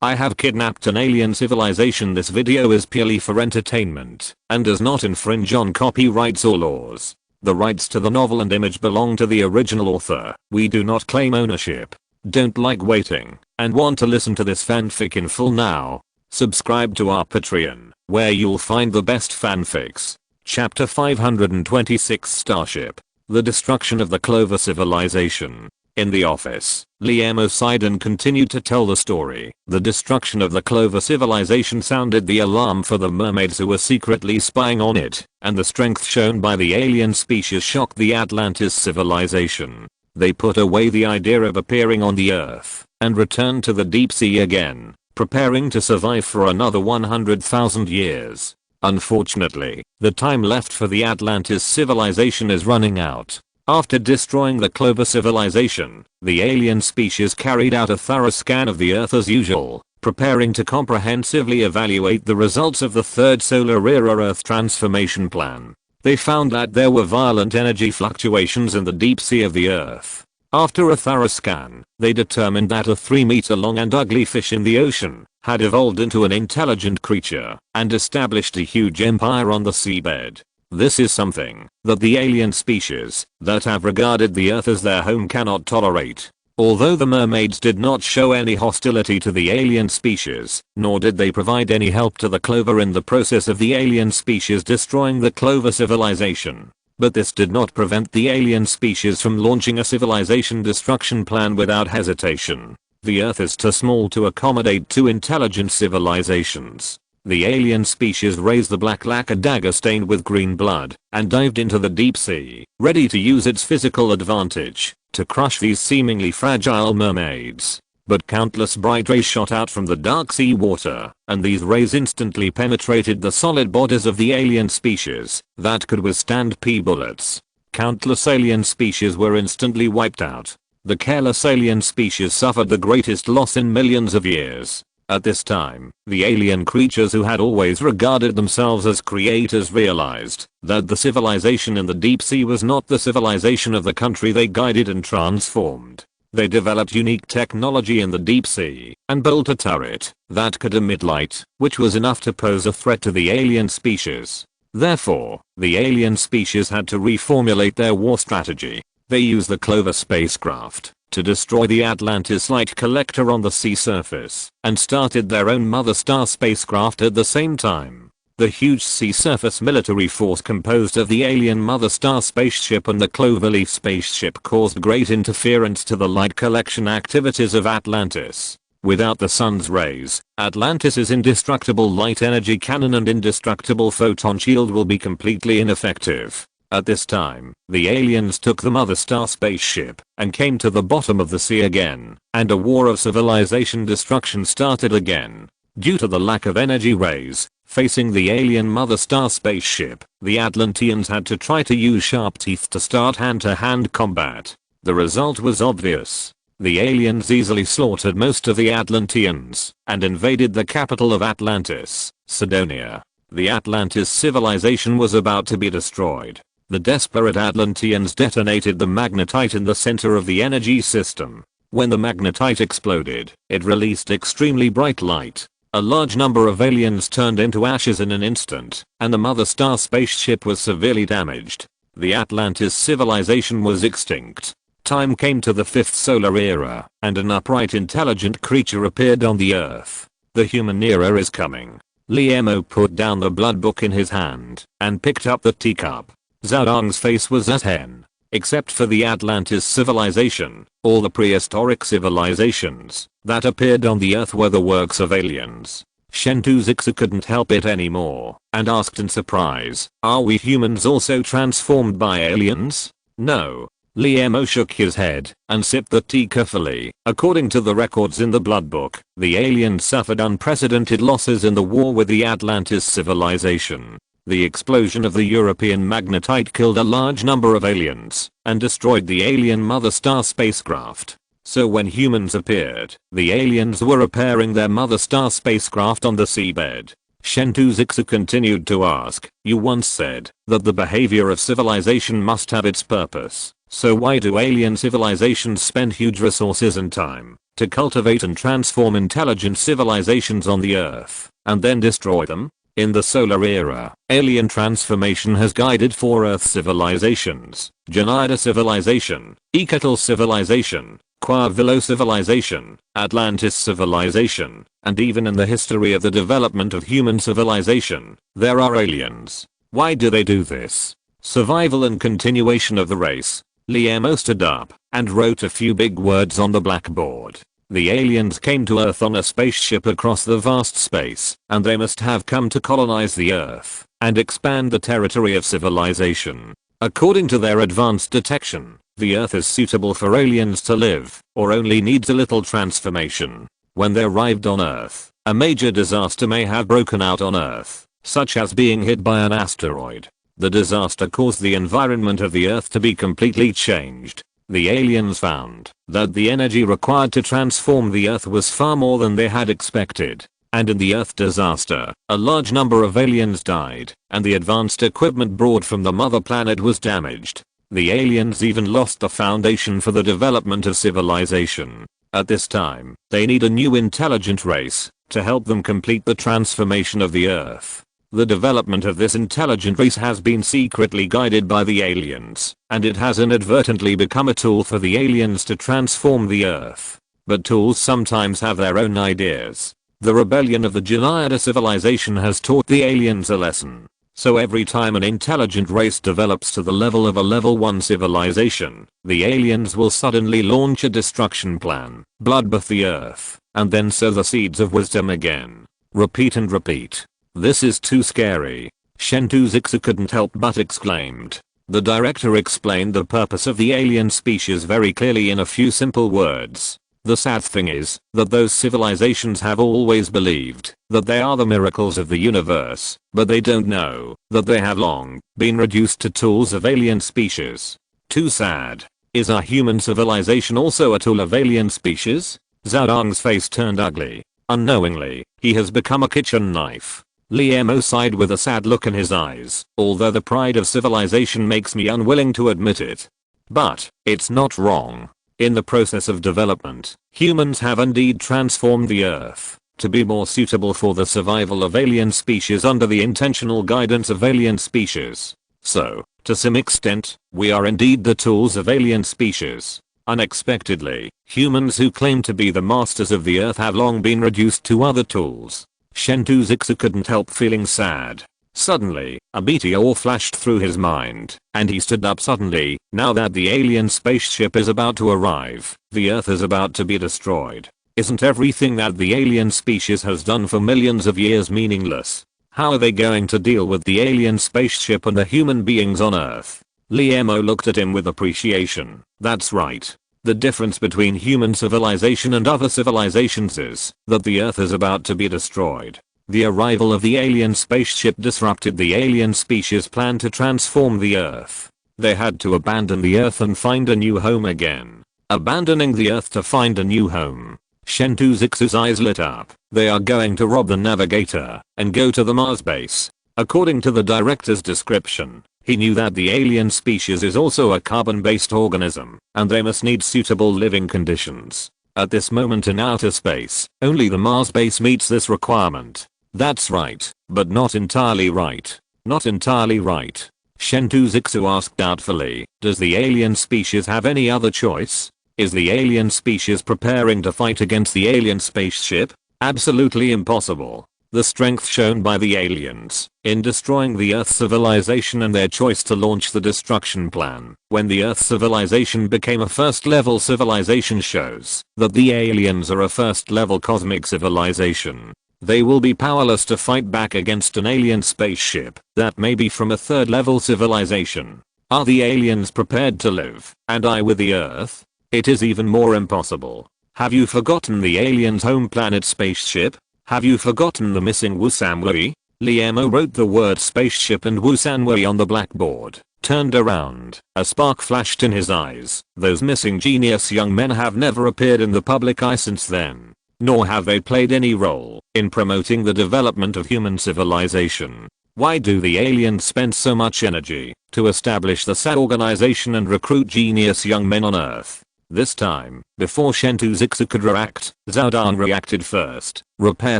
I have kidnapped an alien civilization. This video is purely for entertainment and does not infringe on copyrights or laws. The rights to the novel and image belong to the original author. We do not claim ownership. Don't like waiting and want to listen to this fanfic in full now? Subscribe to our Patreon, where you'll find the best fanfics. Chapter 526 Starship. The destruction of the Clover civilization. In the office, Liam sighed and continued to tell the story. The destruction of the Clover civilization sounded the alarm for the mermaids who were secretly spying on it, and the strength shown by the alien species shocked the Atlantis civilization. They put away the idea of appearing on the Earth, and returned to the deep sea again, preparing to survive for another 100,000 years. Unfortunately, the time left for the Atlantis civilization is running out. After destroying the Clover civilization, the alien species carried out a thorough scan of the Earth as usual, preparing to comprehensively evaluate the results of the third solar era Earth transformation plan. They found that there were violent energy fluctuations in the deep sea of the Earth. After a thorough scan, they determined that a 3-meter long and ugly fish in the ocean had evolved into an intelligent creature and established a huge empire on the seabed. This is something that the alien species that have regarded the Earth as their home cannot tolerate. Although the mermaids did not show any hostility to the alien species, nor did they provide any help to the Clover in the process of the alien species destroying the Clover civilization. But this did not prevent the alien species from launching a civilization destruction plan without hesitation. The Earth is too small to accommodate two intelligent civilizations. The alien species raised the black lacquer dagger stained with green blood and dived into the deep sea, ready to use its physical advantage to crush these seemingly fragile mermaids. But countless bright rays shot out from the dark sea water, and these rays instantly penetrated the solid bodies of the alien species that could withstand bullets. Countless alien species were instantly wiped out. The careless alien species suffered the greatest loss in millions of years. At this time, the alien creatures who had always regarded themselves as creators realized that the civilization in the deep sea was not the civilization of the country they guided and transformed. They developed unique technology in the deep sea and built a turret that could emit light, which was enough to pose a threat to the alien species. Therefore, the alien species had to reformulate their war strategy. They used the Clover spacecraft to destroy the Atlantis light collector on the sea surface and started their own Mother Star spacecraft at the same time. The huge sea surface military force composed of the alien Mother Star spaceship and the Cloverleaf spaceship caused great interference to the light collection activities of Atlantis. Without the sun's rays, Atlantis' indestructible light energy cannon and indestructible photon shield will be completely ineffective. At this time, the aliens took the Mother Star spaceship and came to the bottom of the sea again, and a war of civilization destruction started again. Due to the lack of energy rays facing the alien Mother Star spaceship, the Atlanteans had to try to use sharp teeth to start hand-to-hand combat. The result was obvious. The aliens easily slaughtered most of the Atlanteans and invaded the capital of Atlantis, Sidonia. The Atlantis civilization was about to be destroyed. The desperate Atlanteans detonated the magnetite in the center of the energy system. When the magnetite exploded, it released extremely bright light. A large number of aliens turned into ashes in an instant, and the Mother Star spaceship was severely damaged. The Atlantis civilization was extinct. Time came to the fifth solar era, and an upright intelligent creature appeared on the Earth. The human era is coming. Liam put down the blood book in his hand and picked up the teacup. Zhao face was as hen. Except for the Atlantis civilization, all the prehistoric civilizations that appeared on the Earth were the works of aliens. Chen Shuxian couldn't help it anymore and asked in surprise, "Are we humans also transformed by aliens?" "No." Liam shook his head and sipped the tea carefully. According to the records in the blood book, the aliens suffered unprecedented losses in the war with the Atlantis civilization. The explosion of the European magnetite killed a large number of aliens and destroyed the alien Mother Star spacecraft. So when humans appeared, the aliens were repairing their Mother Star spacecraft on the seabed. Chen Shuxian continued to ask, "You once said that the behavior of civilization must have its purpose. So why do alien civilizations spend huge resources and time to cultivate and transform intelligent civilizations on the Earth, and then destroy them? In the solar era, alien transformation has guided 4 Earth civilizations: Janida civilization, Ekatal civilization, Quavillo civilization, Atlantis civilization, and even in the history of the development of human civilization, there are aliens. Why do they do this? Survival and continuation of the race. Liemo stood up and wrote a few big words on the blackboard. The aliens came to Earth on a spaceship across the vast space, and they must have come to colonize the Earth and expand the territory of civilization. According to their advanced detection, the Earth is suitable for aliens to live, or only needs a little transformation. When they arrived on Earth, a major disaster may have broken out on Earth, such as being hit by an asteroid. The disaster caused the environment of the Earth to be completely changed. The aliens found that the energy required to transform the Earth was far more than they had expected. And in the Earth disaster, a large number of aliens died, and the advanced equipment brought from the mother planet was damaged. The aliens even lost the foundation for the development of civilization. At this time, they need a new intelligent race to help them complete the transformation of the Earth. The development of this intelligent race has been secretly guided by the aliens, and it has inadvertently become a tool for the aliens to transform the Earth. But tools sometimes have their own ideas. The rebellion of the Janida civilization has taught the aliens a lesson. So every time an intelligent race develops to the level of a level 1 civilization, the aliens will suddenly launch a destruction plan, bloodbath the Earth, and then sow the seeds of wisdom again. Repeat and repeat. This is too scary. Chen Shuxian couldn't help but exclaimed. The director explained the purpose of the alien species very clearly in a few simple words. The sad thing is that those civilizations have always believed that they are the miracles of the universe, but they don't know that they have long been reduced to tools of alien species. Too sad. Is our human civilization also a tool of alien species? Zhao Dong's face turned ugly. Unknowingly, he has become a kitchen knife. Liemo sighed with a sad look in his eyes, although the pride of civilization makes me unwilling to admit it. But, it's not wrong. In the process of development, humans have indeed transformed the Earth to be more suitable for the survival of alien species under the intentional guidance of alien species. So, to some extent, we are indeed the tools of alien species. Unexpectedly, humans who claim to be the masters of the Earth have long been reduced to other tools. Chen Shuxian couldn't help feeling sad. Suddenly, a meteor flashed through his mind, and he stood up suddenly. Now that the alien spaceship is about to arrive, the Earth is about to be destroyed. Isn't everything that the alien species has done for millions of years meaningless? How are they going to deal with the alien spaceship and the human beings on Earth? Liemo looked at him with appreciation. That's right. The difference between human civilization and other civilizations is that the Earth is about to be destroyed. The arrival of the alien spaceship disrupted the alien species' plan to transform the Earth. They had to abandon the Earth and find a new home again. Abandoning the Earth to find a new home. Chen Shuxian's eyes lit up. They are going to rob the navigator and go to the Mars base. According to the director's description, he knew that the alien species is also a carbon-based organism, and they must need suitable living conditions. At this moment in outer space, only the Mars base meets this requirement. That's right, but not entirely right. Not entirely right. Chen Shuxian asked doubtfully, does the alien species have any other choice? Is the alien species preparing to fight against the alien spaceship? Absolutely impossible. The strength shown by the aliens in destroying the Earth civilization and their choice to launch the destruction plan when the Earth civilization became a first-level civilization shows that the aliens are a first-level cosmic civilization. They will be powerless to fight back against an alien spaceship that may be from a third-level civilization. Are the aliens prepared to live and die with the Earth? It is even more impossible. Have you forgotten the aliens' home planet spaceship? Have you forgotten the missing Wusanwei? Liemo wrote the word spaceship and Wusanwei on the blackboard, turned around, a spark flashed in his eyes. Those missing genius young men have never appeared in the public eye since then, nor have they played any role in promoting the development of human civilization. Why do the aliens spend so much energy to establish the SAD organization and recruit genius young men on Earth? This time, before Chen Shuxian could react, Zhao Dong reacted first. Repair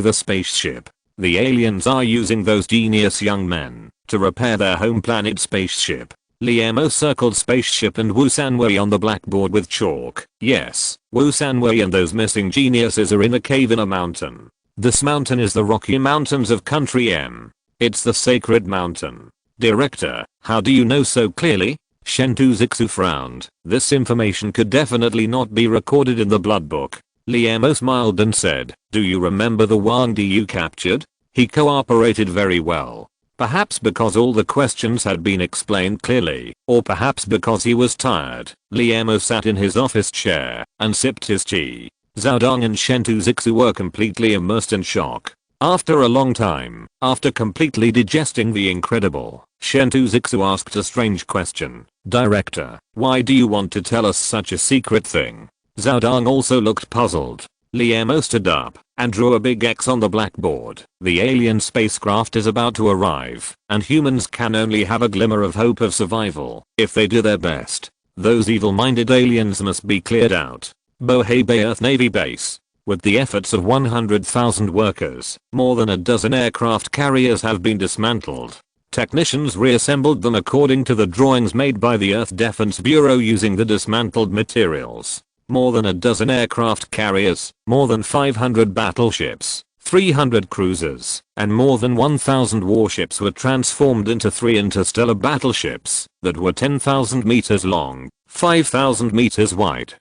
the spaceship. The aliens are using those genius young men to repair their home planet spaceship. Liemo circled spaceship and Wu Sanwei on the blackboard with chalk. Yes, Wu Sanwei and those missing geniuses are in a cave in a mountain. This mountain is the Rocky Mountains of Country M. It's the sacred mountain. Director, how do you know so clearly? Chen Shuxian frowned. This information could definitely not be recorded in the blood book. Liemo smiled and said, do you remember the Wang Di you captured? He cooperated very well. Perhaps because all the questions had been explained clearly, or perhaps because he was tired. Liemo sat in his office chair and sipped his tea. Zhao Dong and Chen Shuxian were completely immersed in shock. After a long time, after completely digesting the incredible, Chen Shuxian asked a strange question. Director, why do you want to tell us such a secret thing? Zhao Dong also looked puzzled. Liemo stood up and drew a big X on the blackboard. The alien spacecraft is about to arrive, and humans can only have a glimmer of hope of survival if they do their best. Those evil-minded aliens must be cleared out. Bohai Bay Earth Navy Base. With the efforts of 100,000 workers, more than a dozen aircraft carriers have been dismantled. Technicians reassembled them according to the drawings made by the Earth Defense Bureau using the dismantled materials. More than a dozen aircraft carriers, more than 500 battleships, 300 cruisers, and more than 1,000 warships were transformed into 3 interstellar battleships that were 10,000 meters long, 5,000 meters wide,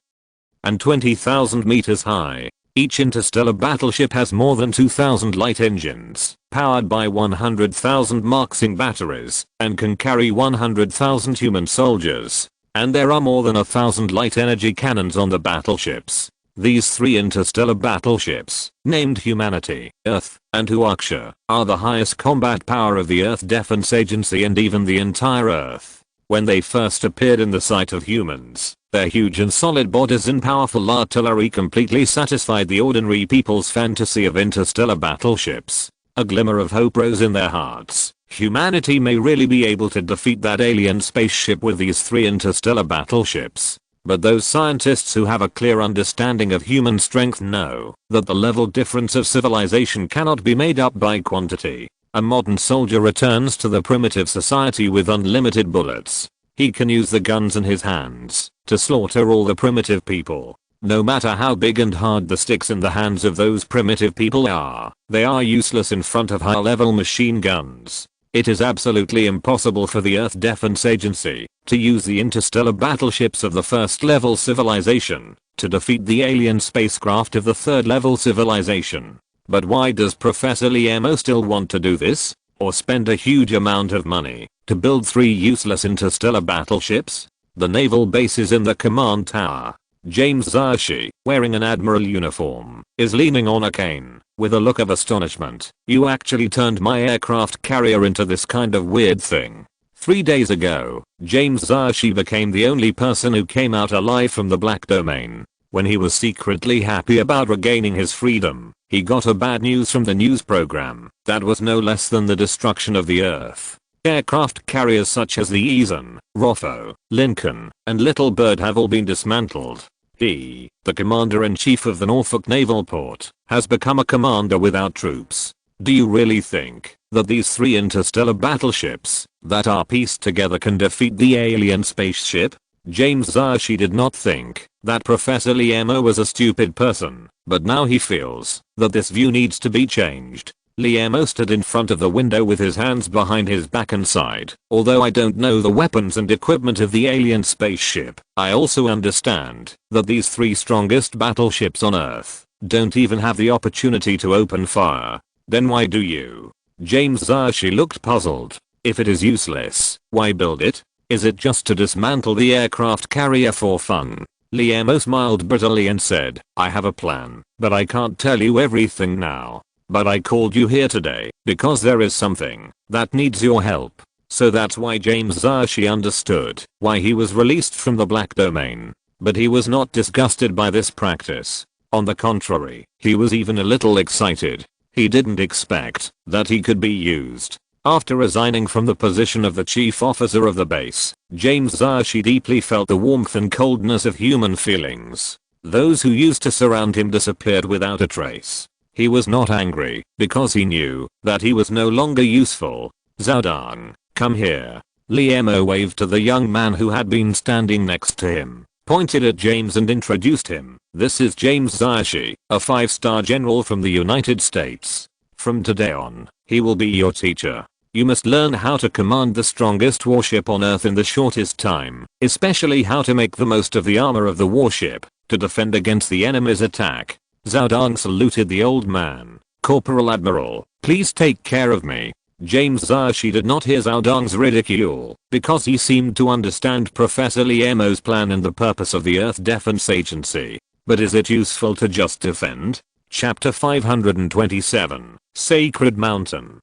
and 20,000 meters high. Each interstellar battleship has more than 2,000 light engines, powered by 100,000 Mark-II batteries, and can carry 100,000 human soldiers. And there are more than 1,000 light energy cannons on the battleships. These 3 interstellar battleships, named Humanity, Earth, and Huaxia, are the highest combat power of the Earth Defense Agency and even the entire Earth. When they first appeared in the sight of humans, their huge and solid bodies and powerful artillery completely satisfied the ordinary people's fantasy of interstellar battleships. A glimmer of hope rose in their hearts. Humanity may really be able to defeat that alien spaceship with these 3 interstellar battleships. But those scientists who have a clear understanding of human strength know that the level difference of civilization cannot be made up by quantity. A modern soldier returns to the primitive society with unlimited bullets. He can use the guns in his hands to slaughter all the primitive people. No matter how big and hard the sticks in the hands of those primitive people are, they are useless in front of high-level machine guns. It is absolutely impossible for the Earth Defense Agency to use the interstellar battleships of the first-level civilization to defeat the alien spacecraft of the third-level civilization. But why does Professor Liemo still want to do this? Or spend a huge amount of money to build 3 useless interstellar battleships? The naval base is in the command tower. James Zershi, wearing an admiral uniform, is leaning on a cane with a look of astonishment. You actually turned my aircraft carrier into this kind of weird thing. 3 days ago, James Zershi became the only person who came out alive from the Black Domain. When he was secretly happy about regaining his freedom, he got a bad news from the news program that was no less than the destruction of the Earth. Aircraft carriers such as the Eason, Rotho, Lincoln, and Little Bird have all been dismantled. He, the commander-in-chief of the Norfolk Naval Port, has become a commander without troops. Do you really think that these 3 interstellar battleships that are pieced together can defeat the alien spaceship? James Zershi did not think that Professor Liemo was a stupid person, but now he feels that this view needs to be changed. Liemo stood in front of the window with his hands behind his back and sighed. Although I don't know the weapons and equipment of the alien spaceship, I also understand that these 3 strongest battleships on Earth don't even have the opportunity to open fire. Then why do you? James Zershi looked puzzled. If it is useless, why build it? Is it just to dismantle the aircraft carrier for fun? Liemo smiled bitterly and said, I have a plan, but I can't tell you everything now. But I called you here today because there is something that needs your help. So that's why James Zershi understood why he was released from the Black Domain. But he was not disgusted by this practice. On the contrary, he was even a little excited. He didn't expect that he could be used. After resigning from the position of the chief officer of the base, James Zershi deeply felt the warmth and coldness of human feelings. Those who used to surround him disappeared without a trace. He was not angry, because he knew that he was no longer useful. Zhao Dong, come here. Li Mo waved to the young man who had been standing next to him, pointed at James and introduced him. This is James Zershi, a 5-star general from the United States. From today on, he will be your teacher. You must learn how to command the strongest warship on Earth in the shortest time, especially how to make the most of the armor of the warship, to defend against the enemy's attack. Zhao Dong saluted the old man. Corporal Admiral, please take care of me. James Zershi did not hear Zhao Dong's ridicule, because he seemed to understand Professor Li Mo's plan and the purpose of the Earth Defense Agency. But is it useful to just defend? Chapter 527, Sacred Mountain.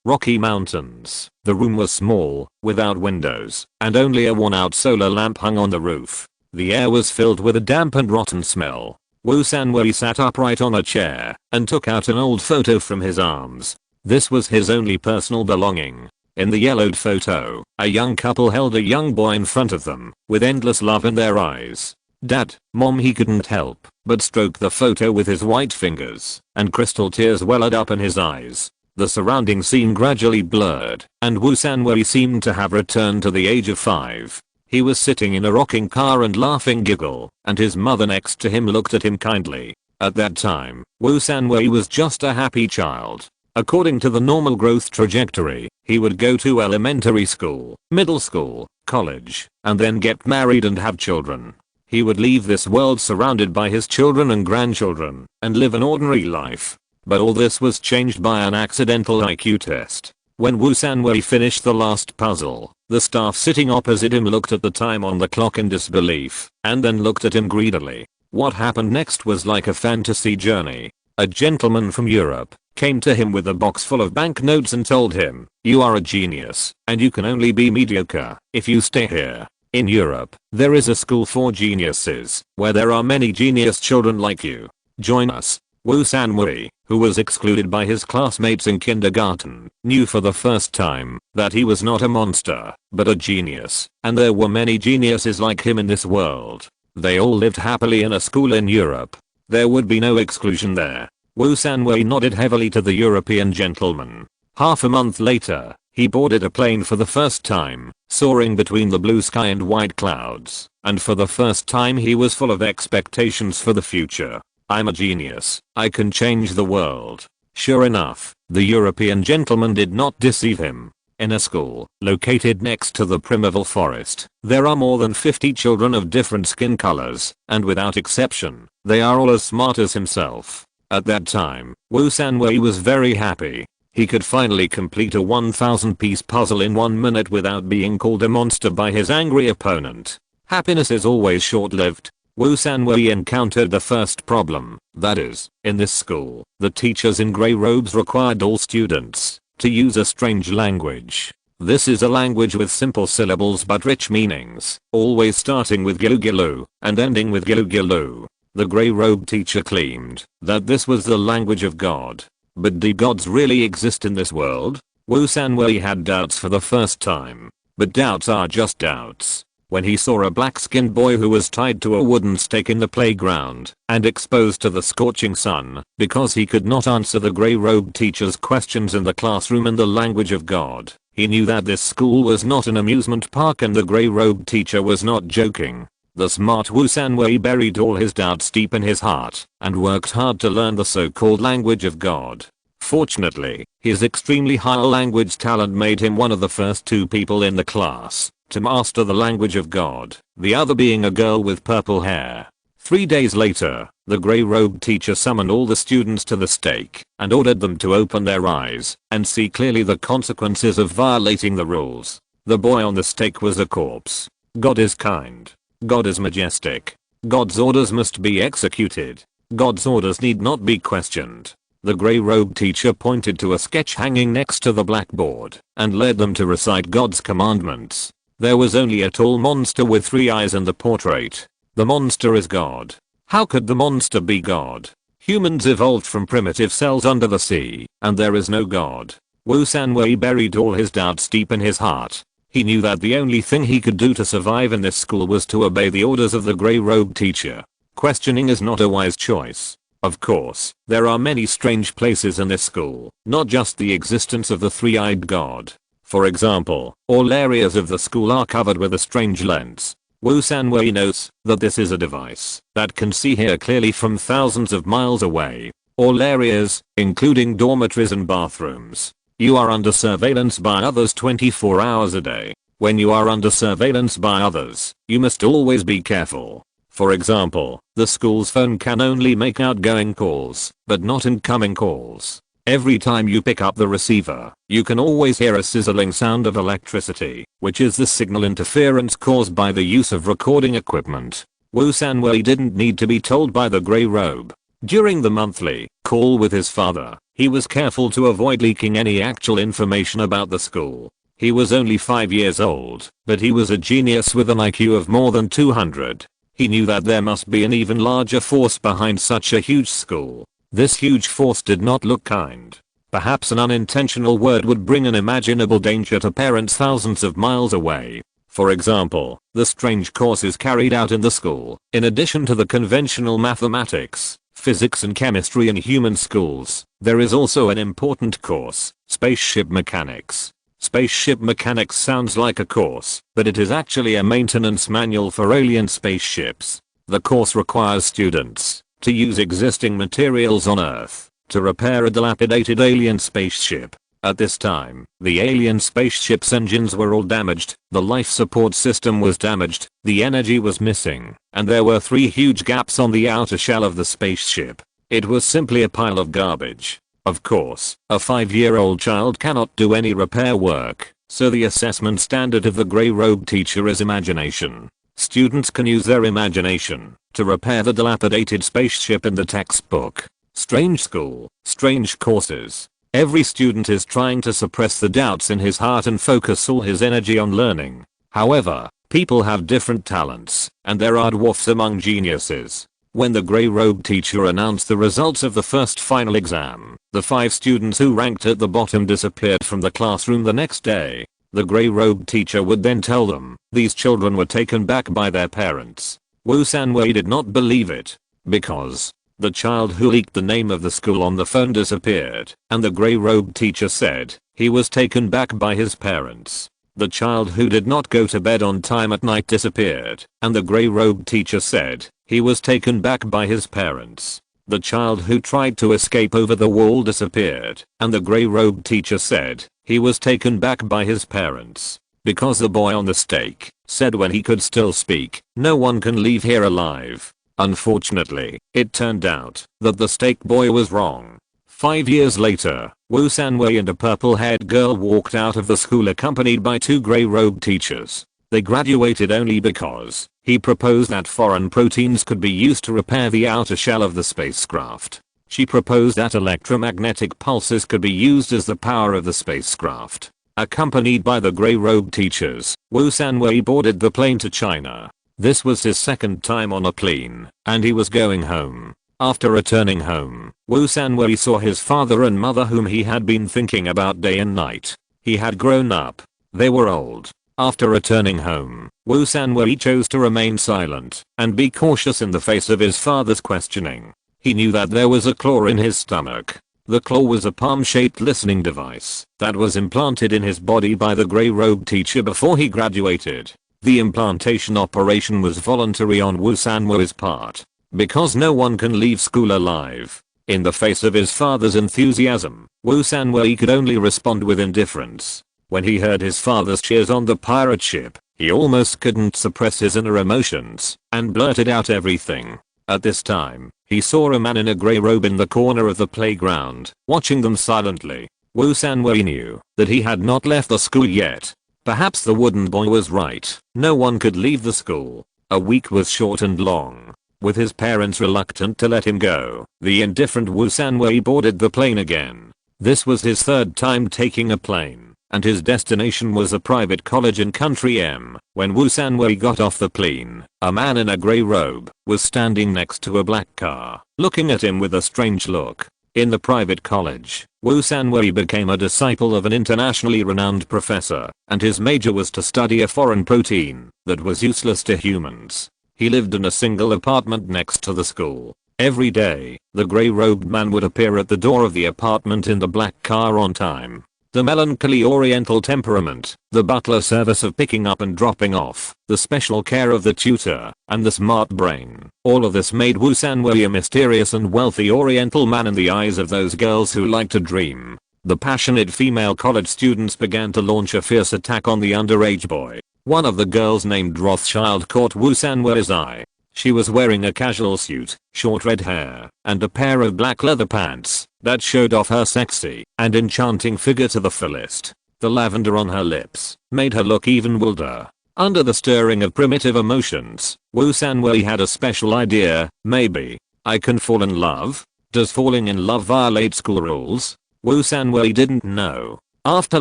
Rocky Mountains. The room was small, without windows, and only a worn-out solar lamp hung on the roof. The air was filled with a damp and rotten smell. Wu Sanwei sat upright on a chair and took out an old photo from his arms. This was his only personal belonging. In the yellowed photo, a young couple held a young boy in front of them, with endless love in their eyes. Dad, Mom, he couldn't help but stroke the photo with his white fingers, and crystal tears welled up in his eyes. The surrounding scene gradually blurred, and Wu Sanwei seemed to have returned to the age of 5. He was sitting in a rocking car and laughing giggle, and his mother next to him looked at him kindly. At that time, Wu Sanwei was just a happy child. According to the normal growth trajectory, he would go to elementary school, middle school, college, and then get married and have children. He would leave this world surrounded by his children and grandchildren, and live an ordinary life. But all this was changed by an accidental IQ test. When Wu Sanwei finished the last puzzle, the staff sitting opposite him looked at the time on the clock in disbelief, and then looked at him greedily. What happened next was like a fantasy journey. A gentleman from Europe came to him with a box full of banknotes and told him, "You are a genius, and you can only be mediocre if you stay here." In Europe, there is a school for geniuses, where there are many genius children like you. Join us. Wu Sanwei, who was excluded by his classmates in kindergarten, knew for the first time that he was not a monster, but a genius, and there were many geniuses like him in this world. They all lived happily in a school in Europe. There would be no exclusion there. Wu Sanwei nodded heavily to the European gentleman. Half a month later, he boarded a plane for the first time, soaring between the blue sky and white clouds, and for the first time he was full of expectations for the future. I'm a genius. I can change the world. Sure enough, the European gentleman did not deceive him. In a school located next to the primeval forest, there are more than 50 children of different skin colors, and without exception, they are all as smart as himself. At that time, Wu Sanwei was very happy. He could finally complete a 1,000-piece puzzle in 1 minute without being called a monster by his angry opponent. Happiness is always short-lived. Wu Sanwei encountered the first problem. That is, in this school, the teachers in grey robes required all students to use a strange language. This is a language with simple syllables but rich meanings, always starting with gilu gilu and ending with gilu gilu. The grey robe teacher claimed that this was the language of God. But do gods really exist in this world? Wu Sanwei had doubts for the first time. But doubts are just doubts. When he saw a black-skinned boy who was tied to a wooden stake in the playground and exposed to the scorching sun because he could not answer the grey-robed teacher's questions in the classroom in the language of God, he knew that this school was not an amusement park and the grey-robed teacher was not joking. The smart Wu Sanwei buried all his doubts deep in his heart and worked hard to learn the so-called language of God. Fortunately, his extremely high language talent made him one of the first 2 people in the class to master the language of God, the other being a girl with purple hair. 3 days later, the grey-robed teacher summoned all the students to the stake and ordered them to open their eyes and see clearly the consequences of violating the rules. The boy on the stake was a corpse. God is kind. God is majestic. God's orders must be executed. God's orders need not be questioned. The grey-robed teacher pointed to a sketch hanging next to the blackboard and led them to recite God's commandments. There was only a tall monster with 3 eyes in the portrait. The monster is God. How could the monster be God? Humans evolved from primitive cells under the sea, and there is no God. Wu Sanwei buried all his doubts deep in his heart. He knew that the only thing he could do to survive in this school was to obey the orders of the grey-robed teacher. Questioning is not a wise choice. Of course, there are many strange places in this school, not just the existence of the three-eyed god. For example, all areas of the school are covered with a strange lens. Wu Sanwei notes that this is a device that can see here clearly from thousands of miles away. All areas, including dormitories and bathrooms. You are under surveillance by others 24 hours a day. When you are under surveillance by others, you must always be careful. For example, the school's phone can only make outgoing calls, but not incoming calls. Every time you pick up the receiver, you can always hear a sizzling sound of electricity, which is the signal interference caused by the use of recording equipment. Wu Sanwei didn't need to be told by the grey robe. During the monthly call with his father, he was careful to avoid leaking any actual information about the school. He was only 5 years old, but he was a genius with an IQ of more than 200. He knew that there must be an even larger force behind such a huge school. This huge force did not look kind. Perhaps an unintentional word would bring unimaginable danger to parents thousands of miles away. For example, the strange courses carried out in the school, in addition to the conventional mathematics, physics and chemistry in human schools, there is also an important course, spaceship mechanics. Spaceship mechanics sounds like a course, but it is actually a maintenance manual for alien spaceships. The course requires students to use existing materials on Earth to repair a dilapidated alien spaceship. At this time, the alien spaceship's engines were all damaged, the life support system was damaged, the energy was missing, and there were 3 huge gaps on the outer shell of the spaceship. It was simply a pile of garbage. Of course, a 5-year-old child cannot do any repair work, so the assessment standard of the grey-robed teacher is imagination. Students can use their imagination to repair the dilapidated spaceship in the textbook. Strange school, strange courses. Every student is trying to suppress the doubts in his heart and focus all his energy on learning. However, people have different talents, and there are dwarfs among geniuses. When the grey-robed teacher announced the results of the first final exam, the 5 students who ranked at the bottom disappeared from the classroom the next day. The grey-robed teacher would then tell them these children were taken back by their parents. Wu Sanwei did not believe it, because the child who leaked the name of the school on the phone disappeared, and the grey-robed teacher said he was taken back by his parents. The child who did not go to bed on time at night disappeared, and the grey-robed teacher said he was taken back by his parents. The child who tried to escape over the wall disappeared, and the grey-robed teacher said he was taken back by his parents. Because the boy on the stake said when he could still speak, no one can leave here alive. Unfortunately, it turned out that the stake boy was wrong. 5 years later, Wu Sanwei and a purple-haired girl walked out of the school accompanied by 2 grey-robed teachers. They graduated only because he proposed that foreign proteins could be used to repair the outer shell of the spacecraft. She proposed that electromagnetic pulses could be used as the power of the spacecraft. Accompanied by the grey-robed teachers, Wu Sanwei boarded the plane to China. This was his second time on a plane, and he was going home. After returning home, Wu Sanwei saw his father and mother whom he had been thinking about day and night. He had grown up. They were old. After returning home, Wu Sanwei chose to remain silent and be cautious in the face of his father's questioning. He knew that there was a claw in his stomach. The claw was a palm-shaped listening device that was implanted in his body by the grey-robed teacher before he graduated. The implantation operation was voluntary on Wu Sanwei's part, because no one can leave school alive. In the face of his father's enthusiasm, Wu Sanwei could only respond with indifference. When he heard his father's cheers on the pirate ship, he almost couldn't suppress his inner emotions and blurted out everything. At this time, he saw a man in a grey robe in the corner of the playground, watching them silently. Wu Sanwei knew that he had not left the school yet. Perhaps the wooden boy was right. No one could leave the school. A week was short and long. With his parents reluctant to let him go, the indifferent Wu Sanwei boarded the plane again. This was his 3rd time taking a plane, and his destination was a private college in Country M. When Wu Sanwei got off the plane, a man in a grey robe was standing next to a black car, looking at him with a strange look. In the private college, Wu Sanwei became a disciple of an internationally renowned professor, and his major was to study a foreign protein that was useless to humans. He lived in a single apartment next to the school. Every day, the grey-robed man would appear at the door of the apartment in the black car on time. The melancholy oriental temperament, the butler service of picking up and dropping off, the special care of the tutor, and the smart brain. All of this made Wu Sanwei a mysterious and wealthy oriental man in the eyes of those girls who like to dream. The passionate female college students began to launch a fierce attack on the underage boy. One of the girls named Rothschild caught Wu Sanwei's eye. She was wearing a casual suit, short red hair, and a pair of black leather pants that showed off her sexy and enchanting figure to the fullest. The lavender on her lips made her look even wilder. Under the stirring of primitive emotions, Wu Sanwei had a special idea. Maybe I can fall in love? Does falling in love violate school rules? Wu Sanwei didn't know. After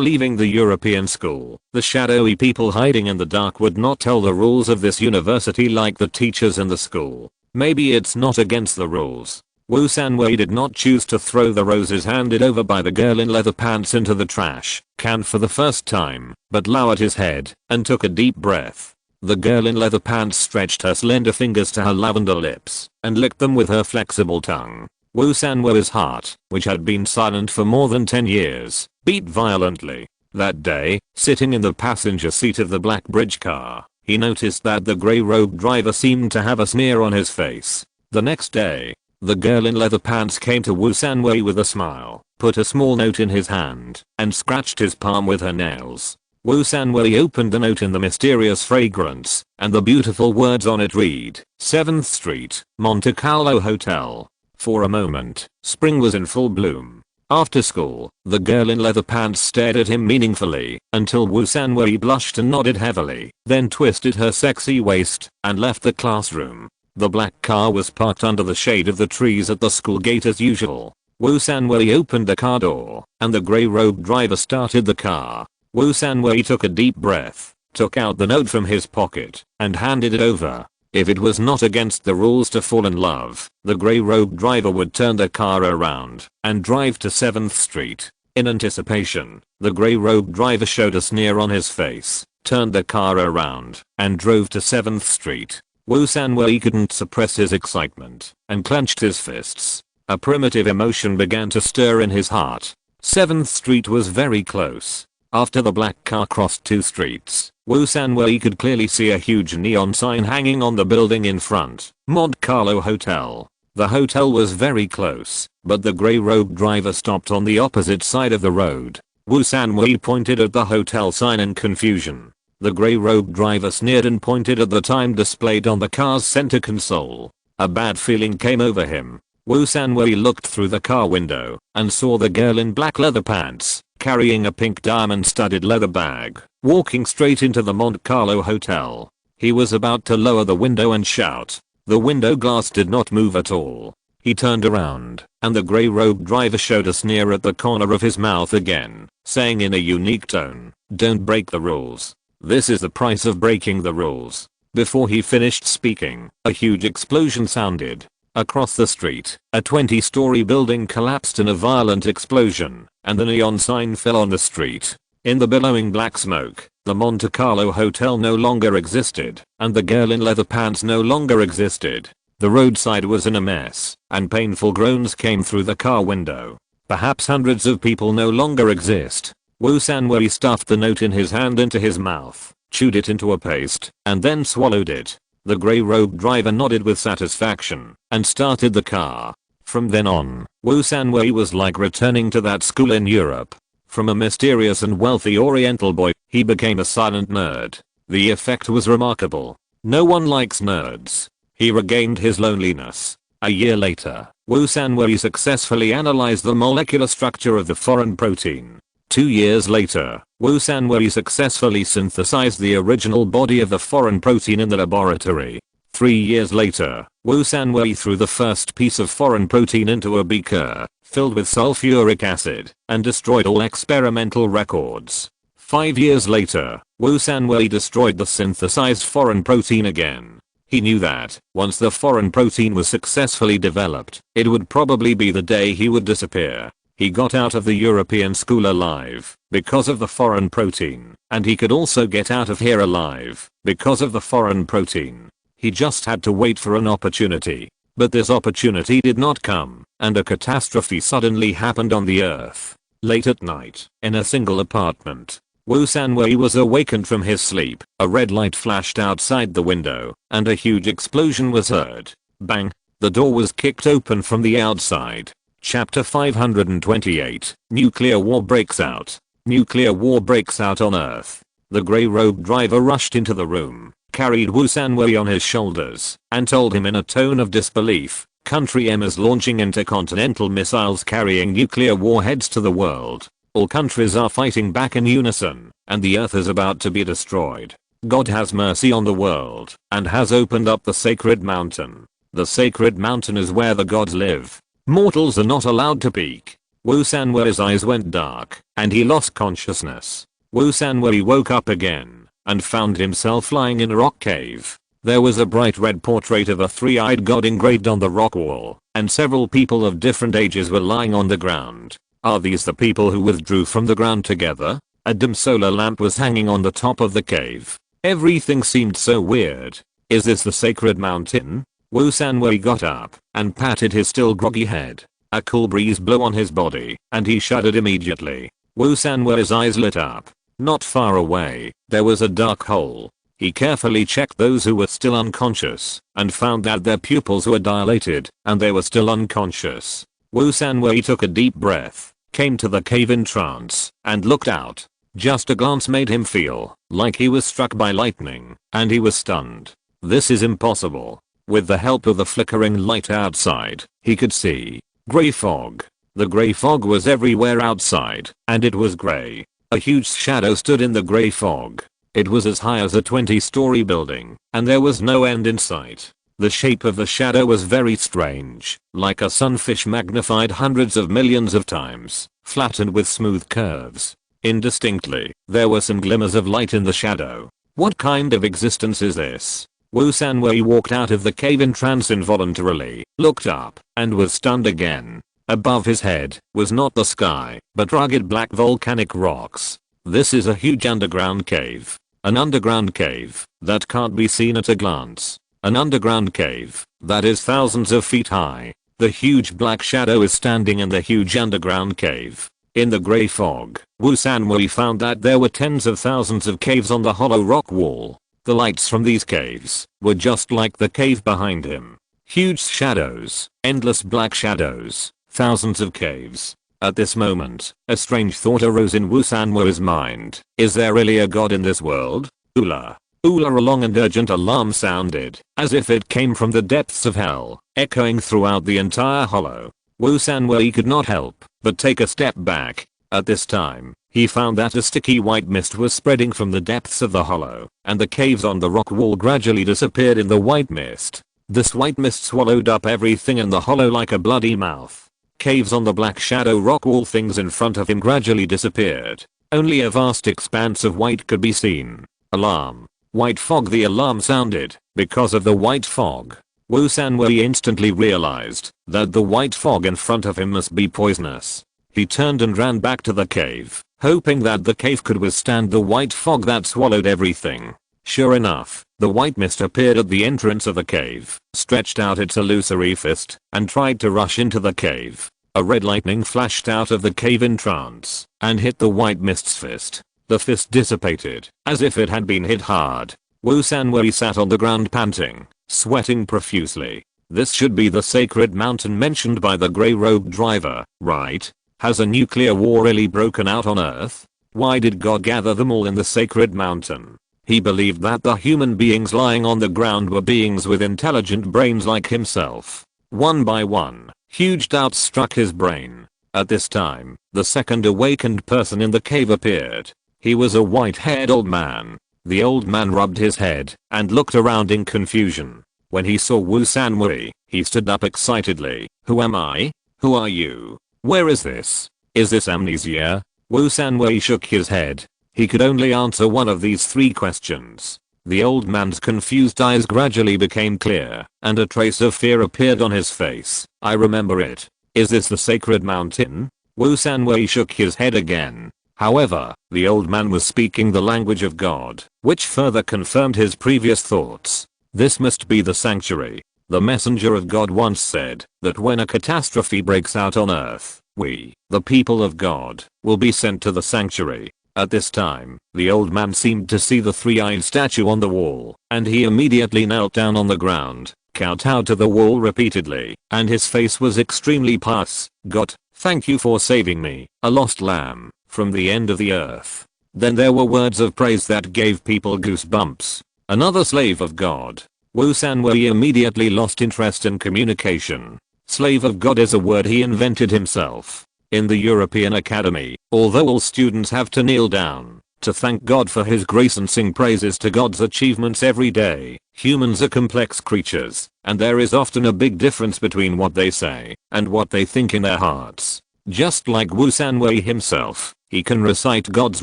leaving the European school, the shadowy people hiding in the dark would not tell the rules of this university like the teachers in the school. Maybe it's not against the rules. Wu Sanwei did not choose to throw the roses handed over by the girl in leather pants into the trash can for the first time, but lowered his head and took a deep breath. The girl in leather pants stretched her slender fingers to her lavender lips and licked them with her flexible tongue. Wu Sanwei's heart, which had been silent for more than 10 years, beat violently. That day, sitting in the passenger seat of the black bridge car, he noticed that the grey-robed driver seemed to have a sneer on his face. The next day, the girl in leather pants came to Wu Sanwei with a smile, put a small note in his hand, and scratched his palm with her nails. Wu Sanwei opened the note in the mysterious fragrance, and the beautiful words on it read, 7th Street, Monte Carlo Hotel. For a moment, spring was in full bloom. After school, the girl in leather pants stared at him meaningfully until Wu Sanwei blushed and nodded heavily, then twisted her sexy waist and left the classroom. The black car was parked under the shade of the trees at the school gate as usual. Wu Sanwei opened the car door, and the grey-robed driver started the car. Wu Sanwei took a deep breath, took out the note from his pocket, and handed it over. If it was not against the rules to fall in love, the grey-robed driver would turn the car around and drive to 7th Street. In anticipation, the grey-robed driver showed a sneer on his face, turned the car around, and drove to 7th Street. Wu Sanwei couldn't suppress his excitement and clenched his fists. A primitive emotion began to stir in his heart. 7th Street was very close. After the black car crossed 2 streets, Wu Sanwei could clearly see a huge neon sign hanging on the building in front, Monte Carlo Hotel. The hotel was very close, but the grey-robed driver stopped on the opposite side of the road. Wu Sanwei pointed at the hotel sign in confusion. The grey-robed driver sneered and pointed at the time displayed on the car's center console. A bad feeling came over him. Wu Sanwei looked through the car window and saw the girl in black leather pants, carrying a pink diamond-studded leather bag, walking straight into the Monte Carlo Hotel. He was about to lower the window and shout. The window glass did not move at all. He turned around, and the grey-robed driver showed a sneer at the corner of his mouth again, saying in a unique tone, "Don't break the rules. This is the price of breaking the rules." Before he finished speaking, a huge explosion sounded. Across the street, a 20-story building collapsed in a violent explosion, and the neon sign fell on the street. In the billowing black smoke, the Monte Carlo Hotel no longer existed, and the girl in leather pants no longer existed. The roadside was in a mess, and painful groans came through the car window. Perhaps hundreds of people no longer exist. Wu Sanwei stuffed the note in his hand into his mouth, chewed it into a paste, and then swallowed it. The grey-robed driver nodded with satisfaction and started the car. From then on, Wu Sanwei was like returning to that school in Europe. From a mysterious and wealthy oriental boy, he became a silent nerd. The effect was remarkable. No one likes nerds. He regained his loneliness. A year later, Wu Sanwei successfully analyzed the molecular structure of the foreign protein. 2 years later, Wu Sanwei successfully synthesized the original body of the foreign protein in the laboratory. 3 years later, Wu Sanwei threw the first piece of foreign protein into a beaker, filled with sulfuric acid, and destroyed all experimental records. 5 years later, Wu Sanwei destroyed the synthesized foreign protein again. He knew that once the foreign protein was successfully developed, it would probably be the day he would disappear. He got out of the European school alive because of the foreign protein, and he could also get out of here alive because of the foreign protein. He just had to wait for an opportunity. But this opportunity did not come, and a catastrophe suddenly happened on the earth. Late at night, in a single apartment, Wu Sanwei was awakened from his sleep. A red light flashed outside the window, and a huge explosion was heard. Bang! The door was kicked open from the outside. Chapter 528, Nuclear War Breaks Out. Nuclear war breaks out on Earth. The grey-robed driver rushed into the room, carried Wu Sanwei on his shoulders, and told him in a tone of disbelief, Country M is launching intercontinental missiles carrying nuclear warheads to the world. All countries are fighting back in unison, and the Earth is about to be destroyed. God has mercy on the world, and has opened up the sacred mountain. The sacred mountain is where the gods live. Mortals are not allowed to peek. Wu Sanwei's eyes went dark, and he lost consciousness. Wu Sanwei woke up again, and found himself lying in a rock cave. There was a bright red portrait of a three-eyed god engraved on the rock wall, and several people of different ages were lying on the ground. Are these the people who withdrew from the ground together? A dim solar lamp was hanging on the top of the cave. Everything seemed so weird. Is this the sacred mountain? Wu Sanwei got up and patted his still groggy head. A cool breeze blew on his body, and he shuddered immediately. Wu Sanwei's eyes lit up. Not far away, there was a dark hole. He carefully checked those who were still unconscious, and found that their pupils were dilated, and they were still unconscious. Wu Sanwei took a deep breath, came to the cave in trance, and looked out. Just a glance made him feel like he was struck by lightning, and he was stunned. This is impossible. With the help of the flickering light outside, he could see grey fog. The grey fog was everywhere outside, and it was grey. A huge shadow stood in the grey fog. It was as high as a 20-story building, and there was no end in sight. The shape of the shadow was very strange, like a sunfish magnified hundreds of millions of times, flattened with smooth curves. Indistinctly, there were some glimmers of light in the shadow. What kind of existence is this? Wu Sanwei walked out of the cave in trance involuntarily, looked up, and was stunned again. Above his head was not the sky, but rugged black volcanic rocks. This is a huge underground cave. An underground cave that can't be seen at a glance. An underground cave that is thousands of feet high. The huge black shadow is standing in the huge underground cave. In the grey fog, Wu Sanwei found that there were tens of thousands of caves on the hollow rock wall. The lights from these caves were just like the cave behind him. Huge shadows, endless black shadows, thousands of caves. At this moment, a strange thought arose in Wu Sanwei's mind. Is there really a god in this world? Oola. Oola, a long and urgent alarm sounded, as if it came from the depths of hell, echoing throughout the entire hollow. Wu Sanwei could not help but take a step back. At this time, he found that a sticky white mist was spreading from the depths of the hollow, and the caves on the rock wall gradually disappeared in the white mist. This white mist swallowed up everything in the hollow like a bloody mouth. Caves on the black shadow rock wall, things in front of him gradually disappeared. Only a vast expanse of white could be seen. Alarm. White fog. The alarm sounded because of the white fog. Wu Sanwei instantly realized that the white fog in front of him must be poisonous. He turned and ran back to the cave, hoping that the cave could withstand the white fog that swallowed everything. Sure enough, the white mist appeared at the entrance of the cave, stretched out its illusory fist, and tried to rush into the cave. A red lightning flashed out of the cave in trance, and hit the white mist's fist. The fist dissipated, as if it had been hit hard. Wu Sanwei sat on the ground panting, sweating profusely. This should be the sacred mountain mentioned by the grey-robed driver, right? Has a nuclear war really broken out on Earth? Why did God gather them all in the sacred mountain? He believed that the human beings lying on the ground were beings with intelligent brains like himself. One by one, huge doubts struck his brain. At this time, the second awakened person in the cave appeared. He was a white-haired old man. The old man rubbed his head and looked around in confusion. When he saw Wu Sanwei, he stood up excitedly. Who am I? Who are you? Where is this? Is this amnesia? Wu Sanwei shook his head. He could only answer one of these three questions. The old man's confused eyes gradually became clear, and a trace of fear appeared on his face. I remember it. Is this the sacred mountain? Wu Sanwei shook his head again. However, the old man was speaking the language of God, which further confirmed his previous thoughts. This must be the sanctuary. The messenger of God once said that when a catastrophe breaks out on earth, we, the people of God, will be sent to the sanctuary. At this time, the old man seemed to see the three-eyed statue on the wall, and he immediately knelt down on the ground, kowtowed to the wall repeatedly, and his face was extremely pious. God, thank you for saving me, a lost lamb, from the end of the earth. Then there were words of praise that gave people goosebumps. Another slave of God. Wu Sanwei immediately lost interest in communication. Slave of God is a word he invented himself. In the European Academy, although all students have to kneel down to thank God for his grace and sing praises to God's achievements every day, humans are complex creatures, and there is often a big difference between what they say and what they think in their hearts. Just like Wu Sanwei himself, he can recite God's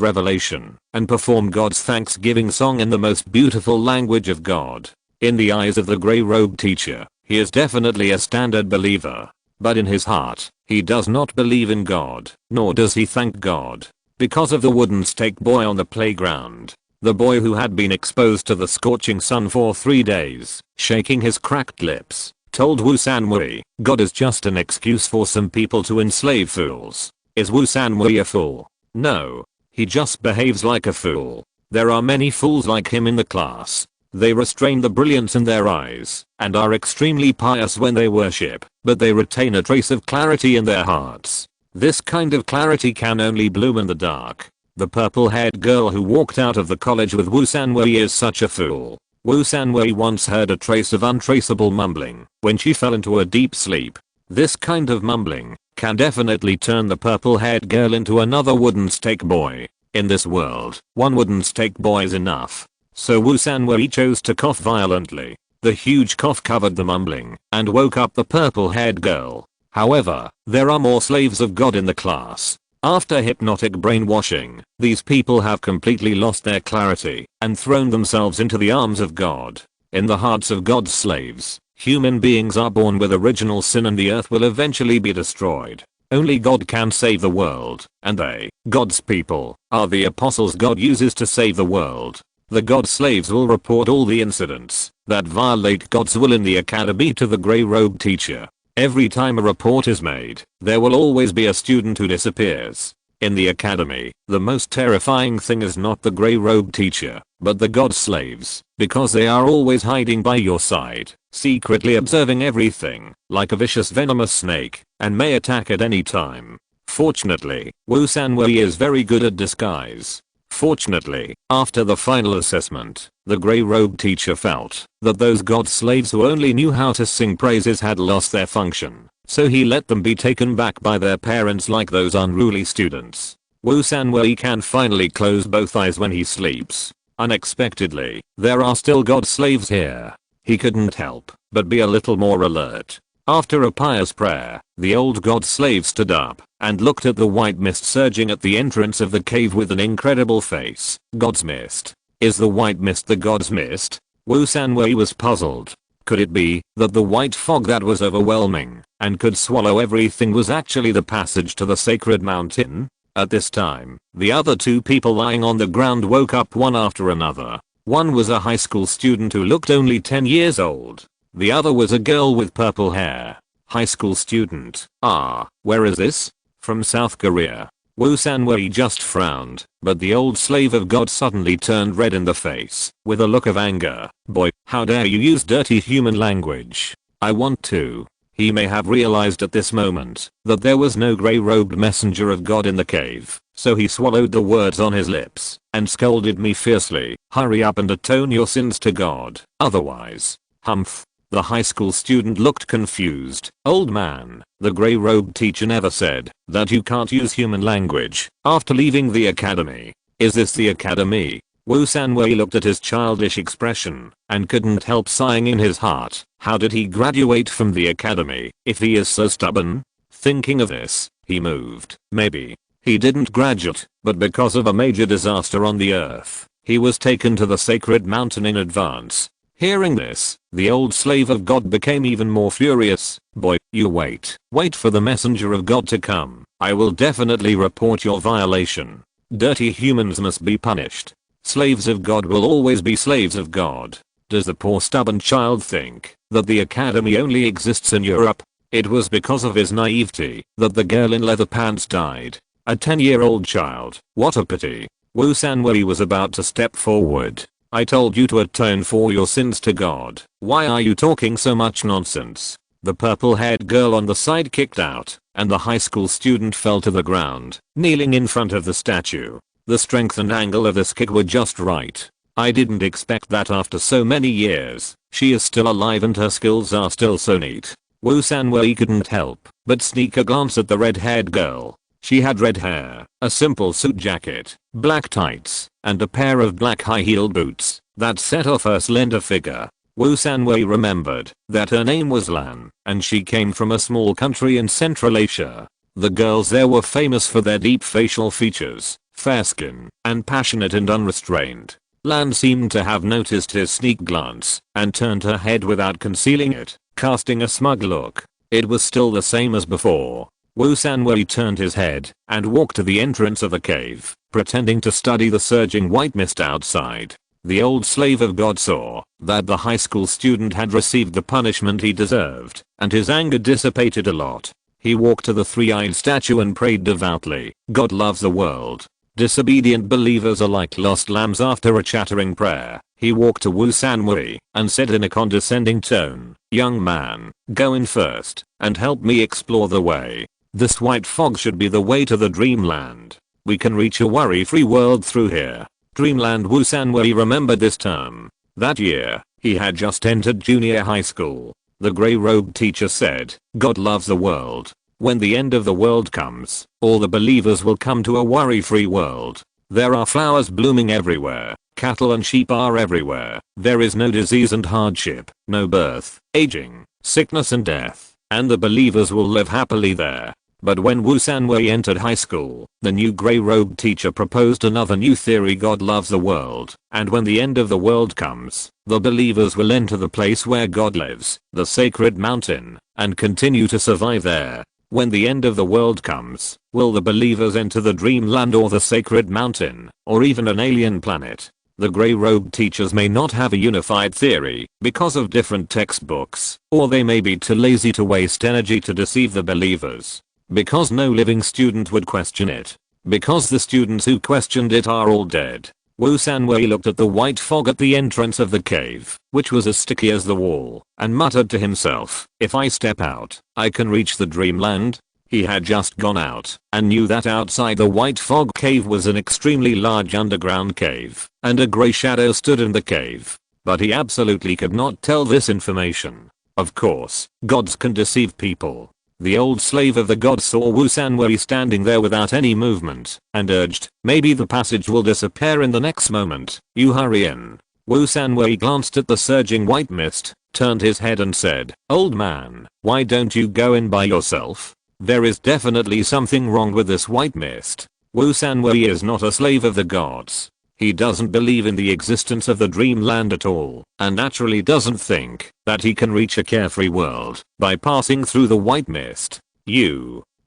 revelation and perform God's thanksgiving song in the most beautiful language of God. In the eyes of the grey-robed teacher, he is definitely a standard believer. But in his heart, he does not believe in God, nor does he thank God. Because of the wooden stake boy on the playground, the boy who had been exposed to the scorching sun for 3 days, shaking his cracked lips, told Wu Sanwei, God is just an excuse for some people to enslave fools. Is Wu Sanwei a fool? No. He just behaves like a fool. There are many fools like him in the class. They restrain the brilliance in their eyes, and are extremely pious when they worship, but they retain a trace of clarity in their hearts. This kind of clarity can only bloom in the dark. The purple-haired girl who walked out of the college with Wu Sanwei is such a fool. Wu Sanwei once heard a trace of untraceable mumbling when she fell into a deep sleep. This kind of mumbling can definitely turn the purple-haired girl into another wooden stake boy. In this world, one wooden stake boy is enough. So Wu Sanwei chose to cough violently. The huge cough covered the mumbling and woke up the purple-haired girl. However, there are more slaves of God in the class. After hypnotic brainwashing, these people have completely lost their clarity and thrown themselves into the arms of God. In the hearts of God's slaves, human beings are born with original sin and the earth will eventually be destroyed. Only God can save the world, and they, God's people, are the apostles God uses to save the world. The God slaves will report all the incidents that violate God's will in the academy to the grey-robed teacher. Every time a report is made, there will always be a student who disappears. In the academy, the most terrifying thing is not the grey-robed teacher, but the God slaves, because they are always hiding by your side, secretly observing everything, like a vicious venomous snake, and may attack at any time. Fortunately, Wu Sanwei is very good at disguise. Fortunately, after the final assessment, the grey-robed teacher felt that those God slaves who only knew how to sing praises had lost their function, so he let them be taken back by their parents like those unruly students. Wu Sanwei can finally close both eyes when he sleeps. Unexpectedly, there are still God slaves here. He couldn't help but be a little more alert. After a pious prayer, the old God slave stood up and looked at the white mist surging at the entrance of the cave with an incredible face. God's mist. Is the white mist the God's mist? Wu Sanwei was puzzled. Could it be that the white fog that was overwhelming and could swallow everything was actually the passage to the sacred mountain? At this time, the other two people lying on the ground woke up one after another. One was a high school student who looked only 10 years old. The other was a girl with purple hair. High school student. Where is this? From South Korea. Wu Sanwei just frowned, but the old slave of God suddenly turned red in the face, with a look of anger. Boy, how dare you use dirty human language? I want to. He may have realized at this moment that there was no grey-robed messenger of God in the cave, so he swallowed the words on his lips and scolded me fiercely. Hurry up and atone your sins to God, otherwise. Humph. The high school student looked confused. Old man, the grey-robed teacher never said that you can't use human language after leaving the academy. Is this the academy? Wu Sanwei looked at his childish expression and couldn't help sighing in his heart. How did he graduate from the academy if he is so stubborn? Thinking of this, he moved. Maybe he didn't graduate, but because of a major disaster on the earth, He was taken to the sacred mountain in advance. Hearing this, the old slave of God became even more furious. Boy, you wait for the messenger of God to come. I will definitely report your violation. Dirty humans must be punished. Slaves of God will always be slaves of God. Does the poor stubborn child think that the academy only exists in Europe? It was because of his naivety that the girl in leather pants died. A 10-year-old child. What a pity. Wu Sanwei was about to step forward. I told you to atone for your sins to God. Why are you talking so much nonsense? The purple-haired girl on the side kicked out, and the high school student fell to the ground, kneeling in front of the statue. The strength and angle of this kick were just right. I didn't expect that after so many years. She is still alive and her skills are still so neat. Wu Sanwei couldn't help but sneak a glance at the red-haired girl. She had red hair, a simple suit jacket, black tights, and a pair of black high-heeled boots that set off her slender figure. Wu Sanwei remembered that her name was Lan, and she came from a small country in Central Asia. The girls there were famous for their deep facial features, fair skin, and passionate and unrestrained. Lan seemed to have noticed his sneak glance and turned her head without concealing it, casting a smug look. It was still the same as before. Wu Sanwei turned his head and walked to the entrance of the cave, pretending to study the surging white mist outside. The old slave of God saw that the high school student had received the punishment he deserved, and his anger dissipated a lot. He walked to the three-eyed statue and prayed devoutly. God loves the world. Disobedient believers are like lost lambs after a chattering prayer. He walked to Wu Sanwei and said in a condescending tone, "Young man, go in first and help me explore the way. This white fog should be the way to the dreamland. We can reach a worry-free world through here." Dreamland. Wu Sanwei remembered this term. That year, he had just entered junior high school. The gray-robed teacher said, God loves the world. When the end of the world comes, all the believers will come to a worry-free world. There are flowers blooming everywhere. Cattle and sheep are everywhere. There is no disease and hardship, no birth, aging, sickness and death, and the believers will live happily there. But when Wu Sanwei entered high school, the new gray-robed teacher proposed another new theory: God loves the world, and when the end of the world comes, the believers will enter the place where God lives, the sacred mountain, and continue to survive there. When the end of the world comes, will the believers enter the dreamland or the sacred mountain, or even an alien planet? The gray-robed teachers may not have a unified theory because of different textbooks, or they may be too lazy to waste energy to deceive the believers. Because no living student would question it. Because the students who questioned it are all dead. Wu Sanwei looked at the white fog at the entrance of the cave, which was as sticky as the wall, and muttered to himself, if I step out, I can reach the dreamland. He had just gone out and knew that outside the white fog cave was an extremely large underground cave, and a grey shadow stood in the cave. But he absolutely could not tell this information. Of course, gods can deceive people. The old slave of the god saw Wu Sanwei standing there without any movement, and urged, maybe the passage will disappear in the next moment. You hurry in. Wu Sanwei glanced at the surging white mist, turned his head and said, old man, why don't you go in by yourself? There is definitely something wrong with this white mist. Wu Sanwei is not a slave of the gods. He doesn't believe in the existence of the dreamland at all, and naturally doesn't think that he can reach a carefree world by passing through the white mist.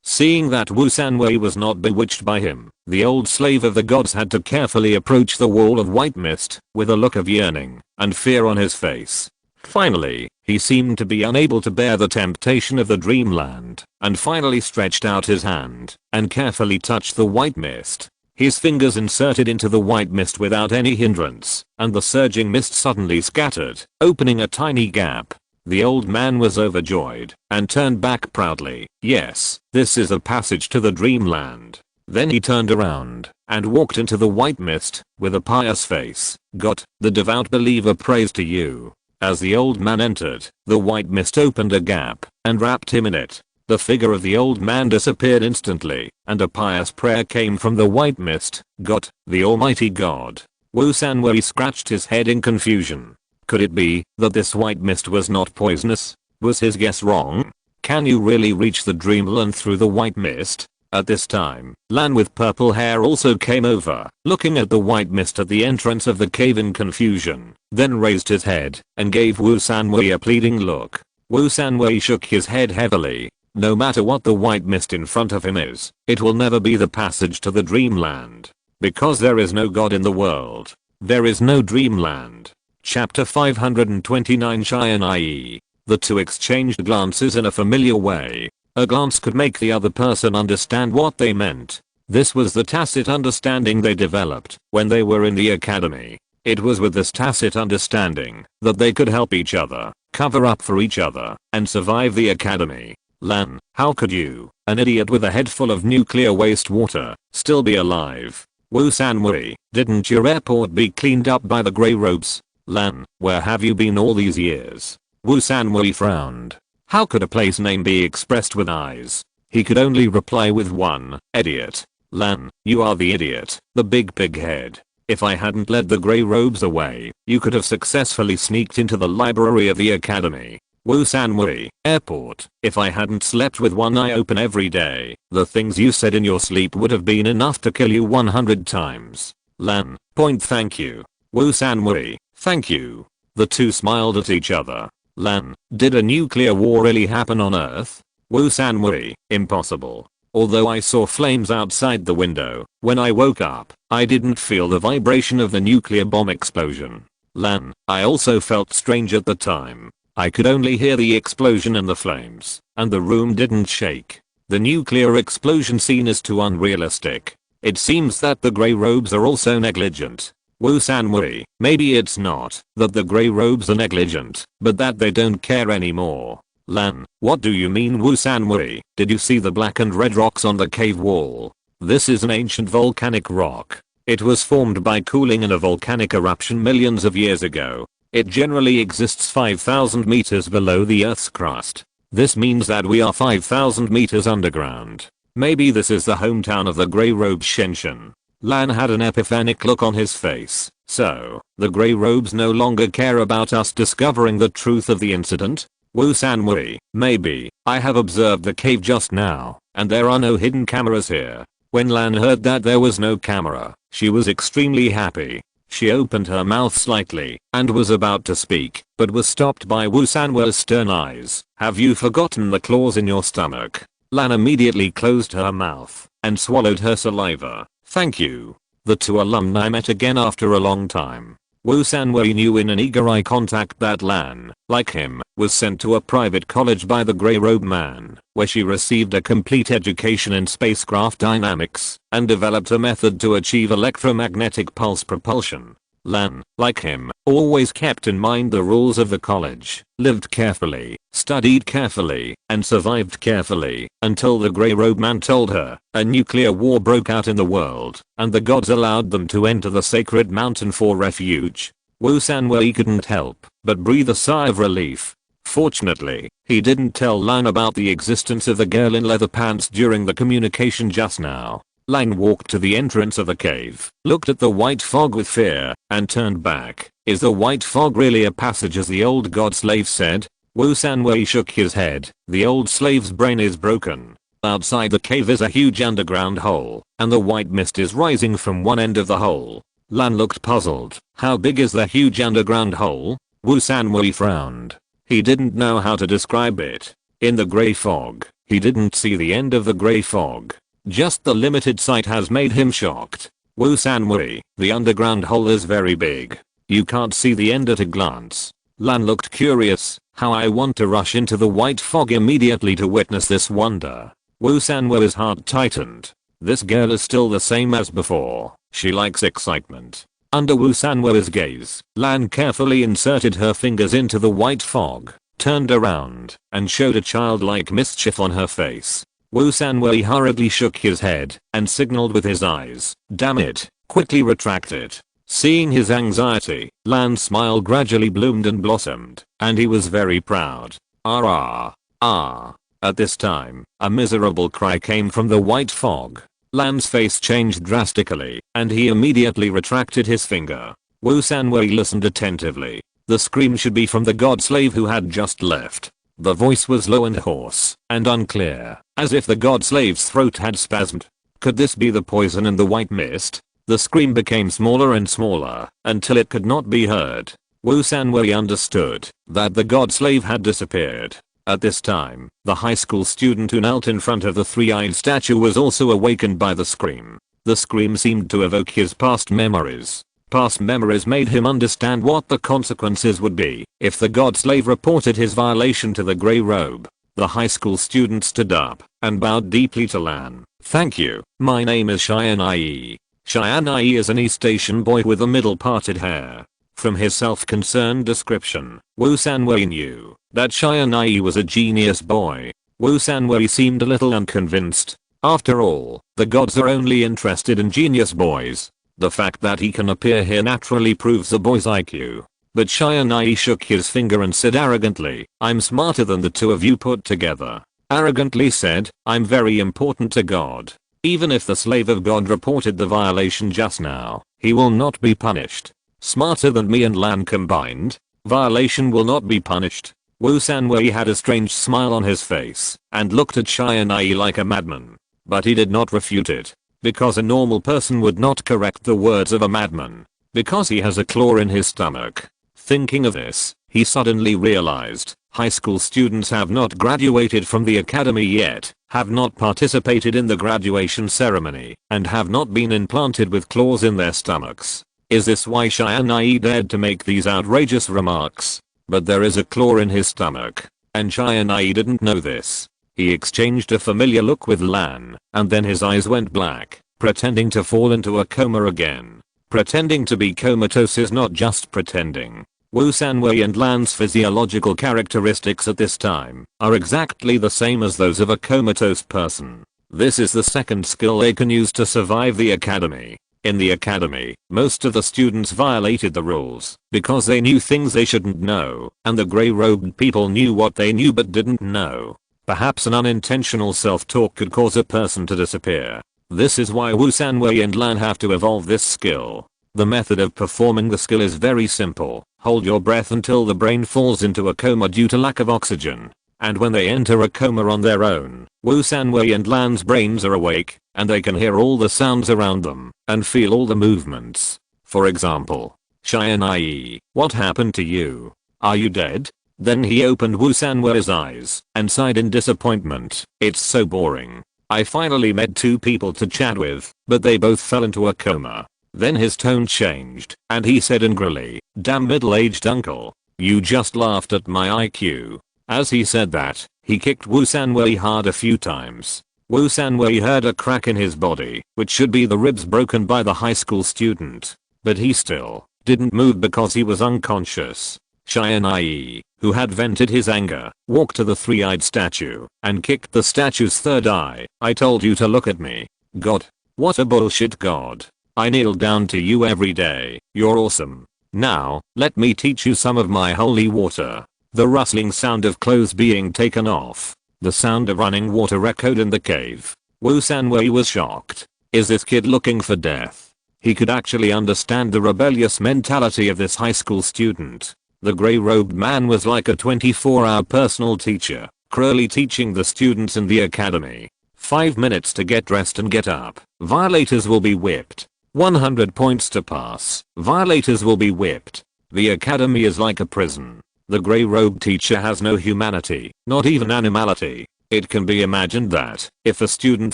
Seeing that Wu Sanwei was not bewitched by him, the old slave of the gods had to carefully approach the wall of white mist with a look of yearning and fear on his face. Finally, he seemed to be unable to bear the temptation of the dreamland, and finally stretched out his hand and carefully touched the white mist. His fingers inserted into the white mist without any hindrance, and the surging mist suddenly scattered, opening a tiny gap. The old man was overjoyed and turned back proudly. Yes, this is a passage to the dreamland. Then he turned around and walked into the white mist with a pious face. God, the devout believer, prays to you. As the old man entered, the white mist opened a gap and wrapped him in it. The figure of the old man disappeared instantly, and a pious prayer came from the white mist. God, the Almighty God. Wu Sanwei scratched his head in confusion. Could it be that this white mist was not poisonous? Was his guess wrong? Can you really reach the dreamland through the white mist? At this time, Lan with purple hair also came over, looking at the white mist at the entrance of the cave in confusion, then raised his head and gave Wu Sanwei a pleading look. Wu Sanwei shook his head heavily. No matter what the white mist in front of him is, it will never be the passage to the dreamland. Because there is no God in the world, there is no dreamland. Chapter 529 Xian IE. The two exchanged glances in a familiar way. A glance could make the other person understand what they meant. This was the tacit understanding they developed when they were in the academy. It was with this tacit understanding that they could help each other, cover up for each other, and survive the academy. Lan, how could you, an idiot with a head full of nuclear wastewater, still be alive? Wu Sanwei, didn't your airport be cleaned up by the grey robes? Lan, where have you been all these years? Wu Sanwei frowned. How could a place name be expressed with eyes? He could only reply with one, idiot. Lan, you are the idiot, the big head. If I hadn't led the grey robes away, you could have successfully sneaked into the library of the academy. Wu Sanwei, airport. If I hadn't slept with one eye open every day, the things you said in your sleep would have been enough to kill you 100 times. Lan, point thank you. Wu Sanwei, thank you. The two smiled at each other. Lan, did a nuclear war really happen on Earth? Wu Sanwei, impossible. Although I saw flames outside the window, when I woke up, I didn't feel the vibration of the nuclear bomb explosion. Lan, I also felt strange at the time. I could only hear the explosion and the flames, and the room didn't shake. The nuclear explosion scene is too unrealistic. It seems that the grey robes are also negligent. Wu Sanwei, maybe it's not that the grey robes are negligent, but that they don't care anymore. Lan, what do you mean Wu Sanwei? Did you see the black and red rocks on the cave wall? This is an ancient volcanic rock. It was formed by cooling in a volcanic eruption millions of years ago. It generally exists 5,000 meters below the Earth's crust. This means that we are 5,000 meters underground. Maybe this is the hometown of the grey robed Chen Shuxian. Lan had an epiphanic look on his face. So, the grey robes no longer care about us discovering the truth of the incident? Wu Sanwei, maybe. I have observed the cave just now, and there are no hidden cameras here. When Lan heard that there was no camera, she was extremely happy. She opened her mouth slightly and was about to speak, but was stopped by Wu Sanwei's stern eyes. Have you forgotten the claws in your stomach? Lan immediately closed her mouth and swallowed her saliva. Thank you. The two alumni met again after a long time. Wu Sanwei knew in an eager eye contact that Lan, like him, was sent to a private college by the grey robe man, where she received a complete education in spacecraft dynamics and developed a method to achieve electromagnetic pulse propulsion. Lan, like him, always kept in mind the rules of the college, lived carefully, studied carefully, and survived carefully until the grey robe man told her a nuclear war broke out in the world and the gods allowed them to enter the sacred mountain for refuge. Wu Sanwei couldn't help but breathe a sigh of relief. Fortunately, he didn't tell Lan about the existence of the girl in leather pants during the communication just now. Lan walked to the entrance of the cave, looked at the white fog with fear, and turned back. Is the white fog really a passage as the old god slave said? Wu Sanwei shook his head. The old slave's brain is broken. Outside the cave is a huge underground hole, and the white mist is rising from one end of the hole. Lan looked puzzled. How big is the huge underground hole? Wu Sanwei frowned. He didn't know how to describe it. In the grey fog, he didn't see the end of the grey fog. Just the limited sight has made him shocked. Wu Sanwei, the underground hole is very big. You can't see the end at a glance. Lan looked curious. How I want to rush into the white fog immediately to witness this wonder. Wu Sanwei's heart tightened. This girl is still the same as before. She likes excitement. Under Wu Sanwei's gaze, Lan carefully inserted her fingers into the white fog, turned around, and showed a childlike mischief on her face. Wu Sanwei hurriedly shook his head and signaled with his eyes. Damn it, quickly retract it. Seeing his anxiety, Lan's smile gradually bloomed and blossomed, and he was very proud. Ah. At this time, a miserable cry came from the white fog. Lan's face changed drastically, and he immediately retracted his finger. Wu Sanwei listened attentively. The scream should be from the god slave who had just left. The voice was low and hoarse and unclear, as if the god slave's throat had spasmed. Could this be the poison in the white mist? The scream became smaller and smaller until it could not be heard. Wu Sanwei understood that the god slave had disappeared. At this time, the high school student who knelt in front of the three-eyed statue was also awakened by the scream. The scream seemed to evoke his past memories. Past memories made him understand what the consequences would be if the god slave reported his violation to the grey robe. The high school student stood up and bowed deeply to Lan. "Thank you. My name is Xianai." Xianai is an East Asian boy with a middle parted hair. From his self-concerned description, Wu Sanwei knew that Xianai was a genius boy. Wu Sanwei seemed a little unconvinced. After all, the gods are only interested in genius boys. The fact that he can appear here naturally proves the boy's IQ. But Xianai shook his finger and said arrogantly, "I'm smarter than the two of you put together." Arrogantly said, "I'm very important to God. Even if the slave of God reported the violation just now, he will not be punished. Smarter than me and Lan combined? Violation will not be punished." Wu Sanwei had a strange smile on his face and looked at Xianai like a madman. But he did not refute it. Because a normal person would not correct the words of a madman. Because he has a claw in his stomach. Thinking of this, he suddenly realized high school students have not graduated from the academy yet, have not participated in the graduation ceremony, and have not been implanted with claws in their stomachs. Is this why Xianai dared to make these outrageous remarks? But there is a claw in his stomach. And Xianai didn't know this. He exchanged a familiar look with Lan, and then his eyes went black, pretending to fall into a coma again. Pretending to be comatose is not just pretending. Wu Sanwei and Lan's physiological characteristics at this time are exactly the same as those of a comatose person. This is the second skill they can use to survive the academy. In the academy, most of the students violated the rules because they knew things they shouldn't know, and the grey-robed people knew what they knew but didn't know. Perhaps an unintentional self-talk could cause a person to disappear. This is why Wu Sanwei and Lan have to evolve this skill. The method of performing the skill is very simple. Hold your breath until the brain falls into a coma due to lack of oxygen. And when they enter a coma on their own, Wu Sanwei and Lan's brains are awake, and they can hear all the sounds around them, and feel all the movements. For example, Xianai, what happened to you? Are you dead? Then he opened Wu Sanwei's eyes and sighed in disappointment. It's so boring. I finally met two people to chat with, but they both fell into a coma. Then his tone changed, and he said angrily, "Damn middle-aged uncle. You just laughed at my IQ." As he said that, he kicked Wu Sanwei hard a few times. Wu Sanwei heard a crack in his body, which should be the ribs broken by the high school student. But he still didn't move because he was unconscious. Xianai, who had vented his anger, walked to the three-eyed statue and kicked the statue's third eye. "I told you to look at me. God. What a bullshit god. I kneel down to you every day. You're awesome. Now, let me teach you some of my holy water." The rustling sound of clothes being taken off. The sound of running water echoed in the cave. Wu Sanwei was shocked. Is this kid looking for death? He could actually understand the rebellious mentality of this high school student. The grey-robed man was like a 24-hour personal teacher, cruelly teaching the students in the academy. 5 minutes to get dressed and get up. Violators will be whipped. 100 points to pass. Violators will be whipped. The academy is like a prison. The grey-robed teacher has no humanity, not even animality. It can be imagined that, if a student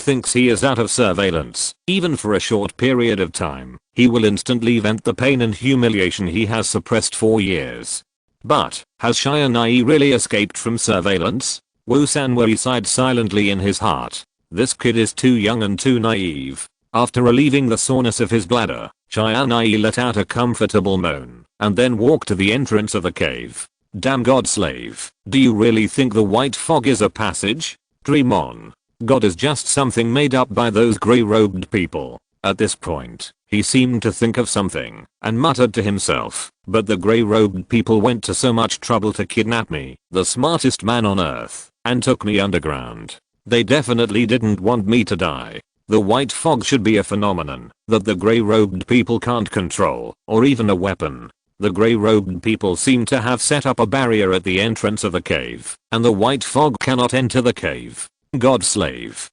thinks he is out of surveillance, even for a short period of time, he will instantly vent the pain and humiliation he has suppressed for years. But, has Xianai really escaped from surveillance? Wu Sanwei sighed silently in his heart. This kid is too young and too naive. After relieving the soreness of his bladder, Xianai let out a comfortable moan, and then walked to the entrance of the cave. Damn God slave, do you really think the white fog is a passage? Dream on. God is just something made up by those grey-robed people. At this point, he seemed to think of something, and muttered to himself, but the grey-robed people went to so much trouble to kidnap me, the smartest man on earth, and took me underground. They definitely didn't want me to die. The white fog should be a phenomenon that the grey-robed people can't control, or even a weapon. The grey-robed people seem to have set up a barrier at the entrance of the cave, and the white fog cannot enter the cave. God slave.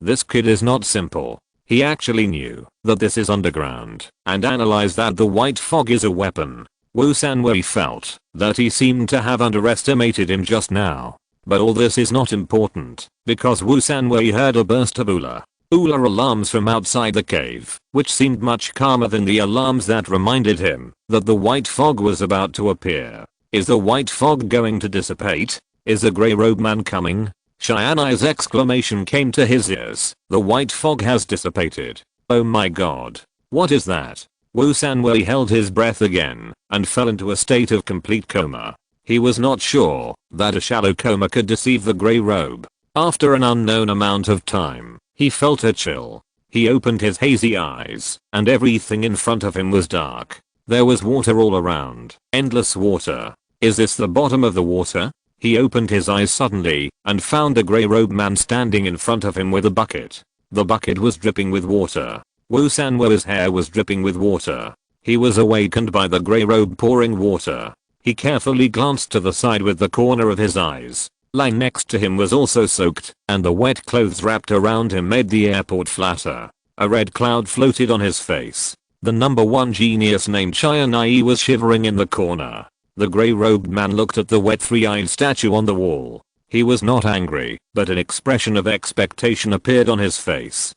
This kid is not simple. He actually knew that this is underground and analyzed that the white fog is a weapon. Wu Sanwei felt that he seemed to have underestimated him just now. But all this is not important, because Wu Sanwei heard a burst of Ula alarms from outside the cave, which seemed much calmer than the alarms that reminded him that the white fog was about to appear. Is the white fog going to dissipate? Is the grey-robed man coming? Xianai's exclamation came to his ears. The white fog has dissipated. Oh my god. What is that? Wu Sanwei held his breath again and fell into a state of complete coma. He was not sure that a shallow coma could deceive the grey robe. After an unknown amount of time, he felt a chill. He opened his hazy eyes, and everything in front of him was dark. There was water all around. Endless water. Is this the bottom of the water? He opened his eyes suddenly and found a grey-robed man standing in front of him with a bucket. The bucket was dripping with water. Wu Sanwei's hair was dripping with water. He was awakened by the grey robe pouring water. He carefully glanced to the side with the corner of his eyes. Lying next to him was also soaked, and the wet clothes wrapped around him made the airport flatter. A red cloud floated on his face. The number one genius named Qianai was shivering in the corner. The grey-robed man looked at the wet three-eyed statue on the wall. He was not angry, but an expression of expectation appeared on his face.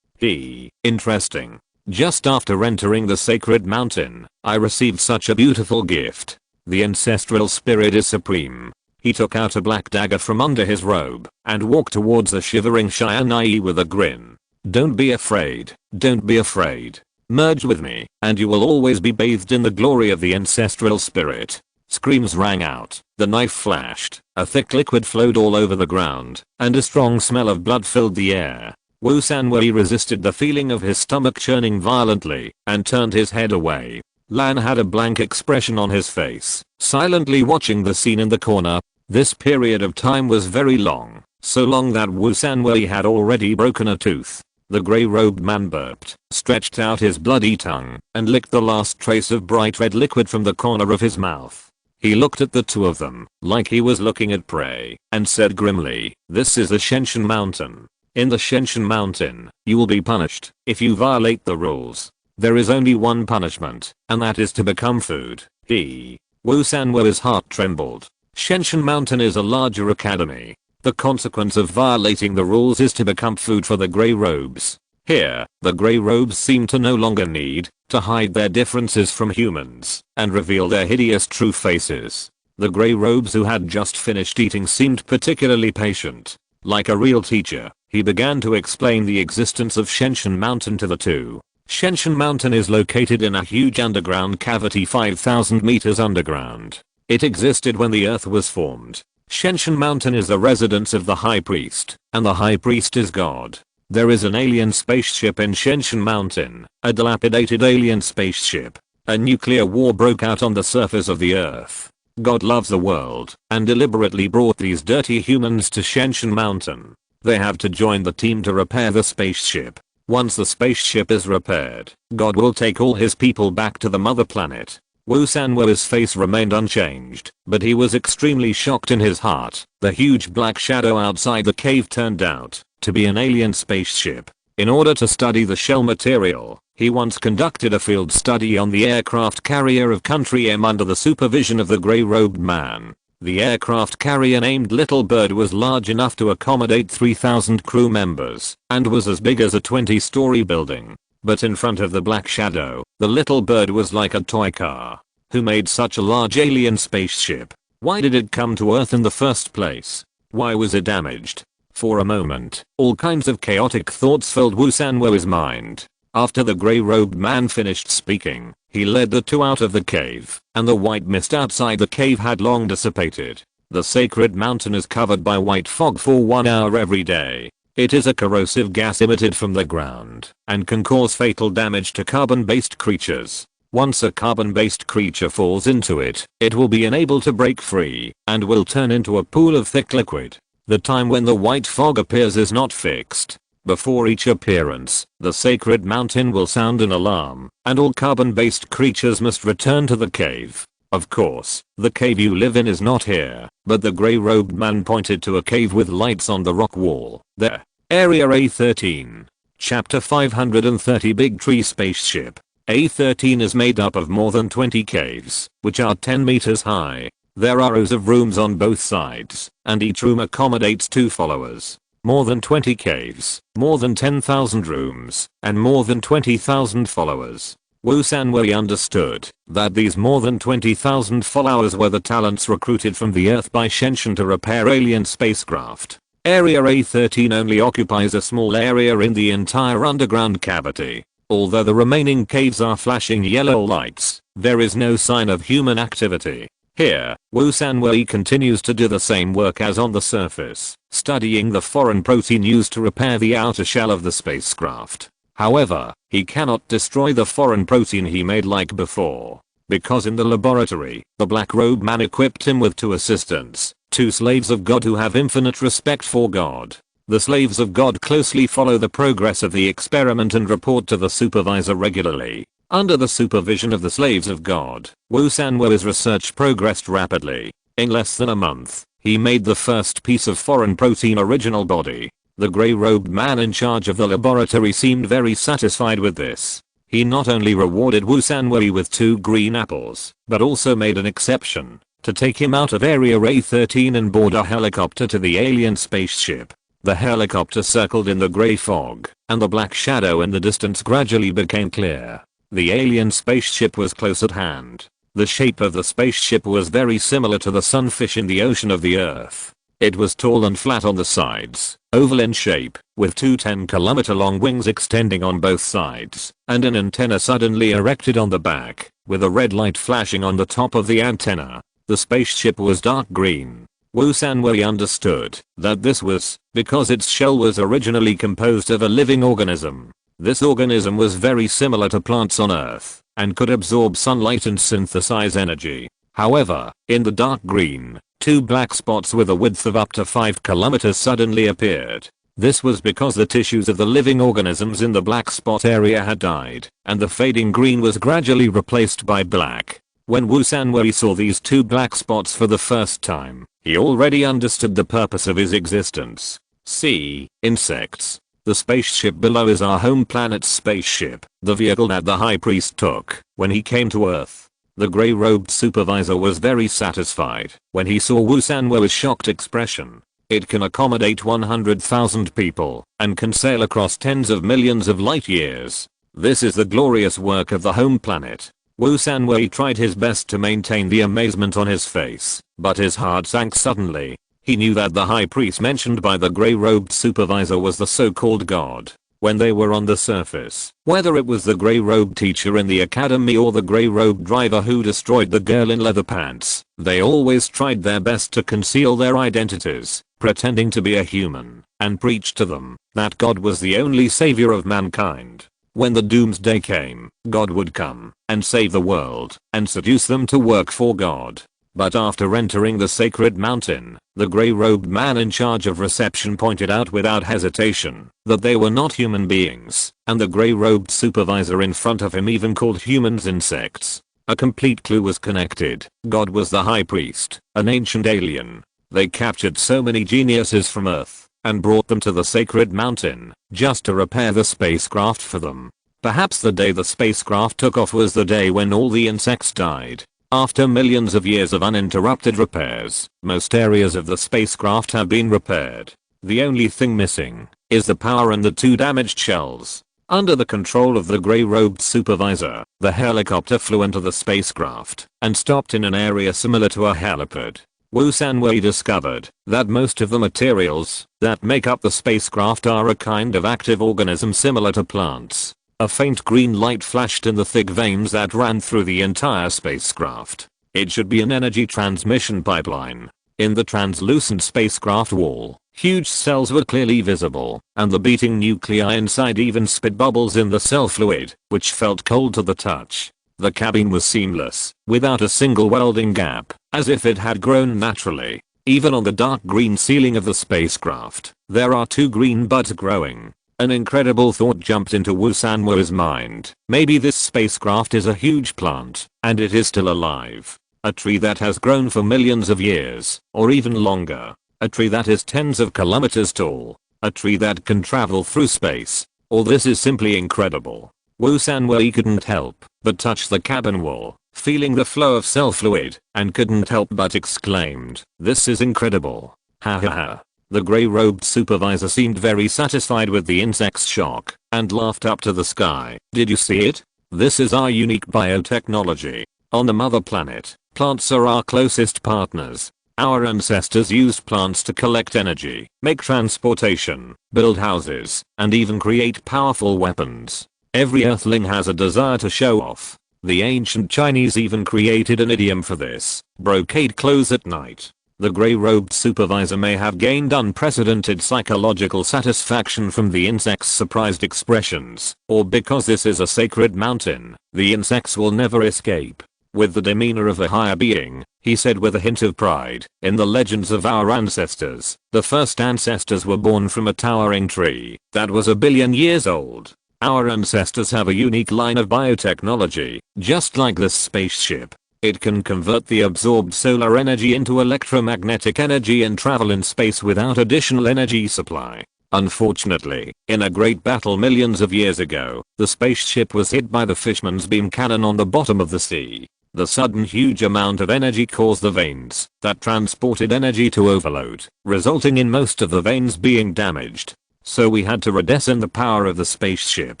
Interesting. Just after entering the sacred mountain, I received such a beautiful gift. The ancestral spirit is supreme. He took out a black dagger from under his robe and walked towards the shivering Qianai with a grin. Don't be afraid. Don't be afraid. Merge with me, and you will always be bathed in the glory of the ancestral spirit. Screams rang out. The knife flashed. A thick liquid flowed all over the ground, and a strong smell of blood filled the air. Wu Sanwei resisted the feeling of his stomach churning violently and turned his head away. Lan had a blank expression on his face, silently watching the scene in the corner. This period of time was very long, so long that Wu Sanwei had already broken a tooth. The grey-robed man burped, stretched out his bloody tongue, and licked the last trace of bright red liquid from the corner of his mouth. He looked at the two of them, like he was looking at prey, and said grimly, "This is the Shenshin Mountain. In the Shenshin Mountain, you will be punished if you violate the rules. There is only one punishment, and that is to become food." Wu Sanwei's heart trembled. Shenshin Mountain is a larger academy. The consequence of violating the rules is to become food for the grey robes. Here, the grey robes seem to no longer need to hide their differences from humans and reveal their hideous true faces. The grey robes who had just finished eating seemed particularly patient. Like a real teacher, he began to explain the existence of Shenshin Mountain to the two. Shenshin Mountain is located in a huge underground cavity 5,000 meters underground. It existed when the earth was formed. Shenshin Mountain is the residence of the High Priest, and the High Priest is God. There is an alien spaceship in Shenshin Mountain, a dilapidated alien spaceship. A nuclear war broke out on the surface of the earth. God loves the world and deliberately brought these dirty humans to Shenshin Mountain. They have to join the team to repair the spaceship. Once the spaceship is repaired, God will take all his people back to the mother planet. Wu Sanwei's face remained unchanged, but he was extremely shocked in his heart. The huge black shadow outside the cave turned out to be an alien spaceship. In order to study the shell material, he once conducted a field study on the aircraft carrier of Country M under the supervision of the grey-robed man. The aircraft carrier named Little Bird was large enough to accommodate 3,000 crew members and was as big as a 20-story building. But in front of the black shadow, the Little Bird was like a toy car. Who made such a large alien spaceship? Why did it come to Earth in the first place? Why was it damaged? For a moment, all kinds of chaotic thoughts filled Wu Sanwei's mind. After the grey-robed man finished speaking, he led the two out of the cave, and the white mist outside the cave had long dissipated. The sacred mountain is covered by white fog for 1 hour every day. It is a corrosive gas emitted from the ground and can cause fatal damage to carbon-based creatures. Once a carbon-based creature falls into it, it will be unable to break free and will turn into a pool of thick liquid. The time when the white fog appears is not fixed. Before each appearance, the sacred mountain will sound an alarm, and all carbon-based creatures must return to the cave. Of course, the cave you live in is not here, but the grey-robed man pointed to a cave with lights on the rock wall. There. Area A13. Chapter 530 Big Tree Spaceship. A13 is made up of more than 20 caves, which are 10 meters high. There are rows of rooms on both sides, and each room accommodates 2 followers. More than 20 caves, more than 10,000 rooms, and more than 20,000 followers. Wu Sanwei understood that these more than 20,000 followers were the talents recruited from the Earth by Chen Shuxian to repair alien spacecraft. Area A13 only occupies a small area in the entire underground cavity. Although the remaining caves are flashing yellow lights, there is no sign of human activity. Here, Wu Sanwei continues to do the same work as on the surface, studying the foreign protein used to repair the outer shell of the spacecraft. However, he cannot destroy the foreign protein he made like before, because in the laboratory, the black-robed man equipped him with 2 assistants, 2 slaves of God who have infinite respect for God. The slaves of God closely follow the progress of the experiment and report to the supervisor regularly. Under the supervision of the slaves of God, Wu Sanwei's research progressed rapidly. In less than a month, he made the first piece of foreign protein original body. The grey-robed man in charge of the laboratory seemed very satisfied with this. He not only rewarded Wu Sanwei with 2 green apples, but also made an exception to take him out of Area A13 and board a helicopter to the alien spaceship. The helicopter circled in the grey fog, and the black shadow in the distance gradually became clear. The alien spaceship was close at hand. The shape of the spaceship was very similar to the sunfish in the ocean of the Earth. It was tall and flat on the sides, oval in shape, with 2 10-kilometer-long wings extending on both sides, and an antenna suddenly erected on the back, with a red light flashing on the top of the antenna. The spaceship was dark green. Wu Sanwei understood that this was because its shell was originally composed of a living organism. This organism was very similar to plants on Earth, and could absorb sunlight and synthesize energy. However, in the dark green, 2 black spots with a width of up to 5 kilometers suddenly appeared. This was because the tissues of the living organisms in the black spot area had died, and the fading green was gradually replaced by black. When Wu Sanwei saw these 2 black spots for the first time, he already understood the purpose of his existence. See, insects. The spaceship below is our home planet's spaceship, the vehicle that the High Priest took when he came to Earth. The grey-robed supervisor was very satisfied when he saw Wu Sanwei's shocked expression. It can accommodate 100,000 people and can sail across tens of millions of light years. This is the glorious work of the home planet. Wu Sanwei tried his best to maintain the amazement on his face, but his heart sank suddenly. He knew that the high priest mentioned by the grey-robed supervisor was the so-called god. When they were on the surface, whether it was the grey-robed teacher in the academy or the grey-robed driver who destroyed the girl in leather pants, they always tried their best to conceal their identities, pretending to be a human, and preached to them that God was the only savior of mankind. When the doomsday came, God would come and save the world and seduce them to work for God. But after entering the sacred mountain, the grey-robed man in charge of reception pointed out without hesitation that they were not human beings, and the grey-robed supervisor in front of him even called humans insects. A complete clue was connected. God was the high priest, an ancient alien. They captured so many geniuses from Earth and brought them to the sacred mountain just to repair the spacecraft for them. Perhaps the day the spacecraft took off was the day when all the insects died. After millions of years of uninterrupted repairs, most areas of the spacecraft have been repaired. The only thing missing is the power and the 2 damaged shells. Under the control of the grey-robed supervisor, the helicopter flew into the spacecraft and stopped in an area similar to a helipad. Wu Sanwei discovered that most of the materials that make up the spacecraft are a kind of active organism similar to plants. A faint green light flashed in the thick veins that ran through the entire spacecraft. It should be an energy transmission pipeline. In the translucent spacecraft wall, huge cells were clearly visible, and the beating nuclei inside even spit bubbles in the cell fluid, which felt cold to the touch. The cabin was seamless, without a single welding gap, as if it had grown naturally. Even on the dark green ceiling of the spacecraft, there are 2 green buds growing. An incredible thought jumped into Wu Sanwu's mind. Maybe this spacecraft is a huge plant, and it is still alive. A tree that has grown for millions of years, or even longer. A tree that is tens of kilometers tall. A tree that can travel through space. All this is simply incredible. Wu Sanwu couldn't help but touch the cabin wall, feeling the flow of cell fluid, and couldn't help but exclaimed, "This is incredible. Ha ha ha." The grey-robed supervisor seemed very satisfied with the insect's shock, and laughed up to the sky. "Did you see it? This is our unique biotechnology. On the mother planet, plants are our closest partners. Our ancestors used plants to collect energy, make transportation, build houses, and even create powerful weapons. Every earthling has a desire to show off. The ancient Chinese even created an idiom for this: brocade clothes at night." The grey-robed supervisor may have gained unprecedented psychological satisfaction from the insect's surprised expressions, or because this is a sacred mountain, the insects will never escape. With the demeanor of a higher being, he said with a hint of pride, "In the legends of our ancestors, the first ancestors were born from a towering tree that was 1 billion years old. Our ancestors have a unique line of biotechnology, just like this spaceship. It can convert the absorbed solar energy into electromagnetic energy and travel in space without additional energy supply. Unfortunately, in a great battle millions of years ago, the spaceship was hit by the Fishman's beam cannon on the bottom of the sea. The sudden huge amount of energy caused the veins that transported energy to overload, resulting in most of the veins being damaged. So we had to redescend the power of the spaceship.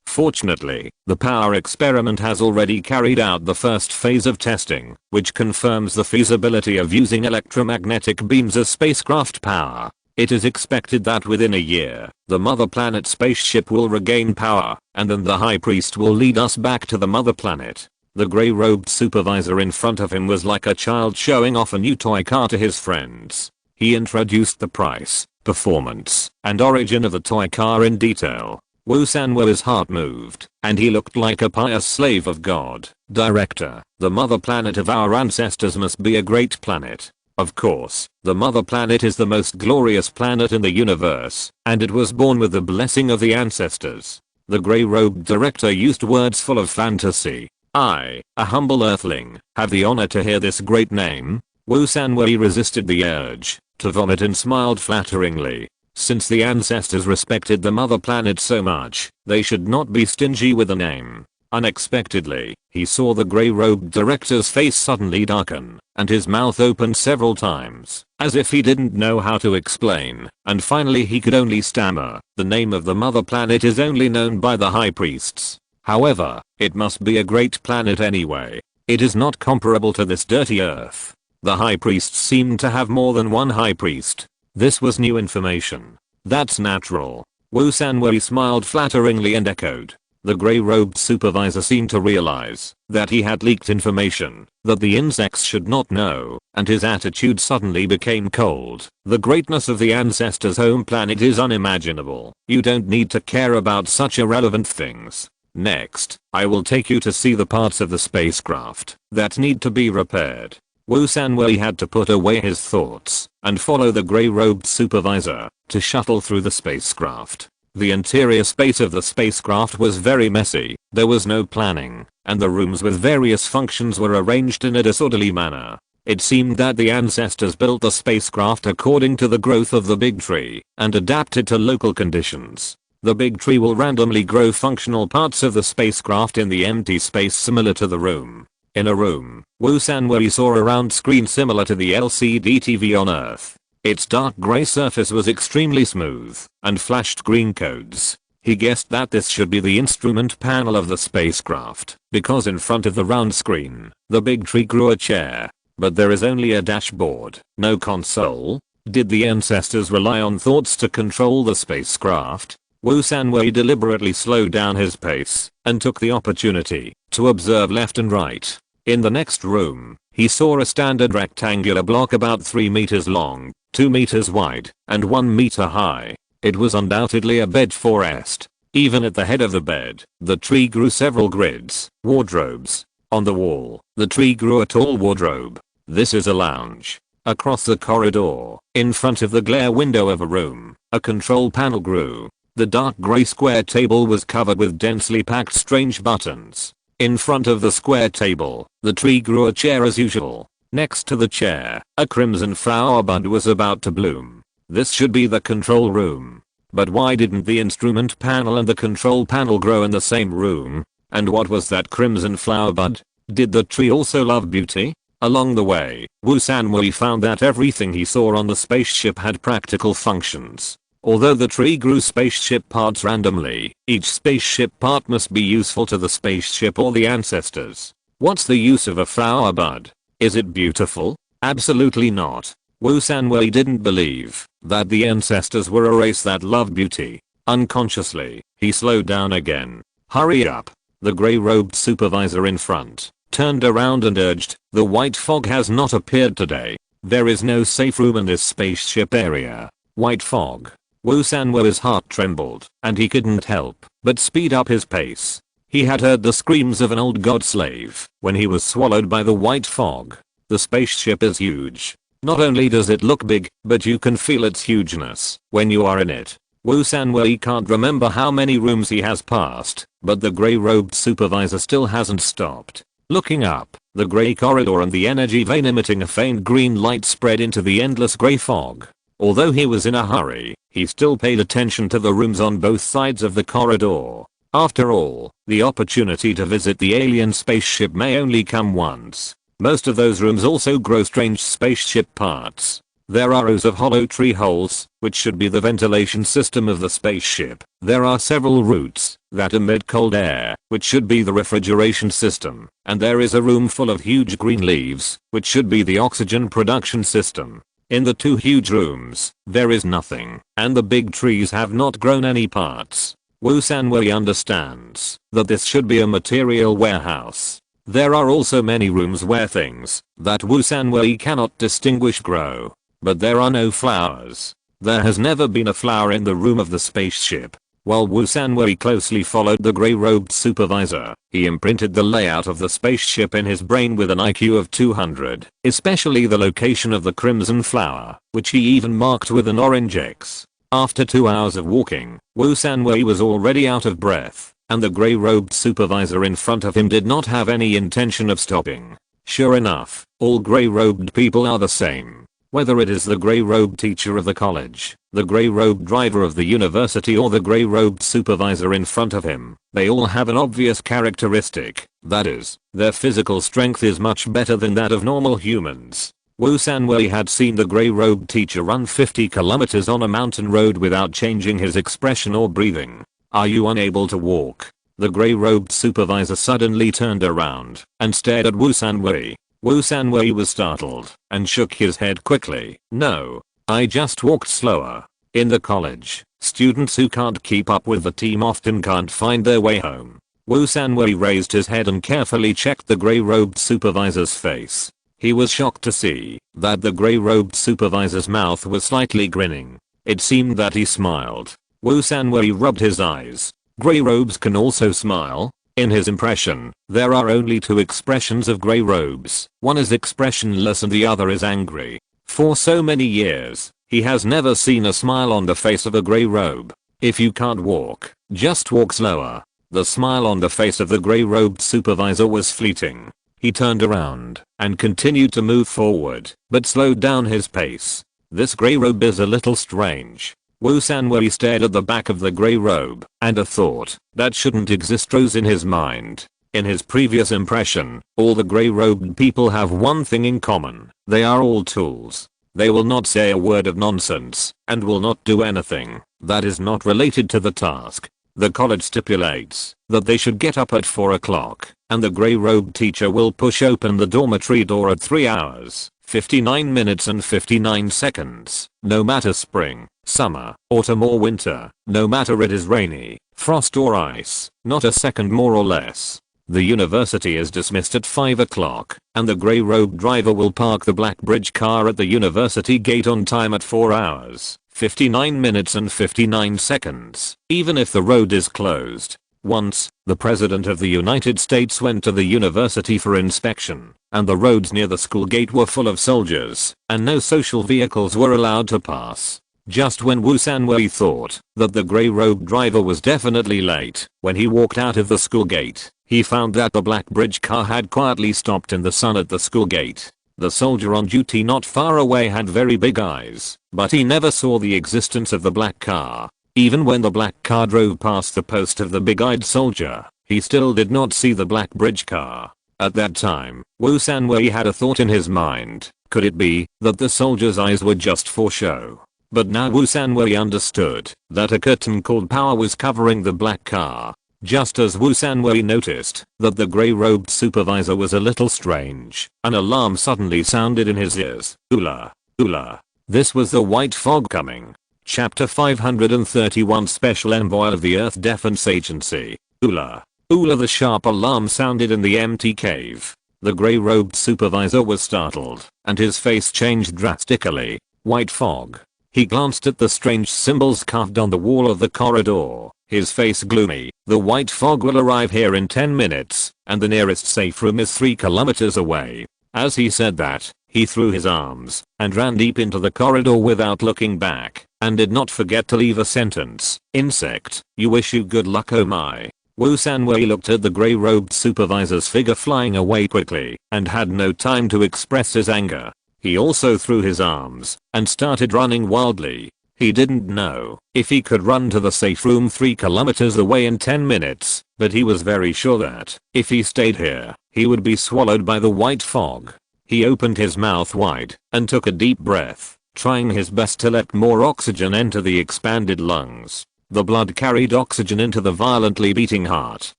Fortunately, the power experiment has already carried out the first phase of testing, which confirms the feasibility of using electromagnetic beams as spacecraft power. It is expected that within a year, the mother planet spaceship will regain power, and then the high priest will lead us back to the mother planet." The grey-robed supervisor in front of him was like a child showing off a new toy car to his friends. He introduced the price, performance, and origin of the toy car in detail. Wu Sanwu's heart moved, and he looked like a pious slave of God. "Director, the mother planet of our ancestors must be a great planet. Of course, the mother planet is the most glorious planet in the universe, and it was born with the blessing of the ancestors." The grey-robed director used words full of fantasy. "I, a humble earthling, have the honor to hear this great name." Wu Sanwu resisted the urge to vomit and smiled flatteringly. Since the ancestors respected the mother planet so much, they should not be stingy with a name. Unexpectedly, he saw the grey-robed director's face suddenly darken, and his mouth opened several times, as if he didn't know how to explain, and finally he could only stammer, "The name of the mother planet is only known by the high priests. However, it must be a great planet anyway. It is not comparable to this dirty earth." The high priests seemed to have more than one high priest. This was new information. "That's natural." Wu Sanwu smiled flatteringly and echoed. The grey-robed supervisor seemed to realize that he had leaked information that the insects should not know, and his attitude suddenly became cold. "The greatness of the ancestors' home planet is unimaginable. You don't need to care about such irrelevant things. Next, I will take you to see the parts of the spacecraft that need to be repaired." Wu Sanwu had to put away his thoughts and follow the grey-robed supervisor to shuttle through the spacecraft. The interior space of the spacecraft was very messy, there was no planning, and the rooms with various functions were arranged in a disorderly manner. It seemed that the ancestors built the spacecraft according to the growth of the big tree and adapted to local conditions. The big tree will randomly grow functional parts of the spacecraft in the empty space similar to the room. In a room, Wu Sanwu saw a round screen similar to the LCD TV on Earth. Its dark grey surface was extremely smooth and flashed green codes. He guessed that this should be the instrument panel of the spacecraft, because in front of the round screen, the big tree grew a chair. But there is only a dashboard, no console. Did the ancestors rely on thoughts to control the spacecraft? Wu Sanwu deliberately slowed down his pace and took the opportunity to observe left and right. In the next room, he saw a standard rectangular block about 3 meters long, 2 meters wide, and 1 meter high. It was undoubtedly a bed forest. Even at the head of the bed, the tree grew several grids, wardrobes. On the wall, the tree grew a tall wardrobe. This is a lounge. Across the corridor, in front of the glare window of a room, a control panel grew. The dark grey square table was covered with densely packed strange buttons. In front of the square table, the tree grew a chair as usual. Next to the chair, a crimson flower bud was about to bloom. This should be the control room. But why didn't the instrument panel and the control panel grow in the same room? And what was that crimson flower bud? Did the tree also love beauty? Along the way, Wu Sanwei found that everything he saw on the spaceship had practical functions. Although the tree grew spaceship parts randomly, each spaceship part must be useful to the spaceship or the ancestors. What's the use of a flower bud? Is it beautiful? Absolutely not. Wu Sanwei didn't believe that the ancestors were a race that loved beauty. Unconsciously, he slowed down again. Hurry up. The grey-robed supervisor in front turned around and urged, "The white fog has not appeared today. There is no safe room in this spaceship area." White fog. Wu Sanwei's heart trembled, and he couldn't help but speed up his pace. He had heard the screams of an old god slave when he was swallowed by the white fog. The spaceship is huge. Not only does it look big, but you can feel its hugeness when you are in it. Wu Sanwei can't remember how many rooms he has passed, but the grey-robed supervisor still hasn't stopped. Looking up, the grey corridor and the energy vein emitting a faint green light spread into the endless grey fog. Although he was in a hurry, he still paid attention to the rooms on both sides of the corridor. After all, the opportunity to visit the alien spaceship may only come once. Most of those rooms also grow strange spaceship parts. There are rows of hollow tree holes, which should be the ventilation system of the spaceship. There are several roots that emit cold air, which should be the refrigeration system. And there is a room full of huge green leaves, which should be the oxygen production system. In the two huge rooms, there is nothing, and the big trees have not grown any parts. Wu Sanwei understands that this should be a material warehouse. There are also many rooms where things that Wu Sanwei cannot distinguish grow. But there are no flowers. There has never been a flower in the room of the spaceship. While Wu Sanwei closely followed the grey-robed supervisor, he imprinted the layout of the spaceship in his brain with an IQ of 200, especially the location of the crimson flower, which he even marked with an orange X. After 2 hours of walking, Wu Sanwei was already out of breath, and the grey-robed supervisor in front of him did not have any intention of stopping. Sure enough, all grey-robed people are the same. Whether it is the grey-robed teacher of the college, the grey-robed driver of the university or the grey-robed supervisor in front of him, they all have an obvious characteristic, that is, their physical strength is much better than that of normal humans. Wu Sanwei had seen the grey-robed teacher run 50 kilometers on a mountain road without changing his expression or breathing. Are you unable to walk? The grey-robed supervisor suddenly turned around and stared at Wu Sanwei. Wu Sanwei was startled and shook his head quickly. No, I just walked slower. In the college, students who can't keep up with the team often can't find their way home. Wu Sanwei raised his head and carefully checked the grey-robed supervisor's face. He was shocked to see that the grey-robed supervisor's mouth was slightly grinning. It seemed that he smiled. Wu Sanwei rubbed his eyes. Grey robes can also smile. In his impression, there are only two expressions of grey robes. One is expressionless and the other is angry. For so many years, he has never seen a smile on the face of a grey robe. If you can't walk, just walk slower. The smile on the face of the grey-robed supervisor was fleeting. He turned around and continued to move forward, but slowed down his pace. This grey robe is a little strange. Wu Sanwei stared at the back of the grey robe, and a thought that shouldn't exist rose in his mind. In his previous impression, all the grey-robed people have one thing in common. They are all tools. They will not say a word of nonsense, and will not do anything that is not related to the task. The college stipulates that they should get up at 4 o'clock, and the grey-robed teacher will push open the dormitory door at 3 hours, 59 minutes and 59 seconds, no matter spring, summer, autumn or winter, no matter it is rainy, frost or ice, not a second more or less. The university is dismissed at 5 o'clock, and the grey-robed driver will park the black bridge car at the university gate on time at 4 hours, 59 minutes and 59 seconds, even if the road is closed. Once, the President of the United States went to the university for inspection, and the roads near the school gate were full of soldiers, and no social vehicles were allowed to pass. Just when Wu Sanwei thought that the grey-robed driver was definitely late, when he walked out of the school gate, he found that the black bridge car had quietly stopped in the sun at the school gate. The soldier on duty not far away had very big eyes, but he never saw the existence of the black car. Even when the black car drove past the post of the big-eyed soldier, he still did not see the black bridge car. At that time, Wu Sanwei had a thought in his mind. Could it be that the soldier's eyes were just for show? But now Wu Sanwei understood that a curtain called power was covering the black car. Just as Wu Sanwei noticed that the grey-robed supervisor was a little strange, an alarm suddenly sounded in his ears. Oola, oola. This was the white fog coming. Chapter 531 Special Envoy of the Earth Defense Agency. Oola, oola. The sharp alarm sounded in the empty cave. The grey-robed supervisor was startled, and his face changed drastically. White fog. He glanced at the strange symbols carved on the wall of the corridor, his face gloomy. The white fog will arrive here in 10 minutes, and the nearest safe room is 3 kilometers away. As he said that, he threw his arms and ran deep into the corridor without looking back, and did not forget to leave a sentence. Insect, you wish you good luck, oh my. Wu Sanwei looked at the grey-robed supervisor's figure flying away quickly, and had no time to express his anger. He also threw his arms and started running wildly. He didn't know if he could run to the safe room 3 kilometers away in 10 minutes, but he was very sure that if he stayed here, he would be swallowed by the white fog. He opened his mouth wide and took a deep breath, trying his best to let more oxygen enter the expanded lungs. The blood carried oxygen into the violently beating heart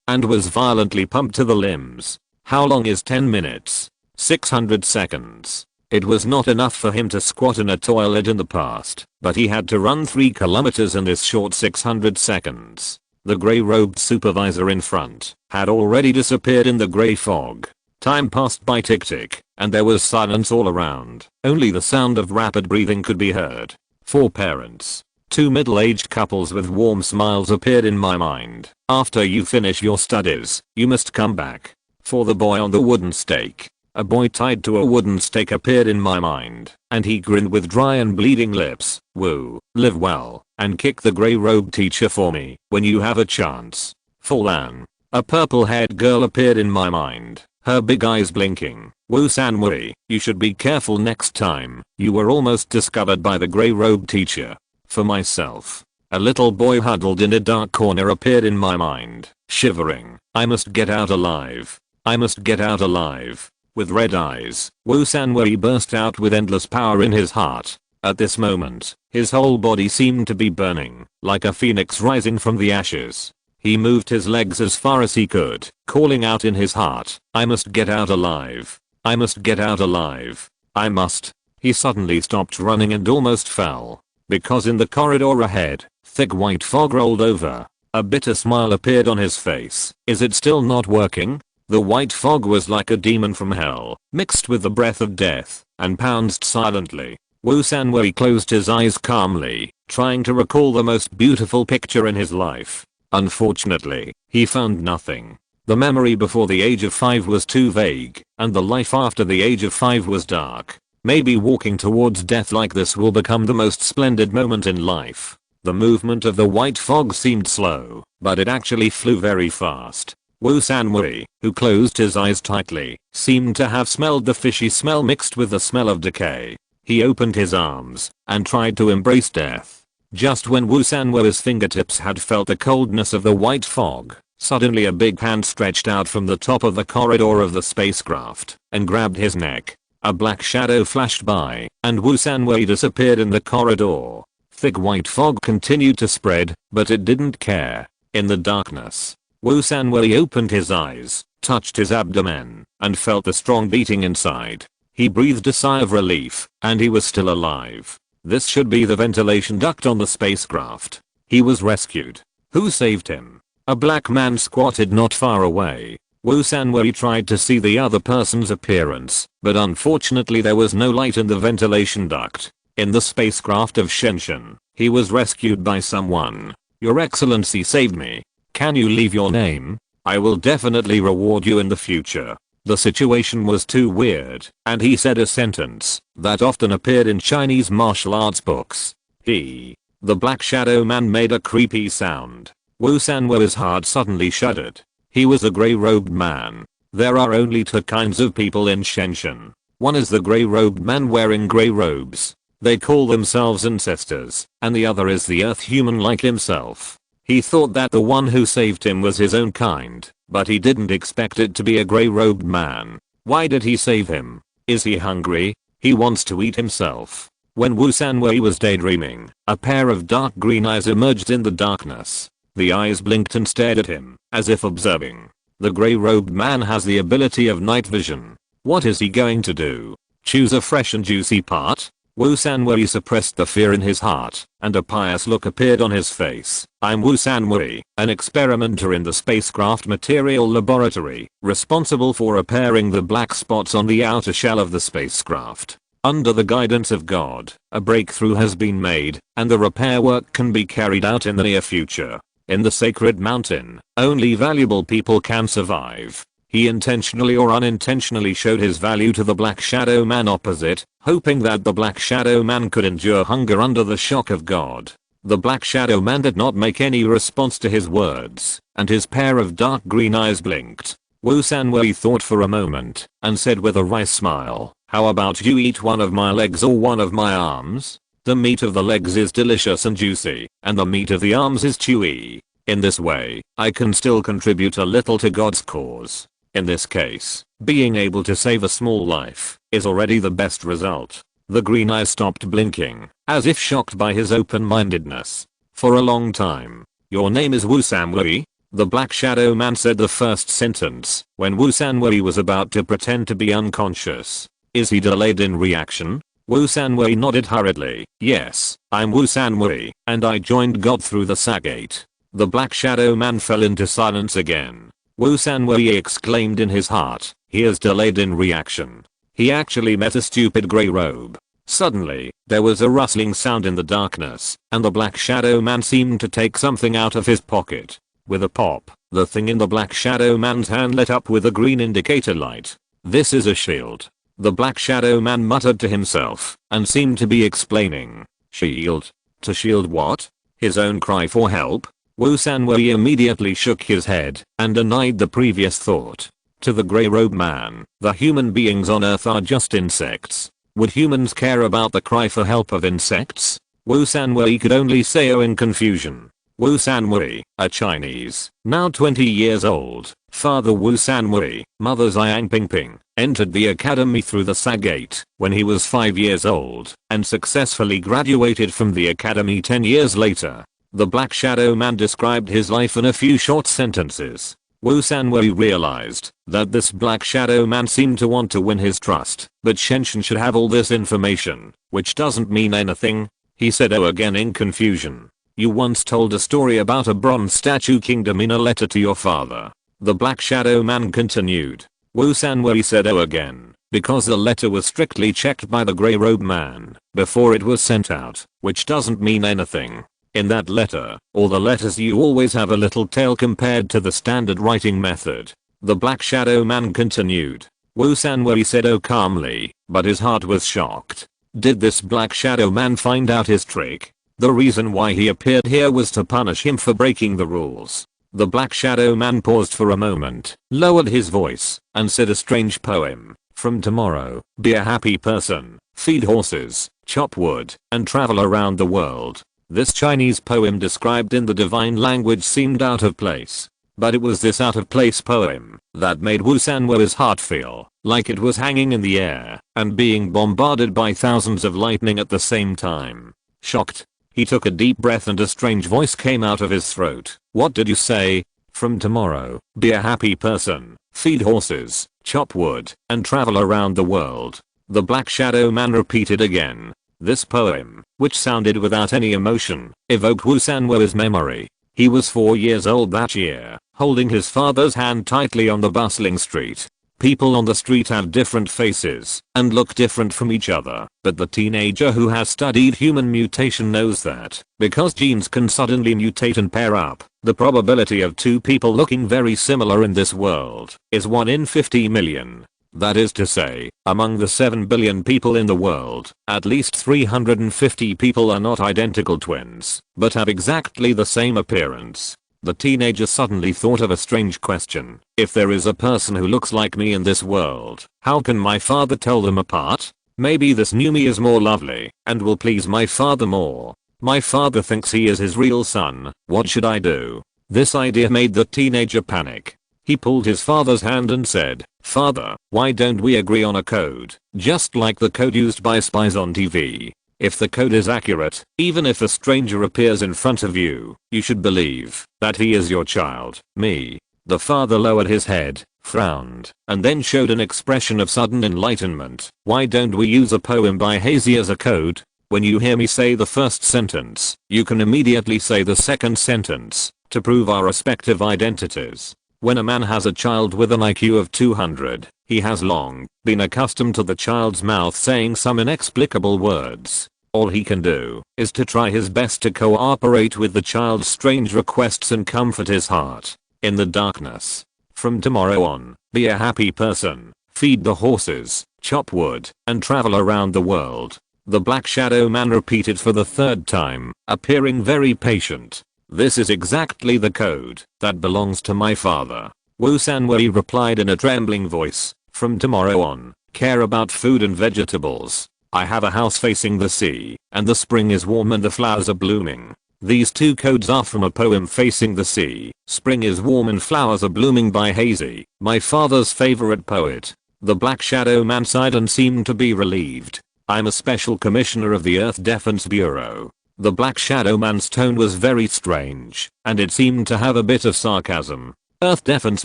and was violently pumped to the limbs. How long is 10 minutes? 600 seconds. It was not enough for him to squat in a toilet in the past, but he had to run 3 kilometers in this short 600 seconds. The grey-robed supervisor in front had already disappeared in the grey fog. Time passed by tick-tick, and there was silence all around. Only the sound of rapid breathing could be heard. 4 parents. 2 middle-aged couples with warm smiles appeared in my mind. After you finish your studies, you must come back. For the boy on the wooden stake. A boy tied to a wooden stake appeared in my mind, and he grinned with dry and bleeding lips. Woo, live well, and kick the grey-robed teacher for me when you have a chance. Falan. A purple-haired girl appeared in my mind, her big eyes blinking. Wu Sanwei, you should be careful next time. You were almost discovered by the grey-robed teacher. For myself. A little boy huddled in a dark corner appeared in my mind, shivering. I must get out alive. I must get out alive. With red eyes, Wu Sanwei burst out with endless power in his heart. At this moment, his whole body seemed to be burning, like a phoenix rising from the ashes. He moved his legs as far as he could, calling out in his heart, I must get out alive. I must get out alive. I must. He suddenly stopped running and almost fell. Because in the corridor ahead, thick white fog rolled over. A bitter smile appeared on his face. Is it still not working? The white fog was like a demon from hell, mixed with the breath of death, and pounced silently. Wu Sanwei closed his eyes calmly, trying to recall the most beautiful picture in his life. Unfortunately, he found nothing. The memory before the age of 5 was too vague, and the life after the age of 5 was dark. Maybe walking towards death like this will become the most splendid moment in life. The movement of the white fog seemed slow, but it actually flew very fast. Wu Sanwei, who closed his eyes tightly, seemed to have smelled the fishy smell mixed with the smell of decay. He opened his arms and tried to embrace death. Just when Wu Sanwei's fingertips had felt the coldness of the white fog, suddenly a big hand stretched out from the top of the corridor of the spacecraft and grabbed his neck. A black shadow flashed by, and Wu Sanwei disappeared in the corridor. Thick white fog continued to spread, but it didn't care. In the darkness, Wu Sanwei opened his eyes, touched his abdomen, and felt the strong beating inside. He breathed a sigh of relief, and he was still alive. This should be the ventilation duct on the spacecraft. He was rescued. Who saved him? A black man squatted not far away. Wu Sanwei tried to see the other person's appearance, but unfortunately there was no light in the ventilation duct. In the spacecraft of Shenzhen, he was rescued by someone. Your Excellency saved me. Can you leave your name? I will definitely reward you in the future. The situation was too weird, and he said a sentence that often appeared in Chinese martial arts books. The Black Shadow Man made a creepy sound. Wu Sanwu's heart suddenly shuddered. He was a grey-robed man. There are only two kinds of people in Shenzhen. One is the grey-robed man wearing grey robes. They call themselves ancestors, and the other is the earth human like himself. He thought that the one who saved him was his own kind, but he didn't expect it to be a grey-robed man. Why did he save him? Is he hungry? He wants to eat himself. When Wu Sanwei was daydreaming, a pair of dark green eyes emerged in the darkness. The eyes blinked and stared at him, as if observing. The grey-robed man has the ability of night vision. What is he going to do? Choose a fresh and juicy part? Wu Sanwei suppressed the fear in his heart, and a pious look appeared on his face. I'm Wu Sanwei, an experimenter in the spacecraft material laboratory, responsible for repairing the black spots on the outer shell of the spacecraft. Under the guidance of God, a breakthrough has been made, and the repair work can be carried out in the near future. In the sacred mountain, only valuable people can survive. He intentionally or unintentionally showed his value to the Black Shadow Man opposite, hoping that the Black Shadow Man could endure hunger under the shock of God. The Black Shadow Man did not make any response to his words, and his pair of dark green eyes blinked. Wu Sanwei thought for a moment, and said with a wry smile, "How about you eat one of my legs or one of my arms? The meat of the legs is delicious and juicy, and the meat of the arms is chewy. In this way, I can still contribute a little to God's cause. In this case, being able to save a small life is already the best result." The green eyes stopped blinking, as if shocked by his open-mindedness. For a long time. "Your name is Wu Sanwei?" The Black Shadow Man said the first sentence, when Wu Sanwei was about to pretend to be unconscious. Is he delayed in reaction? Wu Sanwei nodded hurriedly. "Yes, I'm Wu Sanwei, and I joined God through the Sagate." The Black Shadow Man fell into silence again. Wu Sanwei exclaimed in his heart, he is delayed in reaction. He actually met a stupid grey robe. Suddenly, there was a rustling sound in the darkness, and the Black Shadow Man seemed to take something out of his pocket. With a pop, the thing in the Black Shadow Man's hand lit up with a green indicator light. "This is a shield." The Black Shadow Man muttered to himself, and seemed to be explaining. "Shield? To shield what?" His own cry for help? Wu Sanwei immediately shook his head, and denied the previous thought. To the grey-robed man, the human beings on Earth are just insects. Would humans care about the cry for help of insects? Wu Sanwei could only say oh in confusion. Wu Sanwei, a Chinese, now 20 years old, father Wu Sanwei, mother Xiang Pingping, entered the academy through the Sagate when he was 5 years old, and successfully graduated from the academy 10 years later. The Black Shadow Man described his life in a few short sentences. Wu Sanwei realized that this Black Shadow Man seemed to want to win his trust, but Shenzhen should have all this information, which doesn't mean anything. He said oh again in confusion. "You once told a story about a bronze statue kingdom in a letter to your father." The Black Shadow Man continued. Wu Sanwei said oh again, because the letter was strictly checked by the grey-robed man before it was sent out, which doesn't mean anything. In that letter, or the letters you always have a little tail compared to the standard writing method. The Black Shadow Man continued. Wu Sanwei said oh calmly, but his heart was shocked. Did this Black Shadow Man find out his trick? The reason why he appeared here was to punish him for breaking the rules. The Black Shadow Man paused for a moment, lowered his voice, and said a strange poem. "From tomorrow, be a happy person, feed horses, chop wood, and travel around the world." This Chinese poem described in the divine language seemed out of place. But it was this out of place poem that made Wu Sanwei's heart feel like it was hanging in the air and being bombarded by thousands of lightning at the same time. Shocked, he took a deep breath and a strange voice came out of his throat. "What did you say?" "From tomorrow, be a happy person, feed horses, chop wood, and travel around the world." The Black Shadow Man repeated again. This poem, which sounded without any emotion, evoked Wu Sanwei's memory. He was 4 years old that year, holding his father's hand tightly on the bustling street. People on the street have different faces and look different from each other, but the teenager who has studied human mutation knows that, because genes can suddenly mutate and pair up, the probability of two people looking very similar in this world is 1 in 50 million. That is to say, among the 7 billion people in the world, at least 350 people are not identical twins, but have exactly the same appearance. The teenager suddenly thought of a strange question. If there is a person who looks like me in this world, how can my father tell them apart? Maybe this new me is more lovely and will please my father more. My father thinks he is his real son. What should I do? This idea made the teenager panic. He pulled his father's hand and said, "Father, why don't we agree on a code, just like the code used by spies on TV? If the code is accurate, even if a stranger appears in front of you, you should believe that he is your child, me." The father lowered his head, frowned, and then showed an expression of sudden enlightenment. "Why don't we use a poem by Hazy as a code? When you hear me say the first sentence, you can immediately say the second sentence, to prove our respective identities. When a man has a child with an IQ of 200, he has long been accustomed to the child's mouth saying some inexplicable words. All he can do is to try his best to cooperate with the child's strange requests and comfort his heart in the darkness. From tomorrow on, be a happy person, feed the horses, chop wood, and travel around the world." The Black Shadow Man repeated for the third time, appearing very patient. "This is exactly the code that belongs to my father." Wu Sanwei replied in a trembling voice, "From tomorrow on, care about food and vegetables. I have a house facing the sea, and the spring is warm and the flowers are blooming." These two codes are from a poem Facing the Sea, Spring is Warm and Flowers Are Blooming by Hazy, my father's favorite poet. The Black Shadow Man sighed and seemed to be relieved. "I'm a special commissioner of the Earth Defense Bureau." The Black Shadow Man's tone was very strange, and it seemed to have a bit of sarcasm. Earth Defense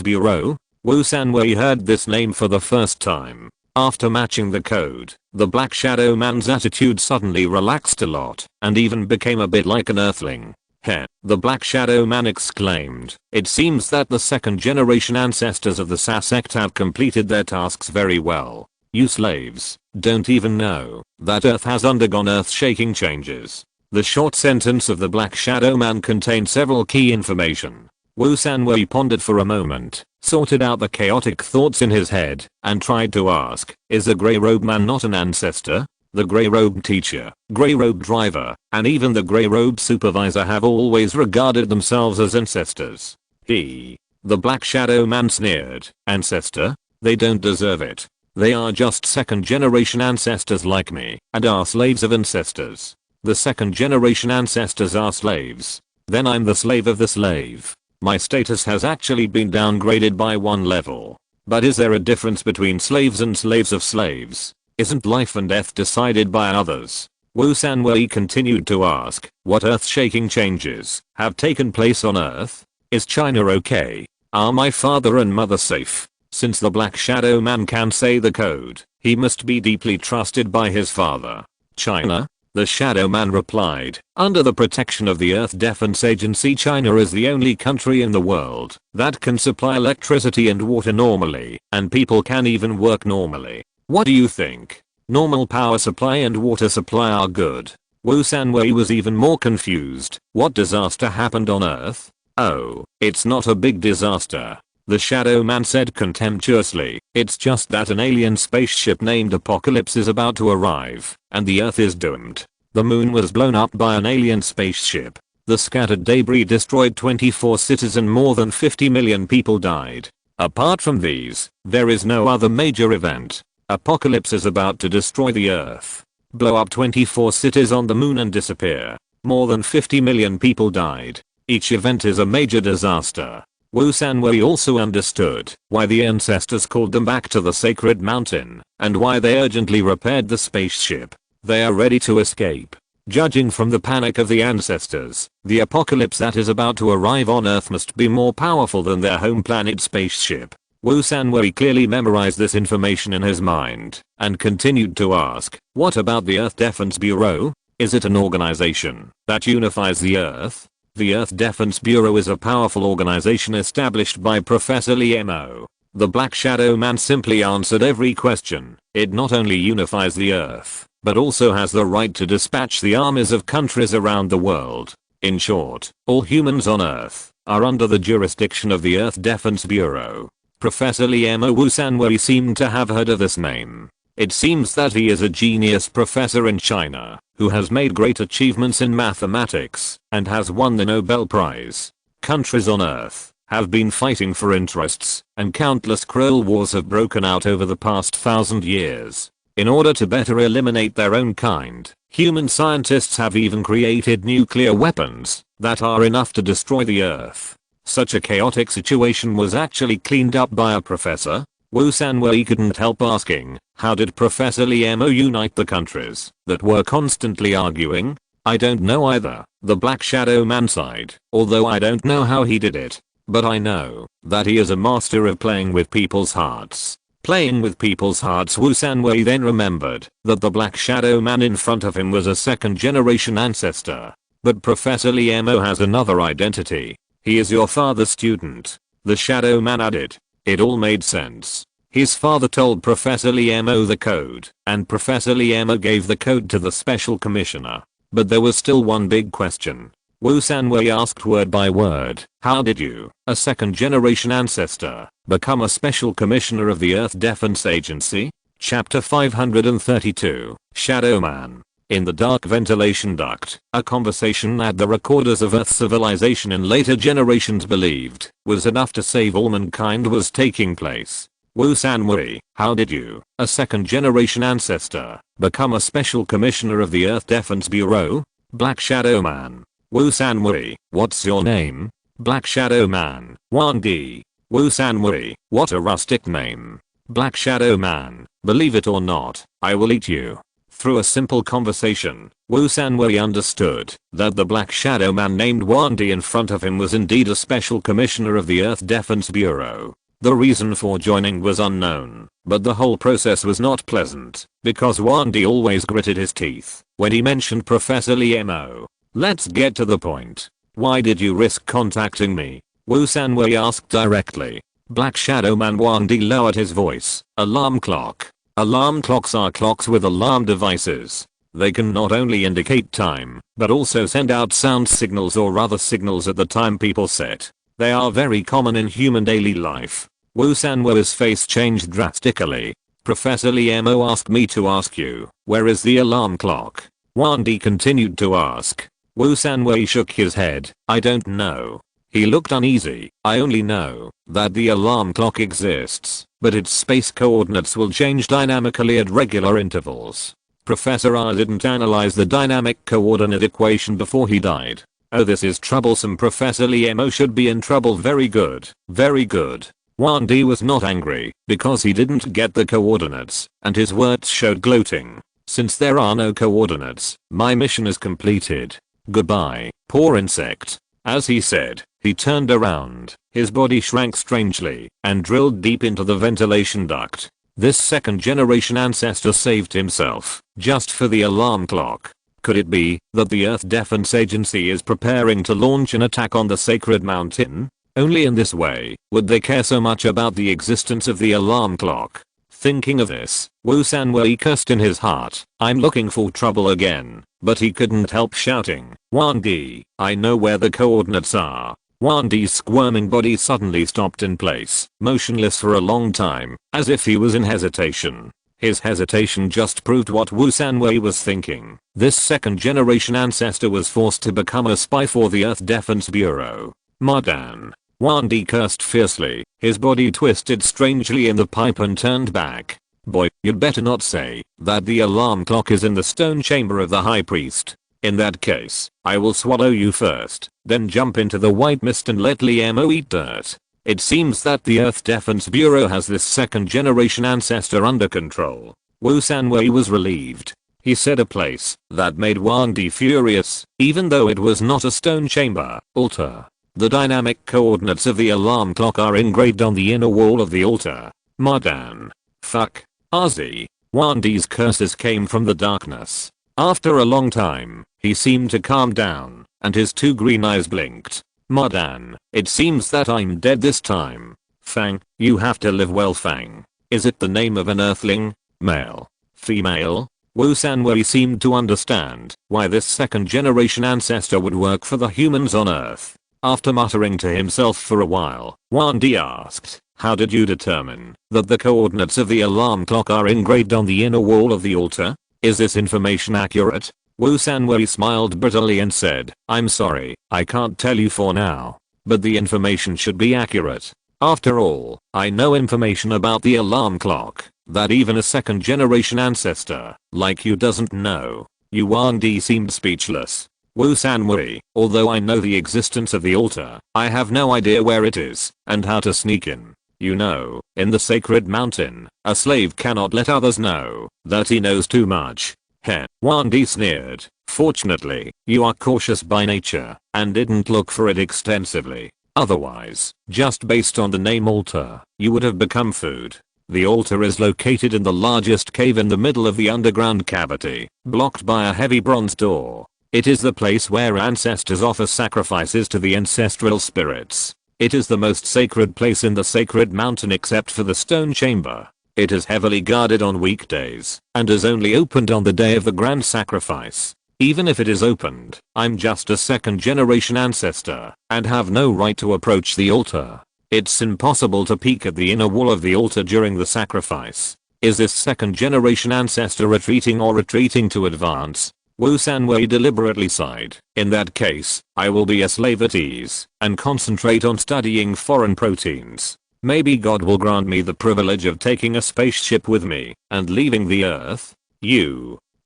Bureau? Wu Sanwei heard this name for the first time. After matching the code, the Black Shadow Man's attitude suddenly relaxed a lot, and even became a bit like an earthling. "Heh," the Black Shadow Man exclaimed. "It seems that the second generation ancestors of the Sa sect have completed their tasks very well. You slaves don't even know that Earth has undergone earth-shaking changes." The short sentence of the Black Shadow Man contained several key information. Wu Sanwei pondered for a moment, sorted out the chaotic thoughts in his head, and tried to ask, "Is the Grey Robe Man not an ancestor? The Grey Robe Teacher, Grey Robe Driver, and even the Grey Robe Supervisor have always regarded themselves as ancestors." The Black Shadow Man sneered. "Ancestor? They don't deserve it. They are just second generation ancestors like me, and are slaves of ancestors. The second generation ancestors are slaves. Then I'm the slave of the slave. My status has actually been downgraded by 1 level. But is there a difference between slaves and slaves of slaves? Isn't life and death decided by others?" Wu Sanwei continued to ask, "What earth-shaking changes have taken place on Earth? Is China okay? Are my father and mother safe?" Since the Black Shadow Man can say the code, he must be deeply trusted by his father. "China?" The Shadow Man replied, "Under the protection of the Earth Defense Agency, China is the only country in the world that can supply electricity and water normally, and people can even work normally. What do you think? Normal power supply and water supply are good." Wu Sanwei was even more confused. "What disaster happened on Earth?" "Oh, it's not a big disaster," the Shadow Man said contemptuously. "It's just that an alien spaceship named Apocalypse is about to arrive, and the Earth is doomed. The moon was blown up by an alien spaceship. The scattered debris destroyed 24 cities and more than 50 million people died. Apart from these, there is no other major event. Apocalypse is about to destroy the Earth, blow up 24 cities on the moon and disappear. More than 50 million people died. Each event is a major disaster." Wu Sanwei also understood why the ancestors called them back to the sacred mountain, and why they urgently repaired the spaceship. They are ready to escape. Judging from the panic of the ancestors, the apocalypse that is about to arrive on Earth must be more powerful than their home planet spaceship. Wu Sanwei clearly memorized this information in his mind, and continued to ask, "What about the Earth Defense Bureau? Is it an organization that unifies the Earth?" The Earth Defense Bureau is a powerful organization established by Professor Liemo. The Black Shadow Man simply answered every question. It not only unifies the Earth, but also has the right to dispatch the armies of countries around the world. In short, all humans on Earth are under the jurisdiction of the Earth Defense Bureau. Professor Liemo Wusanwei seemed to have heard of this name. It seems that he is a genius professor in China who has made great achievements in mathematics and has won the Nobel Prize. Countries on Earth have been fighting for interests, and countless cruel wars have broken out over the past 1,000 years. In order to better eliminate their own kind, human scientists have even created nuclear weapons that are enough to destroy the Earth. Such a chaotic situation was actually cleaned up by a professor. Wusanwei couldn't help asking, how did Professor Liemo unite the countries that were constantly arguing? I don't know either, the Black Shadow Man sighed, although I don't know how he did it. But I know that he is a master of playing with people's hearts. Playing with people's hearts. Wusanwei then remembered that the Black Shadow Man in front of him was a second generation ancestor. But Professor Liemo has another identity. He is your father's student. The Shadow Man added. It all made sense. His father told Professor Liemo the code, and Professor Liemo gave the code to the special commissioner. But there was still one big question. Wusanwei asked word by word, how did you, a second generation ancestor, become a special commissioner of the Earth Defense Agency? Chapter 532, Shadow Man. In the dark ventilation duct, a conversation that the recorders of Earth civilization in later generations believed was enough to save all mankind was taking place. Wusanwei, how did you, a second generation ancestor, become a special commissioner of the Earth Defense Bureau? Black Shadow Man. Wusanwei, what's your name? Black Shadow Man, Wandi. Wusanwei, what a rustic name. Black Shadow Man, believe it or not, I will eat you. Through a simple conversation, Wusanwei understood that the Black Shadow Man named Wandi in front of him was indeed a special commissioner of the Earth Defense Bureau. The reason for joining was unknown, but the whole process was not pleasant, because Wandi always gritted his teeth when he mentioned Professor Liemo. Let's get to the point. Why did you risk contacting me? Wusanwei asked directly. Black Shadow Man Wandi lowered his voice. Alarm clock. Alarm clocks are clocks with alarm devices. They can not only indicate time, but also send out sound signals or other signals at the time people set. They are very common in human daily life. Wusanwei's face changed drastically. Professor Liemo asked me to ask you, where is the alarm clock? Wandi continued to ask. Wusanwei shook his head. I don't know. He looked uneasy. I only know that the alarm clock exists, but its space coordinates will change dynamically at regular intervals. Professor R didn't analyze the dynamic coordinate equation before he died. Oh, this is troublesome. Professor Liemo should be in trouble. Very good. Very good. Wandi was not angry because he didn't get the coordinates, and his words showed gloating. Since there are no coordinates, my mission is completed. Goodbye, poor insect. As he said, he turned around, his body shrank strangely, and drilled deep into the ventilation duct. This second generation ancestor saved himself, just for the alarm clock. Could it be that the Earth Defense Agency is preparing to launch an attack on the sacred mountain? Only in this way would they care so much about the existence of the alarm clock. Thinking of this, Wusanwei cursed in his heart. I'm looking for trouble again. But he couldn't help shouting, Wandi, I know where the coordinates are. Wandi's squirming body suddenly stopped in place, motionless for a long time, as if he was in hesitation. His hesitation just proved what Wusanwei was thinking. This second generation ancestor was forced to become a spy for the Earth Defense Bureau. Mardan. Wandi cursed fiercely, his body twisted strangely in the pipe and turned back. Boy, you'd better not say that the alarm clock is in the stone chamber of the high priest. In that case, I will swallow you first, then jump into the white mist and let Liemo eat dirt. It seems that the Earth Defense Bureau has this second generation ancestor under control. Wusanwei was relieved. He said a place that made Wandi furious, even though it was not a stone chamber. Altar. The dynamic coordinates of the alarm clock are engraved on the inner wall of the altar. Mardan. Fuck. Azi. Wandi's curses came from the darkness. After a long time, he seemed to calm down, and his two green eyes blinked. Mardan, it seems that I'm dead this time. Fang, you have to live well. Fang. Is it the name of an earthling? Male? Female? Wusanwei seemed to understand why this second generation ancestor would work for the humans on Earth. After muttering to himself for a while, Wandi asked, How did you determine that the coordinates of the alarm clock are engraved on the inner wall of the altar? Is this information accurate? Wu Sanwei smiled bitterly and said, I'm sorry, I can't tell you for now. But the information should be accurate. After all, I know information about the alarm clock that even a second generation ancestor like you doesn't know. Yuan Di seemed speechless. Wu Sanwei, although I know the existence of the altar, I have no idea where it is and how to sneak in. You know, in the sacred mountain, a slave cannot let others know that he knows too much. Heh, Yuan Di sneered. Fortunately, you are cautious by nature and didn't look for it extensively. Otherwise, just based on the name altar, you would have become food. The altar is located in the largest cave in the middle of the underground cavity, blocked by a heavy bronze door. It is the place where ancestors offer sacrifices to the ancestral spirits. It is the most sacred place in the sacred mountain except for the stone chamber. It is heavily guarded on weekdays and is only opened on the day of the grand sacrifice. Even if it is opened, I'm just a second generation ancestor and have no right to approach the altar. It's impossible to peek at the inner wall of the altar during the sacrifice. Is this second generation ancestor retreating or retreating to advance? Wu Sanwei deliberately sighed. In that case, I will be a slave at ease and concentrate on studying foreign proteins. Maybe God will grant me the privilege of taking a spaceship with me and leaving the earth.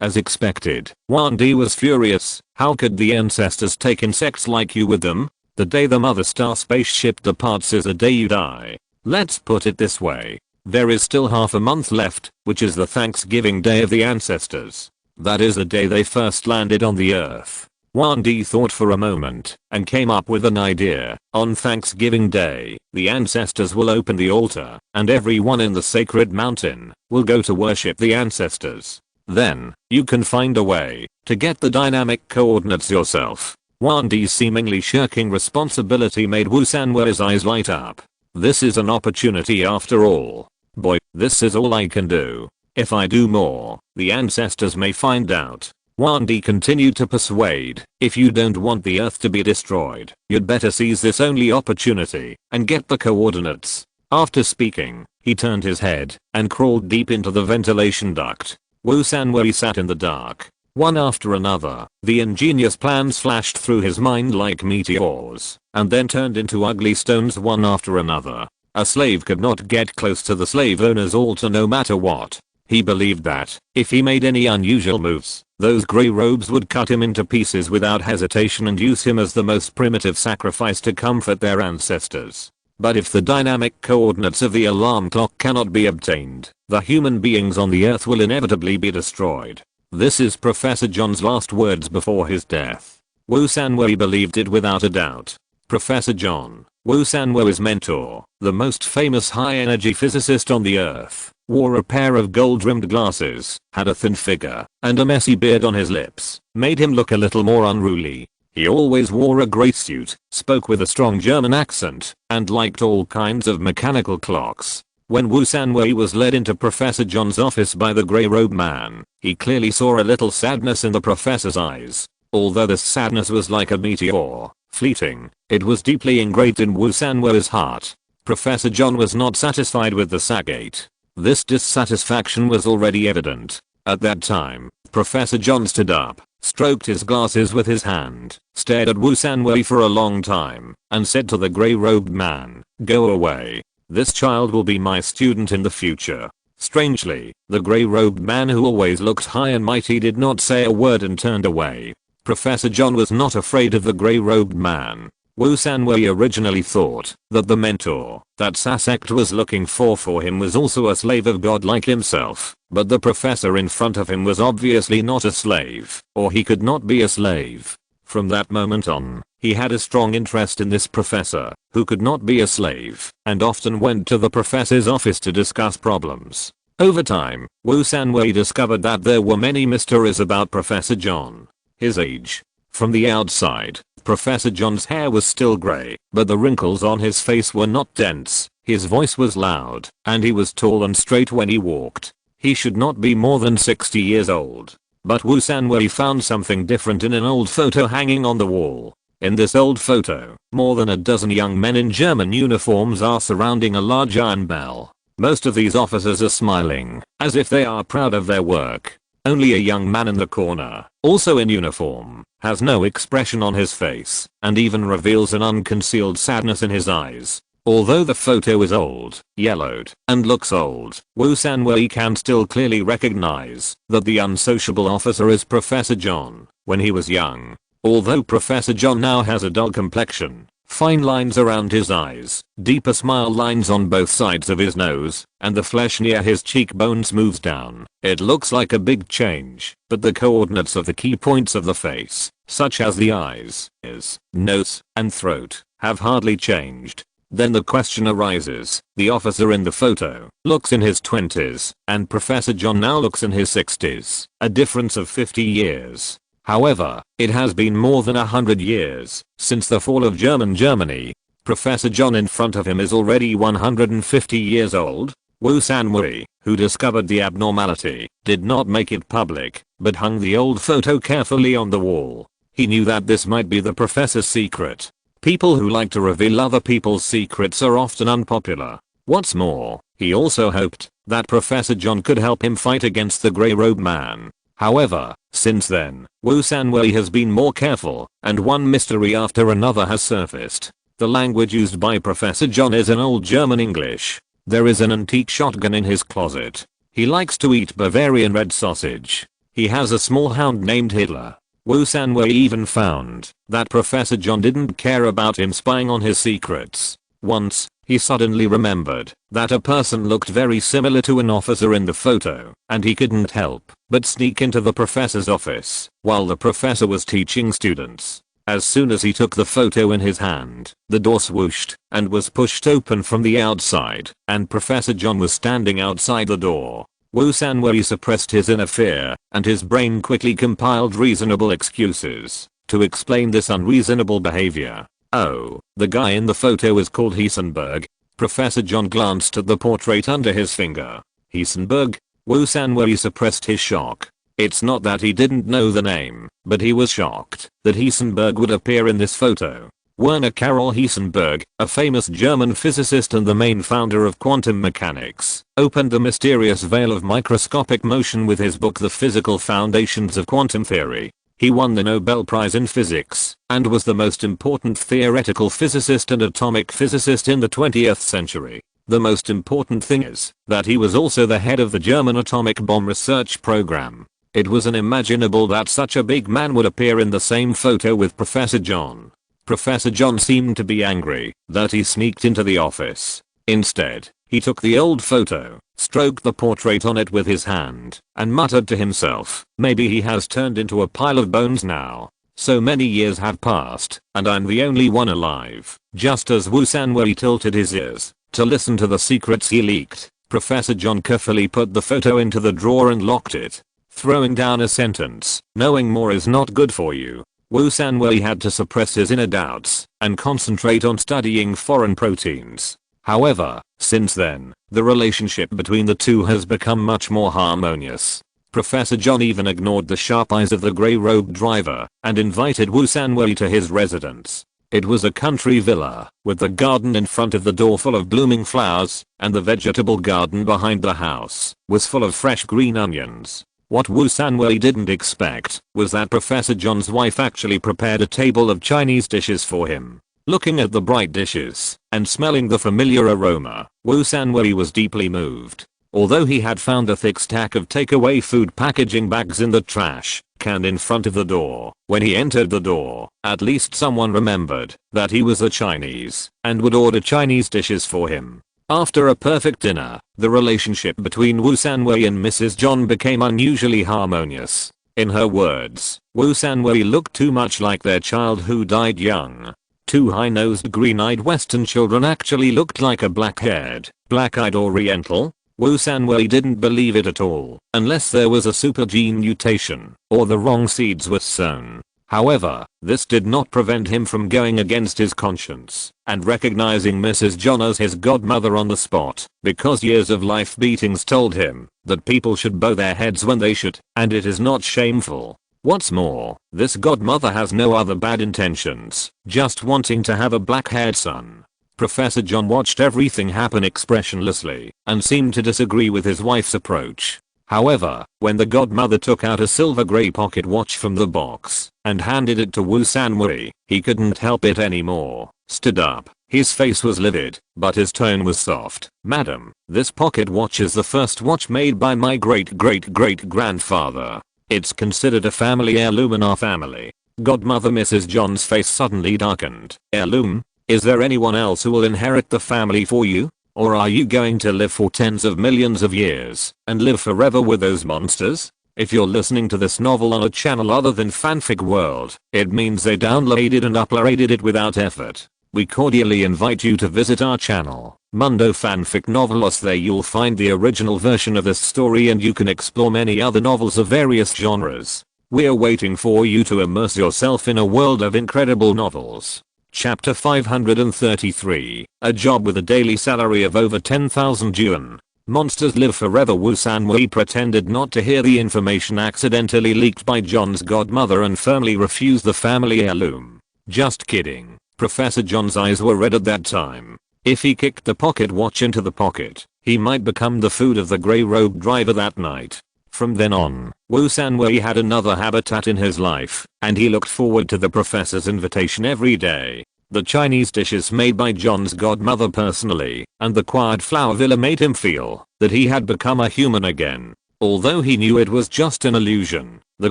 As expected, Yuan Di was furious. How could the ancestors take insects like you with them? The day the Mother Star spaceship departs is the day you die. Let's put it this way. There is still half a month left, which is the Thanksgiving Day of the ancestors. That is the day they first landed on the earth. Yuan Di thought for a moment and came up with an idea. On Thanksgiving Day, the ancestors will open the altar and everyone in the sacred mountain will go to worship the ancestors. Then, you can find a way to get the dynamic coordinates yourself. Yuan Di's seemingly shirking responsibility made Wu Sanwei's eyes light up. This is an opportunity after all. Boy, this is all I can do. If I do more, the ancestors may find out. Yuan Di continued to persuade, if you don't want the earth to be destroyed, you'd better seize this only opportunity and get the coordinates. After speaking, he turned his head and crawled deep into the ventilation duct. Wu Sanwei sat in the dark. One after another, the ingenious plans flashed through his mind like meteors, and then turned into ugly stones one after another. A slave could not get close to the slave owner's altar no matter what. He believed that, if he made any unusual moves, those grey robes would cut him into pieces without hesitation and use him as the most primitive sacrifice to comfort their ancestors. But if the dynamic coordinates of the alarm clock cannot be obtained, the human beings on the earth will inevitably be destroyed. This is Professor John's last words before his death. Wu Sanwei believed it without a doubt. Professor John, Wu Sanwei's mentor, the most famous high-energy physicist on the earth, wore a pair of gold-rimmed glasses, had a thin figure, and a messy beard on his lips, made him look a little more unruly. He always wore a grey suit, spoke with a strong German accent, and liked all kinds of mechanical clocks. When Wu Sanwei was led into Professor John's office by the grey-robed man, he clearly saw a little sadness in the professor's eyes. Although this sadness was like a meteor, fleeting, it was deeply ingrained in Wu Sanwei's heart. Professor John was not satisfied with the Sagate. This dissatisfaction was already evident. At that time, Professor John stood up, stroked his glasses with his hand, stared at Wu Sanwei for a long time, and said to the grey-robed man, "Go away. This child will be my student in the future." Strangely, the grey-robed man who always looked high and mighty did not say a word and turned away. Professor John was not afraid of the grey-robed man. Wu Sanwei originally thought that the mentor that Sasect was looking for him was also a slave of God like himself, but the professor in front of him was obviously not a slave, or he could not be a slave. From that moment on, he had a strong interest in this professor, who could not be a slave, and often went to the professor's office to discuss problems. Over time, Wu Sanwei discovered that there were many mysteries about Professor John. His age. From the outside, Professor John's hair was still grey, but the wrinkles on his face were not dense. His voice was loud, and he was tall and straight when he walked. He should not be more than 60 years old. But Wu Sanwei found something different in an old photo hanging on the wall. In this old photo, more than a dozen young men in German uniforms are surrounding a large iron bell. Most of these officers are smiling, as if they are proud of their work. Only a young man in the corner, also in uniform, has no expression on his face, and even reveals an unconcealed sadness in his eyes. Although the photo is old, yellowed, and looks old, Wu Sanwei can still clearly recognize that the unsociable officer is Professor John when he was young. Although Professor John now has a dull complexion, fine lines around his eyes, deeper smile lines on both sides of his nose, and the flesh near his cheekbones moves down, it looks like a big change, but the coordinates of the key points of the face, such as the eyes, ears, nose, and throat, have hardly changed. Then the question arises, the officer in the photo looks in his 20s, and Professor John now looks in his 60s, a difference of 50 years. However, it has been more than 100 years since the fall of Germany. Professor John in front of him is already 150 years old. Wu Sanwei, who discovered the abnormality, did not make it public, but hung the old photo carefully on the wall. He knew that this might be the professor's secret. People who like to reveal other people's secrets are often unpopular. What's more, he also hoped that Professor John could help him fight against the Grey Robe Man. However, since then, Wu Sanwei has been more careful, and one mystery after another has surfaced. The language used by Professor John is an old German English. There is an antique shotgun in his closet. He likes to eat Bavarian red sausage. He has a small hound named Hitler. Wu Sanwei even found that Professor John didn't care about him spying on his secrets. Once, he suddenly remembered that a person looked very similar to an officer in the photo, and he couldn't help but sneak into the professor's office while the professor was teaching students. As soon as he took the photo in his hand, the door swooshed and was pushed open from the outside, and Professor John was standing outside the door. Wu Sanwei suppressed his inner fear, and his brain quickly compiled reasonable excuses to explain this unreasonable behavior. Oh, the guy in the photo is called Heisenberg. Professor John glanced at the portrait under his finger. Heisenberg? Wu Sanwei suppressed his shock. It's not that he didn't know the name, but he was shocked that Heisenberg would appear in this photo. Werner Karol Heisenberg, a famous German physicist and the main founder of quantum mechanics, opened the mysterious veil of microscopic motion with his book The Physical Foundations of Quantum Theory. He won the Nobel Prize in Physics, and was the most important theoretical physicist and atomic physicist in the 20th century. The most important thing is that he was also the head of the German atomic bomb research program. It was unimaginable that such a big man would appear in the same photo with Professor John. Professor John seemed to be angry that he sneaked into the office. Instead, he took the old photo, stroked the portrait on it with his hand, and muttered to himself, maybe he has turned into a pile of bones now. So many years have passed, and I'm the only one alive. Just as Wu Sanwei tilted his ears to listen to the secrets he leaked, Professor John carefully put the photo into the drawer and locked it, throwing down a sentence, knowing more is not good for you. Wu Sanwei had to suppress his inner doubts and concentrate on studying foreign proteins. However, since then, the relationship between the two has become much more harmonious. Professor John even ignored the sharp eyes of the grey-robed driver and invited Wu Sanwei to his residence. It was a country villa, with the garden in front of the door full of blooming flowers, and the vegetable garden behind the house was full of fresh green onions. What Wu Sanwei didn't expect was that Professor John's wife actually prepared a table of Chinese dishes for him. Looking at the bright dishes and smelling the familiar aroma, Wu Sanwei was deeply moved. Although he had found a thick stack of takeaway food packaging bags in the trash can in front of the door, when he entered the door, at least someone remembered that he was a Chinese and would order Chinese dishes for him. After a perfect dinner, the relationship between Wu Sanwei and Mrs. John became unusually harmonious. In her words, Wu Sanwei looked too much like their child who died young. Two high-nosed green-eyed Western children actually looked like a black-haired, black-eyed Oriental. Wu Sanwei didn't believe it at all, unless there was a super gene mutation, or the wrong seeds were sown. However, this did not prevent him from going against his conscience and recognizing Mrs. John as his godmother on the spot, because years of life beatings told him that people should bow their heads when they should, and it is not shameful. What's more, this godmother has no other bad intentions, just wanting to have a black-haired son. Professor John watched everything happen expressionlessly and seemed to disagree with his wife's approach. However, when the godmother took out a silver grey pocket watch from the box and handed it to Wu Sanwei, he couldn't help it anymore, stood up. His face was livid, but his tone was soft. "Madam, this pocket watch is the first watch made by my great-great-great-grandfather. It's considered a family heirloom in our family." Godmother Mrs. John's face suddenly darkened. "Heirloom? Is there anyone else who will inherit the family for you? Or are you going to live for tens of millions of years and live forever with those monsters?" If you're listening to this novel on a channel other than Fanfic World, it means they downloaded and uploaded it without effort. We cordially invite you to visit our channel, Mundo Fanfic Novelos. There you'll find the original version of this story and you can explore many other novels of various genres. We're waiting for you to immerse yourself in a world of incredible novels. Chapter 533, a job with a daily salary of over 10,000 yuan. Monsters live forever. Wu Sanwei pretended not to hear the information accidentally leaked by John's godmother and firmly refused the family heirloom. Just kidding. Professor John's eyes were red at that time. If he kicked the pocket watch into the pocket, he might become the food of the grey-robed driver that night. From then on, Wu Sanwei had another habitat in his life, and he looked forward to the professor's invitation every day. The Chinese dishes made by John's godmother personally, and the quiet flower villa made him feel that he had become a human again. Although he knew it was just an illusion, the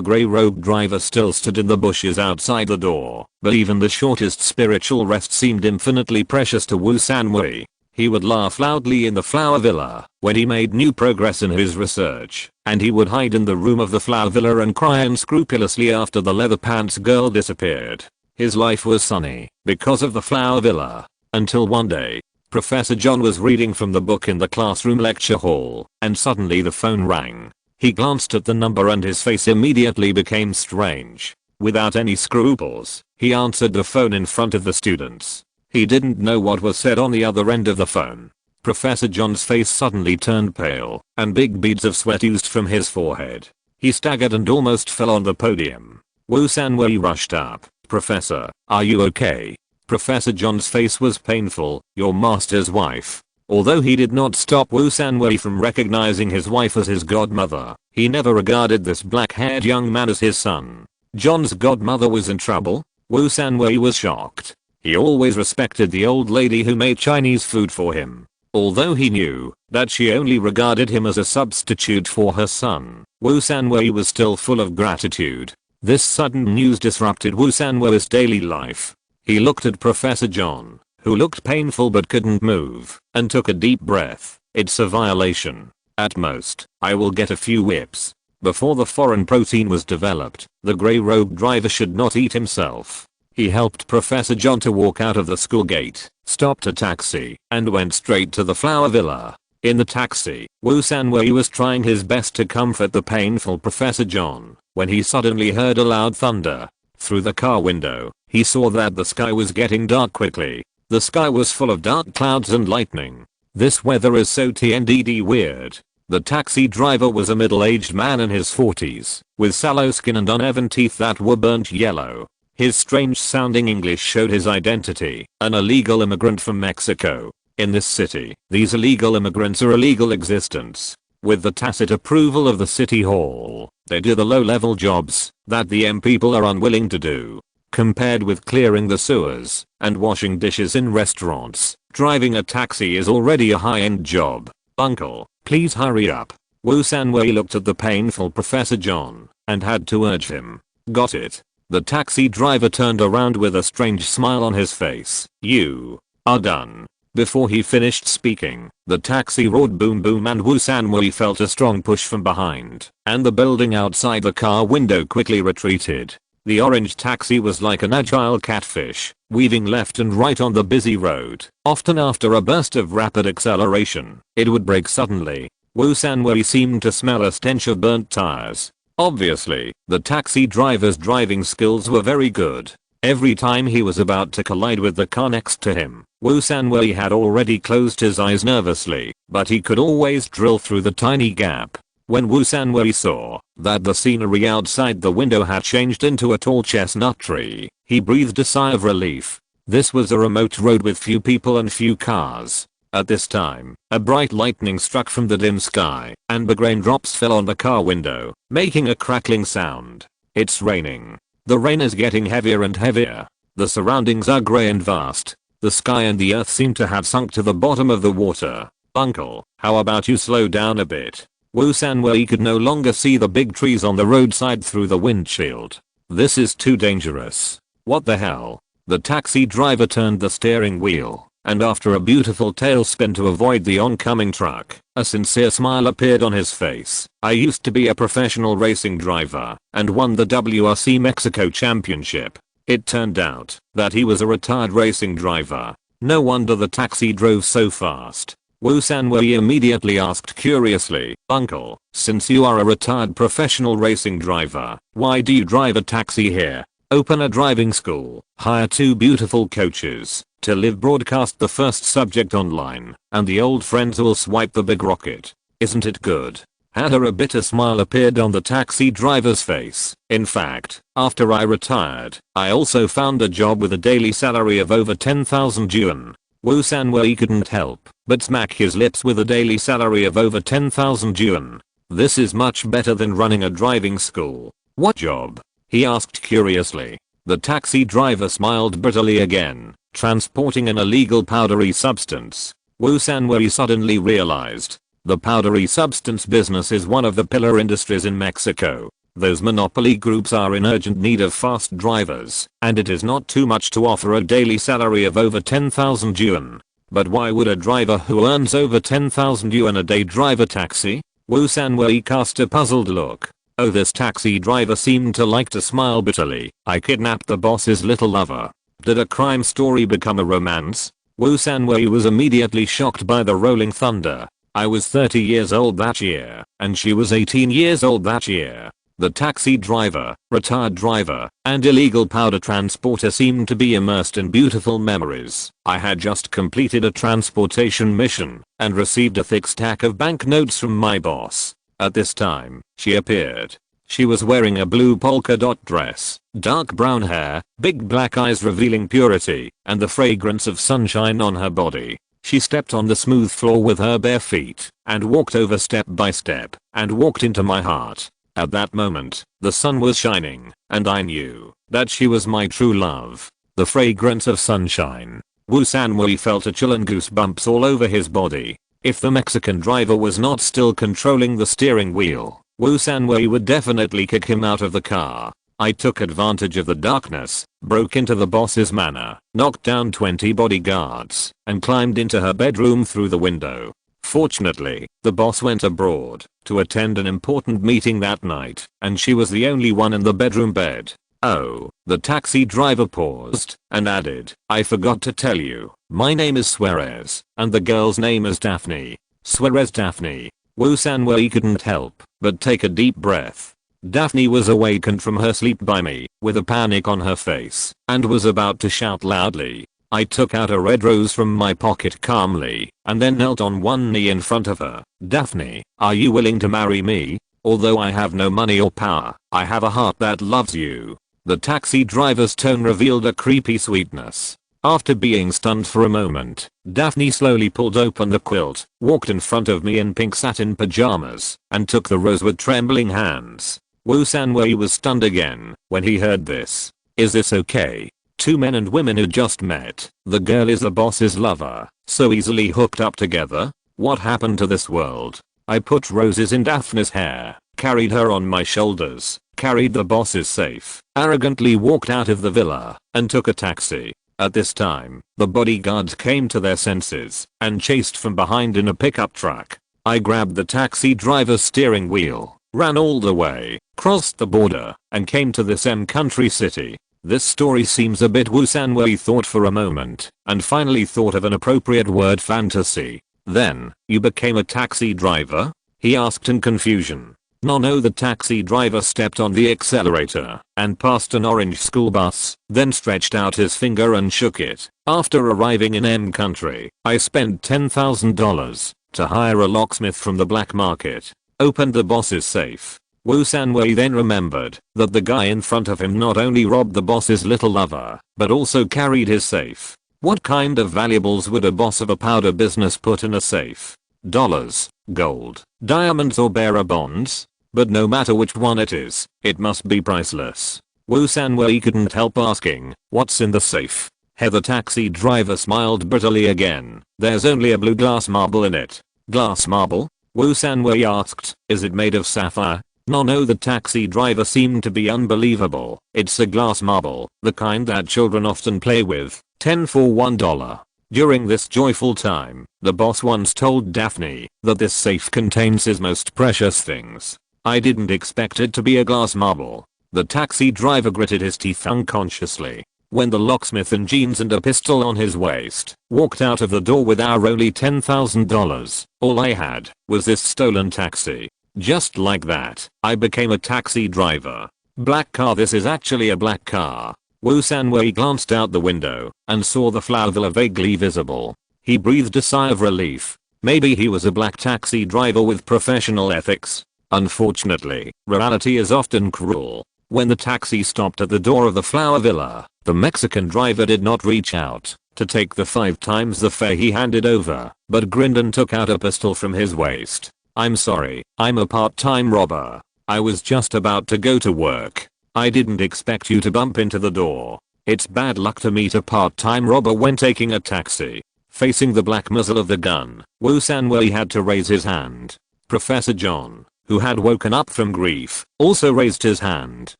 grey-robed driver still stood in the bushes outside the door, but even the shortest spiritual rest seemed infinitely precious to Wu Sanwei. He would laugh loudly in the flower villa when he made new progress in his research, and he would hide in the room of the flower villa and cry unscrupulously after the leather pants girl disappeared. His life was sunny because of the flower villa, until one day, Professor John was reading from the book in the classroom lecture hall, and suddenly the phone rang. He glanced at the number and his face immediately became strange. Without any scruples, he answered the phone in front of the students. He didn't know what was said on the other end of the phone. Professor John's face suddenly turned pale, and big beads of sweat oozed from his forehead. He staggered and almost fell on the podium. Wu Sanwei rushed up. "Professor, are you okay?" Professor John's face was painful. "Your master's wife." Although he did not stop Wu Sanwei from recognizing his wife as his godmother, he never regarded this black-haired young man as his son. John's godmother was in trouble? Wu Sanwei was shocked. He always respected the old lady who made Chinese food for him. Although he knew that she only regarded him as a substitute for her son, Wu Sanwei was still full of gratitude. This sudden news disrupted Wu Sanwei's daily life. He looked at Professor John, who looked painful but couldn't move, and took a deep breath. "It's a violation. At most, I will get a few whips." Before the foreign protein was developed, the grey-robed driver should not eat himself. He helped Professor John to walk out of the school gate, stopped a taxi, and went straight to the flower villa. In the taxi, Wu Sanwei was trying his best to comfort the painful Professor John, when he suddenly heard a loud thunder. Through the car window, he saw that the sky was getting dark quickly. The sky was full of dark clouds and lightning. This weather is so TNDD weird. The taxi driver was a middle-aged man in his 40s, with sallow skin and uneven teeth that were burnt yellow. His strange-sounding English showed his identity, an illegal immigrant from Mexico. In this city, these illegal immigrants are illegal existence. With the tacit approval of the city hall, they do the low-level jobs that the people are unwilling to do. Compared with clearing the sewers and washing dishes in restaurants, driving a taxi is already a high-end job. "Uncle, please hurry up." Wu Sanwei looked at the painful Professor John and had to urge him. "Got it." The taxi driver turned around with a strange smile on his face. "You are done." Before he finished speaking, the taxi roared boom boom and Wu Sanwei felt a strong push from behind, and the building outside the car window quickly retreated. The orange taxi was like an agile catfish, weaving left and right on the busy road. Often after a burst of rapid acceleration, it would brake suddenly. Wu Sanwei seemed to smell a stench of burnt tires. Obviously, the taxi driver's driving skills were very good. Every time he was about to collide with the car next to him, Wu Sanwei had already closed his eyes nervously, but he could always drill through the tiny gap. When Wu Sanwei saw that the scenery outside the window had changed into a tall chestnut tree, he breathed a sigh of relief. This was a remote road with few people and few cars. At this time, a bright lightning struck from the dim sky, and the raindrops fell on the car window, making a crackling sound. It's raining. The rain is getting heavier and heavier. The surroundings are grey and vast. The sky and the earth seem to have sunk to the bottom of the water. Uncle, how about you slow down a bit? Wu Sanwei could no longer see the big trees on the roadside through the windshield. This is too dangerous. What the hell? The taxi driver turned the steering wheel, and after a beautiful tailspin to avoid the oncoming truck, a sincere smile appeared on his face. I used to be a professional racing driver and won the WRC Mexico Championship. It turned out that he was a retired racing driver. No wonder the taxi drove so fast. Wu Sanwei immediately asked curiously, Uncle, since you are a retired professional racing driver, why do you drive a taxi here? Open a driving school, hire 2 beautiful coaches to live broadcast the first subject online, and the old friends will swipe the big rocket. Isn't it good? A bitter smile appeared on the taxi driver's face. In fact, after I retired, I also found a job with a daily salary of over 10,000 yuan. Wu Sanwei couldn't help but smack his lips. With a daily salary of over 10,000 yuan. This is much better than running a driving school. What job? He asked curiously. The taxi driver smiled bitterly again. Transporting an illegal powdery substance. Wu Sanwei suddenly realized the powdery substance business is one of the pillar industries in Mexico. Those monopoly groups are in urgent need of fast drivers, and it is not too much to offer a daily salary of over 10,000 yuan. But why would a driver who earns over 10,000 yuan a day drive a taxi? Wu Sanwei cast a puzzled look. Oh, this taxi driver seemed to like to smile bitterly. I kidnapped the boss's little lover. Did a crime story become a romance? Wu Sanwei was immediately shocked by the rolling thunder. I was 30 years old that year, and she was 18 years old that year. The taxi driver, retired driver, and illegal powder transporter seemed to be immersed in beautiful memories. I had just completed a transportation mission and received a thick stack of banknotes from my boss. At this time, she appeared. She was wearing a blue polka dot dress, dark brown hair, big black eyes revealing purity, and the fragrance of sunshine on her body. She stepped on the smooth floor with her bare feet, and walked over step by step, and walked into my heart. At that moment, the sun was shining, and I knew that she was my true love. The fragrance of sunshine. Wu Sanwei felt a chill and goosebumps all over his body. If the Mexican driver was not still controlling the steering wheel, Wu Sanwei would definitely kick him out of the car. I took advantage of the darkness, broke into the boss's manor, knocked down 20 bodyguards, and climbed into her bedroom through the window. Fortunately, the boss went abroad to attend an important meeting that night, and she was the only one in the bedroom bed. Oh, the taxi driver paused and added, I forgot to tell you, my name is Suarez, and the girl's name is Daphne. Suarez Daphne. Wu Sanwei couldn't help but take a deep breath. Daphne was awakened from her sleep by me, with a panic on her face, and was about to shout loudly. I took out a red rose from my pocket calmly, and then knelt on one knee in front of her. Daphne, are you willing to marry me? Although I have no money or power, I have a heart that loves you. The taxi driver's tone revealed a creepy sweetness. After being stunned for a moment, Daphne slowly pulled open the quilt, walked in front of me in pink satin pajamas, and took the rose with trembling hands. Wu Sanwei was stunned again when he heard this. Is this okay? 2 men and women who just met. The girl is the boss's lover, so easily hooked up together? What happened to this world? I put roses in Daphne's hair, carried her on my shoulders, carried the boss's safe, arrogantly walked out of the villa, and took a taxi. At this time, the bodyguards came to their senses and chased from behind in a pickup truck. I grabbed the taxi driver's steering wheel, ran all the way, crossed the border, and came to this country city. This story seems a bit Wu Sanwei thought for a moment, and finally thought of an appropriate word: fantasy. Then, you became a taxi driver? He asked in confusion. No, the taxi driver stepped on the accelerator and passed an orange school bus, then stretched out his finger and shook it. After arriving in country, I spent $10,000 to hire a locksmith from the black market. opened the boss's safe. Wu Sanwei then remembered that the guy in front of him not only robbed the boss's little lover, but also carried his safe. What kind of valuables would a boss of a powder business put in a safe? Dollars, gold, diamonds or bearer bonds? But no matter which one it is, it must be priceless. Wu Sanwei couldn't help asking, what's in the safe? The taxi driver smiled bitterly again. There's only a blue glass marble in it. Glass marble? Wu Sanwei asked, is it made of sapphire? No, the taxi driver seemed to be unbelievable. It's a glass marble, the kind that children often play with. 10 for $1. During this joyful time, the boss once told Daphne that this safe contains his most precious things. I didn't expect it to be a glass marble. The taxi driver gritted his teeth unconsciously. When the locksmith in jeans and a pistol on his waist walked out of the door with our only $10,000, all I had was this stolen taxi. Just like that, I became a taxi driver. Black car. This is actually a black car. Wu Sanwei glanced out the window and saw the flower villa vaguely visible. He breathed a sigh of relief. Maybe he was a black taxi driver with professional ethics. Unfortunately, reality is often cruel. When the taxi stopped at the door of the flower villa, the Mexican driver did not reach out to take the 5 times the fare he handed over, but grinned and took out a pistol from his waist. I'm sorry, I'm a part-time robber. I was just about to go to work. I didn't expect you to bump into the door. It's bad luck to meet a part-time robber when taking a taxi. Facing the black muzzle of the gun, Wu Sanwei had to raise his hand. Professor John, who had woken up from grief, also raised his hand,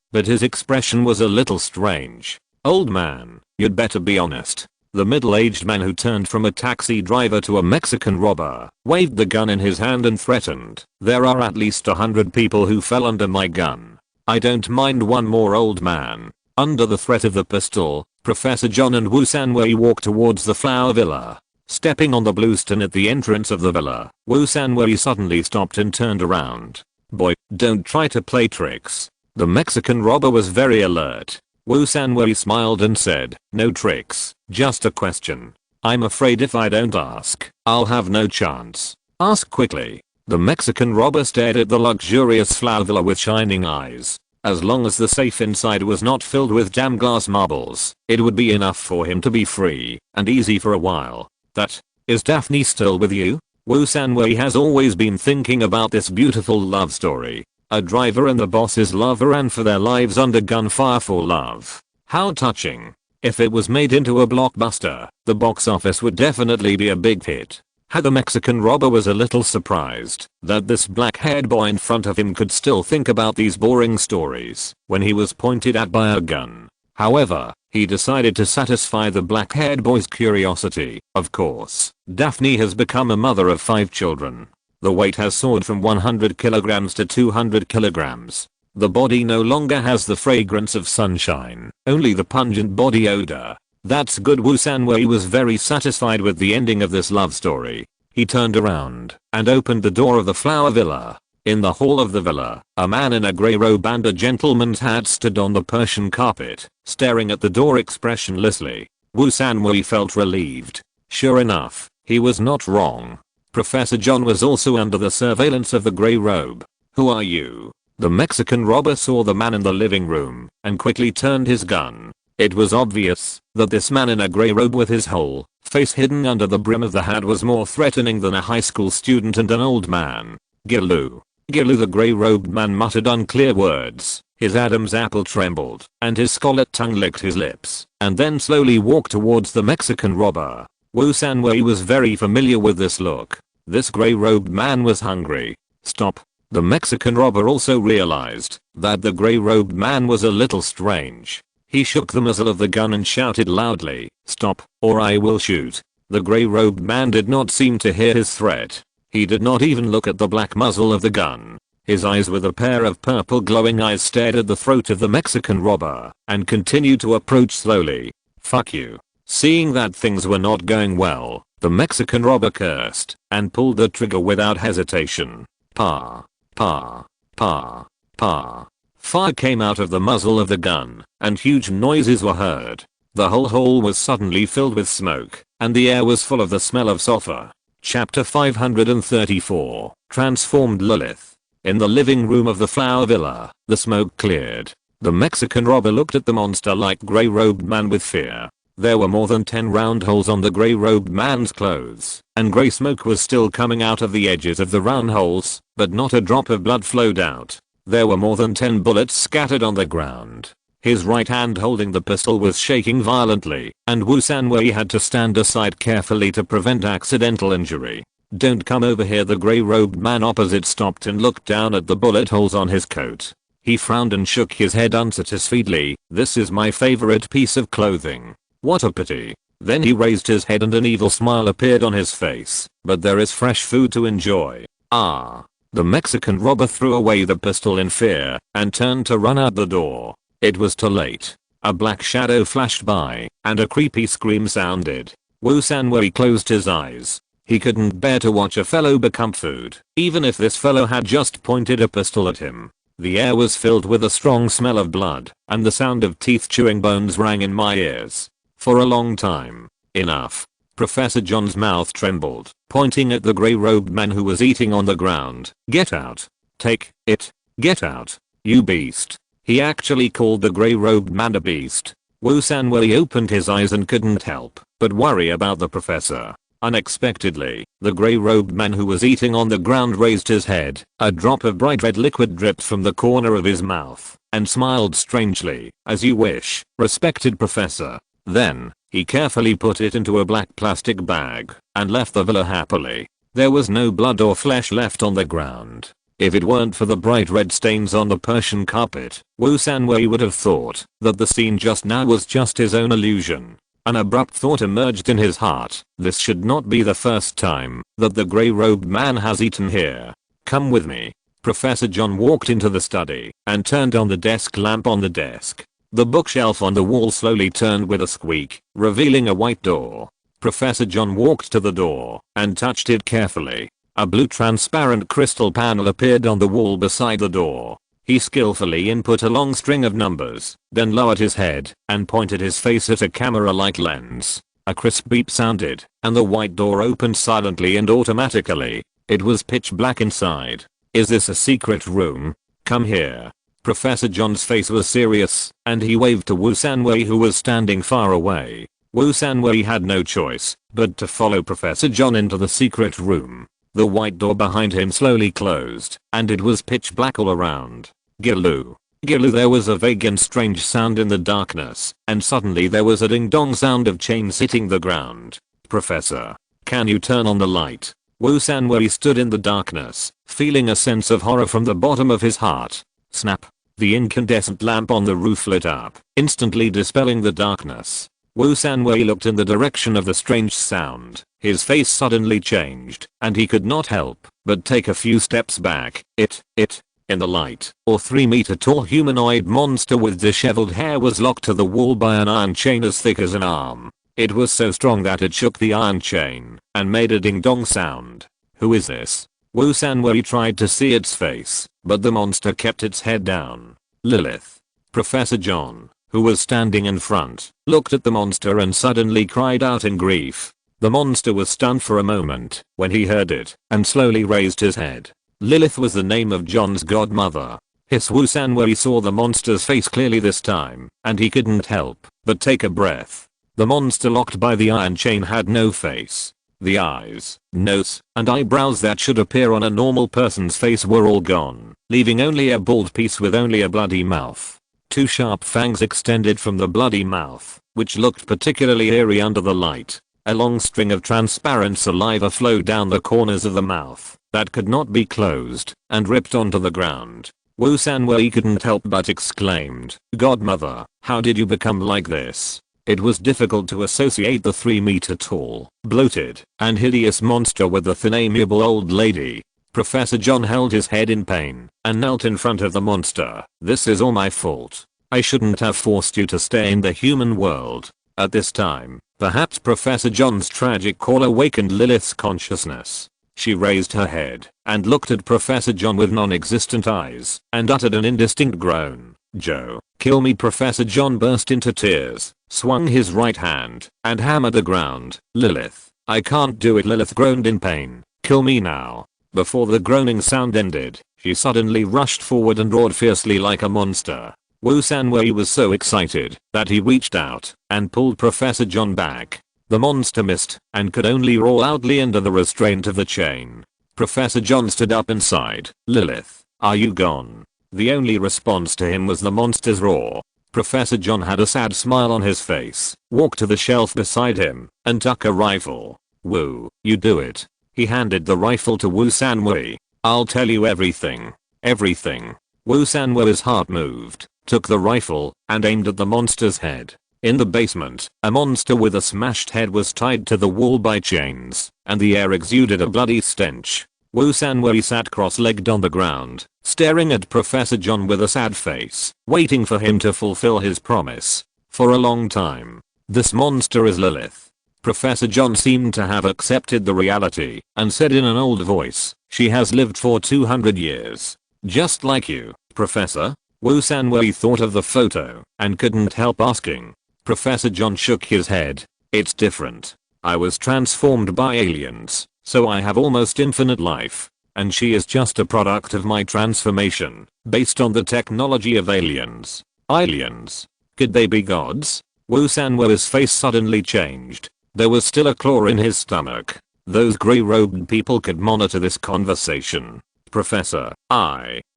but his expression was a little strange. Old man, you'd better be honest. The middle-aged man who turned from a taxi driver to a Mexican robber, waved the gun in his hand and threatened, there are at least 100 people who fell under my gun. I don't mind one more, old man. Under the threat of the pistol, Professor John and Wu Sanwei walked towards the flower villa. Stepping on the bluestone at the entrance of the villa, Wu Sanwei suddenly stopped and turned around. Boy, don't try to play tricks. The Mexican robber was very alert. Wu Sanwei smiled and said, no tricks, just a question. I'm afraid if I don't ask, I'll have no chance. Ask quickly. The Mexican robber stared at the luxurious flower villa with shining eyes. As long as the safe inside was not filled with damn glass marbles, it would be enough for him to be free and easy for a while. That, is Daphne still with you? Wu Sanwei has always been thinking about this beautiful love story. A driver and the boss's lover ran for their lives under gunfire for love. How touching. If it was made into a blockbuster, the box office would definitely be a big hit. The Mexican robber was a little surprised that this black-haired boy in front of him could still think about these boring stories when he was pointed at by a gun. However, he decided to satisfy the black-haired boy's curiosity. Of course, Daphne has become a mother of 5 children. The weight has soared from 100 kilograms to 200 kilograms. The body no longer has the fragrance of sunshine, only the pungent body odor. That's good. Wu Sanwei was very satisfied with the ending of this love story. He turned around and opened the door of the flower villa. In the hall of the villa, a man in a grey robe and a gentleman's hat stood on the Persian carpet, staring at the door expressionlessly. Wu Sanwei felt relieved. Sure enough, he was not wrong. Professor John was also under the surveillance of the grey robe. Who are you? The Mexican robber saw the man in the living room and quickly turned his gun. It was obvious that this man in a grey robe with his whole face hidden under the brim of the hat was more threatening than a high school student and an old man. Gilu. Gilu, the grey-robed man muttered unclear words. His Adam's apple trembled, and his scarlet tongue licked his lips, and then slowly walked towards the Mexican robber. Wu Sanwei was very familiar with this look. This grey-robed man was hungry. Stop. The Mexican robber also realized that the grey-robed man was a little strange. He shook the muzzle of the gun and shouted loudly, "Stop, or I will shoot." The grey-robed man did not seem to hear his threat. He did not even look at the black muzzle of the gun. His eyes with a pair of purple glowing eyes stared at the throat of the Mexican robber and continued to approach slowly. Fuck you. Seeing that things were not going well, the Mexican robber cursed and pulled the trigger without hesitation. Pa. Pa. Pa. Pa. Fire came out of the muzzle of the gun, and huge noises were heard. The whole hall was suddenly filled with smoke, and the air was full of the smell of sulfur. Chapter 534, Transformed Lilith. In the living room of the Flower Villa, the smoke cleared. The Mexican robber looked at the monster like grey-robed man with fear. There were more than 10 round holes on the grey-robed man's clothes, and grey smoke was still coming out of the edges of the round holes, but not a drop of blood flowed out. There were more than 10 bullets scattered on the ground. His right hand holding the pistol was shaking violently, and Wu Sanwei had to stand aside carefully to prevent accidental injury. "Don't come over here." The grey-robed man opposite stopped and looked down at the bullet holes on his coat. He frowned and shook his head unsatisfiedly. "This is my favorite piece of clothing. What a pity." Then he raised his head and an evil smile appeared on his face. "But there is fresh food to enjoy." "Ah." The Mexican robber threw away the pistol in fear and turned to run out the door. It was too late. A black shadow flashed by, and a creepy scream sounded. Wu Sanwei closed his eyes. He couldn't bear to watch a fellow become food, even if this fellow had just pointed a pistol at him. The air was filled with a strong smell of blood, and the sound of teeth chewing bones rang in my ears. For a long time. "Enough." Professor John's mouth trembled, pointing at the grey-robed man who was eating on the ground. "Get out. Take it. Get out. You beast." He actually called the grey-robed man a beast. Wu Sanwei opened his eyes and couldn't help but worry about the professor. Unexpectedly, the grey-robed man who was eating on the ground raised his head. A drop of bright red liquid dripped from the corner of his mouth, and smiled strangely. "As you wish, respected professor." Then, he carefully put it into a black plastic bag, and left the villa happily. There was no blood or flesh left on the ground. If it weren't for the bright red stains on the Persian carpet, Wu Sanwei would have thought that the scene just now was just his own illusion. An abrupt thought emerged in his heart. This should not be the first time that the grey-robed man has eaten here. "Come with me." Professor John walked into the study and turned on the desk lamp on the desk. The bookshelf on the wall slowly turned with a squeak, revealing a white door. Professor John walked to the door and touched it carefully. A blue transparent crystal panel appeared on the wall beside the door. He skillfully input a long string of numbers, then lowered his head and pointed his face at a camera-like lens. A crisp beep sounded, and the white door opened silently and automatically. It was pitch black inside. "Is this a secret room? Come here." Professor John's face was serious, and he waved to Wu Sanwei who was standing far away. Wu Sanwei had no choice but to follow Professor John into the secret room. The white door behind him slowly closed, and it was pitch black all around. "Gilu. Gilu." There was a vague and strange sound in the darkness, and suddenly there was a ding-dong sound of chains hitting the ground. "Professor, can you turn on the light?" Wu Sanwei stood in the darkness, feeling a sense of horror from the bottom of his heart. Snap. The incandescent lamp on the roof lit up, instantly dispelling the darkness. Wu Sanwei looked in the direction of the strange sound. His face suddenly changed, and he could not help but take a few steps back. In the light, a 3-meter tall humanoid monster with disheveled hair was locked to the wall by an iron chain as thick as an arm. It was so strong that it shook the iron chain and made a ding-dong sound. "Who is this?" Wu Sanwei tried to see its face, but the monster kept its head down. "Lilith." Professor John, who was standing in front, looked at the monster and suddenly cried out in grief. The monster was stunned for a moment when he heard it and slowly raised his head. Lilith was the name of John's godmother. His Wu Sanwei saw the monster's face clearly this time, and he couldn't help but take a breath. The monster locked by the iron chain had no face. The eyes, nose, and eyebrows that should appear on a normal person's face were all gone, leaving only a bald piece with only a bloody mouth. 2 sharp fangs extended from the bloody mouth, which looked particularly eerie under the light. A long string of transparent saliva flowed down the corners of the mouth that could not be closed and ripped onto the ground. Wu Sanwei couldn't help but exclaimed, "Godmother, how did you become like this?" It was difficult to associate the 3-meter tall, bloated, and hideous monster with the thin amiable old lady. Professor John held his head in pain and knelt in front of the monster. "This is all my fault. I shouldn't have forced you to stay in the human world." At this time, perhaps Professor John's tragic call awakened Lilith's consciousness. She raised her head and looked at Professor John with non-existent eyes and uttered an indistinct groan. "Joe, kill me." Professor John burst into tears, swung his right hand, and hammered the ground. "Lilith, I can't do it." Lilith groaned in pain. "Kill me now." Before the groaning sound ended, She suddenly rushed forward and roared fiercely like a monster. Wu Sanwei was so excited that he reached out and pulled Professor John back. The monster missed and could only roar loudly under the restraint of the chain. Professor John stood up and sighed. "Lilith, are you gone?" The only response to him was the monster's roar. Professor John had a sad smile on his face, walked to the shelf beside him, and took a rifle. "Wu, you do it." He handed the rifle to Wu Sanwei. "I'll tell you everything. Everything." Wu Sanwei's heart moved, took the rifle, and aimed at the monster's head. In the basement, a monster with a smashed head was tied to the wall by chains, and the air exuded a bloody stench. Wu Sanwei sat cross-legged on the ground, staring at Professor John with a sad face, waiting for him to fulfill his promise. For a long time. "This monster is Lilith." Professor John seemed to have accepted the reality, and said in an old voice, "She has lived for 200 years. Just like you, Professor." Wu Sanwei thought of the photo, and couldn't help asking. Professor John shook his head. "It's different. I was transformed by aliens, so I have almost infinite life. And she is just a product of my transformation, based on the technology of aliens." Aliens? Could they be gods? Wu Sanwei's face suddenly changed. There was still a claw in his stomach. Those grey-robed people could monitor this conversation. "Professor,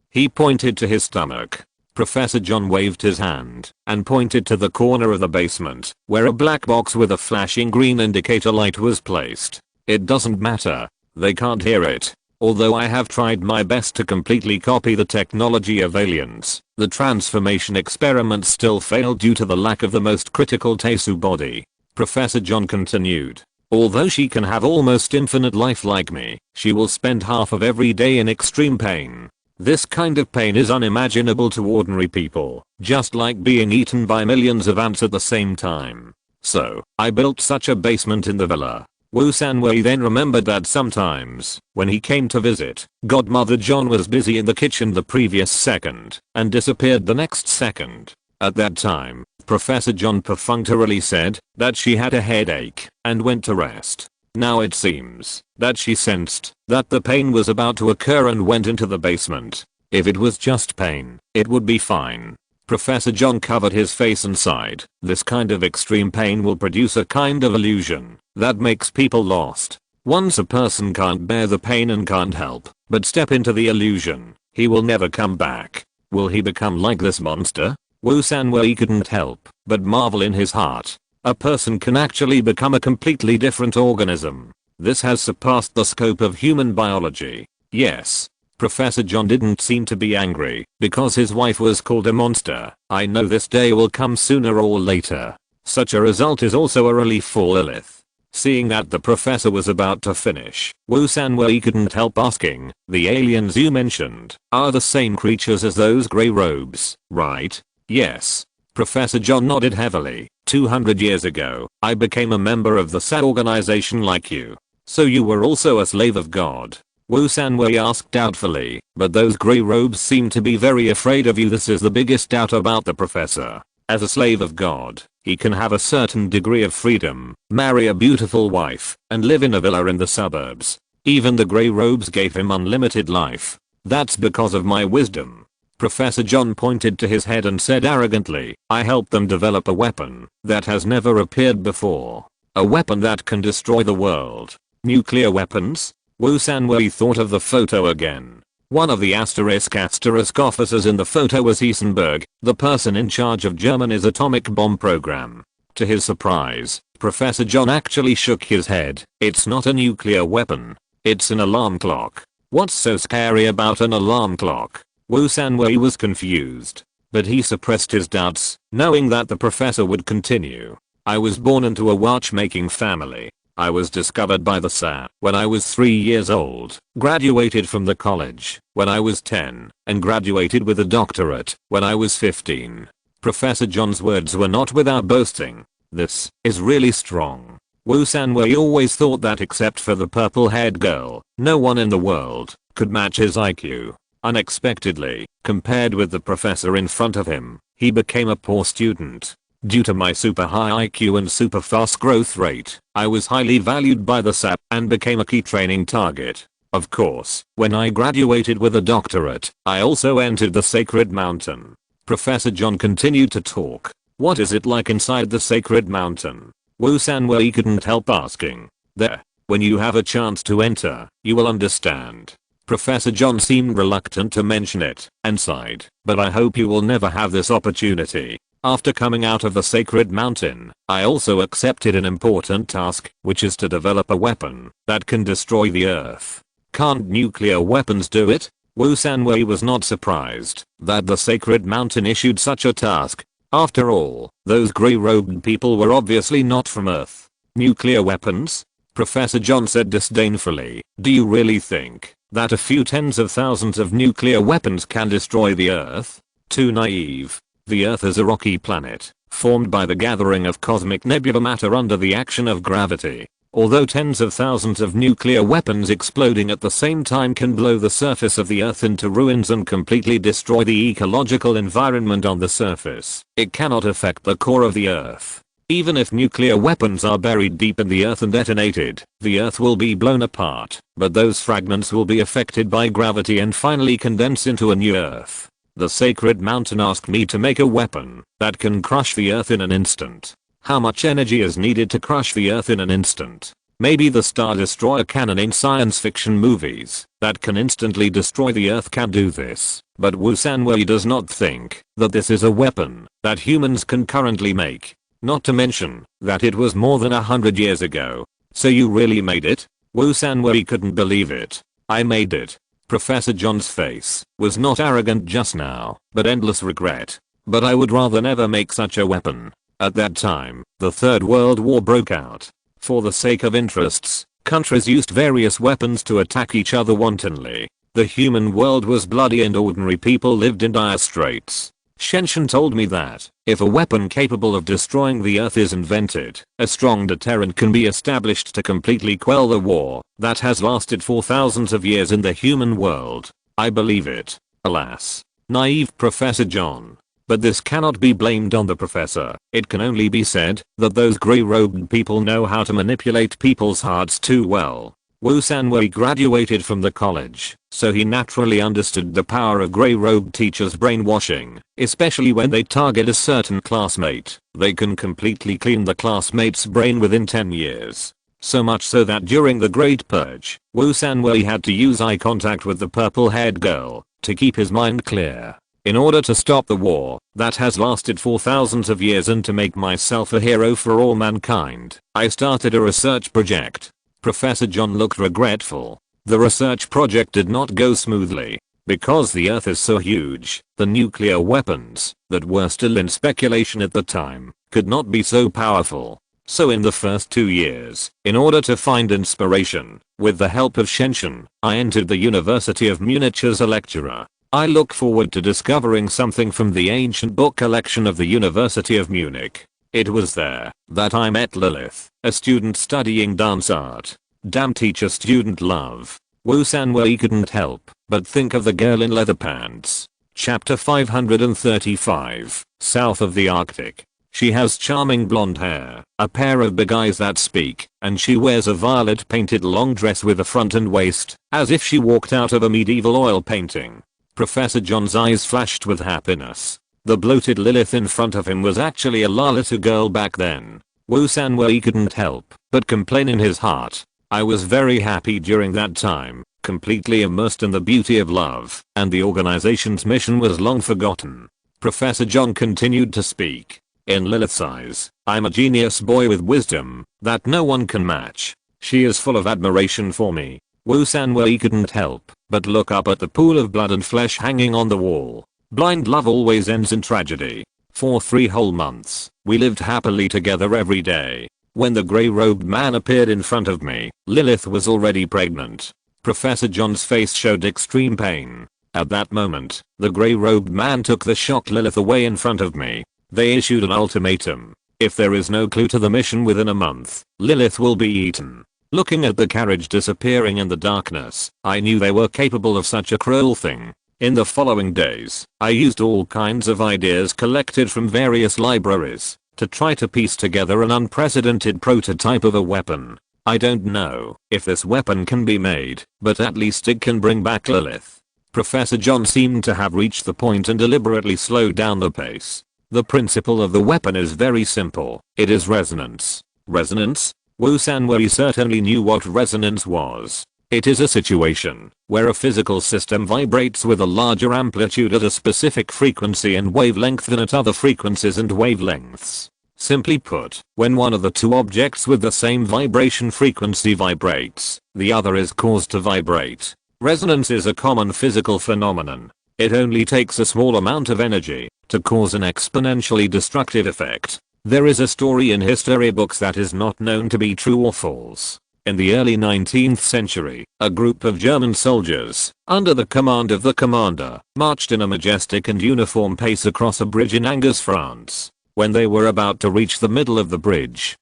He pointed to his stomach. Professor John waved his hand and pointed to the corner of the basement where a black box with a flashing green indicator light was placed. "It doesn't matter. They can't hear it. Although I have tried my best to completely copy the technology of aliens, the transformation experiment still failed due to the lack of the most critical Tesu body." Professor John continued. "Although she can have almost infinite life like me, she will spend half of every day in extreme pain. This kind of pain is unimaginable to ordinary people, just like being eaten by millions of ants at the same time. So, I built such a basement in the villa." Wu Sanwei then remembered that sometimes, when he came to visit, Godmother John was busy in the kitchen the previous second, and disappeared the next second. At that time, Professor John perfunctorily said that she had a headache and went to rest. Now it seems that she sensed that the pain was about to occur and went into the basement. If it was just pain, it would be fine. Professor John covered his face and sighed. "This kind of extreme pain will produce a kind of illusion that makes people lost. Once a person can't bear the pain and can't help but step into the illusion, he will never come back. Will he become like this monster?" Wu Sanwei couldn't help but marvel in his heart. A person can actually become a completely different organism. This has surpassed the scope of human biology. Yes. Professor John didn't seem to be angry because his wife was called a monster. "I know this day will come sooner or later." Such a result is also a relief for Lilith. Seeing that the professor was about to finish, Wu Sanwei couldn't help asking, "The aliens you mentioned are the same creatures as those grey robes, right?" "Yes." Professor John nodded heavily. 200 years ago, I became a member of the SAD organization like you. So you were also a slave of God?" Wu Sanwei asked doubtfully, "But those grey robes seem to be very afraid of you." This is the biggest doubt about the professor. As a slave of God, he can have a certain degree of freedom, marry a beautiful wife, and live in a villa in the suburbs. Even the grey robes gave him unlimited life. "That's because of my wisdom." Professor John pointed to his head and said arrogantly, "I helped them develop a weapon that has never appeared before. A weapon that can destroy the world." "Nuclear weapons?" Wu Sanwei thought of the photo again. One of the asterisk officers in the photo was Heisenberg, the person in charge of Germany's atomic bomb program. To his surprise, Professor John actually shook his head. "It's not a nuclear weapon. It's an alarm clock." "What's so scary about an alarm clock?" Wu Sanwei was confused, but he suppressed his doubts, knowing that the professor would continue. "I was born into a watchmaking family. I was discovered by the SAD when I was 3 years old, graduated from the college when I was 10, and graduated with a doctorate when I was 15. Professor John's words were not without boasting. This is really strong. Wu Sanwei always thought that except for the purple-haired girl, no one in the world could match his IQ. Unexpectedly, compared with the professor in front of him, he became a poor student. Due to my super high IQ and super fast growth rate, I was highly valued by the SAP and became a key training target. Of course, when I graduated with a doctorate, I also entered the sacred mountain. Professor John continued to talk. What is it like inside the sacred mountain? Wu Sanwei couldn't help asking. There. When you have a chance to enter, you will understand. Professor John seemed reluctant to mention it, and sighed, but I hope you will never have this opportunity. After coming out of the sacred mountain, I also accepted an important task, which is to develop a weapon that can destroy the earth. Can't nuclear weapons do it? Wu Sanwei was not surprised that the sacred mountain issued such a task. After all, those grey-robed people were obviously not from Earth. Nuclear weapons? Professor John said disdainfully, do you really think that a few tens of thousands of nuclear weapons can destroy the Earth? Too naive. The Earth is a rocky planet, formed by the gathering of cosmic nebular matter under the action of gravity. Although tens of thousands of nuclear weapons exploding at the same time can blow the surface of the Earth into ruins and completely destroy the ecological environment on the surface, it cannot affect the core of the Earth. Even if nuclear weapons are buried deep in the Earth and detonated, the Earth will be blown apart, but those fragments will be affected by gravity and finally condense into a new Earth. The sacred mountain asked me to make a weapon that can crush the Earth in an instant. How much energy is needed to crush the Earth in an instant? Maybe the Star Destroyer cannon in science fiction movies that can instantly destroy the Earth can do this, but Wu Sanwei does not think that this is a weapon that humans can currently make. Not to mention that it was more than 100 years ago. So you really made it? Wu Sanwei couldn't believe it. I made it. Professor John's face was not arrogant just now, but endless regret. But I would rather never make such a weapon. At that time, the Third World War broke out. For the sake of interests, countries used various weapons to attack each other wantonly. The human world was bloody and ordinary people lived in dire straits. Chen Shuxian told me that, if a weapon capable of destroying the Earth is invented, a strong deterrent can be established to completely quell the war that has lasted for thousands of years in the human world. I believe it. Alas. Naive Professor John. But this cannot be blamed on the professor. It can only be said that those grey-robed people know how to manipulate people's hearts too well. Wu Sanwei graduated from the college, so he naturally understood the power of grey-robed teachers' brainwashing, especially when they target a certain classmate. They can completely clean the classmate's brain within 10 years. So much so that during the Great Purge, Wu Sanwei had to use eye contact with the purple-haired girl to keep his mind clear. In order to stop the war that has lasted for thousands of years and to make myself a hero for all mankind, I started a research project. Professor John looked regretful. The research project did not go smoothly. Because the Earth is so huge, the nuclear weapons that were still in speculation at the time could not be so powerful. So in the first 2 years, in order to find inspiration, with the help of Chen Shuxian, I entered the University of Munich as a lecturer. I look forward to discovering something from the ancient book collection of the University of Munich. It was there that I met Lilith, a student studying dance art. Damn teacher-student love. Wu Sanwei couldn't help but think of the girl in leather pants. Chapter 535, South of the Arctic. She has charming blonde hair, a pair of big eyes that speak, and she wears a violet painted long dress with a front and waist, as if she walked out of a medieval oil painting. Professor John's eyes flashed with happiness. The bloated Lilith in front of him was actually a Lalita girl back then. Wu Sanwei couldn't help but complain in his heart. I was very happy during that time, completely immersed in the beauty of love, and the organization's mission was long forgotten. Professor John continued to speak. In Lilith's eyes, I'm a genius boy with wisdom that no one can match. She is full of admiration for me. Wu Sanwei couldn't help but look up at the pool of blood and flesh hanging on the wall. Blind love always ends in tragedy. For 3 whole months, we lived happily together every day. When the grey-robed man appeared in front of me, Lilith was already pregnant. Professor John's face showed extreme pain. At that moment, the grey-robed man took the shocked Lilith away in front of me. They issued an ultimatum. If there is no clue to the mission within a month, Lilith will be eaten. Looking at the carriage disappearing in the darkness, I knew they were capable of such a cruel thing. In the following days, I used all kinds of ideas collected from various libraries to try to piece together an unprecedented prototype of a weapon. I don't know if this weapon can be made, but at least it can bring back Lilith. Professor John seemed to have reached the point and deliberately slowed down the pace. The principle of the weapon is very simple. It is resonance. Resonance? Wu Sanwei certainly knew what resonance was. It is a situation where a physical system vibrates with a larger amplitude at a specific frequency and wavelength than at other frequencies and wavelengths. Simply put, when one of the two objects with the same vibration frequency vibrates, the other is caused to vibrate. Resonance is a common physical phenomenon. It only takes a small amount of energy to cause an exponentially destructive effect. There is a story in history books that is not known to be true or false. In the early 19th century, a group of German soldiers, under the command of the commander, marched in a majestic and uniform pace across a bridge in Angers, France. When they were about to reach the middle of the bridge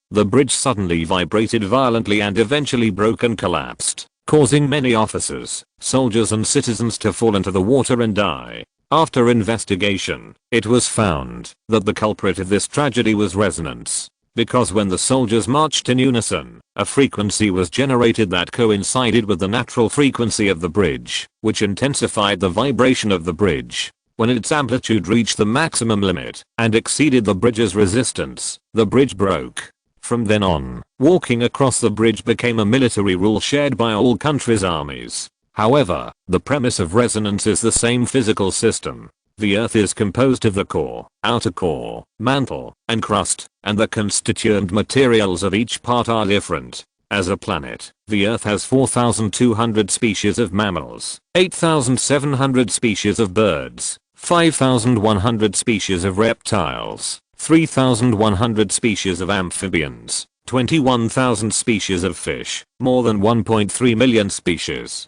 suddenly vibrated violently and eventually broke and collapsed, causing many officers, soldiers and citizens to fall into the water and die. After investigation, it was found that the culprit of this tragedy was resonance. Because when the soldiers marched in unison, a frequency was generated that coincided with the natural frequency of the bridge, which intensified the vibration of the bridge. When its amplitude reached the maximum limit and exceeded the bridge's resistance, the bridge broke. From then on, walking across the bridge became a military rule shared by all countries' armies. However, the premise of resonance is the same physical system. The Earth is composed of the core, outer core, mantle, and crust, and the constituent materials of each part are different. As a planet, the Earth has 4,200 species of mammals, 8,700 species of birds, 5,100 species of reptiles, 3,100 species of amphibians, 21,000 species of fish, more than 1.3 million species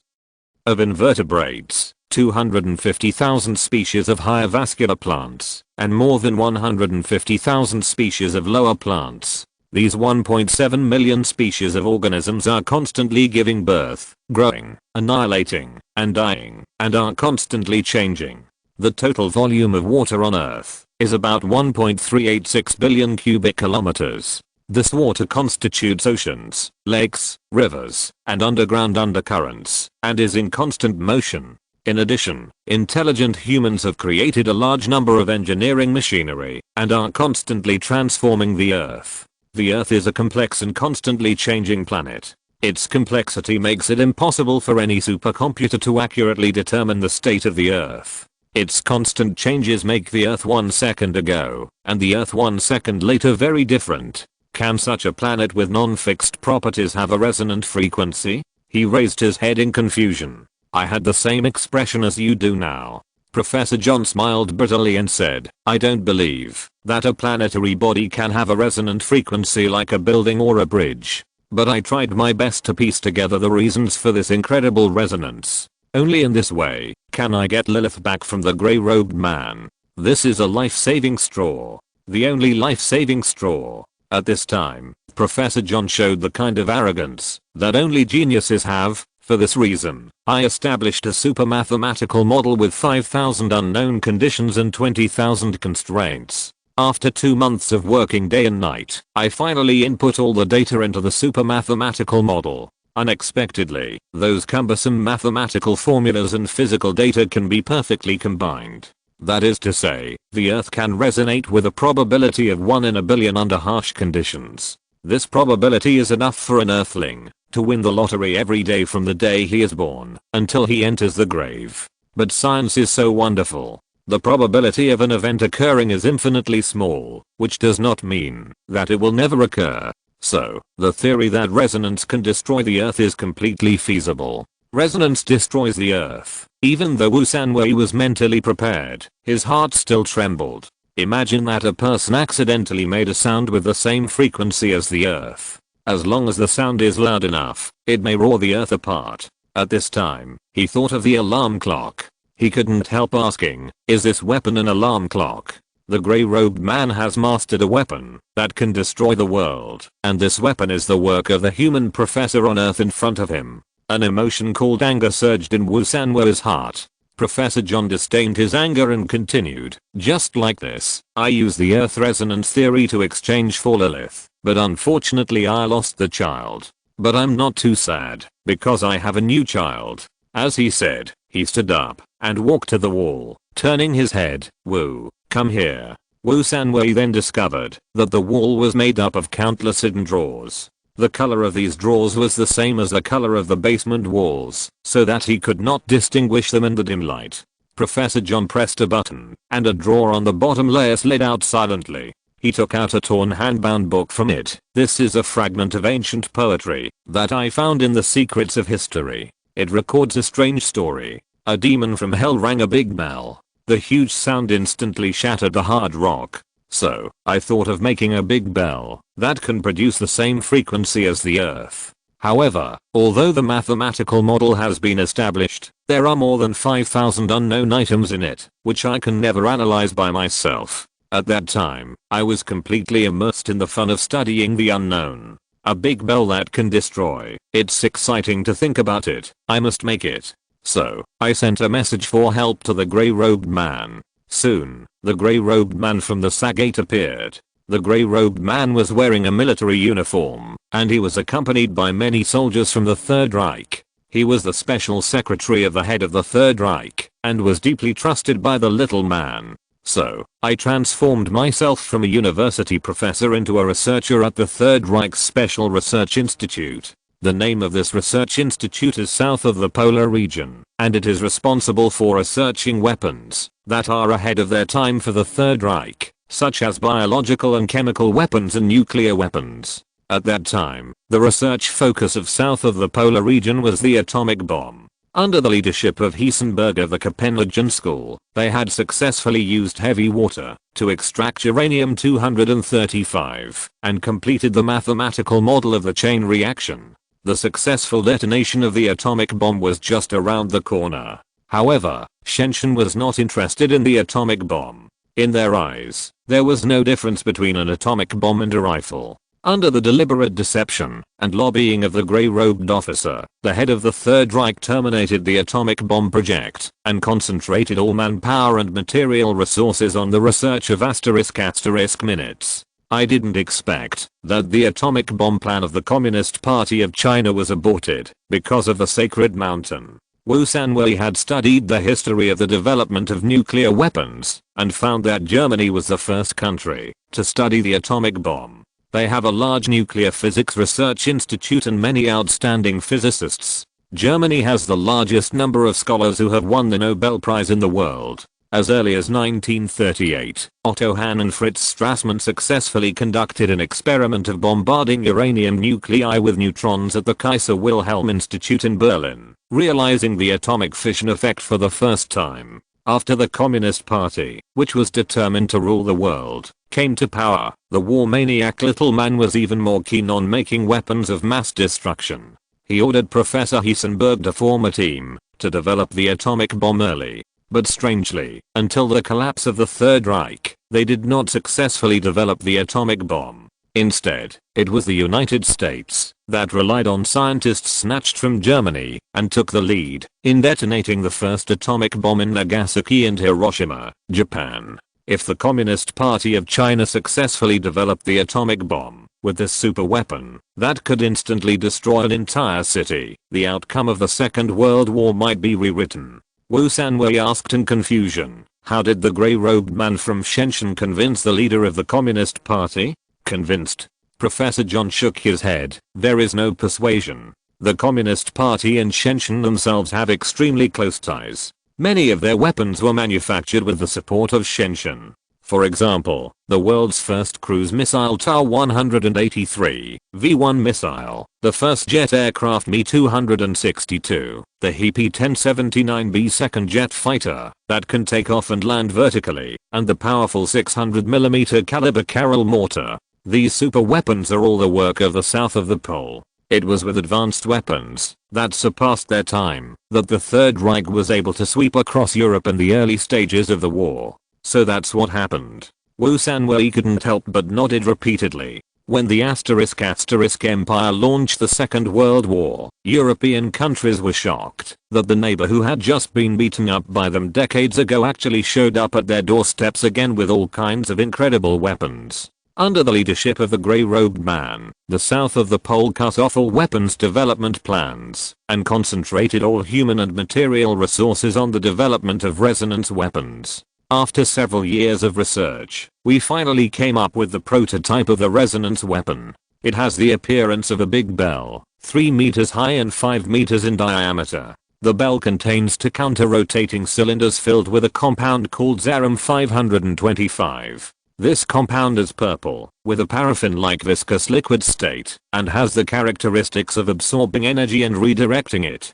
of invertebrates, 250,000 species of higher vascular plants, and more than 150,000 species of lower plants. These 1.7 million species of organisms are constantly giving birth, growing, annihilating, and dying, and are constantly changing. The total volume of water on Earth is about 1.386 billion cubic kilometers. This water constitutes oceans, lakes, rivers, and underground undercurrents, and is in constant motion. In addition, intelligent humans have created a large number of engineering machinery and are constantly transforming the Earth. The Earth is a complex and constantly changing planet. Its complexity makes it impossible for any supercomputer to accurately determine the state of the Earth. Its constant changes make the Earth 1 second ago and the Earth 1 second later very different. Can such a planet with non-fixed properties have a resonant frequency? He raised his head in confusion. I had the same expression as you do now. Professor John smiled bitterly and said, I don't believe that a planetary body can have a resonant frequency like a building or a bridge. But I tried my best to piece together the reasons for this incredible resonance. Only in this way can I get Lilith back from the grey-robed man. This is a life-saving straw. The only life-saving straw. At this time, Professor John showed the kind of arrogance that only geniuses have. For this reason, I established a super mathematical model with 5,000 unknown conditions and 20,000 constraints. After 2 months of working day and night, I finally input all the data into the super mathematical model. Unexpectedly, those cumbersome mathematical formulas and physical data can be perfectly combined. That is to say, the Earth can resonate with a probability of 1 in a billion under harsh conditions. This probability is enough for an Earthling to win the lottery every day from the day he is born until he enters the grave. But science is so wonderful. The probability of an event occurring is infinitely small, which does not mean that it will never occur. So, the theory that resonance can destroy the Earth is completely feasible. Resonance destroys the Earth. Even though Wu Sanwei was mentally prepared, his heart still trembled. Imagine that a person accidentally made a sound with the same frequency as the Earth. As long as the sound is loud enough, it may roar the Earth apart. At this time, he thought of the alarm clock. He couldn't help asking, is this weapon an alarm clock? The grey-robed man has mastered a weapon that can destroy the world, and this weapon is the work of the human professor on Earth in front of him. An emotion called anger surged in Wu Sanwei's heart. Professor John disdained his anger and continued, just like this, I used the Earth resonance theory to exchange for Lilith, but unfortunately I lost the child. But I'm not too sad, because I have a new child. As he said, he stood up and walked to the wall, turning his head. Wu, come here. Wu Sanwei then discovered that the wall was made up of countless hidden drawers. The color of these drawers was the same as the color of the basement walls, so that he could not distinguish them in the dim light. Professor John pressed a button, and a drawer on the bottom layer slid out silently. He took out a torn handbound book from it. This is a fragment of ancient poetry that I found in the secrets of history. It records a strange story. A demon from hell rang a big bell. The huge sound instantly shattered the hard rock. So, I thought of making a big bell that can produce the same frequency as the earth. However, although the mathematical model has been established, there are more than 5,000 unknown items in it, which I can never analyze by myself. At that time, I was completely immersed in the fun of studying the unknown. A big bell that can destroy. It's exciting to think about it. I must make it. So, I sent a message for help to the grey-robed man. Soon, the grey-robed man from the Saggate appeared. The grey-robed man was wearing a military uniform, and he was accompanied by many soldiers from the Third Reich. He was the special secretary of the head of the Third Reich, and was deeply trusted by the little man. So, I transformed myself from a university professor into a researcher at the Third Reich's Special Research Institute. The name of this research institute is south of the polar region, and it is responsible for researching weapons that are ahead of their time for the Third Reich, such as biological and chemical weapons and nuclear weapons. At that time, the research focus of south of the polar region was the atomic bomb. Under the leadership of Heisenberg of the Copenhagen School, they had successfully used heavy water to extract uranium-235 and completed the mathematical model of the chain reaction. The successful detonation of the atomic bomb was just around the corner. However, Chen Shuxian was not interested in the atomic bomb. In their eyes, there was no difference between an atomic bomb and a rifle. Under the deliberate deception and lobbying of the grey-robed officer, the head of the Third Reich terminated the atomic bomb project and concentrated all manpower and material resources on the research of *** minutes. I didn't expect that the atomic bomb plan of the Communist Party of China was aborted because of the sacred mountain. Wu Sanwei had studied the history of the development of nuclear weapons and found that Germany was the first country to study the atomic bomb. They have a large nuclear physics research institute and many outstanding physicists. Germany has the largest number of scholars who have won the Nobel Prize in the world. As early as 1938, Otto Hahn and Fritz Strassmann successfully conducted an experiment of bombarding uranium nuclei with neutrons at the Kaiser Wilhelm Institute in Berlin, realizing the atomic fission effect for the first time. After the Communist Party, which was determined to rule the world, came to power, the war maniac little man was even more keen on making weapons of mass destruction. He ordered Professor Heisenberg to form a team to develop the atomic bomb early. But strangely, until the collapse of the Third Reich, they did not successfully develop the atomic bomb. Instead, it was the United States that relied on scientists snatched from Germany and took the lead in detonating the first atomic bomb in Nagasaki and Hiroshima, Japan. If the Communist Party of China successfully developed the atomic bomb with this super weapon that could instantly destroy an entire city, the outcome of the Second World War might be rewritten. Wu Sanwei asked in confusion, how did the grey-robed man from Shenzhen convince the leader of the Communist Party? Convinced? Professor John shook his head. There is no persuasion. The Communist Party and Shenzhen themselves have extremely close ties. Many of their weapons were manufactured with the support of Shenzhen. For example, the world's first cruise missile Tu-183 V1 missile, the first jet aircraft Me-262, the He-1079B second jet fighter that can take off and land vertically, and the powerful 600mm caliber Carroll mortar. These super weapons are all the work of the south of the pole. It was with advanced weapons that surpassed their time that the Third Reich was able to sweep across Europe in the early stages of the war. So that's what happened. Wu Sanwei couldn't help but nodded repeatedly. When the *** Empire launched the Second World War, European countries were shocked that the neighbor who had just been beaten up by them decades ago actually showed up at their doorsteps again with all kinds of incredible weapons. Under the leadership of the grey-robed man, the South of the Pole cut off all weapons development plans and concentrated all human and material resources on the development of resonance weapons. After several years of research, we finally came up with the prototype of the resonance weapon. It has the appearance of a big bell, 3 meters high and 5 meters in diameter. The bell contains two counter-rotating cylinders filled with a compound called Zerum 525. This compound is purple, with a paraffin-like viscous liquid state, and has the characteristics of absorbing energy and redirecting it.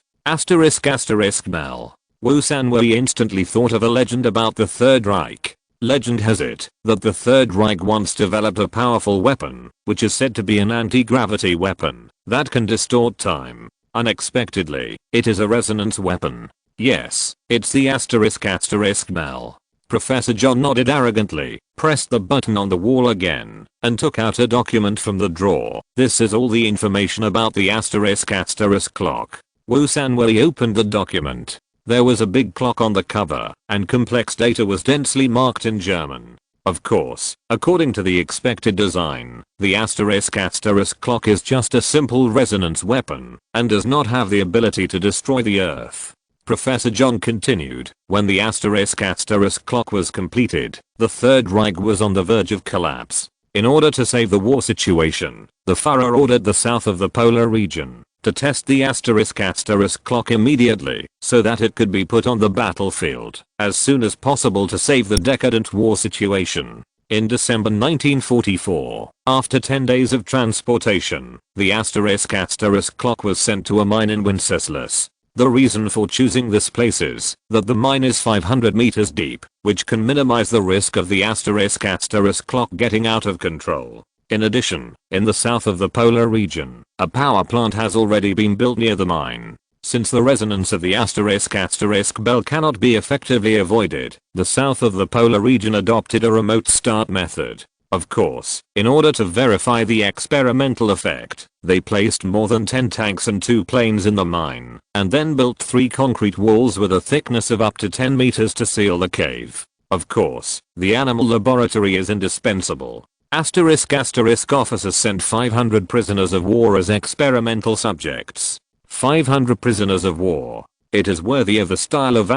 Bell. Wu Sanwei instantly thought of a legend about the Third Reich. Legend has it that the Third Reich once developed a powerful weapon, which is said to be an anti-gravity weapon that can distort time. Unexpectedly, it is a resonance weapon. Yes, it's the bell. Professor John nodded arrogantly, pressed the button on the wall again, and took out a document from the drawer. This is all the information about the clock. Wu Sanwei opened the document. There was a big clock on the cover, and complex data was densely marked in German. Of course, according to the expected design, the clock is just a simple resonance weapon, and does not have the ability to destroy the Earth. Professor John continued, when the clock was completed, the Third Reich was on the verge of collapse. In order to save the war situation, the Führer ordered the south of the polar region to test the clock immediately so that it could be put on the battlefield as soon as possible to save the decadent war situation. In December 1944, after 10 days of transportation, the clock was sent to a mine in Wenceslas. The reason for choosing this place is that the mine is 500 meters deep, which can minimize the risk of the clock getting out of control. In addition, in the south of the polar region, a power plant has already been built near the mine. Since the resonance of the bell cannot be effectively avoided, the south of the polar region adopted a remote start method. Of course, in order to verify the experimental effect, they placed more than 10 tanks and 2 planes in the mine, and then built 3 concrete walls with a thickness of up to 10 meters to seal the cave. Of course, the animal laboratory is indispensable. Officers sent 500 prisoners of war as experimental subjects. 500 prisoners of war. It is worthy of the style of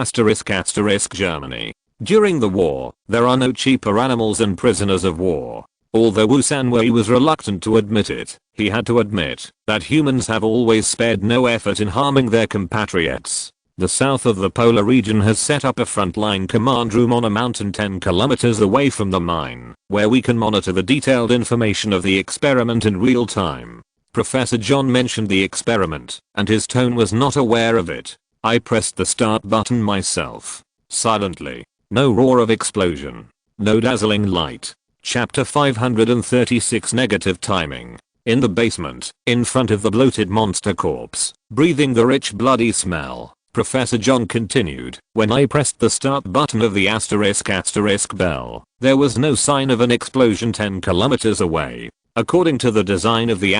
Germany. During the war, there are no cheaper animals than prisoners of war. Although Wu Sanwei was reluctant to admit it, he had to admit that humans have always spared no effort in harming their compatriots. The south of the polar region has set up a frontline command room on a mountain 10 kilometers away from the mine, where we can monitor the detailed information of the experiment in real time. Professor John mentioned the experiment, and his tone was not aware of it. I pressed the start button myself. Silently. No roar of explosion. No dazzling light. Chapter 536 Negative timing. In the basement, in front of the bloated monster corpse, breathing the rich bloody smell, Professor John continued, when I pressed the start button of the bell, there was no sign of an explosion 10 kilometers away. According to the design of the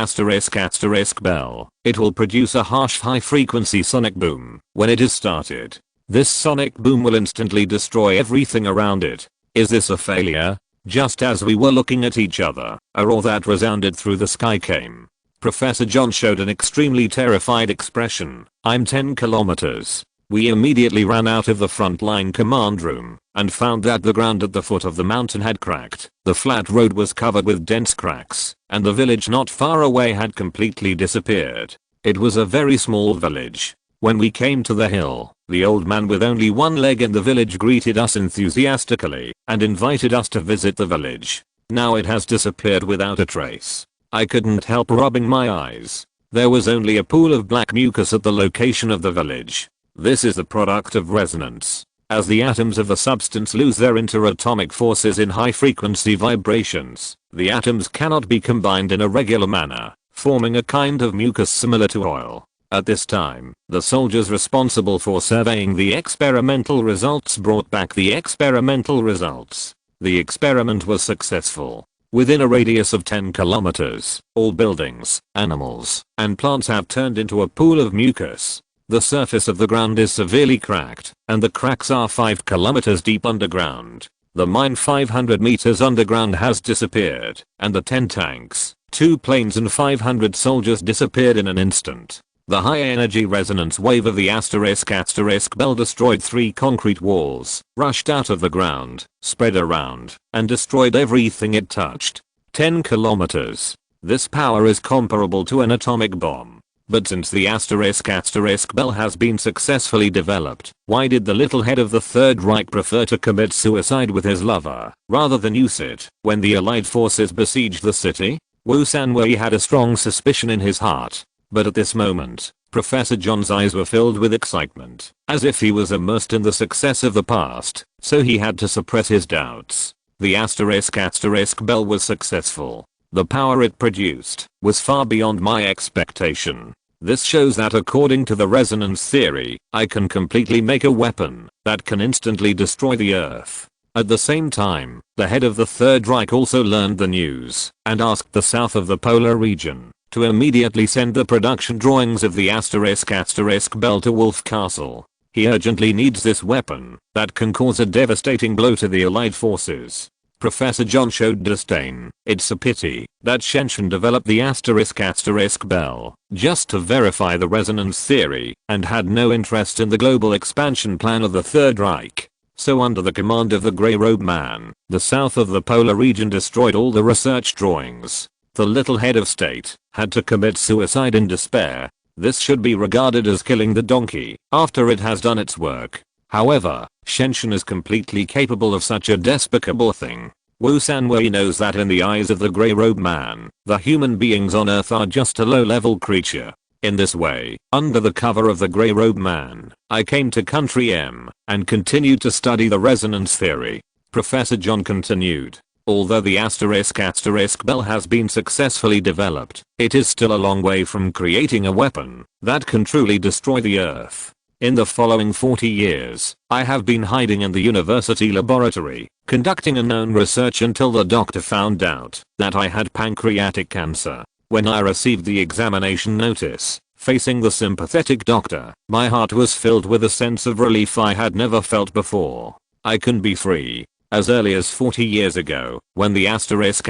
bell, it will produce a harsh high-frequency sonic boom when it is started. This sonic boom will instantly destroy everything around it. Is this a failure? Just as we were looking at each other, a roar that resounded through the sky came. Professor John showed an extremely terrified expression. I'm 10 kilometers. We immediately ran out of the frontline command room and found that the ground at the foot of the mountain had cracked. The flat road was covered with dense cracks, and the village not far away had completely disappeared. It was a very small village. When we came to the hill, the old man with only one leg in the village greeted us enthusiastically and invited us to visit the village. Now it has disappeared without a trace. I couldn't help rubbing my eyes. There was only a pool of black mucus at the location of the village. This is the product of resonance. As the atoms of a substance lose their interatomic forces in high-frequency vibrations, the atoms cannot be combined in a regular manner, forming a kind of mucus similar to oil. At this time, the soldiers responsible for surveying the experimental results brought back the experimental results. The experiment was successful. Within a radius of 10 kilometers, all buildings, animals, and plants have turned into a pool of mucus. The surface of the ground is severely cracked, and the cracks are 5 kilometers deep underground. The mine 500 meters underground has disappeared, and the 10 tanks, 2 planes and 500 soldiers disappeared in an instant. The high energy resonance wave of the asterisk bell destroyed 3 concrete walls, rushed out of the ground, spread around, and destroyed everything it touched. 10 kilometers. This power is comparable to an atomic bomb. But since the asterisk bell has been successfully developed, why did the little head of the Third Reich prefer to commit suicide with his lover, rather than use it, when the Allied forces besieged the city? Wu Sanwei had a strong suspicion in his heart. But at this moment, Professor John's eyes were filled with excitement, as if he was immersed in the success of the past, so he had to suppress his doubts. The asterisk bell was successful. The power it produced was far beyond my expectation. This shows that according to the resonance theory, I can completely make a weapon that can instantly destroy the Earth. At the same time, the head of the Third Reich also learned the news and asked the south of the polar region to immediately send the production drawings of the asterisk bell to Wolf Castle. He urgently needs this weapon that can cause a devastating blow to the Allied forces. Professor John showed disdain. It's a pity that Chen Shuxian developed the asterisk bell just to verify the resonance theory and had no interest in the global expansion plan of the Third Reich. So under the command of the Grey Robe Man, the south of the polar region destroyed all the research drawings. The little head of state had to commit suicide in despair. This should be regarded as killing the donkey after it has done its work. However, Chen Shuxian is completely capable of such a despicable thing. Wu Sanwei knows that in the eyes of the Grey Robe Man, the human beings on Earth are just a low-level creature. In this way, under the cover of the Grey Robe Man, I came to Country M and continued to study the resonance theory. Professor John continued. Although the asterisk bell has been successfully developed, it is still a long way from creating a weapon that can truly destroy the Earth. In the following 40 years, I have been hiding in the university laboratory, conducting unknown research until the doctor found out that I had pancreatic cancer. When I received the examination notice, facing the sympathetic doctor, my heart was filled with a sense of relief I had never felt before. I can be free. As early as 40 years ago, when the asterisk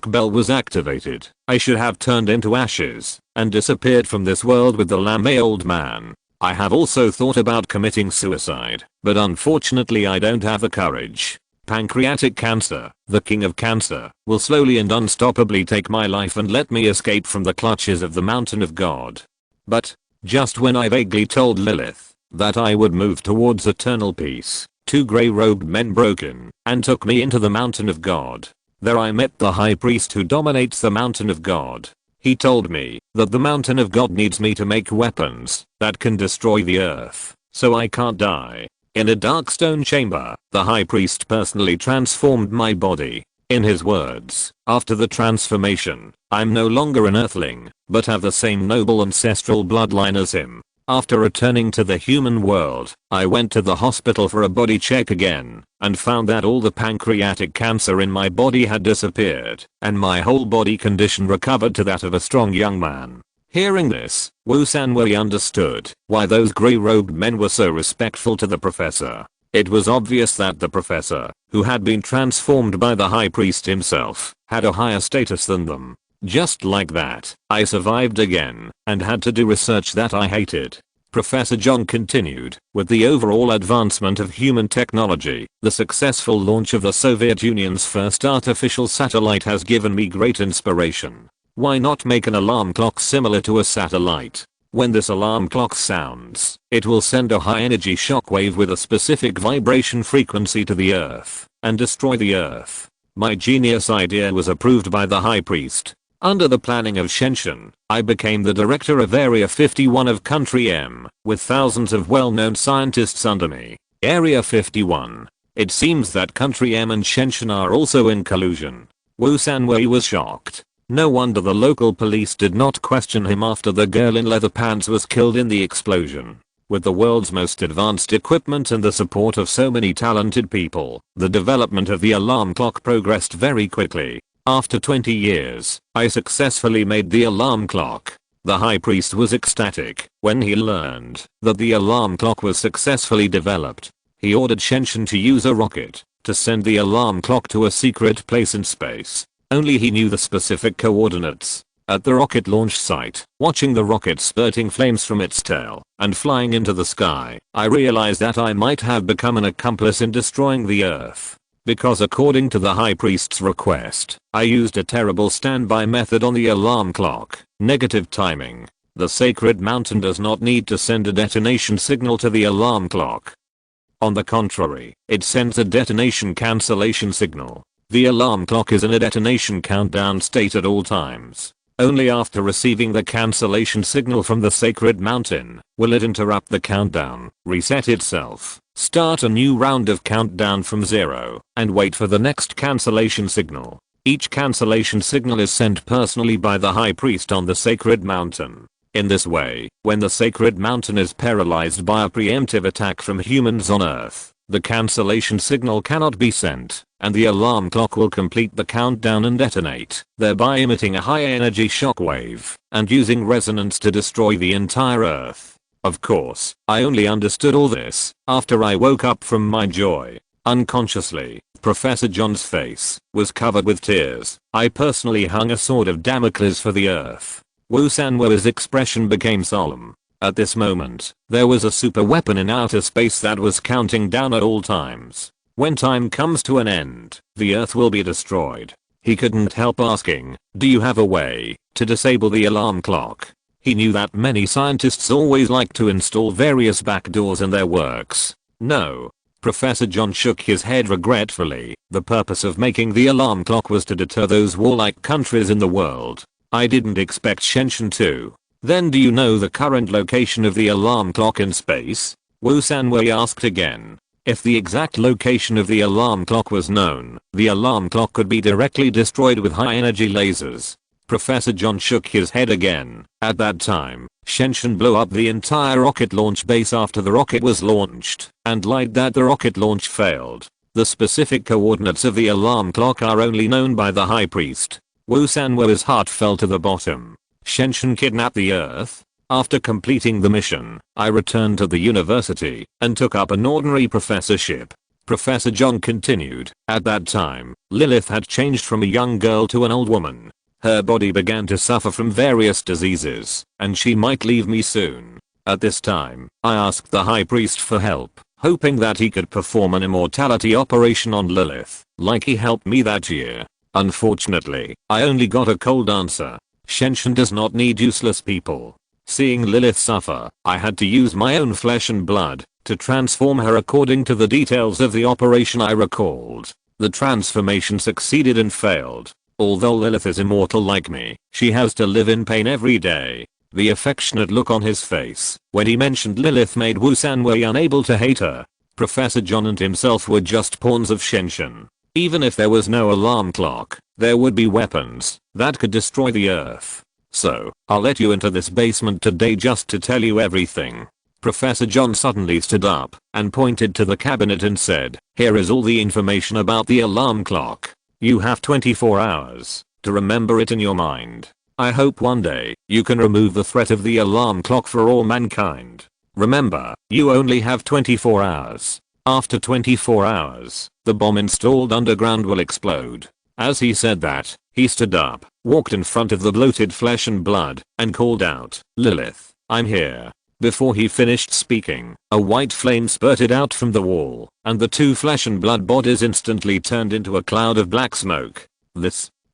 bell was activated, I should have turned into ashes and disappeared from this world with the lame old man. I have also thought about committing suicide, but unfortunately I don't have the courage. Pancreatic cancer, the king of cancer, will slowly and unstoppably take my life and let me escape from the clutches of the mountain of God. But, just when I vaguely told Lilith that I would move towards eternal peace, 2 grey-robed men broke in and took me into the mountain of God. There I met the high priest who dominates the mountain of God. He told me that the mountain of God needs me to make weapons that can destroy the Earth, so I can't die. In a dark stone chamber, the high priest personally transformed my body. In his words, after the transformation, I'm no longer an earthling, but have the same noble ancestral bloodline as him. After returning to the human world, I went to the hospital for a body check again, and found that all the pancreatic cancer in my body had disappeared, and my whole body condition recovered to that of a strong young man. Hearing this, Wu Sanwei understood why those grey-robed men were so respectful to the professor. It was obvious that the professor, who had been transformed by the high priest himself, had a higher status than them. Just like that, I survived again, and had to do research that I hated. Professor John continued, with the overall advancement of human technology, the successful launch of the Soviet Union's first artificial satellite has given me great inspiration. Why not make an alarm clock similar to a satellite? When this alarm clock sounds, it will send a high energy shockwave with a specific vibration frequency to the Earth, and destroy the Earth. My genius idea was approved by the high priest. Under the planning of Chen Shuxian, I became the director of Area 51 of Country M, with thousands of well-known scientists under me. Area 51. It seems that Country M and Chen Shuxian are also in collusion. Wu Sanwei was shocked. No wonder the local police did not question him after the girl in leather pants was killed in the explosion. With the world's most advanced equipment and the support of so many talented people, the development of the alarm clock progressed very quickly. After 20 years, I successfully made the alarm clock. The high priest was ecstatic when he learned that the alarm clock was successfully developed. He ordered Chen Shuxian to use a rocket to to send the alarm clock to a secret place in space. Only he knew the specific coordinates. At the rocket launch site, watching the rocket spurting flames from its tail and flying into the sky, I realized that I might have become an accomplice in destroying the Earth. Because according to the High Priest's request, I used a terrible standby method on the alarm clock. Negative timing. The sacred mountain does not need to send a detonation signal to the alarm clock. On the contrary, it sends a detonation cancellation signal. The alarm clock is in a detonation countdown state at all times. Only after receiving the cancellation signal from the sacred mountain will it interrupt the countdown, reset itself, start a new round of countdown from zero, and wait for the next cancellation signal. Each cancellation signal is sent personally by the High Priest on the sacred mountain. In this way, when the sacred mountain is paralyzed by a preemptive attack from humans on Earth, the cancellation signal cannot be sent, and the alarm clock will complete the countdown and detonate, thereby emitting a high energy shockwave and using resonance to destroy the entire Earth. Of course, I only understood all this after I woke up from my joy. Unconsciously, Professor John's face was covered with tears. I personally hung a sword of Damocles for the Earth. Wu Sanwu's expression became solemn. At this moment, there was a super weapon in outer space that was counting down at all times. When time comes to an end, the Earth will be destroyed. He couldn't help asking, do you have a way to disable the alarm clock? He knew that many scientists always like to install various backdoors in their works. No. Professor John shook his head regretfully. The purpose of making the alarm clock was to deter those warlike countries in the world. I didn't expect Chen Shuxian to. Then do you know the current location of the alarm clock in space? Wu Sanwu asked again. If the exact location of the alarm clock was known, the alarm clock could be directly destroyed with high energy lasers. Professor John shook his head again. At that time, Chen Shuxian blew up the entire rocket launch base after the rocket was launched, and lied that the rocket launch failed. The specific coordinates of the alarm clock are only known by the High Priest. Wu Sanwu's heart fell to the bottom. Chen Shuxian kidnapped the Earth? After completing the mission, I returned to the university and took up an ordinary professorship. Professor John continued. At that time, Lilith had changed from a young girl to an old woman. Her body began to suffer from various diseases, and she might leave me soon. At this time, I asked the High Priest for help, hoping that he could perform an immortality operation on Lilith, like he helped me that year. Unfortunately, I only got a cold answer. Chen Shuxian does not need useless people. Seeing Lilith suffer, I had to use my own flesh and blood to transform her according to the details of the operation I recalled. The transformation succeeded and failed. Although Lilith is immortal like me, she has to live in pain every day. The affectionate look on his face when he mentioned Lilith made Wu Sanwu unable to hate her. Professor John and himself were just pawns of Chen Shuxian. Even if there was no alarm clock, there would be weapons that could destroy the Earth. So, I'll let you into this basement today just to tell you everything. Professor John suddenly stood up and pointed to the cabinet and said, here is all the information about the alarm clock. You have 24 hours to remember it in your mind. I hope one day you can remove the threat of the alarm clock for all mankind. Remember, you only have 24 hours. After 24 hours, the bomb installed underground will explode. As he said that, he stood up, walked in front of the bloated flesh and blood, and called out, Lilith, I'm here. Before he finished speaking, a white flame spurted out from the wall, and the two flesh and blood bodies instantly turned into a cloud of black smoke.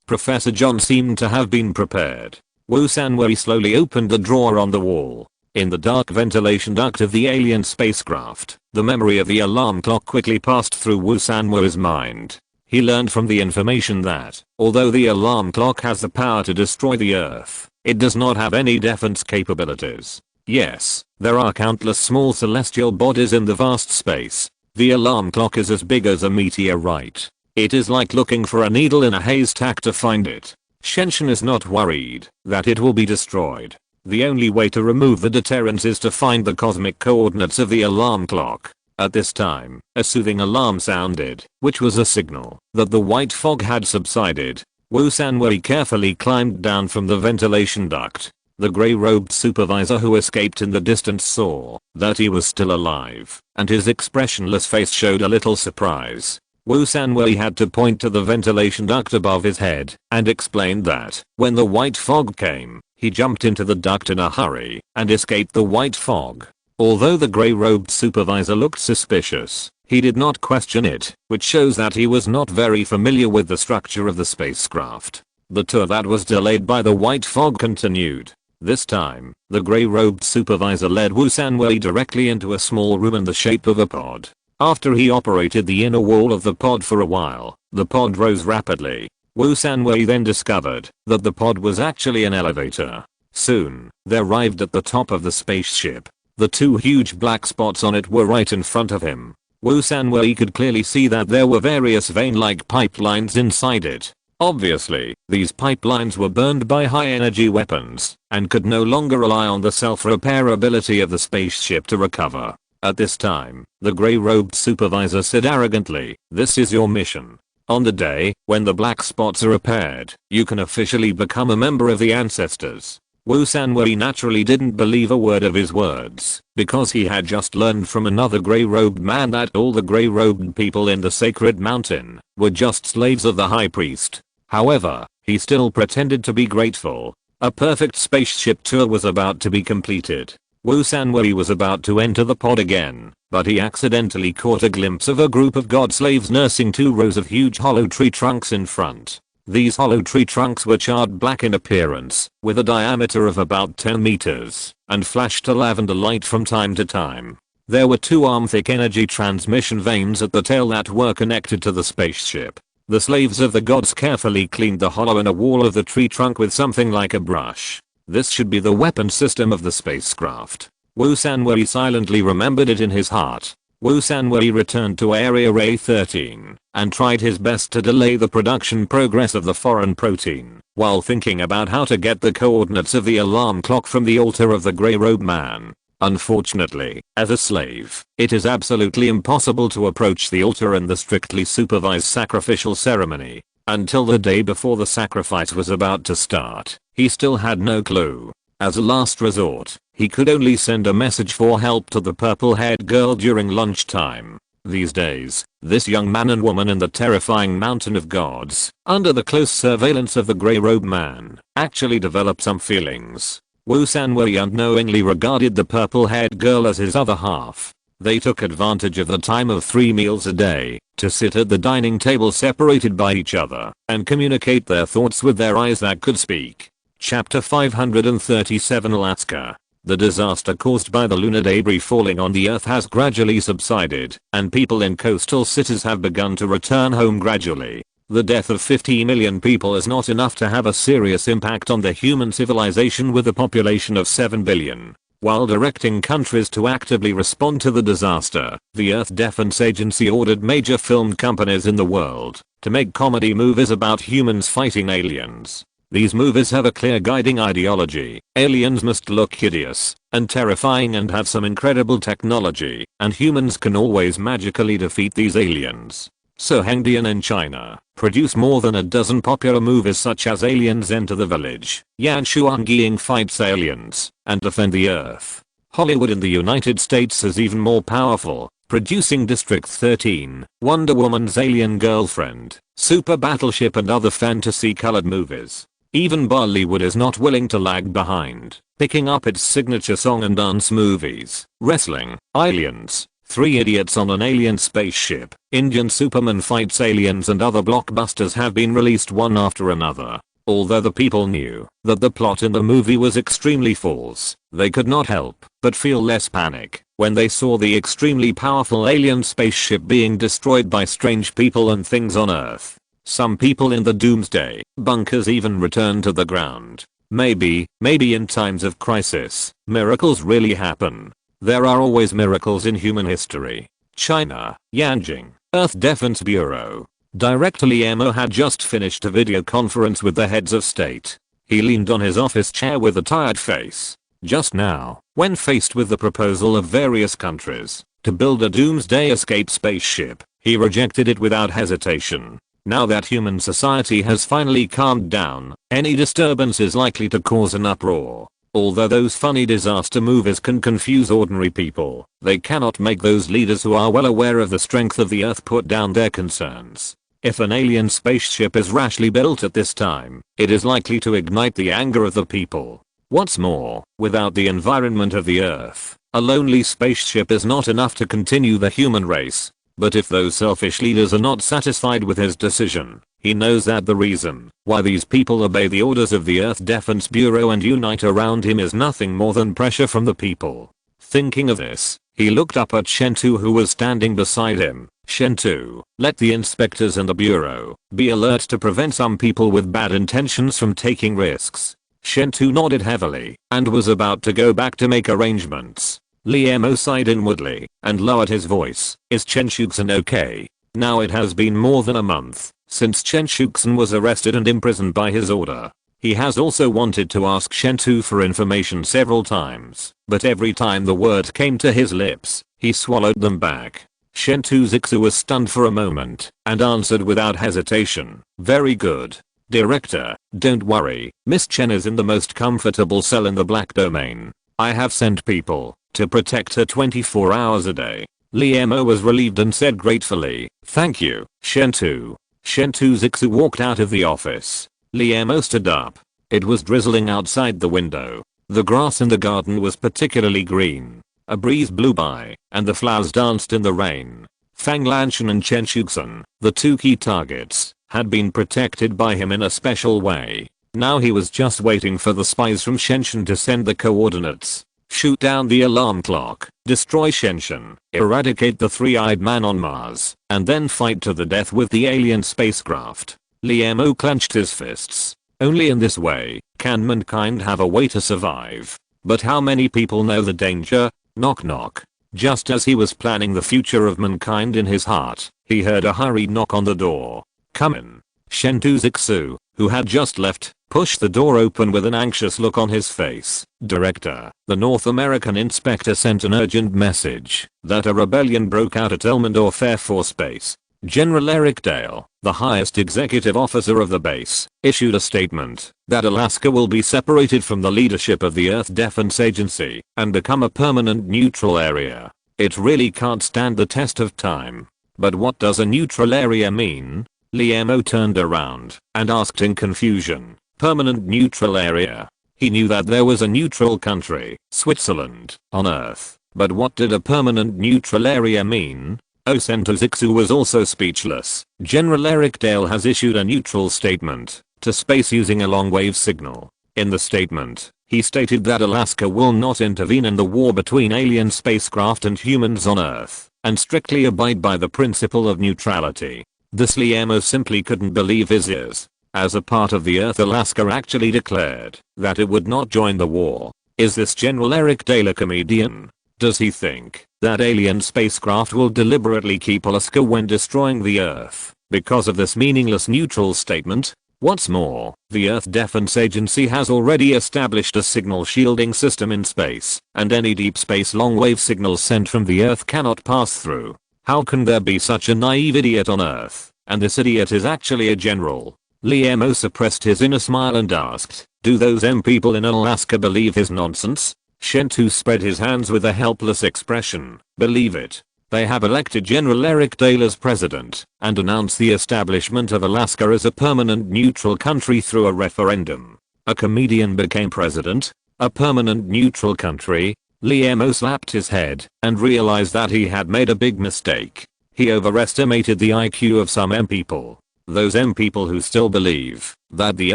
Professor John seemed to have been prepared. Wu Sanwu slowly opened the drawer on the wall. In the dark ventilation duct of the alien spacecraft, the memory of the alarm clock quickly passed through Wu Sanwu's mind. He learned from the information that, although the alarm clock has the power to destroy the Earth, it does not have any defense capabilities. Yes, there are countless small celestial bodies in the vast space. The alarm clock is as big as a meteorite. It is like looking for a needle in a haystack to find it. Chen Shuxian is not worried that it will be destroyed. The only way to remove the deterrence is to find the cosmic coordinates of the alarm clock. At this time, a soothing alarm sounded, which was a signal that the white fog had subsided. Wu Sanwu carefully climbed down from the ventilation duct. The grey-robed supervisor who escaped in the distance saw that he was still alive, and his expressionless face showed a little surprise. Wu Sanwei had to point to the ventilation duct above his head and explained that when the white fog came, he jumped into the duct in a hurry and escaped the white fog. Although the grey-robed supervisor looked suspicious, he did not question it, which shows that he was not very familiar with the structure of the spacecraft. The tour that was delayed by the white fog continued. This time, the grey-robed supervisor led Wu Sanwei directly into a small room in the shape of a pod. After he operated the inner wall of the pod for a while, the pod rose rapidly. Wu Sanwei then discovered that the pod was actually an elevator. Soon, they arrived at the top of the spaceship. The two huge black spots on it were right in front of him. Wu Sanwei could clearly see that there were various vein-like pipelines inside it. Obviously, these pipelines were burned by high-energy weapons and could no longer rely on the self-repairability of the spaceship to recover. At this time, the grey-robed supervisor said arrogantly, "This is your mission. On the day when the black spots are repaired, you can officially become a member of the ancestors." Wu Sanwei naturally didn't believe a word of his words, because he had just learned from another grey-robed man that all the grey-robed people in the sacred mountain were just slaves of the high priest. However, he still pretended to be grateful. A perfect spaceship tour was about to be completed. Wu Sanwei was about to enter the pod again, but he accidentally caught a glimpse of a group of god slaves nursing 2 rows of huge hollow tree trunks in front. These hollow tree trunks were charred black in appearance, with a diameter of about 10 meters, and flashed a lavender light from time to time. There were 2 arm-thick energy transmission veins at the tail that were connected to the spaceship. The slaves of the gods carefully cleaned the hollow inner wall of the tree trunk with something like a brush. This should be the weapon system of the spacecraft. Wu Sanwei silently remembered it in his heart. Wu Sanwei returned to Area A13 and tried his best to delay the production progress of the foreign protein, while thinking about how to get the coordinates of the alarm clock from the altar of the grey-robed man. Unfortunately, as a slave, it is absolutely impossible to approach the altar in the strictly supervised sacrificial ceremony. Until the day before the sacrifice was about to start, he still had no clue. As a last resort, he could only send a message for help to the purple-haired girl during lunchtime. These days, this young man and woman in the terrifying mountain of gods, under the close surveillance of the grey-robed man, actually developed some feelings. Wu Sanwei unknowingly regarded the purple-haired girl as his other half. They took advantage of the time of 3 meals a day to sit at the dining table separated by each other and communicate their thoughts with their eyes that could speak. Chapter 537 Alaska. The disaster caused by the lunar debris falling on the Earth has gradually subsided, and people in coastal cities have begun to return home gradually. The death of 50 million people is not enough to have a serious impact on the human civilization with a population of 7 billion. While directing countries to actively respond to the disaster, the Earth Defense Agency ordered major film companies in the world to make comedy movies about humans fighting aliens. These movies have a clear guiding ideology: aliens must look hideous and terrifying and have some incredible technology, and humans can always magically defeat these aliens. So Hengdian in China produced more than a dozen popular movies such as Aliens Enter the Village, Yan Shuangiying Fights Aliens, and Defend the Earth. Hollywood in the United States is even more powerful, producing District 13, Wonder Woman's Alien Girlfriend, Super Battleship and other fantasy-colored movies. Even Bollywood is not willing to lag behind, picking up its signature song and dance movies, wrestling, aliens, 3 Idiots on an Alien Spaceship, Indian Superman Fights Aliens and other blockbusters have been released one after another. Although the people knew that the plot in the movie was extremely false, they could not help but feel less panic when they saw the extremely powerful alien spaceship being destroyed by strange people and things on Earth. Some people in the doomsday bunkers even returned to the ground. Maybe in times of crisis, miracles really happen. There are always miracles in human history. China, Yanjing, Earth Defense Bureau. Director Liemo had just finished a video conference with the heads of state. He leaned on his office chair with a tired face. Just now, when faced with the proposal of various countries to build a doomsday escape spaceship, he rejected it without hesitation. Now that human society has finally calmed down, any disturbance is likely to cause an uproar. Although those funny disaster movies can confuse ordinary people, they cannot make those leaders who are well aware of the strength of the Earth put down their concerns. If an alien spaceship is rashly built at this time, it is likely to ignite the anger of the people. What's more, without the environment of the Earth, a lonely spaceship is not enough to continue the human race. But if those selfish leaders are not satisfied with his decision, he knows that the reason why these people obey the orders of the Earth Defense Bureau and unite around him is nothing more than pressure from the people. Thinking of this, he looked up at Chen Tu, who was standing beside him. Chen Tu, let the inspectors and the Bureau be alert to prevent some people with bad intentions from taking risks. Chen Tu nodded heavily and was about to go back to make arrangements. Liemo sighed inwardly and lowered his voice. Is Chen Shuxian okay? Now it has been more than a month since Chen Shuxian was arrested and imprisoned by his order. He has also wanted to ask Chen Tu for information several times, but every time the word came to his lips, he swallowed them back. Chen Tu Zixu was stunned for a moment and answered without hesitation. Very good. Director, don't worry, Miss Chen is in the most comfortable cell in the Black Domain. I have sent people to protect her 24 hours a day. Liemo was relieved and said gratefully, thank you, Chen Tu. Chen Tu Zixu walked out of the office. Liemo stood up. It was drizzling outside the window. The grass in the garden was particularly green. A breeze blew by, and the flowers danced in the rain. Fang Lanshan and Chen Shuxian, the two key targets, had been protected by him in a special way. Now he was just waiting for the spies from Shenzhen to send the coordinates. Shoot down the alarm clock, destroy Shenzhen, eradicate the three-eyed man on Mars, and then fight to the death with the alien spacecraft. Liemo clenched his fists. Only in this way can mankind have a way to survive. But how many people know the danger? Knock knock. Just as he was planning the future of mankind in his heart, he heard a hurried knock on the door. Come in. Chen Tu Zixu, who had just left, pushed the door open with an anxious look on his face. Director, the North American inspector sent an urgent message that a rebellion broke out at Elmendorf Air Force Base. General Eric Dale, the highest executive officer of the base, issued a statement that Alaska will be separated from the leadership of the Earth Defense Agency and become a permanent neutral area. It really can't stand the test of time. But what does a neutral area mean? Liemo turned around and asked in confusion. Permanent neutral area. He knew that there was a neutral country, Switzerland, on Earth. But what did a permanent neutral area mean? Chen Tu Zixu was also speechless. General Eric Dale has issued a neutral statement to space using a long-wave signal. In the statement, he stated that Alaska will not intervene in the war between alien spacecraft and humans on Earth, and strictly abide by the principle of neutrality. This Liemo simply couldn't believe his ears. As a part of the Earth, Alaska actually declared that it would not join the war. Is this General Eric Dale a comedian? Does he think that alien spacecraft will deliberately keep Alaska when destroying the Earth because of this meaningless neutral statement? What's more, the Earth Defense Agency has already established a signal shielding system in space, and any deep space long-wave signals sent from the Earth cannot pass through. How can there be such a naive idiot on Earth? And this idiot is actually a general. Liemo suppressed his inner smile and asked, do those people in Alaska believe his nonsense? Chen Tu spread his hands with a helpless expression. Believe it. They have elected General Eric Dale as president and announced the establishment of Alaska as a permanent neutral country through a referendum. A comedian became president? A permanent neutral country? Liemo slapped his head and realized that he had made a big mistake. He overestimated the IQ of some people. Those people who still believe that the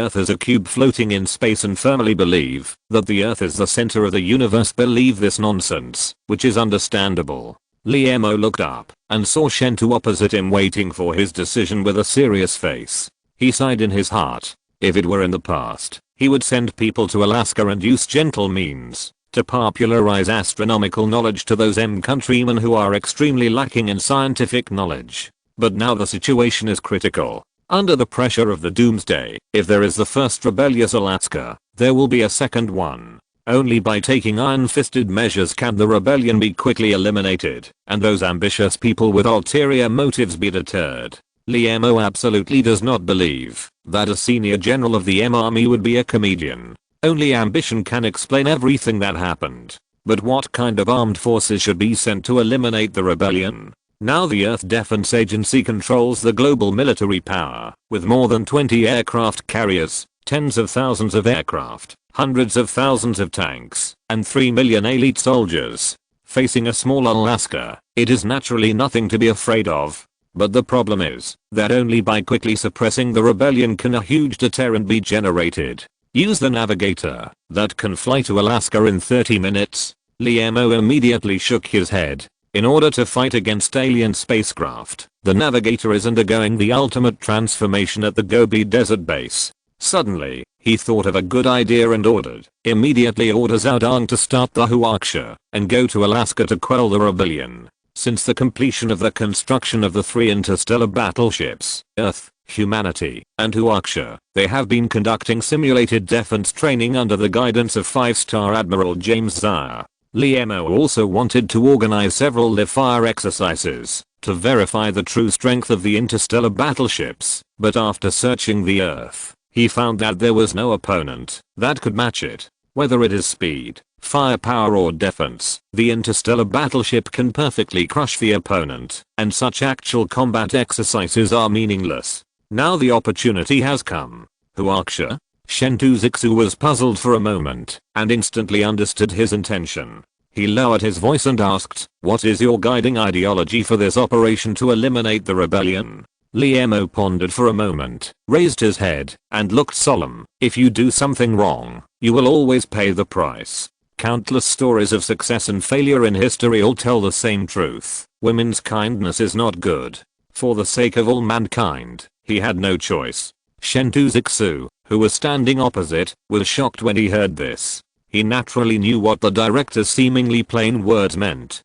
Earth is a cube floating in space and firmly believe that the Earth is the center of the universe believe this nonsense, which is understandable. Liemo looked up and saw Chen Tu opposite him waiting for his decision with a serious face. He sighed in his heart. If it were in the past, he would send people to Alaska and use gentle means to popularize astronomical knowledge to those countrymen who are extremely lacking in scientific knowledge. But now the situation is critical. Under the pressure of the doomsday, if there is the first rebellious Alaska, there will be a second one. Only by taking iron-fisted measures can the rebellion be quickly eliminated, and those ambitious people with ulterior motives be deterred. Liemo absolutely does not believe that a senior general of the Army would be a comedian. Only ambition can explain everything that happened. But what kind of armed forces should be sent to eliminate the rebellion? Now the Earth Defense Agency controls the global military power, with more than 20 aircraft carriers, tens of thousands of aircraft, hundreds of thousands of tanks, and 3 million elite soldiers. Facing a small Alaska, it is naturally nothing to be afraid of. But the problem is that only by quickly suppressing the rebellion can a huge deterrent be generated. Use the navigator that can fly to Alaska in 30 minutes. Liemo immediately shook his head. In order to fight against alien spacecraft, the navigator is undergoing the ultimate transformation at the Gobi Desert Base. Suddenly, he thought of a good idea and immediately orders Aodang to start the Huaxia and go to Alaska to quell the rebellion. Since the completion of the construction of the 3 interstellar battleships, Earth, Humanity, and Huaxia, they have been conducting simulated defense training under the guidance of 5-star Admiral James Zire. Liemo also wanted to organize several live-fire exercises to verify the true strength of the interstellar battleships, but after searching the Earth, he found that there was no opponent that could match it. Whether it is speed, firepower or defense, the interstellar battleship can perfectly crush the opponent, and such actual combat exercises are meaningless. Now the opportunity has come. Huaxia? Chen Shuxian was puzzled for a moment, and instantly understood his intention. He lowered his voice and asked, "What is your guiding ideology for this operation to eliminate the rebellion?" Liemo pondered for a moment, raised his head, and looked solemn. "If you do something wrong, you will always pay the price." Countless stories of success and failure in history all tell the same truth. Women's kindness is not good. For the sake of all mankind, he had no choice. Chen Shuxian, who was standing opposite, was shocked when he heard this. He naturally knew what the director's seemingly plain words meant.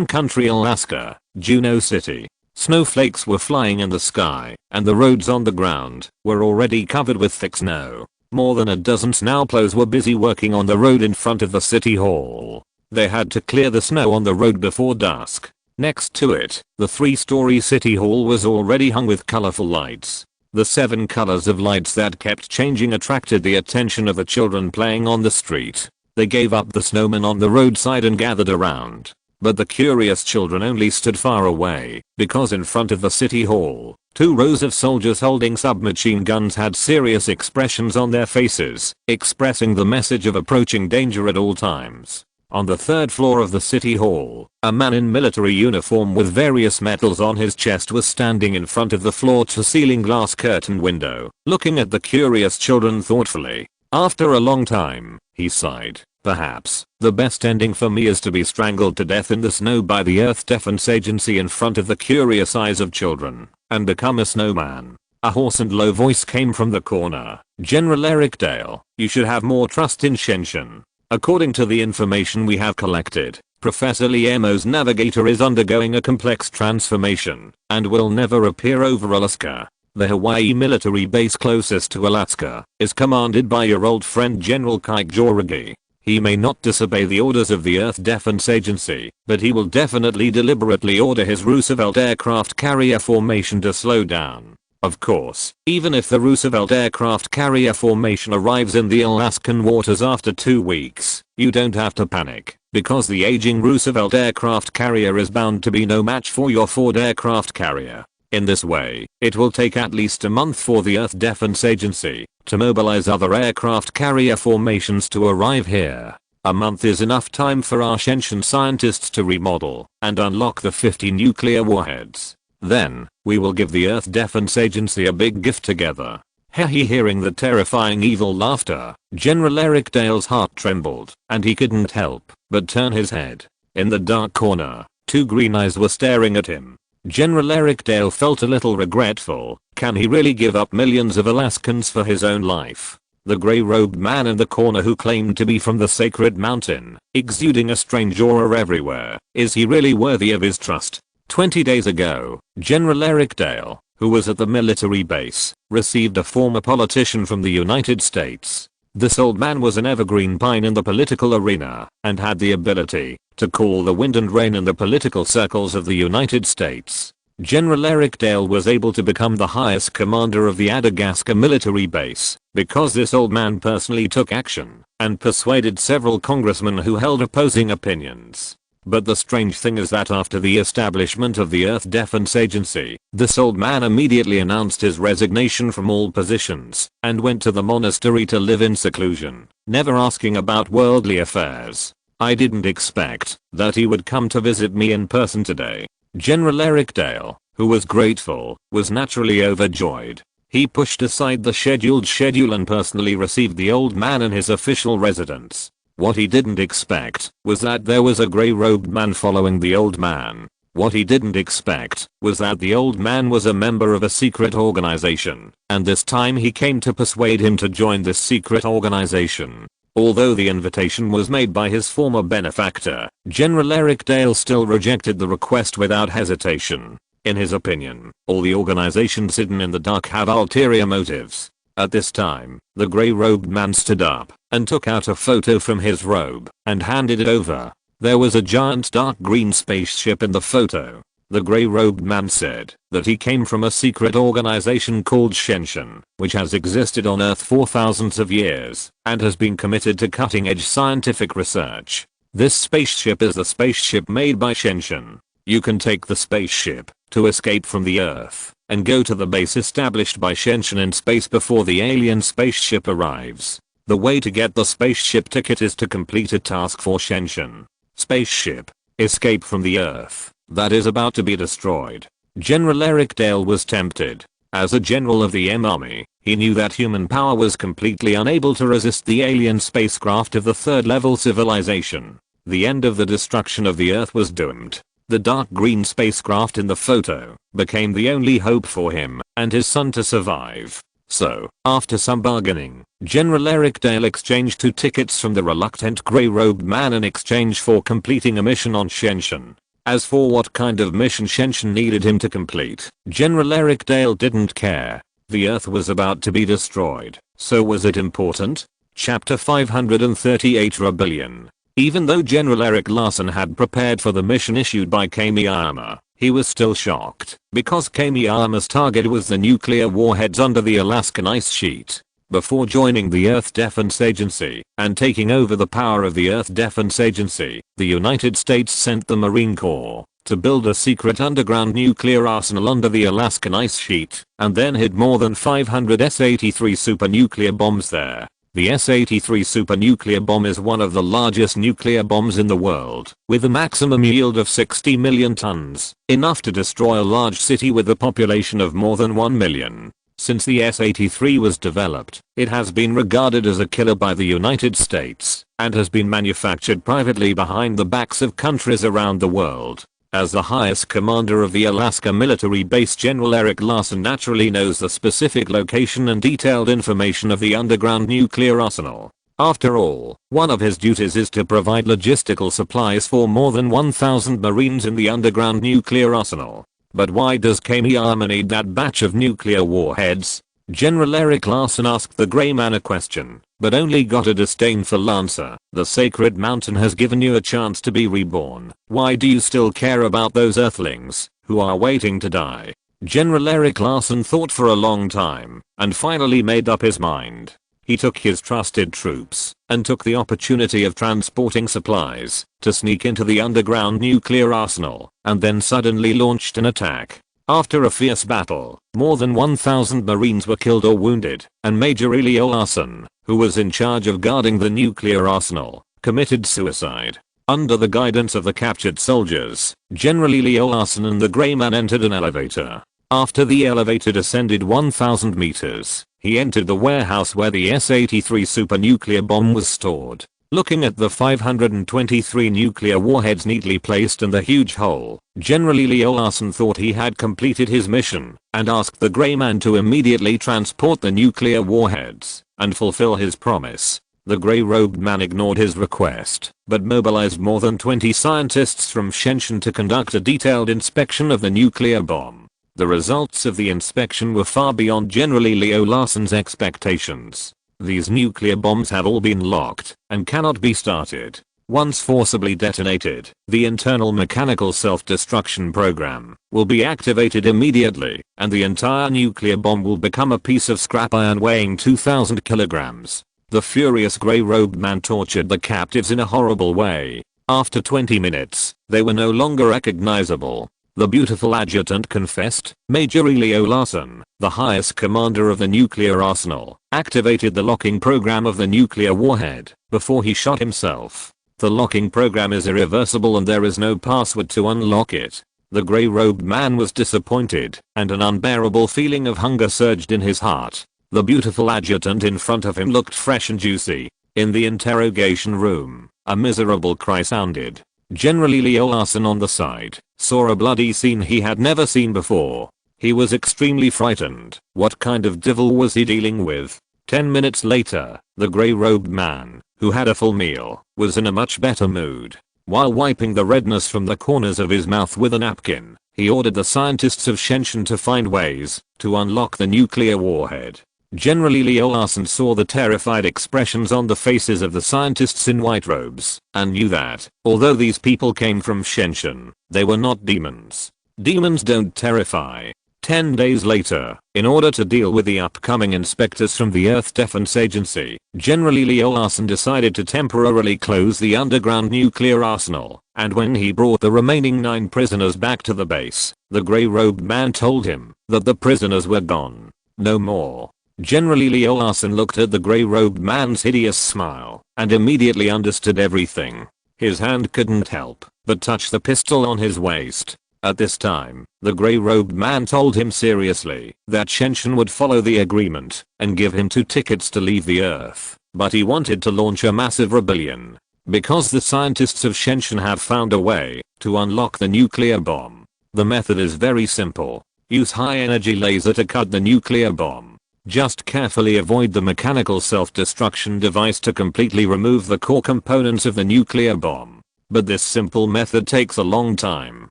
Country Alaska, Juneau City. Snowflakes were flying in the sky, and the roads on the ground were already covered with thick snow. More than a dozen snowplows were busy working on the road in front of the city hall. They had to clear the snow on the road before dusk. Next to it, the 3-story city hall was already hung with colorful lights. The 7 colors of lights that kept changing attracted the attention of the children playing on the street. They gave up the snowmen on the roadside and gathered around. But the curious children only stood far away, because in front of the city hall, 2 rows of soldiers holding submachine guns had serious expressions on their faces, expressing the message of approaching danger at all times. On the 3rd floor of the city hall, a man in military uniform with various medals on his chest was standing in front of the floor-to-ceiling glass curtain window, looking at the curious children thoughtfully. After a long time, he sighed. "Perhaps, the best ending for me is to be strangled to death in the snow by the Earth Defense Agency in front of the curious eyes of children, and become a snowman." A hoarse and low voice came from the corner. "General Eric Dale, you should have more trust in Shuxian. According to the information we have collected, Professor Liemo's navigator is undergoing a complex transformation, and will never appear over Alaska. The Hawaii military base closest to Alaska is commanded by your old friend General Kike Joragi. He may not disobey the orders of the Earth Defense Agency, but he will definitely deliberately order his Roosevelt aircraft carrier formation to slow down. Of course, even if the Roosevelt aircraft carrier formation arrives in the Alaskan waters after 2 weeks, you don't have to panic, because the aging Roosevelt aircraft carrier is bound to be no match for your Ford aircraft carrier. In this way, it will take at least a month for the Earth Defense Agency to mobilize other aircraft carrier formations to arrive here. A month is enough time for our Shuxian scientists to remodel and unlock the 50 nuclear warheads. Then, we will give the Earth Defense Agency a big gift together." Hearing the terrifying evil laughter, General Eric Dale's heart trembled, and he couldn't help but turn his head. In the dark corner, 2 green eyes were staring at him. General Eric Dale felt a little regretful. Can he really give up millions of Alaskans for his own life? The gray-robed man in the corner who claimed to be from the sacred mountain, exuding a strange aura everywhere, is he really worthy of his trust? 20 days ago, General Eric Dale, who was at the military base, received a former politician from the United States. This old man was an evergreen pine in the political arena, and had the ability to call the wind and rain in the political circles of the United States. General Eric Dale was able to become the highest commander of the Madagascar military base because this old man personally took action and persuaded several congressmen who held opposing opinions. But the strange thing is that after the establishment of the Earth Defense Agency, this old man immediately announced his resignation from all positions and went to the monastery to live in seclusion, never asking about worldly affairs. I didn't expect that he would come to visit me in person today. General Eric Dale, who was grateful, was naturally overjoyed. He pushed aside the schedule and personally received the old man in his official residence. What he didn't expect was that there was a grey-robed man following the old man. What he didn't expect was that the old man was a member of a secret organization, and this time he came to persuade him to join this secret organization. Although the invitation was made by his former benefactor, General Eric Dale still rejected the request without hesitation. In his opinion, all the organizations hidden in the dark have ulterior motives. At this time, the grey-robed man stood up and took out a photo from his robe and handed it over. There was a giant dark green spaceship in the photo. The grey-robed man said that he came from a secret organization called Chen Shuxian, which has existed on Earth for thousands of years and has been committed to cutting-edge scientific research. This spaceship is the spaceship made by Chen Shuxian. You can take the spaceship to escape from the Earth and go to the base established by Chen Shuxian in space before the alien spaceship arrives. The way to get the spaceship ticket is to complete a task for Chen Shuxian. Spaceship. Escape from the Earth that is about to be destroyed. General Eric Dale was tempted. As a general of the Army, he knew that human power was completely unable to resist the alien spacecraft of the third-level civilization. The end of the destruction of the Earth was doomed. The dark green spacecraft in the photo became the only hope for him and his son to survive. So, after some bargaining, General Eric Dale exchanged 2 tickets from the reluctant grey-robed man in exchange for completing a mission on Chen Shuxian. As for what kind of mission Chen Shuxian needed him to complete, General Eric Dale didn't care. The Earth was about to be destroyed, so was it important? Chapter 538 Rebellion. Even though General Eric Larson had prepared for the mission issued by Kamiyama, he was still shocked because Kamiyama's target was the nuclear warheads under the Alaskan ice sheet. Before joining the Earth Defense Agency and taking over the power of the Earth Defense Agency, the United States sent the Marine Corps to build a secret underground nuclear arsenal under the Alaskan ice sheet and then hid more than 500 S-83 supernuclear bombs there. The S-83 supernuclear bomb is one of the largest nuclear bombs in the world, with a maximum yield of 60 million tons, enough to destroy a large city with a population of more than 1 million. Since the S-83 was developed, it has been regarded as a killer by the United States and has been manufactured privately behind the backs of countries around the world. As the highest commander of the Alaska military base, General Eric Larson naturally knows the specific location and detailed information of the underground nuclear arsenal. After all, one of his duties is to provide logistical supplies for more than 1,000 Marines in the underground nuclear arsenal. But why does Kamiyama need that batch of nuclear warheads? General Eric Larson asked the Grey Man a question, but only got a disdainful answer. The sacred mountain has given you a chance to be reborn. Why do you still care about those earthlings who are waiting to die? General Eric Larson thought for a long time and finally made up his mind. He took his trusted troops and took the opportunity of transporting supplies to sneak into the underground nuclear arsenal and then suddenly launched an attack. After a fierce battle, more than 1,000 Marines were killed or wounded, and Major Leo Larson, who was in charge of guarding the nuclear arsenal, committed suicide. Under the guidance of the captured soldiers, General Leo Larson and the Grey Man entered an elevator. After the elevator descended 1,000 meters, he entered the warehouse where the S-83 supernuclear bomb was stored. Looking at the 523 nuclear warheads neatly placed in the huge hole, General Leo Larson thought he had completed his mission and asked the Grey Man to immediately transport the nuclear warheads and fulfill his promise. The grey-robed man ignored his request, but mobilized more than 20 scientists from Shenzhen to conduct a detailed inspection of the nuclear bomb. The results of the inspection were far beyond General Leo Larson's expectations. These nuclear bombs have all been locked and cannot be started. Once forcibly detonated, the internal mechanical self-destruction program will be activated immediately, and the entire nuclear bomb will become a piece of scrap iron weighing 2,000 kilograms. The furious grey-robed man tortured the captives in a horrible way. After 20 minutes, they were no longer recognizable. The beautiful adjutant confessed. Major Leo Larson, the highest commander of the nuclear arsenal, activated the locking program of the nuclear warhead before he shot himself. The locking program is irreversible and there is no password to unlock it. The grey-robed man was disappointed, and an unbearable feeling of hunger surged in his heart. The beautiful adjutant in front of him looked fresh and juicy. In the interrogation room, a miserable cry sounded. General Leo Larson on the side saw a bloody scene he had never seen before. He was extremely frightened. What kind of devil was he dealing with? 10 minutes later, the grey-robed man, who had a full meal, was in a much better mood. While wiping the redness from the corners of his mouth with a napkin, he ordered the scientists of Shenzhen to find ways to unlock the nuclear warhead. General Leo Larson saw the terrified expressions on the faces of the scientists in white robes, and knew that, although these people came from Shenzhen, they were not demons. Demons don't terrify. 10 days later, in order to deal with the upcoming inspectors from the Earth Defense Agency, General Leo Larson decided to temporarily close the underground nuclear arsenal, and when he brought the remaining 9 prisoners back to the base, the grey-robed man told him that the prisoners were gone. No more. General Leo Larson looked at the grey-robed man's hideous smile and immediately understood everything. His hand couldn't help but touch the pistol on his waist. At this time, the grey-robed man told him seriously that Shenzhen would follow the agreement and give him 2 tickets to leave the Earth, but he wanted to launch a massive rebellion. Because the scientists of Shenzhen have found a way to unlock the nuclear bomb. The method is very simple. Use high-energy laser to cut the nuclear bomb. Just carefully avoid the mechanical self-destruction device to completely remove the core components of the nuclear bomb. But this simple method takes a long time.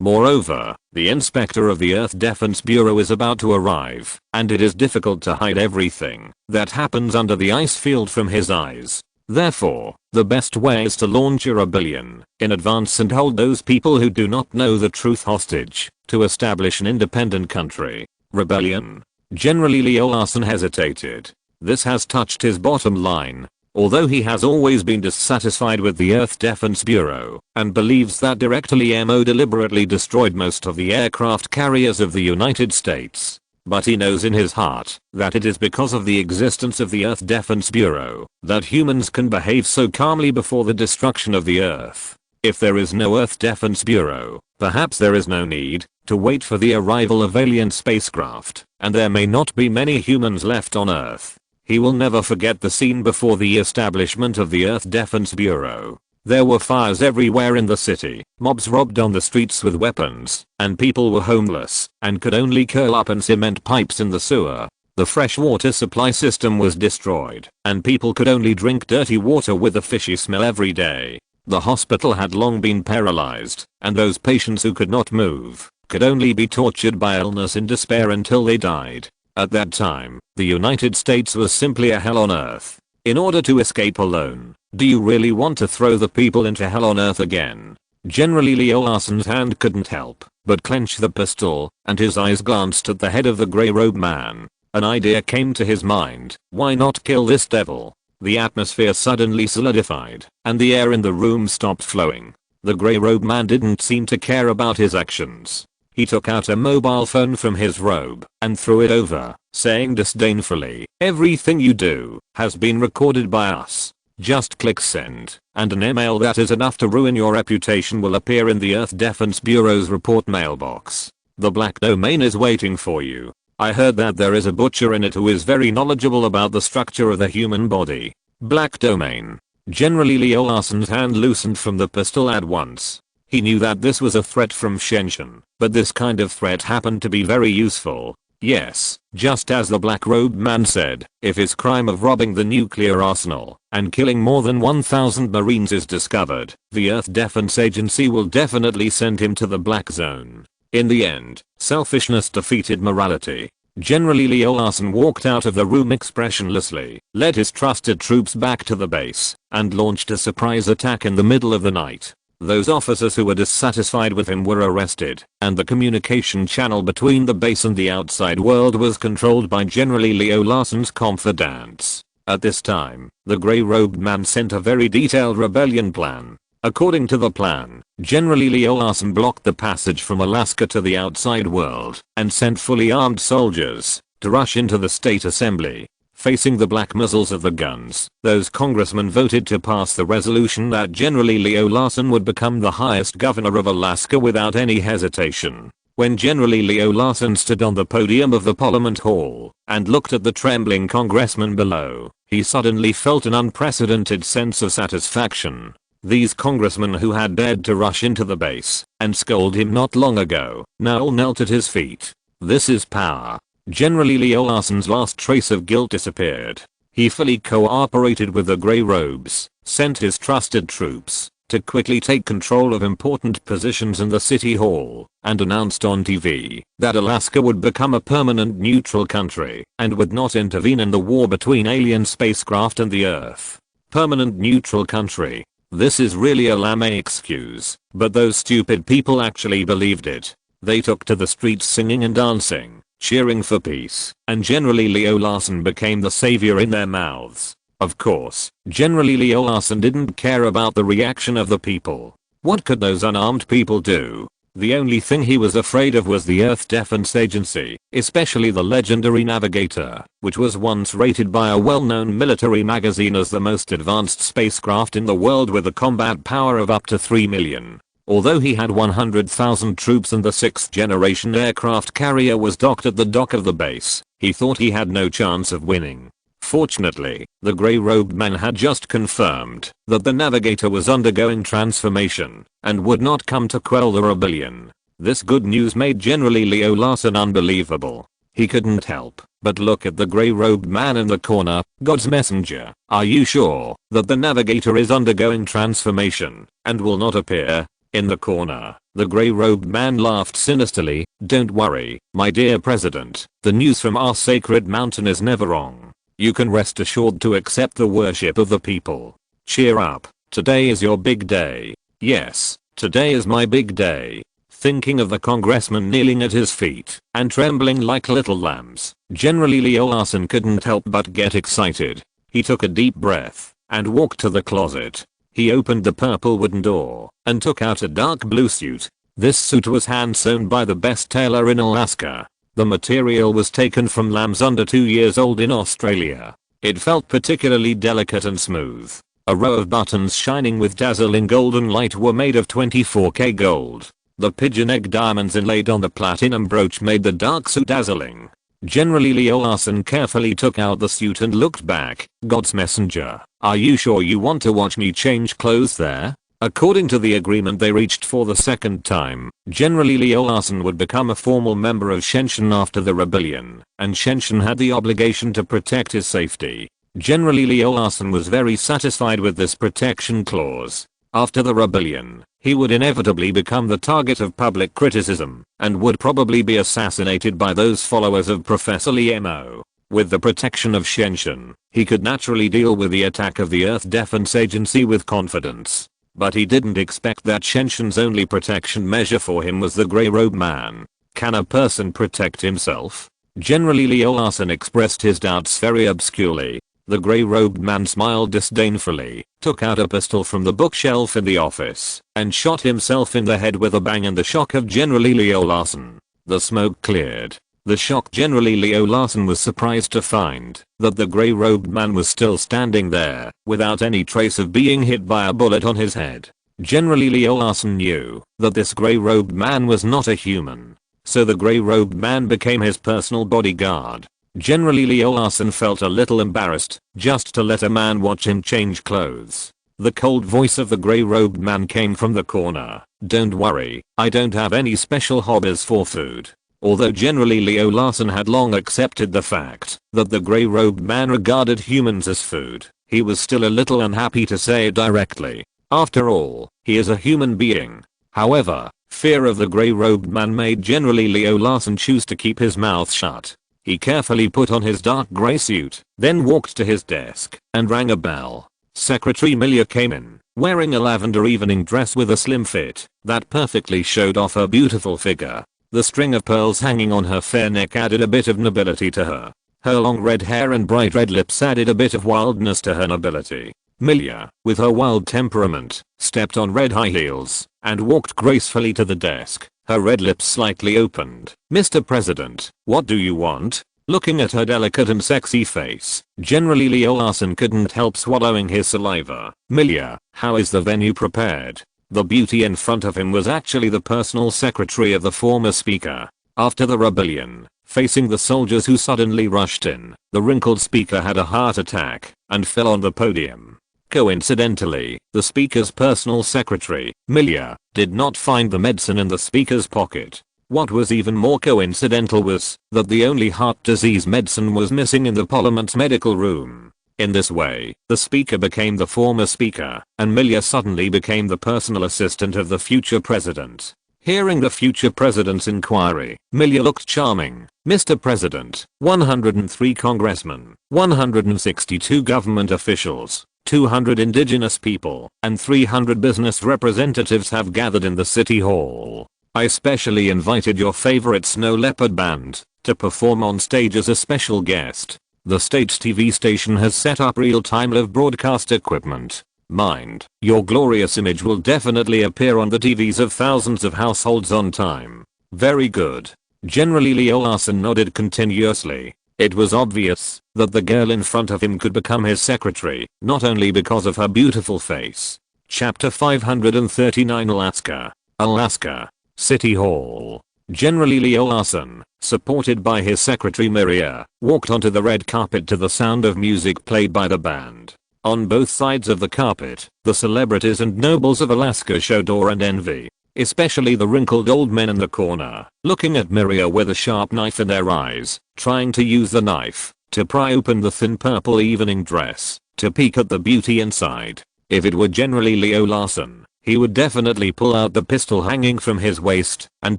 Moreover, the inspector of the Earth Defense Bureau is about to arrive, and it is difficult to hide everything that happens under the ice field from his eyes. Therefore, the best way is to launch a rebellion in advance and hold those people who do not know the truth hostage to establish an independent country. Rebellion. General Leo Larson hesitated. This has touched his bottom line. Although he has always been dissatisfied with the Earth Defense Bureau and believes that Director Liemo deliberately destroyed most of the aircraft carriers of the United States. But he knows in his heart that it is because of the existence of the Earth Defense Bureau that humans can behave so calmly before the destruction of the Earth. If there is no Earth Defense Bureau, perhaps there is no need to wait for the arrival of alien spacecraft, and there may not be many humans left on Earth. He will never forget the scene before the establishment of the Earth Defense Bureau. There were fires everywhere in the city, mobs robbed on the streets with weapons, and people were homeless and could only curl up in cement pipes in the sewer. The fresh water supply system was destroyed, and people could only drink dirty water with a fishy smell every day. The hospital had long been paralyzed, and those patients who could not move could only be tortured by illness in despair until they died. At that time, the United States was simply a hell on earth. In order to escape alone, do you really want to throw the people into hell on earth again? General Leo Larson's hand couldn't help but clench the pistol, and his eyes glanced at the head of the grey-robed man. An idea came to his mind. Why not kill this devil? The atmosphere suddenly solidified, and the air in the room stopped flowing. The grey-robed man didn't seem to care about his actions. He took out a mobile phone from his robe and threw it over, saying disdainfully, "Everything you do has been recorded by us. Just click send, and an email that is enough to ruin your reputation will appear in the Earth Defense Bureau's report mailbox. The black domain is waiting for you. I heard that there is a butcher in it who is very knowledgeable about the structure of the human body." Black domain. General Leo Larson's hand loosened from the pistol at once. He knew that this was a threat from Shenzhen, but this kind of threat happened to be very useful. Yes, just as the black-robed man said, if his crime of robbing the nuclear arsenal and killing more than 1,000 Marines is discovered, the Earth Defense Agency will definitely send him to the black zone. In the end, selfishness defeated morality. General Leo Larsen walked out of the room expressionlessly, led his trusted troops back to the base, and launched a surprise attack in the middle of the night. Those officers who were dissatisfied with him were arrested, and the communication channel between the base and the outside world was controlled by General Leo Larsen's confidants. At this time, the grey-robed man sent a very detailed rebellion plan. According to the plan, General Leo Larsen blocked the passage from Alaska to the outside world and sent fully armed soldiers to rush into the state assembly. Facing the black muzzles of the guns, those congressmen voted to pass the resolution that General Leo Larsen would become the highest governor of Alaska without any hesitation. When General Leo Larsen stood on the podium of the Parliament Hall and looked at the trembling congressmen below, he suddenly felt an unprecedented sense of satisfaction. These congressmen who had dared to rush into the base and scold him not long ago now all knelt at his feet. This is power. General Leo Larsen's last trace of guilt disappeared. He fully cooperated with the Grey Robes, sent his trusted troops to quickly take control of important positions in the city hall, and announced on TV that Alaska would become a permanent neutral country and would not intervene in the war between alien spacecraft and the Earth. Permanent neutral country. This is really a lame excuse, but those stupid people actually believed it. They took to the streets singing and dancing, cheering for peace, and General Leo Larsen became the savior in their mouths. Of course, General Leo Larsen didn't care about the reaction of the people. What could those unarmed people do? The only thing he was afraid of was the Earth Defense Agency, especially the legendary Navigator, which was once rated by a well-known military magazine as the most advanced spacecraft in the world with a combat power of up to 3 million. Although he had 100,000 troops and the 6th generation aircraft carrier was docked at the dock of the base, he thought he had no chance of winning. Fortunately, the grey-robed man had just confirmed that the Navigator was undergoing transformation and would not come to quell the rebellion. This good news made General Leo Larsen unbelievable. He couldn't help but look at the grey-robed man in the corner. God's messenger, are you sure that the Navigator is undergoing transformation and will not appear? In the corner, the grey-robed man laughed sinisterly. Don't worry, my dear president, the news from our sacred mountain is never wrong. You can rest assured to accept the worship of the people. Cheer up, today is your big day. Yes, today is my big day. Thinking of the congressmen kneeling at his feet and trembling like little lambs, General Leo Larsen couldn't help but get excited. He took a deep breath and walked to the closet. He opened the purple wooden door and took out a dark blue suit. This suit was hand sewn by the best tailor in Alaska. The material was taken from lambs under 2 years old in Australia. It felt particularly delicate and smooth. A row of buttons shining with dazzling golden light were made of 24K gold. The pigeon egg diamonds inlaid on the platinum brooch made the dark suit dazzling. General Leo Larsen carefully took out the suit and looked back. God's messenger, are you sure you want to watch me change clothes there? According to the agreement they reached for the second time, General Leo Larsen would become a formal member of Chen Shuxian after the rebellion, and Chen Shuxian had the obligation to protect his safety. General Leo Larsen was very satisfied with this protection clause. After the rebellion, he would inevitably become the target of public criticism, and would probably be assassinated by those followers of Professor Lemo. With the protection of Chen Shuxian, he could naturally deal with the attack of the Earth Defense Agency with confidence. But he didn't expect that Chen Shuxian's only protection measure for him was the grey-robed man. Can a person protect himself? General Leo Larsen expressed his doubts very obscurely. The grey-robed man smiled disdainfully, took out a pistol from the bookshelf in the office, and shot himself in the head with a bang in the shock of General Leo Larsen. The smoke cleared. The shocked General Leo Larsen was surprised to find that the grey-robed man was still standing there, without any trace of being hit by a bullet on his head. General Leo Larsen knew that this grey-robed man was not a human. So the grey-robed man became his personal bodyguard. General Leo Larsen felt a little embarrassed just to let a man watch him change clothes. The cold voice of the grey-robed man came from the corner. Don't worry, I don't have any special hobbies for food. Although General Leo Larsen had long accepted the fact that the grey-robed man regarded humans as food, he was still a little unhappy to say it directly. After all, he is a human being. However, fear of the grey-robed man made General Leo Larsen choose to keep his mouth shut. He carefully put on his dark gray suit, then walked to his desk and rang a bell. Secretary Millia came in, wearing a lavender evening dress with a slim fit that perfectly showed off her beautiful figure. The string of pearls hanging on her fair neck added a bit of nobility to her. Her long red hair and bright red lips added a bit of wildness to her nobility. Millia, with her wild temperament, stepped on red high heels and walked gracefully to the desk, her red lips slightly opened. "Mr. President, what do you want?" Looking at her delicate and sexy face, General Leo Larson couldn't help swallowing his saliva. "Millia, how is the venue prepared?" The beauty in front of him was actually the personal secretary of the former speaker. After the rebellion, facing the soldiers who suddenly rushed in, the wrinkled speaker had a heart attack and fell on the podium. Coincidentally, the speaker's personal secretary, Millia, did not find the medicine in the speaker's pocket. What was even more coincidental was that the only heart disease medicine was missing in the Parliament's medical room. In this way, the speaker became the former speaker, and Millia suddenly became the personal assistant of the future president. Hearing the future president's inquiry, Millia looked charming. "Mr. President, 103 congressmen, 162 government officials, 200 indigenous people, and 300 business representatives have gathered in the city hall. I specially invited your favorite Snow Leopard band to perform on stage as a special guest. The state's TV station has set up real-time live broadcast equipment. Mind, your glorious image will definitely appear on the TVs of thousands of households on time." "Very good." General Leo Larson nodded continuously. It was obvious that the girl in front of him could become his secretary, not only because of her beautiful face. Chapter 539 Alaska. City Hall. General Leo Larson, supported by his secretary Miria, walked onto the red carpet to the sound of music played by the band. On both sides of the carpet, the celebrities and nobles of Alaska showed awe and envy. Especially the wrinkled old men in the corner, looking at Miria with a sharp knife in their eyes, trying to use the knife to pry open the thin purple evening dress, to peek at the beauty inside. If it were General Leo Larson, he would definitely pull out the pistol hanging from his waist and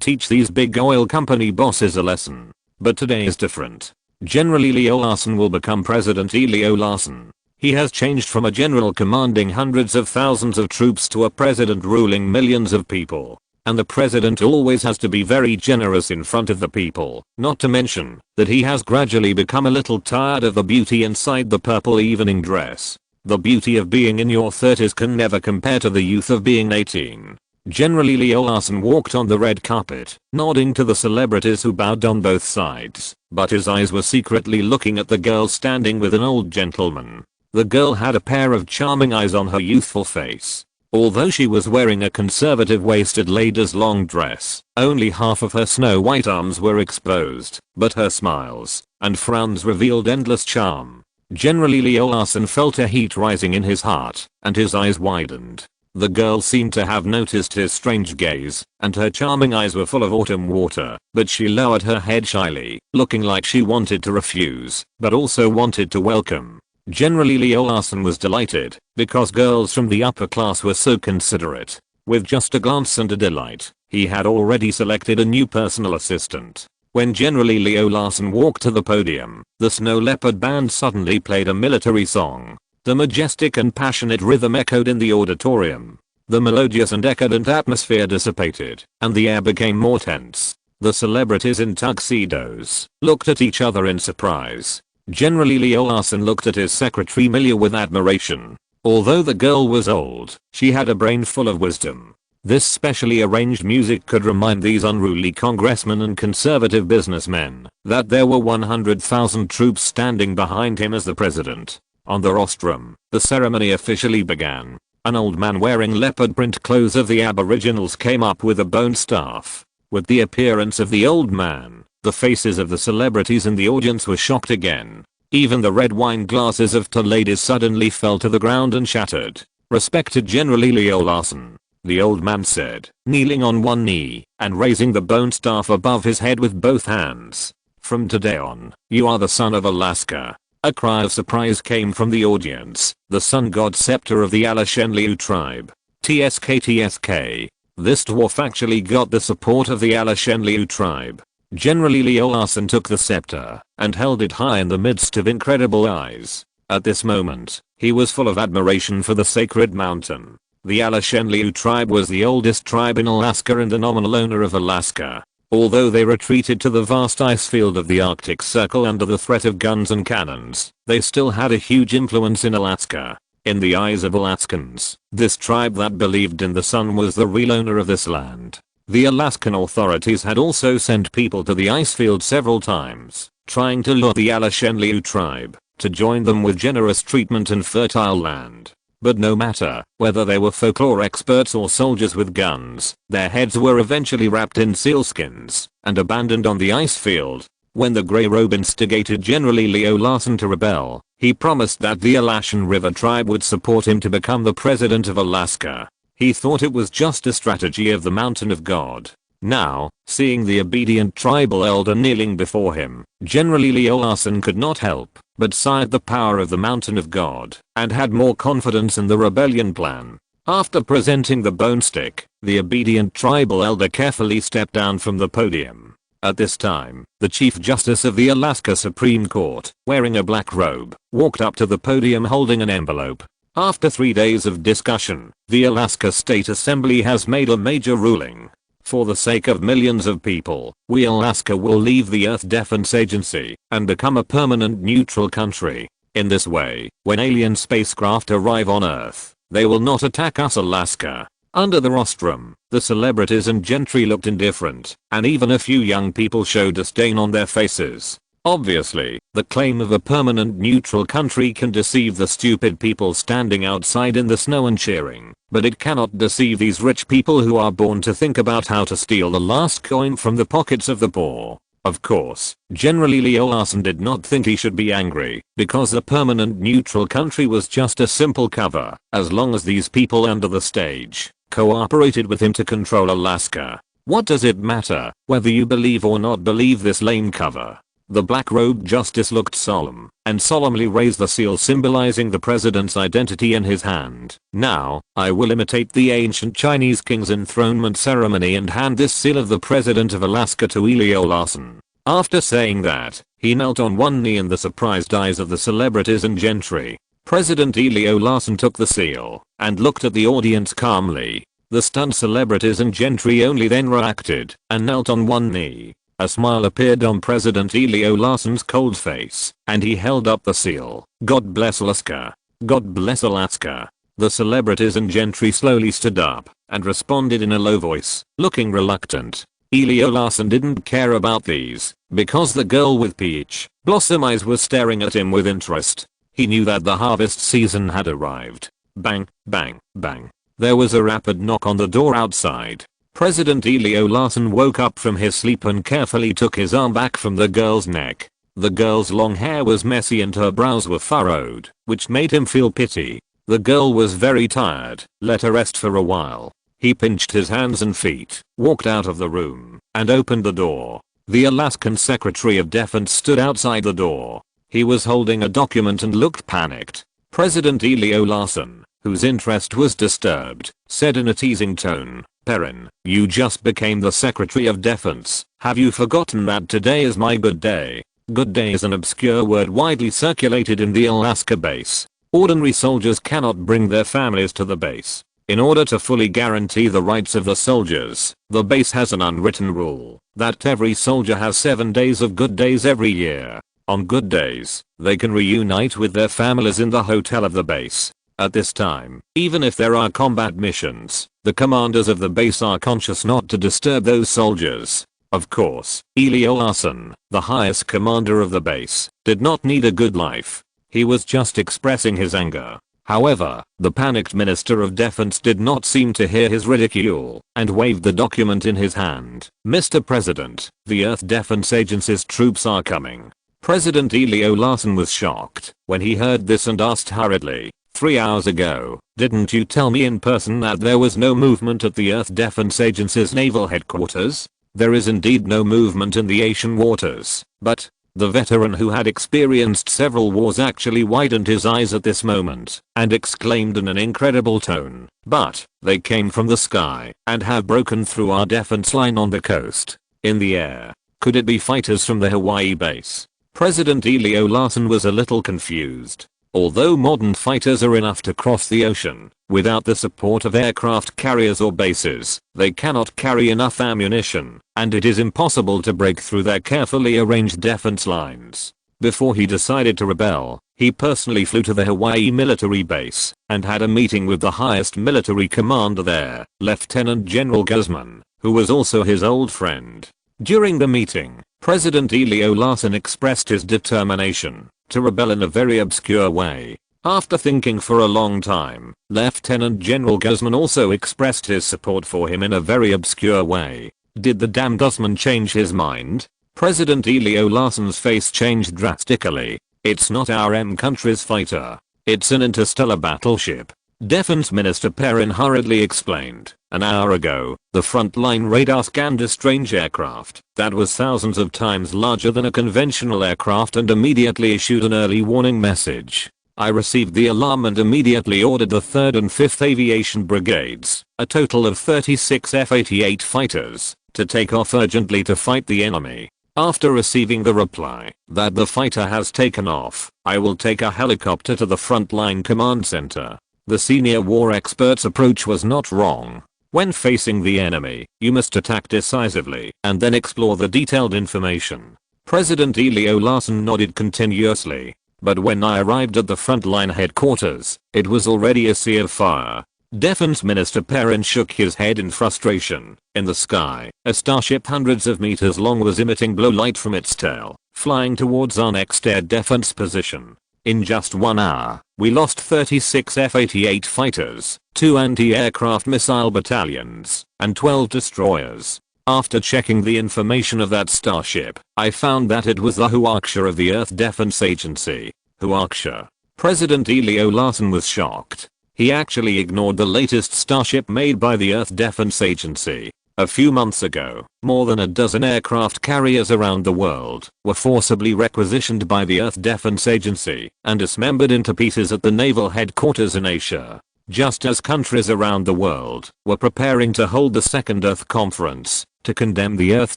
teach these big oil company bosses a lesson. But today is different. General Leo Larson will become President Leo Larson. He has changed from a general commanding hundreds of thousands of troops to a president ruling millions of people. And the president always has to be very generous in front of the people, not to mention that he has gradually become a little tired of the beauty inside the purple evening dress. The beauty of being in your 30s can never compare to the youth of being 18. General Leo Larson walked on the red carpet, nodding to the celebrities who bowed on both sides, but his eyes were secretly looking at the girl standing with an old gentleman. The girl had a pair of charming eyes on her youthful face. Although she was wearing a conservative waisted ladies long dress, only half of her snow white arms were exposed, but her smiles and frowns revealed endless charm. General Leo Larson felt a heat rising in his heart, and his eyes widened. The girl seemed to have noticed his strange gaze, and her charming eyes were full of autumn water, but she lowered her head shyly, looking like she wanted to refuse, but also wanted to welcome. General Leo Larson was delighted, because girls from the upper class were so considerate. With just a glance and a delight, he had already selected a new personal assistant. When General Leo Larson walked to the podium, the Snow Leopard band suddenly played a military song. The majestic and passionate rhythm echoed in the auditorium. The melodious and decadent atmosphere dissipated, and the air became more tense. The celebrities in tuxedos looked at each other in surprise. General Leo Larson looked at his secretary Millia with admiration. Although the girl was old, she had a brain full of wisdom. This specially arranged music could remind these unruly congressmen and conservative businessmen that there were 100,000 troops standing behind him as the president. On the rostrum, the ceremony officially began. An old man wearing leopard print clothes of the Aboriginals came up with a bone staff. With the appearance of the old man, the faces of the celebrities in the audience were shocked again. Even the red wine glasses of two ladies suddenly fell to the ground and shattered. "Respected General Leo Larson," the old man said, kneeling on one knee and raising the bone staff above his head with both hands. "From today on, you are the son of Alaska." A cry of surprise came from the audience. The sun god scepter of the Alashanliu tribe. TSK. This dwarf actually got the support of the Alashanliu tribe. General Leo Larson took the scepter and held it high in the midst of incredible eyes. At this moment, he was full of admiration for the sacred mountain. The Alashanliu tribe was the oldest tribe in Alaska and the nominal owner of Alaska. Although they retreated to the vast ice field of the Arctic Circle under the threat of guns and cannons, they still had a huge influence in Alaska. In the eyes of Alaskans, this tribe that believed in the sun was the real owner of this land. The Alaskan authorities had also sent people to the ice field several times, trying to lure the Alashanliu tribe to join them with generous treatment and fertile land. But no matter whether they were folklore experts or soldiers with guns, their heads were eventually wrapped in sealskins and abandoned on the ice field. When the Grey Robe instigated General Leo Larson to rebel, he promised that the Alaskan River tribe would support him to become the president of Alaska. He thought it was just a strategy of the Mountain of God. Now, seeing the obedient tribal elder kneeling before him, General Leo Larson could not help but sighed the power of the Mountain of God and had more confidence in the rebellion plan. After presenting the bone stick, the obedient tribal elder carefully stepped down from the podium. At this time, the Chief Justice of the Alaska Supreme Court, wearing a black robe, walked up to the podium holding an envelope. After 3 days of discussion, the Alaska State Assembly has made a major ruling. For the sake of millions of people, we Alaska will leave the Earth Defense Agency and become a permanent neutral country. In this way, when alien spacecraft arrive on Earth, they will not attack us Alaska. Under the rostrum, the celebrities and gentry looked indifferent, and even a few young people showed disdain on their faces. Obviously, the claim of a permanent neutral country can deceive the stupid people standing outside in the snow and cheering, but it cannot deceive these rich people who are born to think about how to steal the last coin from the pockets of the poor. Of course, General Leo Larson did not think he should be angry, because a permanent neutral country was just a simple cover, as long as these people under the stage cooperated with him to control Alaska. What does it matter whether you believe or not believe this lame cover? The black-robed justice looked solemn and solemnly raised the seal symbolizing the president's identity in his hand. Now, I will imitate the ancient Chinese king's enthronement ceremony and hand this seal of the president of Alaska to Leo Larson. After saying that, he knelt on one knee in the surprised eyes of the celebrities and gentry. President Leo Larson took the seal and looked at the audience calmly. The stunned celebrities and gentry only then reacted and knelt on one knee. A smile appeared on President Leo Larson's cold face, and he held up the seal. God bless Alaska. God bless Alaska. The celebrities and gentry slowly stood up and responded in a low voice, looking reluctant. Leo Larson didn't care about these, because the girl with peach blossom eyes was staring at him with interest. He knew that the harvest season had arrived. Bang, bang, bang. There was a rapid knock on the door outside. President Leo Larson woke up from his sleep and carefully took his arm back from the girl's neck. The girl's long hair was messy and her brows were furrowed, which made him feel pity. The girl was very tired. Let her rest for a while. He pinched his hands and feet, walked out of the room, and opened the door. The Alaskan Secretary of Defense stood outside the door. He was holding a document and looked panicked. President Leo Larson, whose interest was disturbed, said in a teasing tone, "Perrin, you just became the Secretary of Defense. Have you forgotten that today is my good day?" Good day is an obscure word widely circulated in the Alaska base. Ordinary soldiers cannot bring their families to the base. In order to fully guarantee the rights of the soldiers, the base has an unwritten rule that every soldier has 7 days of good days every year. On good days, they can reunite with their families in the hotel of the base. At this time, even if there are combat missions, the commanders of the base are conscious not to disturb those soldiers. Of course, Leo Larson, the highest commander of the base, did not need a good life. He was just expressing his anger. However, the panicked Minister of Defense did not seem to hear his ridicule and waved the document in his hand. "Mr. President, the Earth Defense Agency's troops are coming." President Leo Larson was shocked when he heard this and asked hurriedly, 3 hours ago, didn't you tell me in person that there was no movement at the Earth Defense Agency's naval headquarters? There is indeed no movement in the Asian waters, but the veteran who had experienced several wars actually widened his eyes at this moment and exclaimed in an incredible tone, "But they came from the sky and have broken through our defense line on the coast." In the air, Could it be fighters from the Hawaii base? President Elio Larsen was a little confused. Although modern fighters are enough to cross the ocean, without the support of aircraft carriers or bases, they cannot carry enough ammunition, and it is impossible to break through their carefully arranged defense lines. Before he decided to rebel, he personally flew to the Hawaii military base and had a meeting with the highest military commander there, Lieutenant General Guzman, who was also his old friend. During the meeting, President Elio Larsen expressed his determination to rebel in a very obscure way. After thinking for a long time, Lieutenant General Guzman also expressed his support for him in a very obscure way. Did the damn Guzman change his mind? President Elio Larsen's face changed drastically. It's not our country's fighter. It's an interstellar battleship. Defense Minister Perrin hurriedly explained. An hour ago, the frontline radar scanned a strange aircraft that was thousands of times larger than a conventional aircraft and immediately issued an early warning message. I received the alarm and immediately ordered the 3rd and 5th Aviation Brigades, a total of 36 F-88 fighters, to take off urgently to fight the enemy. After receiving the reply that the fighter has taken off, I will take a helicopter to the frontline command center. The senior war expert's approach was not wrong. When facing the enemy, you must attack decisively and then explore the detailed information. President Elio Larsen nodded continuously. But when I arrived at the frontline headquarters, it was already a sea of fire. Defense Minister Perrin shook his head in frustration. In the sky, a starship hundreds of meters long was emitting blue light from its tail, flying towards our next air defense position. In just 1 hour, we lost 36 F-88 fighters, 2 anti-aircraft missile battalions, and 12 destroyers. After checking the information of that starship, I found that it was the Huaksha of the Earth Defense Agency. Huaksha. President Elio Larsen was shocked. He actually ignored the latest starship made by the Earth Defense Agency. A few months ago, more than a dozen aircraft carriers around the world were forcibly requisitioned by the Earth Defense Agency and dismembered into pieces at the naval headquarters in Asia. Just as countries around the world were preparing to hold the Second Earth Conference to condemn the Earth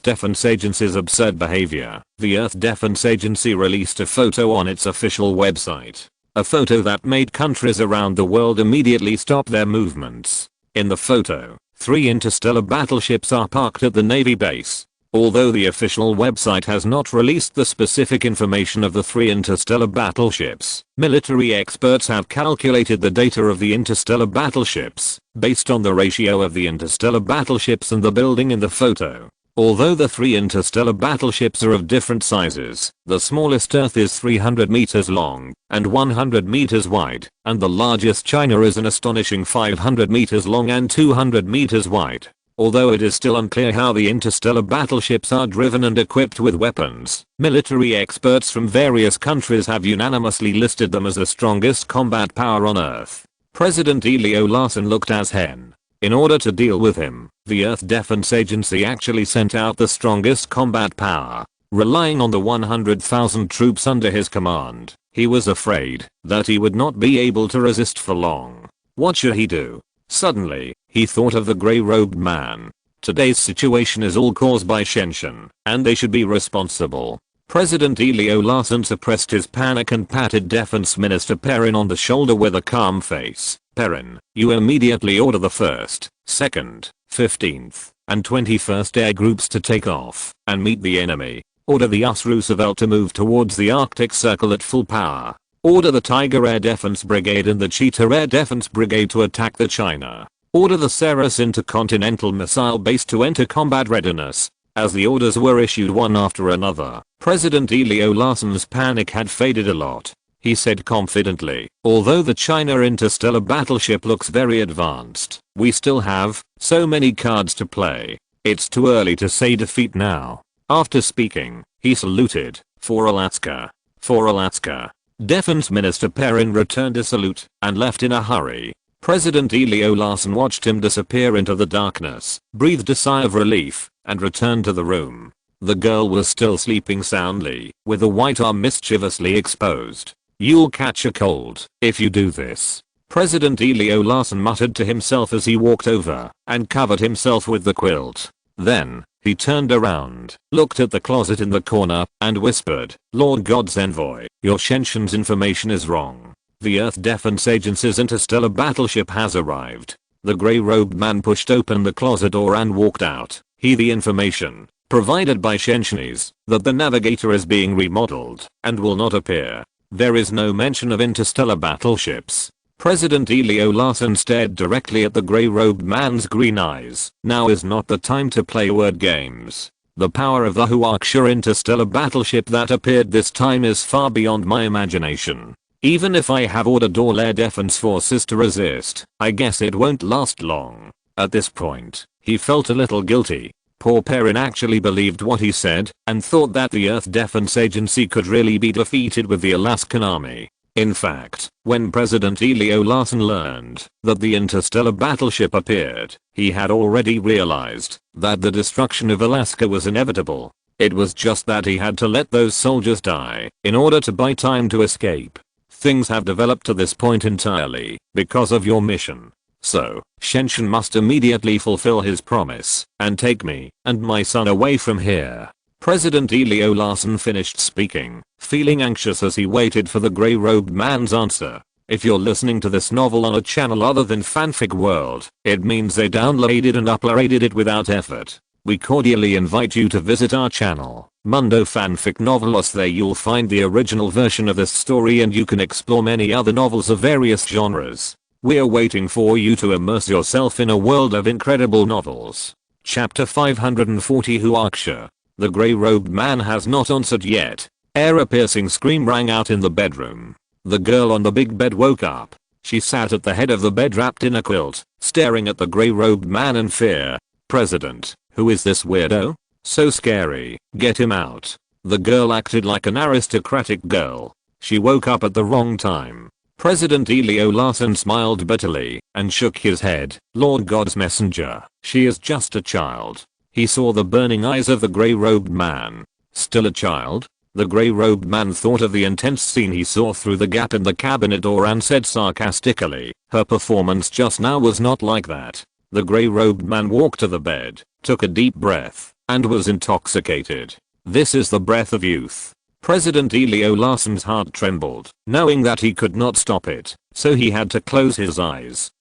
Defense Agency's absurd behavior, the Earth Defense Agency released a photo on its official website. A photo that made countries around the world immediately stop their movements. In the photo, 3 interstellar battleships are parked at the Navy base. Although the official website has not released the specific information of the 3 interstellar battleships, military experts have calculated the data of the interstellar battleships based on the ratio of the interstellar battleships and the building in the photo. Although the 3 interstellar battleships are of different sizes, the smallest Earth is 300 meters long and 100 meters wide, and the largest China is an astonishing 500 meters long and 200 meters wide. Although it is still unclear how the interstellar battleships are driven and equipped with weapons, military experts from various countries have unanimously listed them as the strongest combat power on Earth. President Elio Larsen looked as hen. In order to deal with him, the Earth Defense Agency actually sent out the strongest combat power. Relying on the 100,000 troops under his command, he was afraid that he would not be able to resist for long. What should he do? Suddenly, he thought of the grey-robed man. Today's situation is all caused by Chen Shuxian, and they should be responsible. President Elio Larsen suppressed his panic and patted Defense Minister Perrin on the shoulder with a calm face. Perrin, you immediately order the 1st, 2nd, 15th, and 21st Air Groups to take off and meet the enemy. Order the US Roosevelt to move towards the Arctic Circle at full power. Order the Tiger Air Defense Brigade and the Cheetah Air Defense Brigade to attack the China. Order the Ceres Intercontinental Missile Base to enter combat readiness. As the orders were issued one after another, President Elio Larsen's panic had faded a lot. He said confidently, although the China interstellar battleship looks very advanced, we still have so many cards to play. It's too early to say defeat now. After speaking, he saluted. For Alaska. For Alaska. Defense Minister Perrin returned a salute and left in a hurry. President Elio Larsen watched him disappear into the darkness, breathed a sigh of relief, and returned to the room. The girl was still sleeping soundly, with a white arm mischievously exposed. You'll catch a cold if you do this. President Elio Larsen muttered to himself as he walked over and covered himself with the quilt. Then, He turned around, looked at the closet in the corner, and whispered, "Lord God's envoy, your Shenshun's information is wrong. The Earth Defense Agency's interstellar battleship has arrived." The grey-robed man pushed open the closet door and walked out. The information provided by Shenshun is that the navigator is being remodeled and will not appear. There is no mention of interstellar battleships. President Elio Larsen stared directly at the grey-robed man's green eyes. Now is not the time to play word games. The power of the Huaxia interstellar battleship that appeared this time is far beyond my imagination. Even if I have ordered all air defense forces to resist, I guess it won't last long. At this point, he felt a little guilty. Poor Perrin actually believed what he said and thought that the Earth Defense Agency could really be defeated with the Alaskan army. In fact, when President Elio Larsen learned that the interstellar battleship appeared, he had already realized that the destruction of Alaska was inevitable. It was just that he had to let those soldiers die in order to buy time to escape. Things have developed to this point entirely because of your mission. So, Shenshun must immediately fulfill his promise and take me and my son away from here. President Elio Larsen finished speaking, feeling anxious as he waited for the grey-robed man's answer. If you're listening to this novel on a channel other than Fanfic World, it means they downloaded and uploaded it without effort. We cordially invite you to visit our channel, Mundo Fanfic Novelos. There you'll find the original version of this story and you can explore many other novels of various genres. We're waiting for you to immerse yourself in a world of incredible novels. Chapter 540 Huaxia. The grey-robed man has not answered yet. A piercing scream rang out in the bedroom. The girl on the big bed woke up. She sat at the head of the bed wrapped in a quilt, staring at the grey-robed man in fear. "President, who is this weirdo? So scary, get him out." The girl acted like an aristocratic girl. She woke up at the wrong time. President Elio Larsen smiled bitterly and shook his head. "Lord God's messenger, she is just a child." He saw the burning eyes of the grey-robed man. Still a child? The grey-robed man thought of the intense scene he saw through the gap in the cabinet door and said sarcastically, "Her performance just now was not like that." The grey-robed man walked to the bed, took a deep breath, and was intoxicated. This is the breath of youth. President Elio Larsen's heart trembled, knowing that he could not stop it, so he had to close his eyes.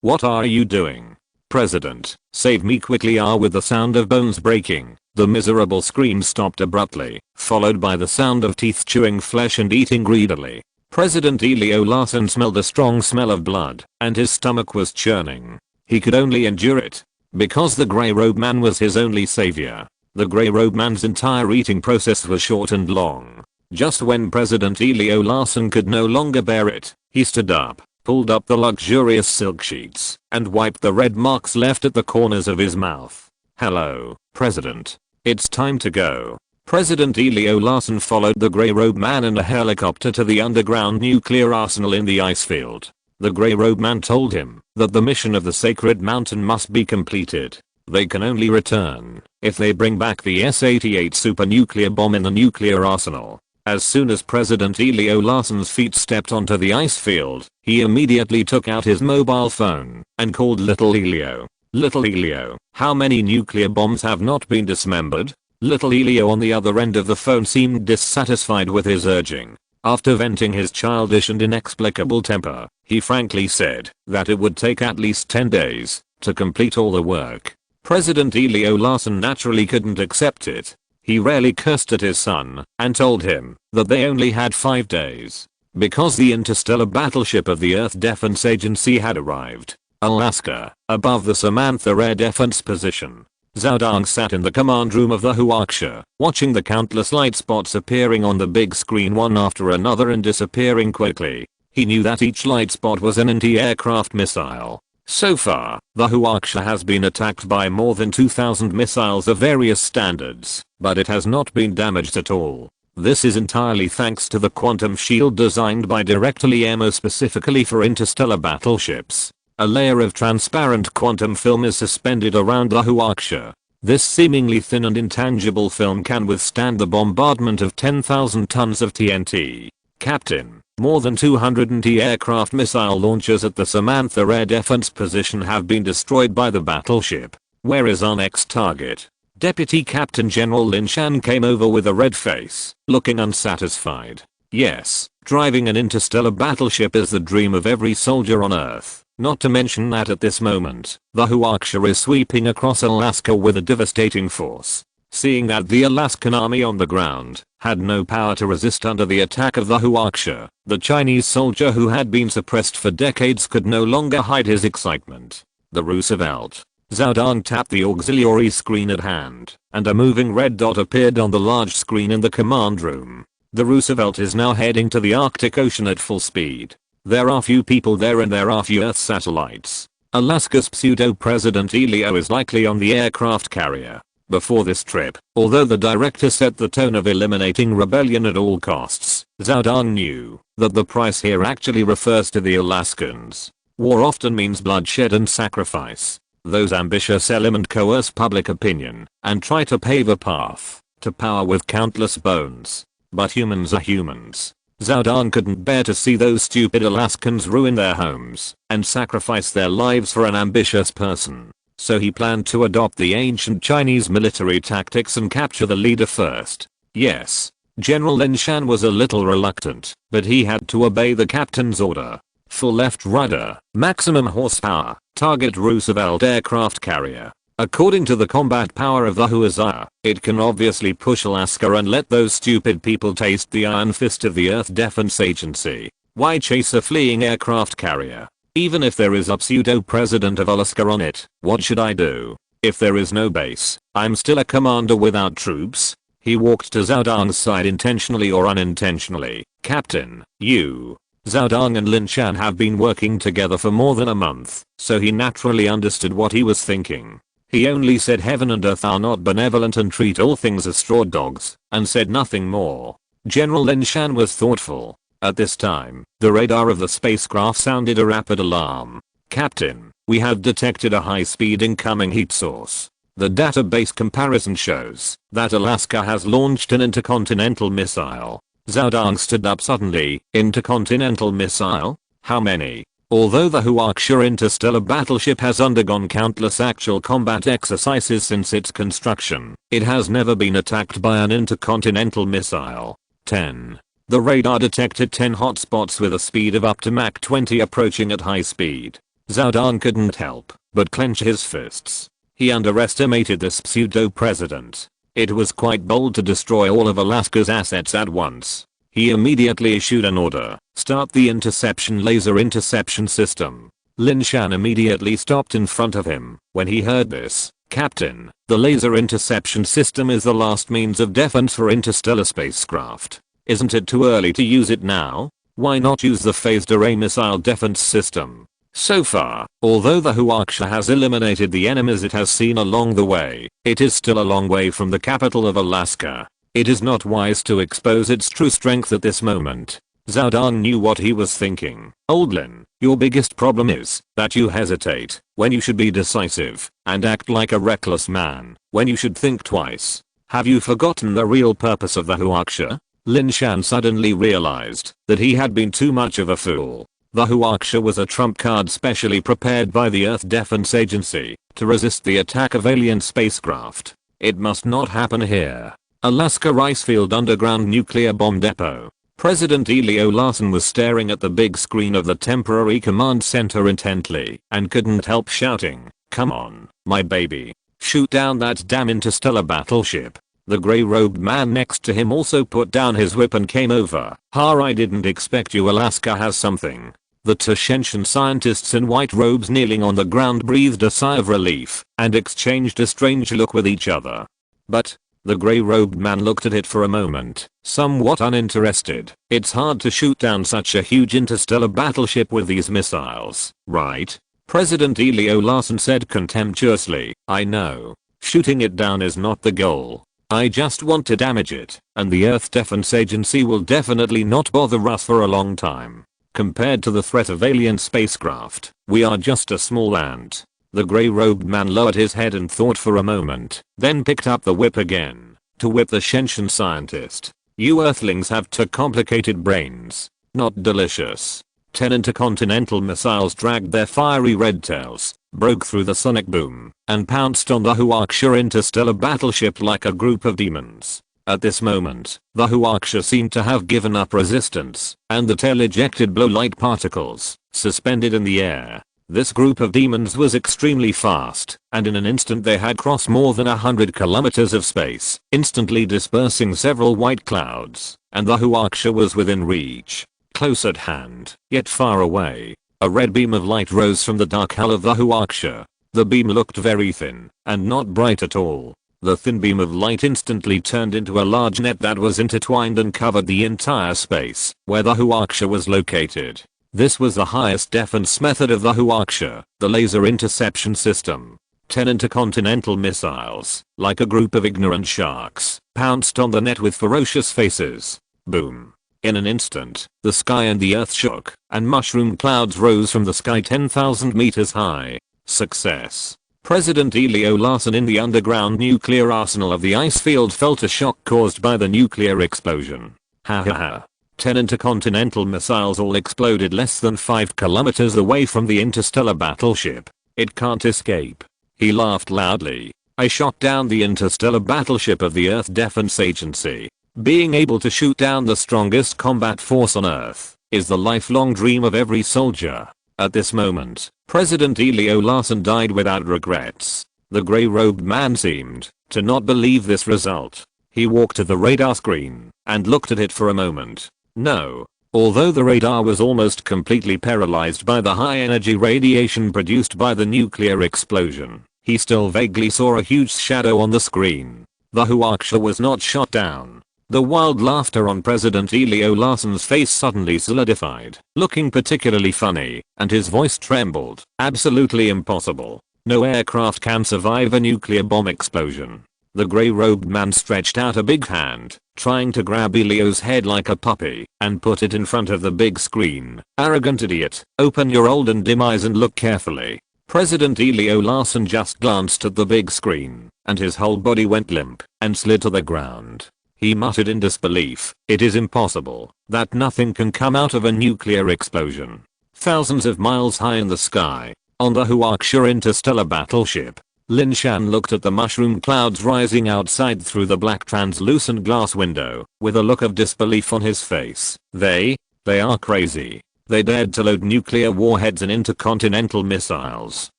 What are you doing? "President, save me quickly!" With the sound of bones breaking, the miserable scream stopped abruptly, followed by the sound of teeth chewing flesh and eating greedily. President Elio Larsen smelled a strong smell of blood, and his stomach was churning. He could only endure it, because the grey-robed man was his only savior. The grey-robed man's entire eating process was short and long. Just when President Elio Larsen could no longer bear it, he stood up, pulled up the luxurious silk sheets, and wiped the red marks left at the corners of his mouth. "Hello, President. It's time to go." President Elio Larsen followed the grey-robed man in a helicopter to the underground nuclear arsenal in the ice field. The grey-robed man told him that the mission of the Sacred Mountain must be completed. They can only return if they bring back the S-88 supernuclear bomb in the nuclear arsenal. As soon as President Elio Larsen's feet stepped onto the ice field, he immediately took out his mobile phone and called Little Elio. "Little Elio, how many nuclear bombs have not been dismembered?" Little Elio on the other end of the phone seemed dissatisfied with his urging. After venting his childish and inexplicable temper, he frankly said that it would take at least 10 days to complete all the work. President Elio Larsen naturally couldn't accept it. He rarely cursed at his son and told him that they only had 5 days. Because the interstellar battleship of the Earth Defense Agency had arrived. Alaska, above the Samantha Air Defense Position. Zhao Dong sat in the command room of the Huaxia, watching the countless light spots appearing on the big screen one after another and disappearing quickly. He knew that each light spot was an anti-aircraft missile. So far, the Huaxia has been attacked by more than 2,000 missiles of various standards, but it has not been damaged at all. This is entirely thanks to the quantum shield designed by Director Liemo specifically for interstellar battleships. A layer of transparent quantum film is suspended around the Huaxia. This seemingly thin and intangible film can withstand the bombardment of 10,000 tons of TNT. Captain, more than 200 anti-aircraft missile launchers at the Samantha Air Defense Position have been destroyed by the battleship. Where is our next target? Deputy Captain General Lin Shan came over with a red face, looking unsatisfied. Yes, driving an interstellar battleship is the dream of every soldier on Earth. Not to mention that at this moment, the Huaksha is sweeping across Alaska with a devastating force. Seeing that the Alaskan army on the ground had no power to resist under the attack of the Huaksha, the Chinese soldier who had been suppressed for decades could no longer hide his excitement. The Roosevelt. Zhao Dong tapped the auxiliary screen at hand, and a moving red dot appeared on the large screen in the command room. The Roosevelt is now heading to the Arctic Ocean at full speed. There are few people there and there are few Earth satellites. Alaska's pseudo-president Elio is likely on the aircraft carrier. Before this trip, although the director set the tone of eliminating rebellion at all costs, Zhao Dong knew that the price here actually refers to the Alaskans. War often means bloodshed and sacrifice. Those ambitious elements coerce public opinion and try to pave a path to power with countless bones. But humans are humans. Zhao Dong couldn't bear to see those stupid Alaskans ruin their homes and sacrifice their lives for an ambitious person. So he planned to adopt the ancient Chinese military tactics and capture the leader first. Yes, General Lin Shan was a little reluctant, but he had to obey the captain's order. Full left rudder, maximum horsepower, target Roosevelt aircraft carrier. According to the combat power of the Huaksha, it can obviously push Alaska and let those stupid people taste the iron fist of the Earth Defense Agency. Why chase a fleeing aircraft carrier? Even if there is a pseudo-president of Alaska on it, what should I do? If there is no base, I'm still a commander without troops. He walked to Zhao Dong's side intentionally or unintentionally. Captain, you. Zhao Dong and Lin Shan have been working together for more than a month, so he naturally understood what he was thinking. He only said heaven and earth are not benevolent and treat all things as straw dogs, and said nothing more. General Lin Shan was thoughtful. At this time, the radar of the spacecraft sounded a rapid alarm. Captain, we have detected a high-speed incoming heat source. The database comparison shows that Alaska has launched an intercontinental missile. Zhao Dong stood up suddenly. Intercontinental missile? How many? Although the Huaksha interstellar battleship has undergone countless actual combat exercises since its construction, it has never been attacked by an intercontinental missile. 10. The radar detected 10 hotspots with a speed of up to Mach 20 approaching at high speed. Zhao Dong couldn't help but clench his fists. He underestimated this pseudo-president. It was quite bold to destroy all of Alaska's assets at once. He immediately issued an order, start the laser interception system. Lin Shan immediately stopped in front of him when he heard this. Captain, the laser interception system is the last means of defense for interstellar spacecraft. Isn't it too early to use it now? Why not use the phased array missile defense system? So far, although the Huaksha has eliminated the enemies it has seen along the way, it is still a long way from the capital of Alaska. It is not wise to expose its true strength at this moment. Zhao Dong knew what he was thinking. Old Lin, your biggest problem is that you hesitate when you should be decisive and act like a reckless man when you should think twice. Have you forgotten the real purpose of the Huaksha? Lin Shan suddenly realized that he had been too much of a fool. The Huaksha was a trump card specially prepared by the Earth Defense Agency to resist the attack of alien spacecraft. It must not happen here. Alaska Ricefield Underground Nuclear Bomb Depot. President Elio Larsen was staring at the big screen of the temporary command center intently and couldn't help shouting, "Come on, my baby. Shoot down that damn interstellar battleship." The gray-robed man next to him also put down his whip and came over. I didn't expect you. Alaska has something." The Chen Shuxian scientists in white robes kneeling on the ground breathed a sigh of relief and exchanged a strange look with each other. But the gray-robed man looked at it for a moment, somewhat uninterested. "It's hard to shoot down such a huge interstellar battleship with these missiles, right?" President Elio Larsen said contemptuously. "I know. Shooting it down is not the goal. I just want to damage it, and the Earth Defense Agency will definitely not bother us for a long time. Compared to the threat of alien spacecraft, we are just a small ant." The gray-robed man lowered his head and thought for a moment, then picked up the whip again to whip the Chen Shuxian scientist. "You Earthlings have too complicated brains. Not delicious." 10 intercontinental missiles dragged their fiery red tails broke through the sonic boom, and pounced on the Huaxia interstellar battleship like a group of demons. At this moment, the Huaxia seemed to have given up resistance, and the tail ejected blue light particles, suspended in the air. This group of demons was extremely fast, and in an instant they had crossed more than 100 kilometers of space, instantly dispersing several white clouds, and the Huaxia was within reach. Close at hand, yet far away. A red beam of light rose from the dark hull of the Huaxia. The beam looked very thin, and not bright at all. The thin beam of light instantly turned into a large net that was intertwined and covered the entire space where the Huaxia was located. This was the highest defense method of the Huaxia, the laser interception system. 10 intercontinental missiles, like a group of ignorant sharks, pounced on the net with ferocious faces. Boom. In an instant, the sky and the earth shook, and mushroom clouds rose from the sky 10,000 meters high. Success. President Elio Larsen in the underground nuclear arsenal of the ice field felt a shock caused by the nuclear explosion. Ha ha ha. 10 intercontinental missiles all exploded less than 5 kilometers away from the interstellar battleship. It can't escape. He laughed loudly. I shot down the interstellar battleship of the Earth Defense Agency. Being able to shoot down the strongest combat force on Earth is the lifelong dream of every soldier. At this moment, President Elio Larsen died without regrets. The grey-robed man seemed to not believe this result. He walked to the radar screen and looked at it for a moment. No. Although the radar was almost completely paralyzed by the high-energy radiation produced by the nuclear explosion, he still vaguely saw a huge shadow on the screen. The Huaxia was not shot down. The wild laughter on President Elio Larsen's face suddenly solidified, looking particularly funny, and his voice trembled. Absolutely impossible. No aircraft can survive a nuclear bomb explosion. The grey-robed man stretched out a big hand, trying to grab Elio's head like a puppy, and put it in front of the big screen. Arrogant idiot, open your olden dim eyes and look carefully. President Elio Larsen just glanced at the big screen, and his whole body went limp, and slid to the ground. He muttered in disbelief, it is impossible, that nothing can come out of a nuclear explosion. Thousands of miles high in the sky, on the Huaxia interstellar battleship, Lin Shan looked at the mushroom clouds rising outside through the black translucent glass window, with a look of disbelief on his face. They are crazy. They dared to load nuclear warheads and intercontinental missiles.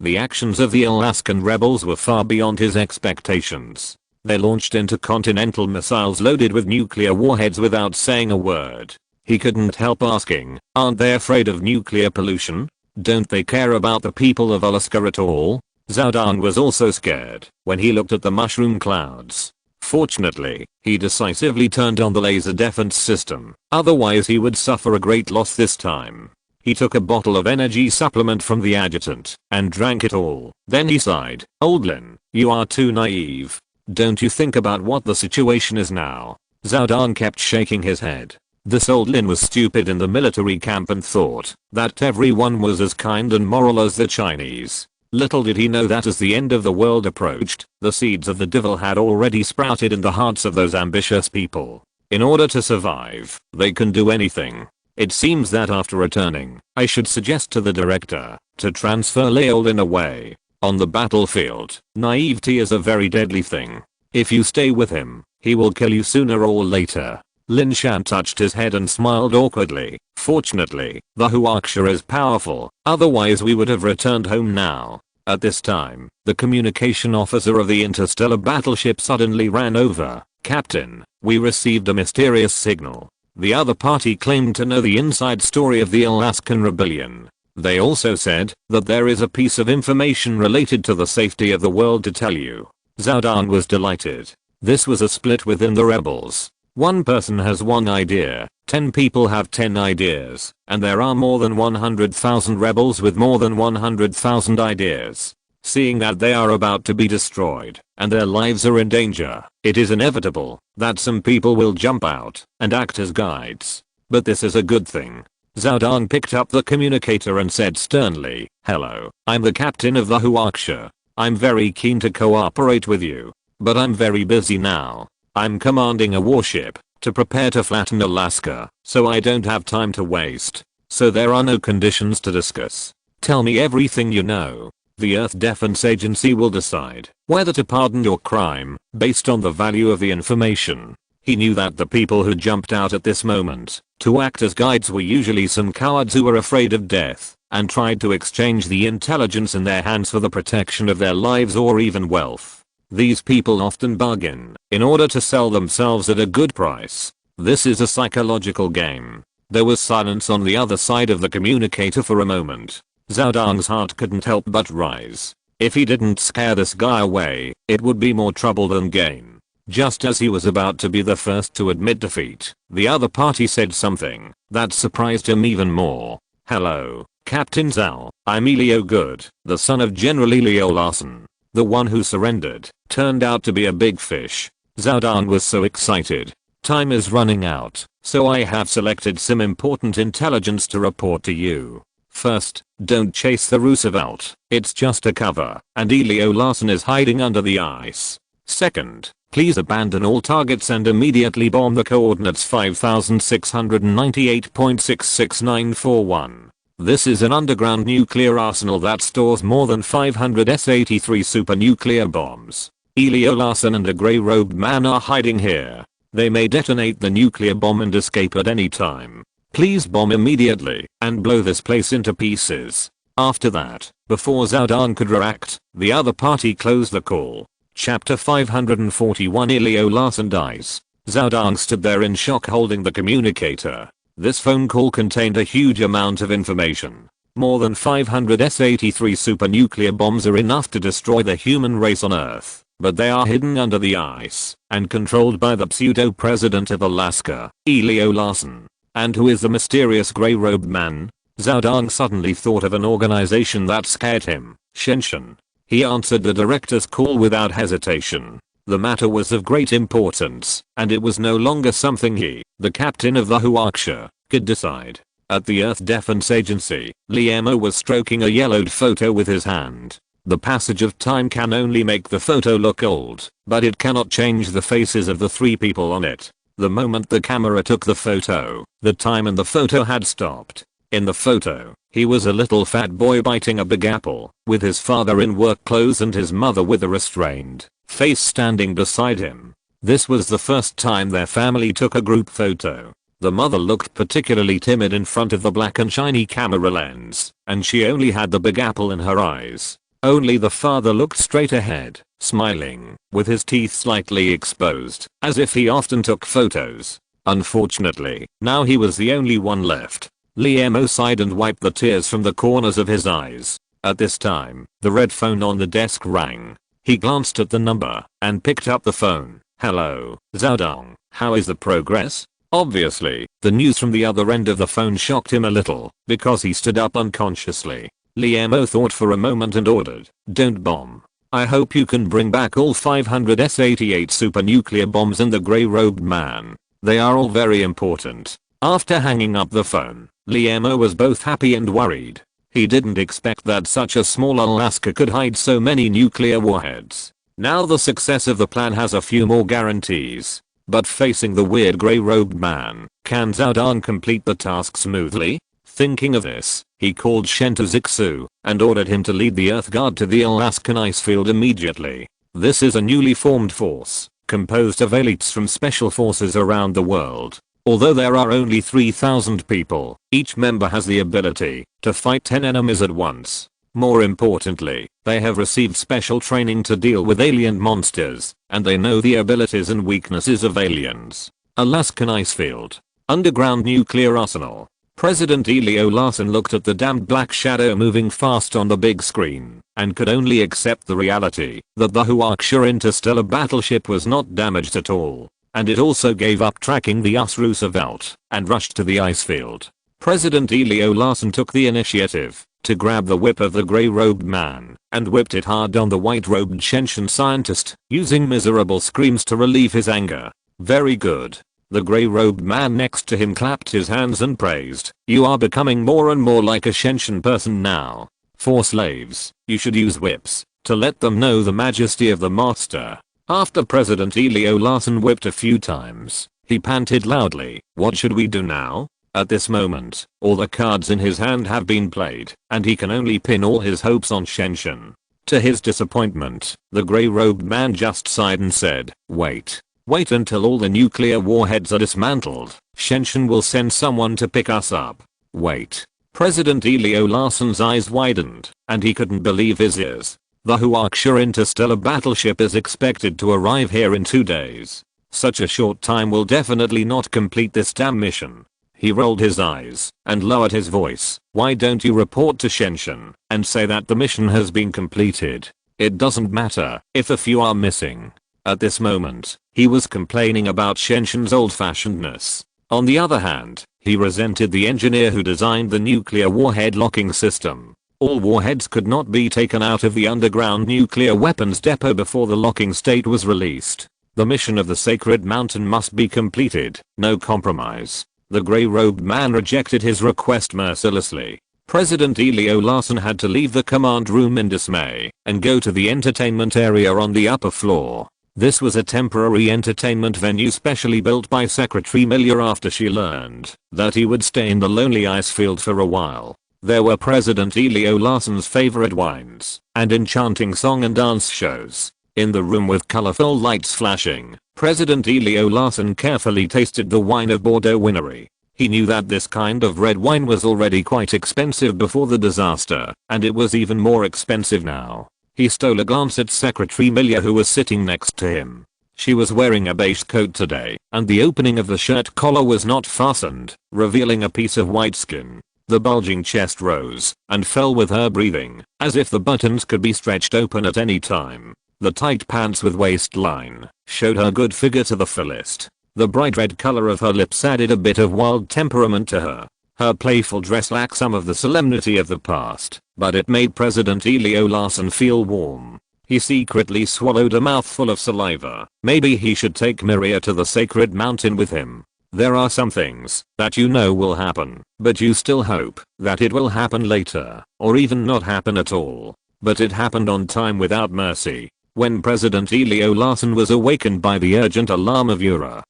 The actions of the Alaskan rebels were far beyond his expectations. They launched intercontinental missiles loaded with nuclear warheads without saying a word. He couldn't help asking, aren't they afraid of nuclear pollution? Don't they care about the people of Alaska at all? Zhao Dan was also scared when he looked at the mushroom clouds. Fortunately, he decisively turned on the laser defense system, otherwise he would suffer a great loss this time. He took a bottle of energy supplement from the adjutant and drank it all. Then he sighed, Old Lin, you are too naive. Don't you think about what the situation is now? Zhao Dan kept shaking his head. This Old Lin was stupid in the military camp and thought that everyone was as kind and moral as the Chinese. Little did he know that as the end of the world approached, the seeds of the devil had already sprouted in the hearts of those ambitious people. In order to survive, they can do anything. It seems that after returning, I should suggest to the director to transfer Leolin away. On the battlefield, naivety is a very deadly thing. If you stay with him, he will kill you sooner or later. Lin Shan touched his head and smiled awkwardly. Fortunately, the Huaxia is powerful, otherwise we would have returned home now. At this time, the communication officer of the interstellar battleship suddenly ran over. Captain, we received a mysterious signal. The other party claimed to know the inside story of the Alaskan rebellion. They also said that there is a piece of information related to the safety of the world to tell you. Zhao Dan was delighted. This was a split within the rebels. One person has one idea, 10 people have 10 ideas, and there are more than 100,000 rebels with more than 100,000 ideas. Seeing that they are about to be destroyed, and their lives are in danger, it is inevitable that some people will jump out and act as guides. But this is a good thing. Zhao Dan picked up the communicator and said sternly, hello, I'm the captain of the Huaxia. I'm very keen to cooperate with you, but I'm very busy now. I'm commanding a warship to prepare to flatten Alaska, so I don't have time to waste. So there are no conditions to discuss. Tell me everything you know. The Earth Defense Agency will decide whether to pardon your crime based on the value of the information. He knew that the people who jumped out at this moment to act as guides were usually some cowards who were afraid of death and tried to exchange the intelligence in their hands for the protection of their lives or even wealth. These people often bargain in order to sell themselves at a good price. This is a psychological game. There was silence on the other side of the communicator for a moment. Zhao Dang's heart couldn't help but rise. If he didn't scare this guy away, it would be more trouble than gain. Just as he was about to be the first to admit defeat, the other party said something that surprised him even more. "Hello, Captain Zhao, I'm Elio Good, the son of General Elio Larsen. The one who surrendered turned out to be a big fish." Zhao Dang was so excited. "Time is running out, so I have selected some important intelligence to report to you. First, don't chase the Roosevelt, it's just a cover, and Elio Larsen is hiding under the ice. Second, please abandon all targets and immediately bomb the coordinates 5698.66941. This is an underground nuclear arsenal that stores more than 500 S-83 super nuclear bombs. Elio Larsen and a grey-robed man are hiding here. They may detonate the nuclear bomb and escape at any time. Please bomb immediately and blow this place into pieces." After that, before Zhao Dang could react, the other party closed the call. Chapter 541 Elio Larsen dies. Zhao Dang stood there in shock holding the communicator. This phone call contained a huge amount of information. More than 500 S-83 super nuclear bombs are enough to destroy the human race on Earth, but they are hidden under the ice and controlled by the pseudo-president of Alaska, Elio Larsen. And who is the mysterious grey-robed man? Zhao Dang suddenly thought of an organization that scared him, Chen Shuxian. He answered the director's call without hesitation. The matter was of great importance, and it was no longer something he, the captain of the Huaxia, could decide. At the Earth Defense Agency, Liemo was stroking a yellowed photo with his hand. The passage of time can only make the photo look old, but it cannot change the faces of the three people on it. The moment the camera took the photo, the time in the photo had stopped. In the photo, he was a little fat boy biting a big apple, with his father in work clothes and his mother with a restrained face standing beside him. This was the first time their family took a group photo. The mother looked particularly timid in front of the black and shiny camera lens, and she only had the big apple in her eyes. Only the father looked straight ahead, smiling, with his teeth slightly exposed, as if he often took photos. Unfortunately, now he was the only one left. Liemo sighed and wiped the tears from the corners of his eyes. At this time, the red phone on the desk rang. He glanced at the number and picked up the phone. "Hello, Zhao Dang, how is the progress?" Obviously, the news from the other end of the phone shocked him a little, because he stood up unconsciously. Liemo thought for a moment and ordered, "Don't bomb. I hope you can bring back all 500 S-88 super nuclear bombs and the grey-robed man. They are all very important." After hanging up the phone, Liemo was both happy and worried. He didn't expect that such a small Alaska could hide so many nuclear warheads. Now the success of the plan has a few more guarantees. But facing the weird grey-robed man, can Zhao Dang complete the task smoothly? Thinking of this, he called Shen Shuxian and ordered him to lead the Earth Guard to the Alaskan icefield immediately. This is a newly formed force, composed of elites from special forces around the world. Although there are only 3,000 people, each member has the ability to fight 10 enemies at once. More importantly, they have received special training to deal with alien monsters, and they know the abilities and weaknesses of aliens. Alaskan icefield. Underground nuclear arsenal. President Elio Larsen looked at the damned black shadow moving fast on the big screen, and could only accept the reality that the Huaxia interstellar battleship was not damaged at all, and it also gave up tracking the US Roosevelt, and rushed to the icefield. President Elio Larsen took the initiative to grab the whip of the grey-robed man, and whipped it hard on the white-robed Chen Shuxian scientist, using miserable screams to relieve his anger. Very good. The grey-robed man next to him clapped his hands and praised, "You are becoming more and more like a Chen Shuxian person now. For slaves, you should use whips, to let them know the majesty of the master." After President Elio Larsen whipped a few times, he panted loudly, "What should we do now?" At this moment, all the cards in his hand have been played, and he can only pin all his hopes on Shuxian. To his disappointment, the grey-robed man just sighed and said, "Wait. Wait until all the nuclear warheads are dismantled. Shuxian will send someone to pick us up. Wait." President Elio Larsen's eyes widened, and he couldn't believe his ears. The Huaxia interstellar battleship is expected to arrive here in 2 days. Such a short time will definitely not complete this damn mission. He rolled his eyes and lowered his voice. "Why don't you report to Shuxian and say that the mission has been completed? It doesn't matter if a few are missing." At this moment, he was complaining about Shuxian's old-fashionedness. On the other hand, he resented the engineer who designed the nuclear warhead locking system. All warheads could not be taken out of the underground nuclear weapons depot before the locking state was released. The mission of the Sacred Mountain must be completed, no compromise. The grey-robed man rejected his request mercilessly. President Elio Larsen had to leave the command room in dismay and go to the entertainment area on the upper floor. This was a temporary entertainment venue specially built by Secretary Miller after she learned that he would stay in the lonely ice field for a while. There were President Elio Larsen's favorite wines and enchanting song and dance shows. In the room with colorful lights flashing, President Elio Larsen carefully tasted the wine of Bordeaux winery. He knew that this kind of red wine was already quite expensive before the disaster, and it was even more expensive now. He stole a glance at Secretary Miller, who was sitting next to him. She was wearing a beige coat today, and the opening of the shirt collar was not fastened, revealing a piece of white skin. The bulging chest rose and fell with her breathing, as if the buttons could be stretched open at any time. The tight pants with waistline showed her good figure to the fullest. The bright red color of her lips added a bit of wild temperament to her. Her playful dress lacked some of the solemnity of the past, but it made President Elio Larsen feel warm. He secretly swallowed a mouthful of saliva. Maybe he should take Miria to the Sacred Mountain with him. There are some things that you know will happen, but you still hope that it will happen later, or even not happen at all. But it happened on time without mercy. When President Elio Larsen was awakened by the urgent alarm of Ura,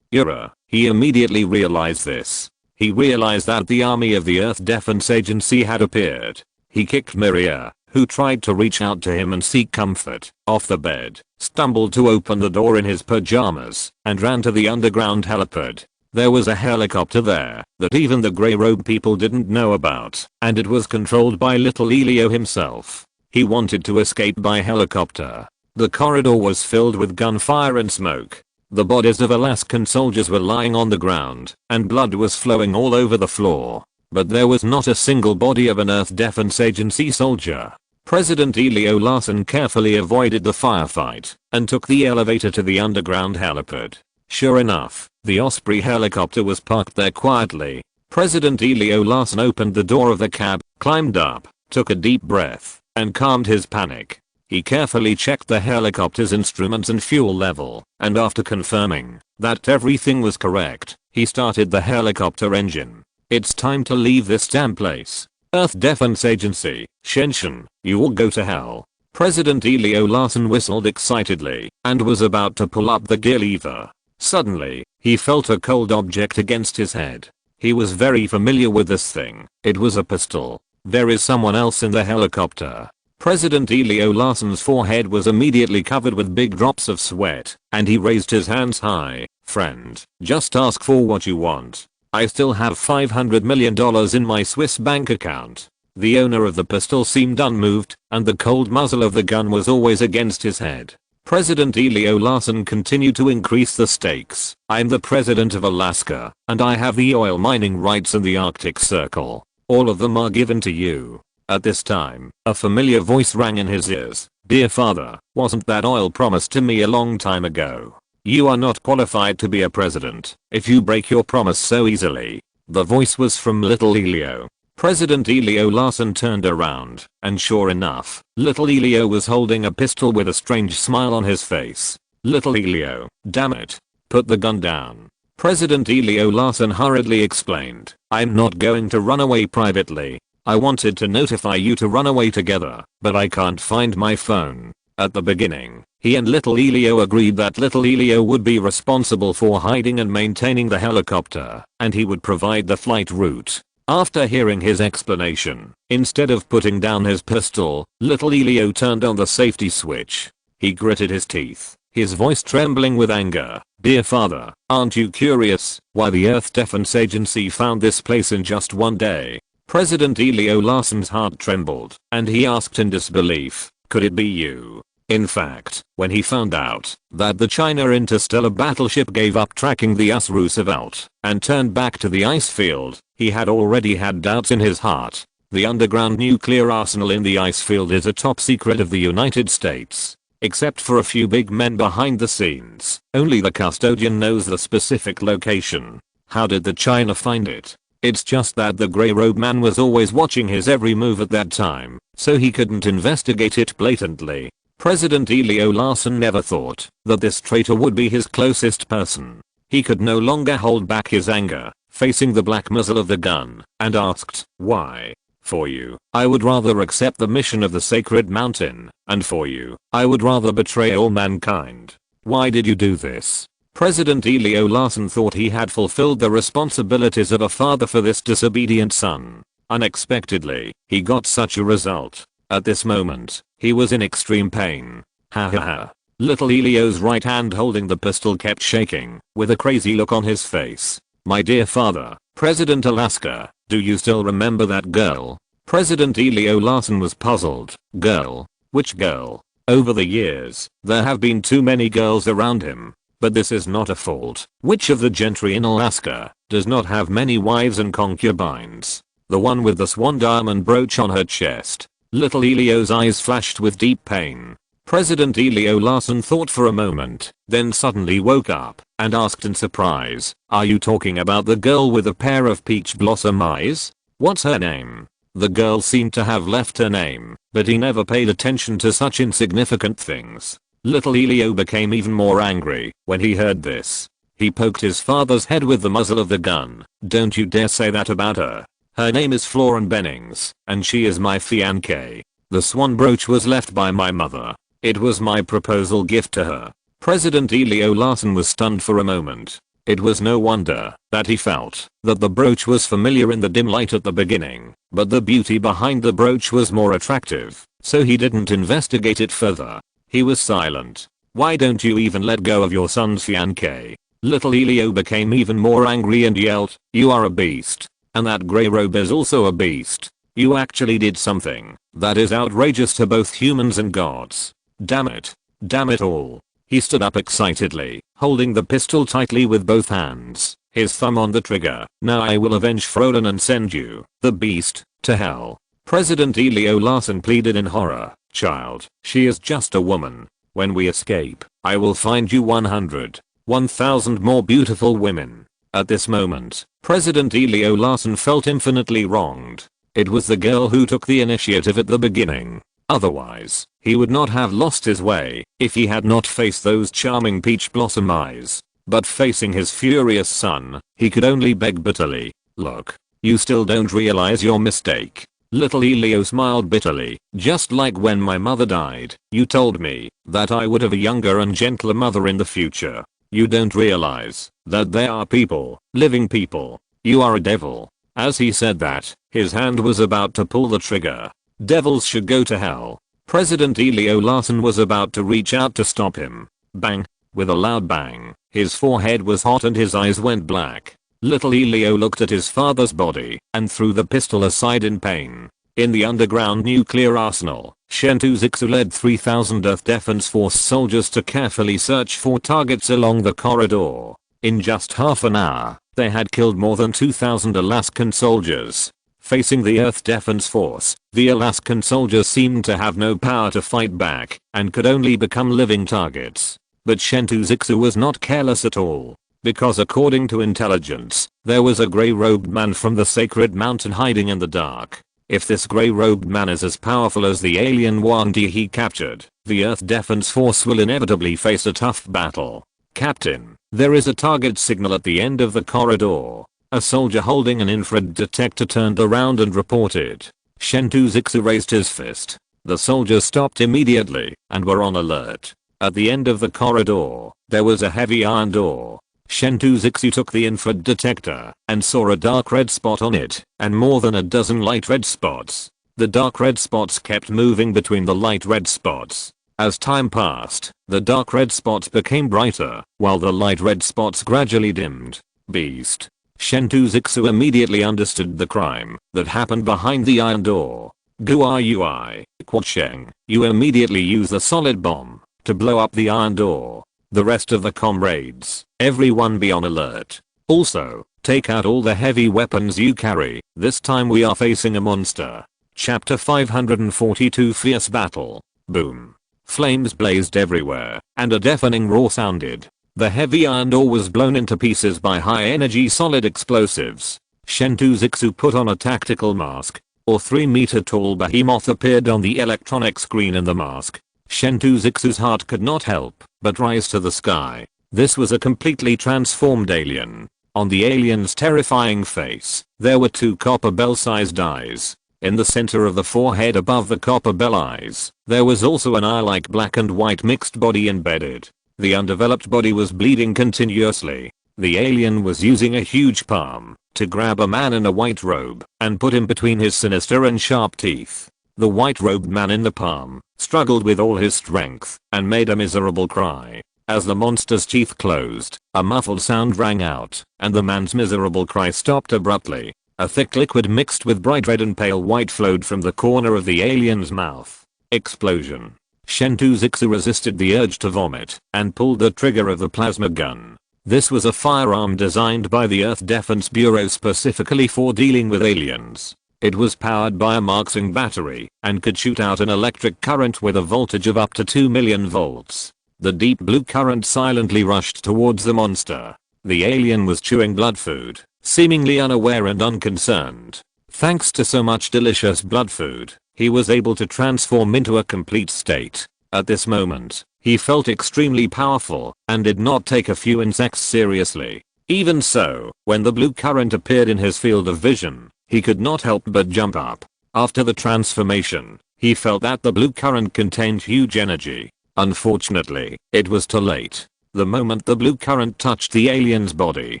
he immediately realized this. He realized that the army of the Earth Defense Agency had appeared. He kicked Miria, who tried to reach out to him and seek comfort, off the bed, stumbled to open the door in his pajamas, and ran to the underground helipad. There was a helicopter there that even the grey-robed people didn't know about, and it was controlled by little Elio himself. He wanted to escape by helicopter. The corridor was filled with gunfire and smoke. The bodies of Alaskan soldiers were lying on the ground, and blood was flowing all over the floor. But there was not a single body of an Earth Defense Agency soldier. President Elio Larsen carefully avoided the firefight and took the elevator to the underground helipad. Sure enough, the Osprey helicopter was parked there quietly. President Elio Larsen opened the door of the cab, climbed up, took a deep breath, and calmed his panic. He carefully checked the helicopter's instruments and fuel level, and after confirming that everything was correct, he started the helicopter engine. "It's time to leave this damn place. Earth Defense Agency, Shuxian, you all go to hell." President Elio Larsen whistled excitedly and was about to pull up the gear lever. Suddenly, he felt a cold object against his head. He was very familiar with this thing. It was a pistol. There is someone else in the helicopter. President Elio Larsen's forehead was immediately covered with big drops of sweat, and he raised his hands high. "Friend, just ask for what you want. I still have $500 million in my Swiss bank account." The owner of the pistol seemed unmoved, and the cold muzzle of the gun was always against his head. President Elio Larsen continued to increase the stakes. "I'm the president of Alaska, and I have the oil mining rights in the Arctic Circle. All of them are given to you." At this time, a familiar voice rang in his ears. "Dear father, wasn't that oil promised to me a long time ago? You are not qualified to be a president if you break your promise so easily." The voice was from little Elio. President Elio Larsen turned around, and sure enough, little Elio was holding a pistol with a strange smile on his face. "Little Elio, damn it. Put the gun down." President Elio Larsen hurriedly explained, "I'm not going to run away privately. I wanted to notify you to run away together, but I can't find my phone." At the beginning, He and little Elio agreed that little Elio would be responsible for hiding and maintaining the helicopter, and he would provide the flight route. After hearing his explanation, instead of putting down his pistol, little Elio turned on the safety switch. He gritted his teeth, his voice trembling with anger. "Dear father, aren't you curious why the Earth Defense Agency found this place in just one day?" President Elio Larsen's heart trembled, and he asked in disbelief, "Could it be you?" In fact, when he found out that the China interstellar battleship gave up tracking the US Roosevelt and turned back to the ice field, he had already had doubts in his heart. The underground nuclear arsenal in the ice field is a top secret of the United States. Except for a few big men behind the scenes, only the custodian knows the specific location. How did the China find it? It's just that the grey robe man was always watching his every move at that time, so he couldn't investigate it blatantly. President Elio Larsen never thought that this traitor would be his closest person. He could no longer hold back his anger, facing the black muzzle of the gun, and asked, "Why? For you, I would rather accept the mission of the Sacred Mountain, and for you, I would rather betray all mankind. Why did you do this?" President Elio Larsen thought he had fulfilled the responsibilities of a father for this disobedient son. Unexpectedly, he got such a result. At this moment, he was in extreme pain. Ha ha ha. Little Elio's right hand holding the pistol kept shaking, with a crazy look on his face. "My dear father, President Alaska, do you still remember that girl?" President Elio Larsen was puzzled. Girl? Which girl? Over the years, there have been too many girls around him. But this is not a fault. Which of the gentry in Alaska does not have many wives and concubines? The one with the swan diamond brooch on her chest. Little Elio's eyes flashed with deep pain. President Elio Larsen thought for a moment, then suddenly woke up and asked in surprise, "Are you talking about the girl with a pair of peach blossom eyes? What's her name?" The girl seemed to have left her name, but he never paid attention to such insignificant things. Little Elio became even more angry when he heard this. He poked his father's head with the muzzle of the gun. "Don't you dare say that about her. Her name is Florence Bennings, and she is my fiancée. The swan brooch was left by my mother. It was my proposal gift to her." President Elio Larsen was stunned for a moment. It was no wonder that he felt that the brooch was familiar in the dim light at the beginning, but the beauty behind the brooch was more attractive, so he didn't investigate it further. He was silent. "Why don't you even let go of your son's fiancée?" Little Elio became even more angry and yelled, "You are a beast. And that grey robe is also a beast. You actually did something that is outrageous to both humans and gods. Damn it. Damn it all." He stood up excitedly, holding the pistol tightly with both hands, his thumb on the trigger. "Now I will avenge Froden and send you, the beast, to hell." President Elio Larsen pleaded in horror. "Child, she is just a woman. When we escape, I will find you 1,000 more beautiful women." At this moment, President Elio Larsen felt infinitely wronged. It was the girl who took the initiative at the beginning. Otherwise, he would not have lost his way if he had not faced those charming peach blossom eyes. But facing his furious son, he could only beg bitterly, "Look, you still don't realize your mistake." Little Elio smiled bitterly. "Just like when my mother died, you told me that I would have a younger and gentler mother in the future. You don't realize that there are people, living people. You are a devil." As he said that, his hand was about to pull the trigger. Devils should go to hell. President Elio Larsen was about to reach out to stop him. Bang! With a loud bang, his forehead was hot and his eyes went black. Little Elio looked at his father's body and threw the pistol aside in pain. In the underground nuclear arsenal, Chen Shuxian led 3,000 Earth Defense Force soldiers to carefully search for targets along the corridor. In just half an hour, they had killed more than 2,000 Alaskan soldiers. Facing the Earth Defense Force, the Alaskan soldiers seemed to have no power to fight back and could only become living targets. But Chen Shuxian was not careless at all. Because according to intelligence, there was a grey-robed man from the Sacred Mountain hiding in the dark. If this grey-robed man is as powerful as the alien Wang Di he captured, the Earth Defense Force will inevitably face a tough battle. "Captain, there is a target signal at the end of the corridor." A soldier holding an infrared detector turned around and reported. Chen Shuxian raised his fist. The soldiers stopped immediately and were on alert. At the end of the corridor, there was a heavy iron door. Chen Shuxian took the infrared detector and saw a dark red spot on it and more than a dozen light red spots. The dark red spots kept moving between the light red spots. As time passed, the dark red spots became brighter, while the light red spots gradually dimmed. Beast. Chen Shuxian immediately understood the crime that happened behind the iron door. Guai Quasheng, you immediately use the solid bomb to blow up the iron door. The rest of the comrades, everyone be on alert. Also, take out all the heavy weapons you carry. This time we are facing a monster. Chapter 542 Fierce Battle. Boom. Flames blazed everywhere, and a deafening roar sounded. The heavy iron door was blown into pieces by high-energy solid explosives. Chen Shuxian put on a tactical mask. A 3-meter-tall behemoth appeared on the electronic screen in the mask. Chen Shuxian's heart could not help but rise to the sky. This was a completely transformed alien. On the alien's terrifying face, there were 2 copper bell-sized eyes. In the center of the forehead above the copper bell eyes, there was also an eye-like black and white mixed body embedded. The undeveloped body was bleeding continuously. The alien was using a huge palm to grab a man in a white robe and put him between his sinister and sharp teeth. The white-robed man in the palm struggled with all his strength and made a miserable cry. As the monster's teeth closed, a muffled sound rang out, and the man's miserable cry stopped abruptly. A thick liquid mixed with bright red and pale white flowed from the corner of the alien's mouth. Explosion. Chen Shuxian resisted the urge to vomit and pulled the trigger of the plasma gun. This was a firearm designed by the Earth Defense Bureau specifically for dealing with aliens. It was powered by a Marxing battery and could shoot out an electric current with a voltage of up to 2 million volts. The deep blue current silently rushed towards the monster. The alien was chewing blood food, seemingly unaware and unconcerned. Thanks to so much delicious blood food, he was able to transform into a complete state. At this moment, he felt extremely powerful and did not take a few insects seriously. Even so, when the blue current appeared in his field of vision, he could not help but jump up. After the transformation, he felt that the blue current contained huge energy. Unfortunately, it was too late. The moment the blue current touched the alien's body,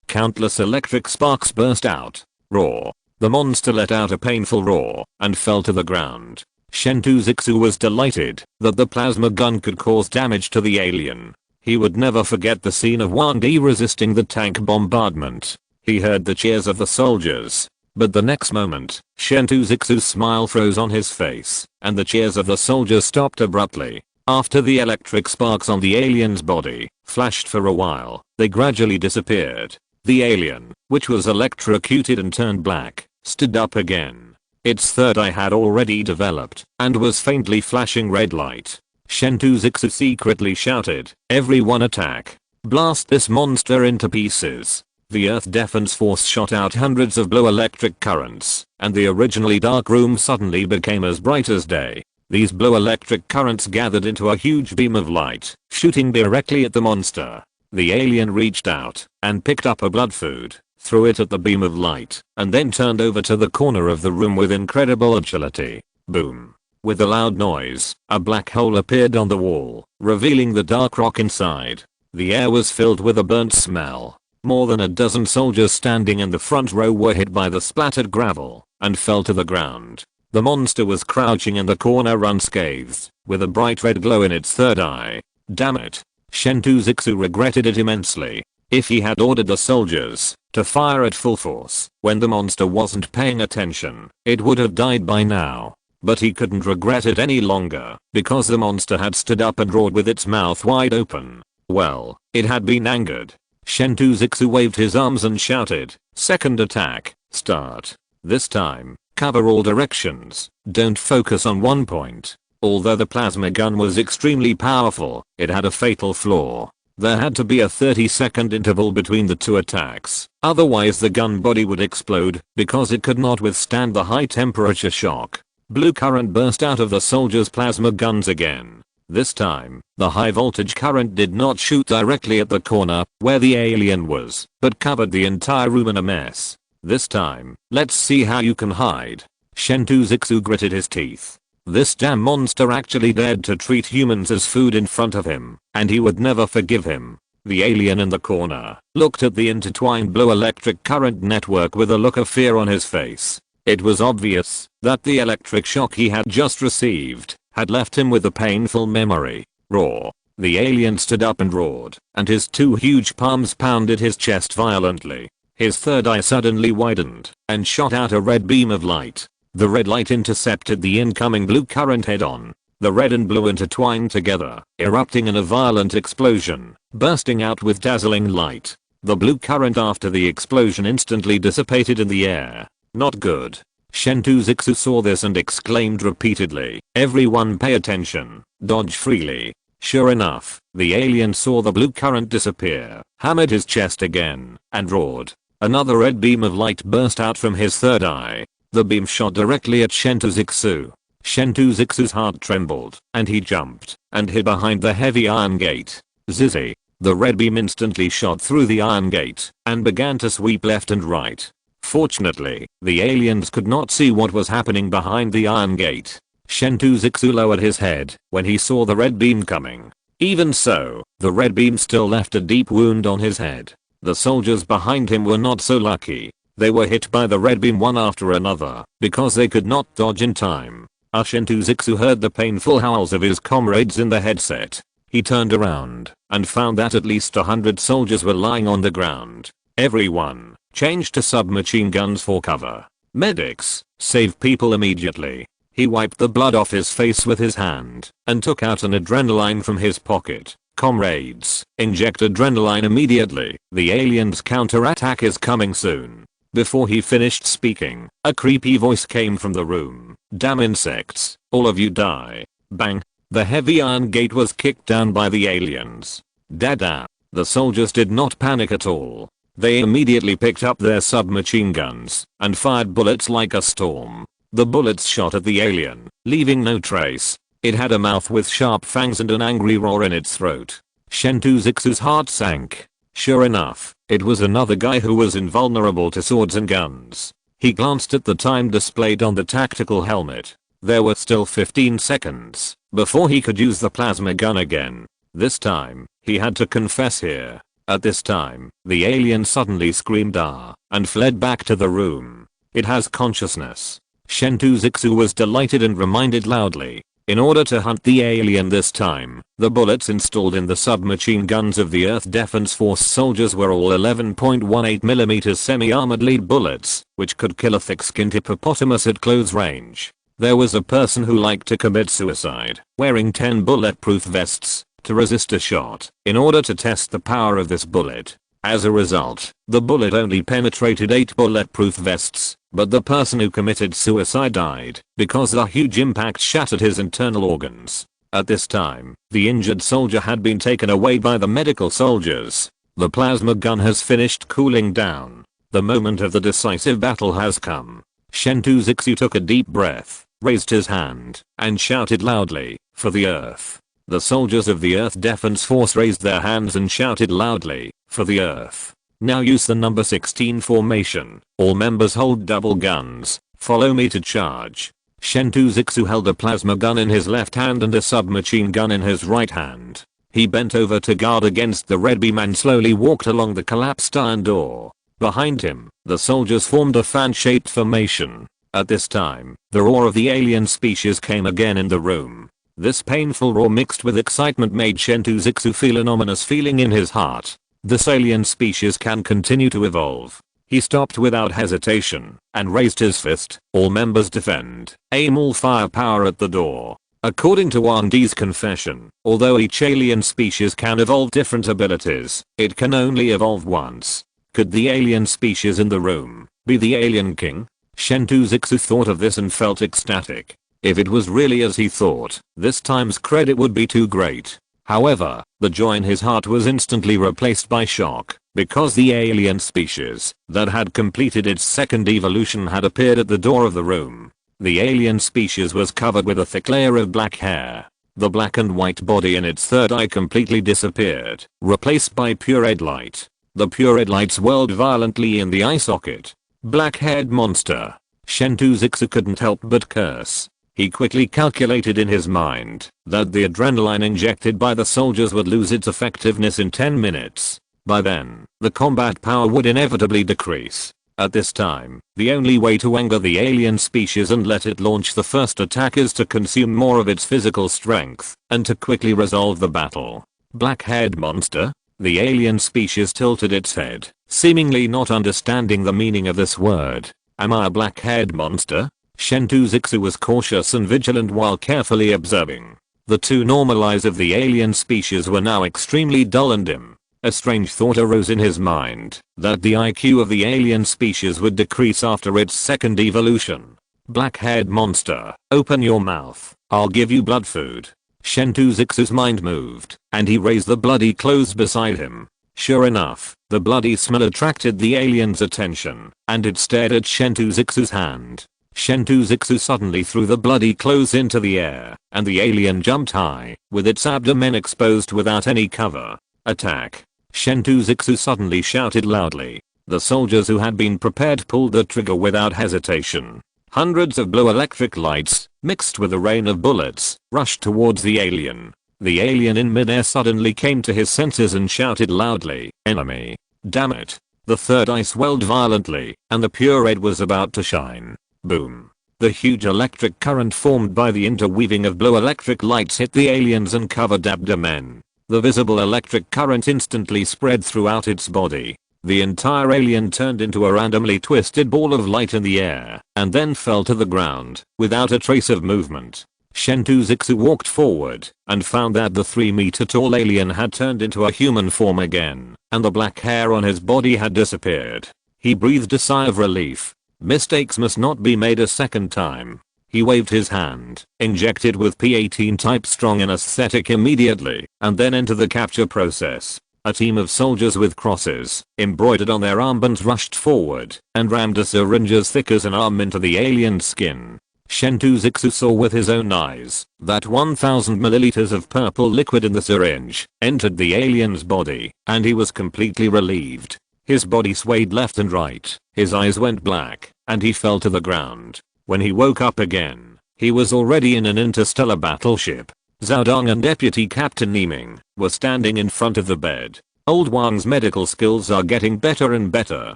countless electric sparks burst out. Roar. The monster let out a painful roar and fell to the ground. Chen Shuxian was delighted that the plasma gun could cause damage to the alien. He would never forget the scene of Wang Di resisting the tank bombardment. He heard the cheers of the soldiers. But the next moment, Chen Shuxian's smile froze on his face, and the cheers of the soldiers stopped abruptly. After the electric sparks on the alien's body flashed for a while, they gradually disappeared. The alien, which was electrocuted and turned black, stood up again. Its third eye had already developed and was faintly flashing red light. Chen Shuxian secretly shouted, "Everyone attack! Blast this monster into pieces!" The Earth Defense Force shot out hundreds of blue electric currents, and the originally dark room suddenly became as bright as day. These blue electric currents gathered into a huge beam of light, shooting directly at the monster. The alien reached out and picked up a blood food, threw it at the beam of light, and then turned over to the corner of the room with incredible agility. Boom. With a loud noise, a black hole appeared on the wall, revealing the dark rock inside. The air was filled with a burnt smell. More than a dozen soldiers standing in the front row were hit by the splattered gravel and fell to the ground. The monster was crouching in the corner unscathed, with a bright red glow in its third eye. Damn it. Chen Shuxian regretted it immensely. If he had ordered the soldiers to fire at full force when the monster wasn't paying attention, it would have died by now. But he couldn't regret it any longer, because the monster had stood up and roared with its mouth wide open. Well, it had been angered. Chen Shuxian waved his arms and shouted, "Second attack, start. This time, cover all directions, don't focus on one point." Although the plasma gun was extremely powerful, it had a fatal flaw. There had to be a 30-second interval between the two attacks, otherwise the gun body would explode because it could not withstand the high temperature shock. Blue current burst out of the soldiers' plasma guns again. This time, the high voltage current did not shoot directly at the corner where the alien was, but covered the entire room in a mess. This time, let's see how you can hide. Chen Shuxian gritted his teeth. This damn monster actually dared to treat humans as food in front of him, and he would never forgive him. The alien in the corner looked at the intertwined blue electric current network with a look of fear on his face. It was obvious that the electric shock he had just received had left him with a painful memory. Roar. The alien stood up and roared, and his two huge palms pounded his chest violently. His third eye suddenly widened and shot out a red beam of light. The red light intercepted the incoming blue current head-on. The red and blue intertwined together, erupting in a violent explosion, bursting out with dazzling light. The blue current after the explosion instantly dissipated in the air. Not good. Chen Shuxian saw this and exclaimed repeatedly, "Everyone pay attention, dodge freely." Sure enough, the alien saw the blue current disappear, hammered his chest again, and roared. Another red beam of light burst out from his third eye. The beam shot directly at Chen Shuxian. Chen Shuxian's heart trembled, and he jumped and hid behind the heavy iron gate. Zizzy. The red beam instantly shot through the iron gate and began to sweep left and right. Fortunately, the aliens could not see what was happening behind the iron gate. Chen Shuxian lowered his head when he saw the red beam coming. Even so, the red beam still left a deep wound on his head. The soldiers behind him were not so lucky. They were hit by the red beam one after another because they could not dodge in time. Chen Shuxian heard the painful howls of his comrades in the headset. He turned around and found that at least 100 soldiers were lying on the ground. Everyone, change to submachine guns for cover. Medics, save people immediately. He wiped the blood off his face with his hand and took out an adrenaline from his pocket. Comrades, inject adrenaline immediately. The aliens' counterattack is coming soon. Before he finished speaking, a creepy voice came from the room. Damn insects, all of you die. Bang. The heavy iron gate was kicked down by the aliens. Dada. The soldiers did not panic at all. They immediately picked up their submachine guns and fired bullets like a storm. The bullets shot at the alien, leaving no trace. It had a mouth with sharp fangs and an angry roar in its throat. Chen Shuxian's heart sank. Sure enough, it was another guy who was invulnerable to swords and guns. He glanced at the time displayed on the tactical helmet. There were still 15 seconds before he could use the plasma gun again. This time, he had to confess here. At this time, the alien suddenly screamed "Ah!" and fled back to the room. It has consciousness. Chen Shuxian was delighted and reminded loudly. In order to hunt the alien this time, the bullets installed in the submachine guns of the Earth Defense Force soldiers were all 11.18mm semi-armored lead bullets, which could kill a thick-skinned hippopotamus at close range. There was a person who liked to commit suicide, wearing 10 bulletproof vests to resist a shot in order to test the power of this bullet. As a result, the bullet only penetrated 8 bulletproof vests, but the person who committed suicide died because the huge impact shattered his internal organs. At this time, the injured soldier had been taken away by the medical soldiers. The plasma gun has finished cooling down. The moment of the decisive battle has come. Chen Shuxian took a deep breath, raised his hand, and shouted loudly, "For the Earth." The soldiers of the Earth Defense Force raised their hands and shouted loudly, "For the Earth." Now use the number 16 formation. All members hold double guns. Follow me to charge. Chen Shuxian held a plasma gun in his left hand and a submachine gun in his right hand. He bent over to guard against the red beam and slowly walked along the collapsed iron door. Behind him, the soldiers formed a fan-shaped formation. At this time, the roar of the alien species came again in the room. This painful roar mixed with excitement made Chen Shuxian feel an ominous feeling in his heart. This alien species can continue to evolve. He stopped without hesitation and raised his fist. All members defend. Aim all firepower at the door. According to Wandi's confession, although each alien species can evolve different abilities, it can only evolve once. Could the alien species in the room be the alien king? Chen Shuxian thought of this and felt ecstatic. If it was really as he thought, this time's credit would be too great. However, the joy in his heart was instantly replaced by shock, because the alien species that had completed its second evolution had appeared at the door of the room. The alien species was covered with a thick layer of black hair. The black and white body in its third eye completely disappeared, replaced by pure red light. The pure red light swirled violently in the eye socket. Black-haired monster. Chen Shuxian couldn't help but curse. He quickly calculated in his mind that the adrenaline injected by the soldiers would lose its effectiveness in 10 minutes. By then, the combat power would inevitably decrease. At this time, the only way to anger the alien species and let it launch the first attack is to consume more of its physical strength and to quickly resolve the battle. Black-haired monster? The alien species tilted its head, seemingly not understanding the meaning of this word. Am I a black-haired monster? Chen Shuxian was cautious and vigilant while carefully observing. The two normal eyes of the alien species were now extremely dull and dim. A strange thought arose in his mind, that the IQ of the alien species would decrease after its second evolution. Black-haired monster, open your mouth, I'll give you blood food. Chen Shuxian's mind moved, and he raised the bloody clothes beside him. Sure enough, the bloody smell attracted the alien's attention, and it stared at Chen Shuxian's hand. Chen Shuxian suddenly threw the bloody clothes into the air, and the alien jumped high, with its abdomen exposed without any cover. Attack! Chen Shuxian suddenly shouted loudly. The soldiers who had been prepared pulled the trigger without hesitation. Hundreds of blue electric lights, mixed with a rain of bullets, rushed towards the alien. The alien in midair suddenly came to his senses and shouted loudly, "Enemy! Damn it!" The third eye swelled violently, and the pure red was about to shine. Boom. The huge electric current formed by the interweaving of blue electric lights hit the alien's uncovered abdomen. The visible electric current instantly spread throughout its body. The entire alien turned into a randomly twisted ball of light in the air, and then fell to the ground, without a trace of movement. Chen Shuxian walked forward, and found that the 3-meter tall alien had turned into a human form again, and the black hair on his body had disappeared. He breathed a sigh of relief. Mistakes must not be made a second time. He waved his hand, injected with P18 type strong anesthetic immediately, and then entered the capture process. A team of soldiers with crosses embroidered on their armbands rushed forward and rammed a syringe as thick as an arm into the alien's skin. Chen Shuxian saw with his own eyes that 1000 milliliters of purple liquid in the syringe entered the alien's body, and he was completely relieved. His body swayed left and right, his eyes went black, and he fell to the ground. When he woke up again, he was already in an interstellar battleship. Zhao Dong and Deputy Captain Niming were standing in front of the bed. Old Wang's medical skills are getting better and better.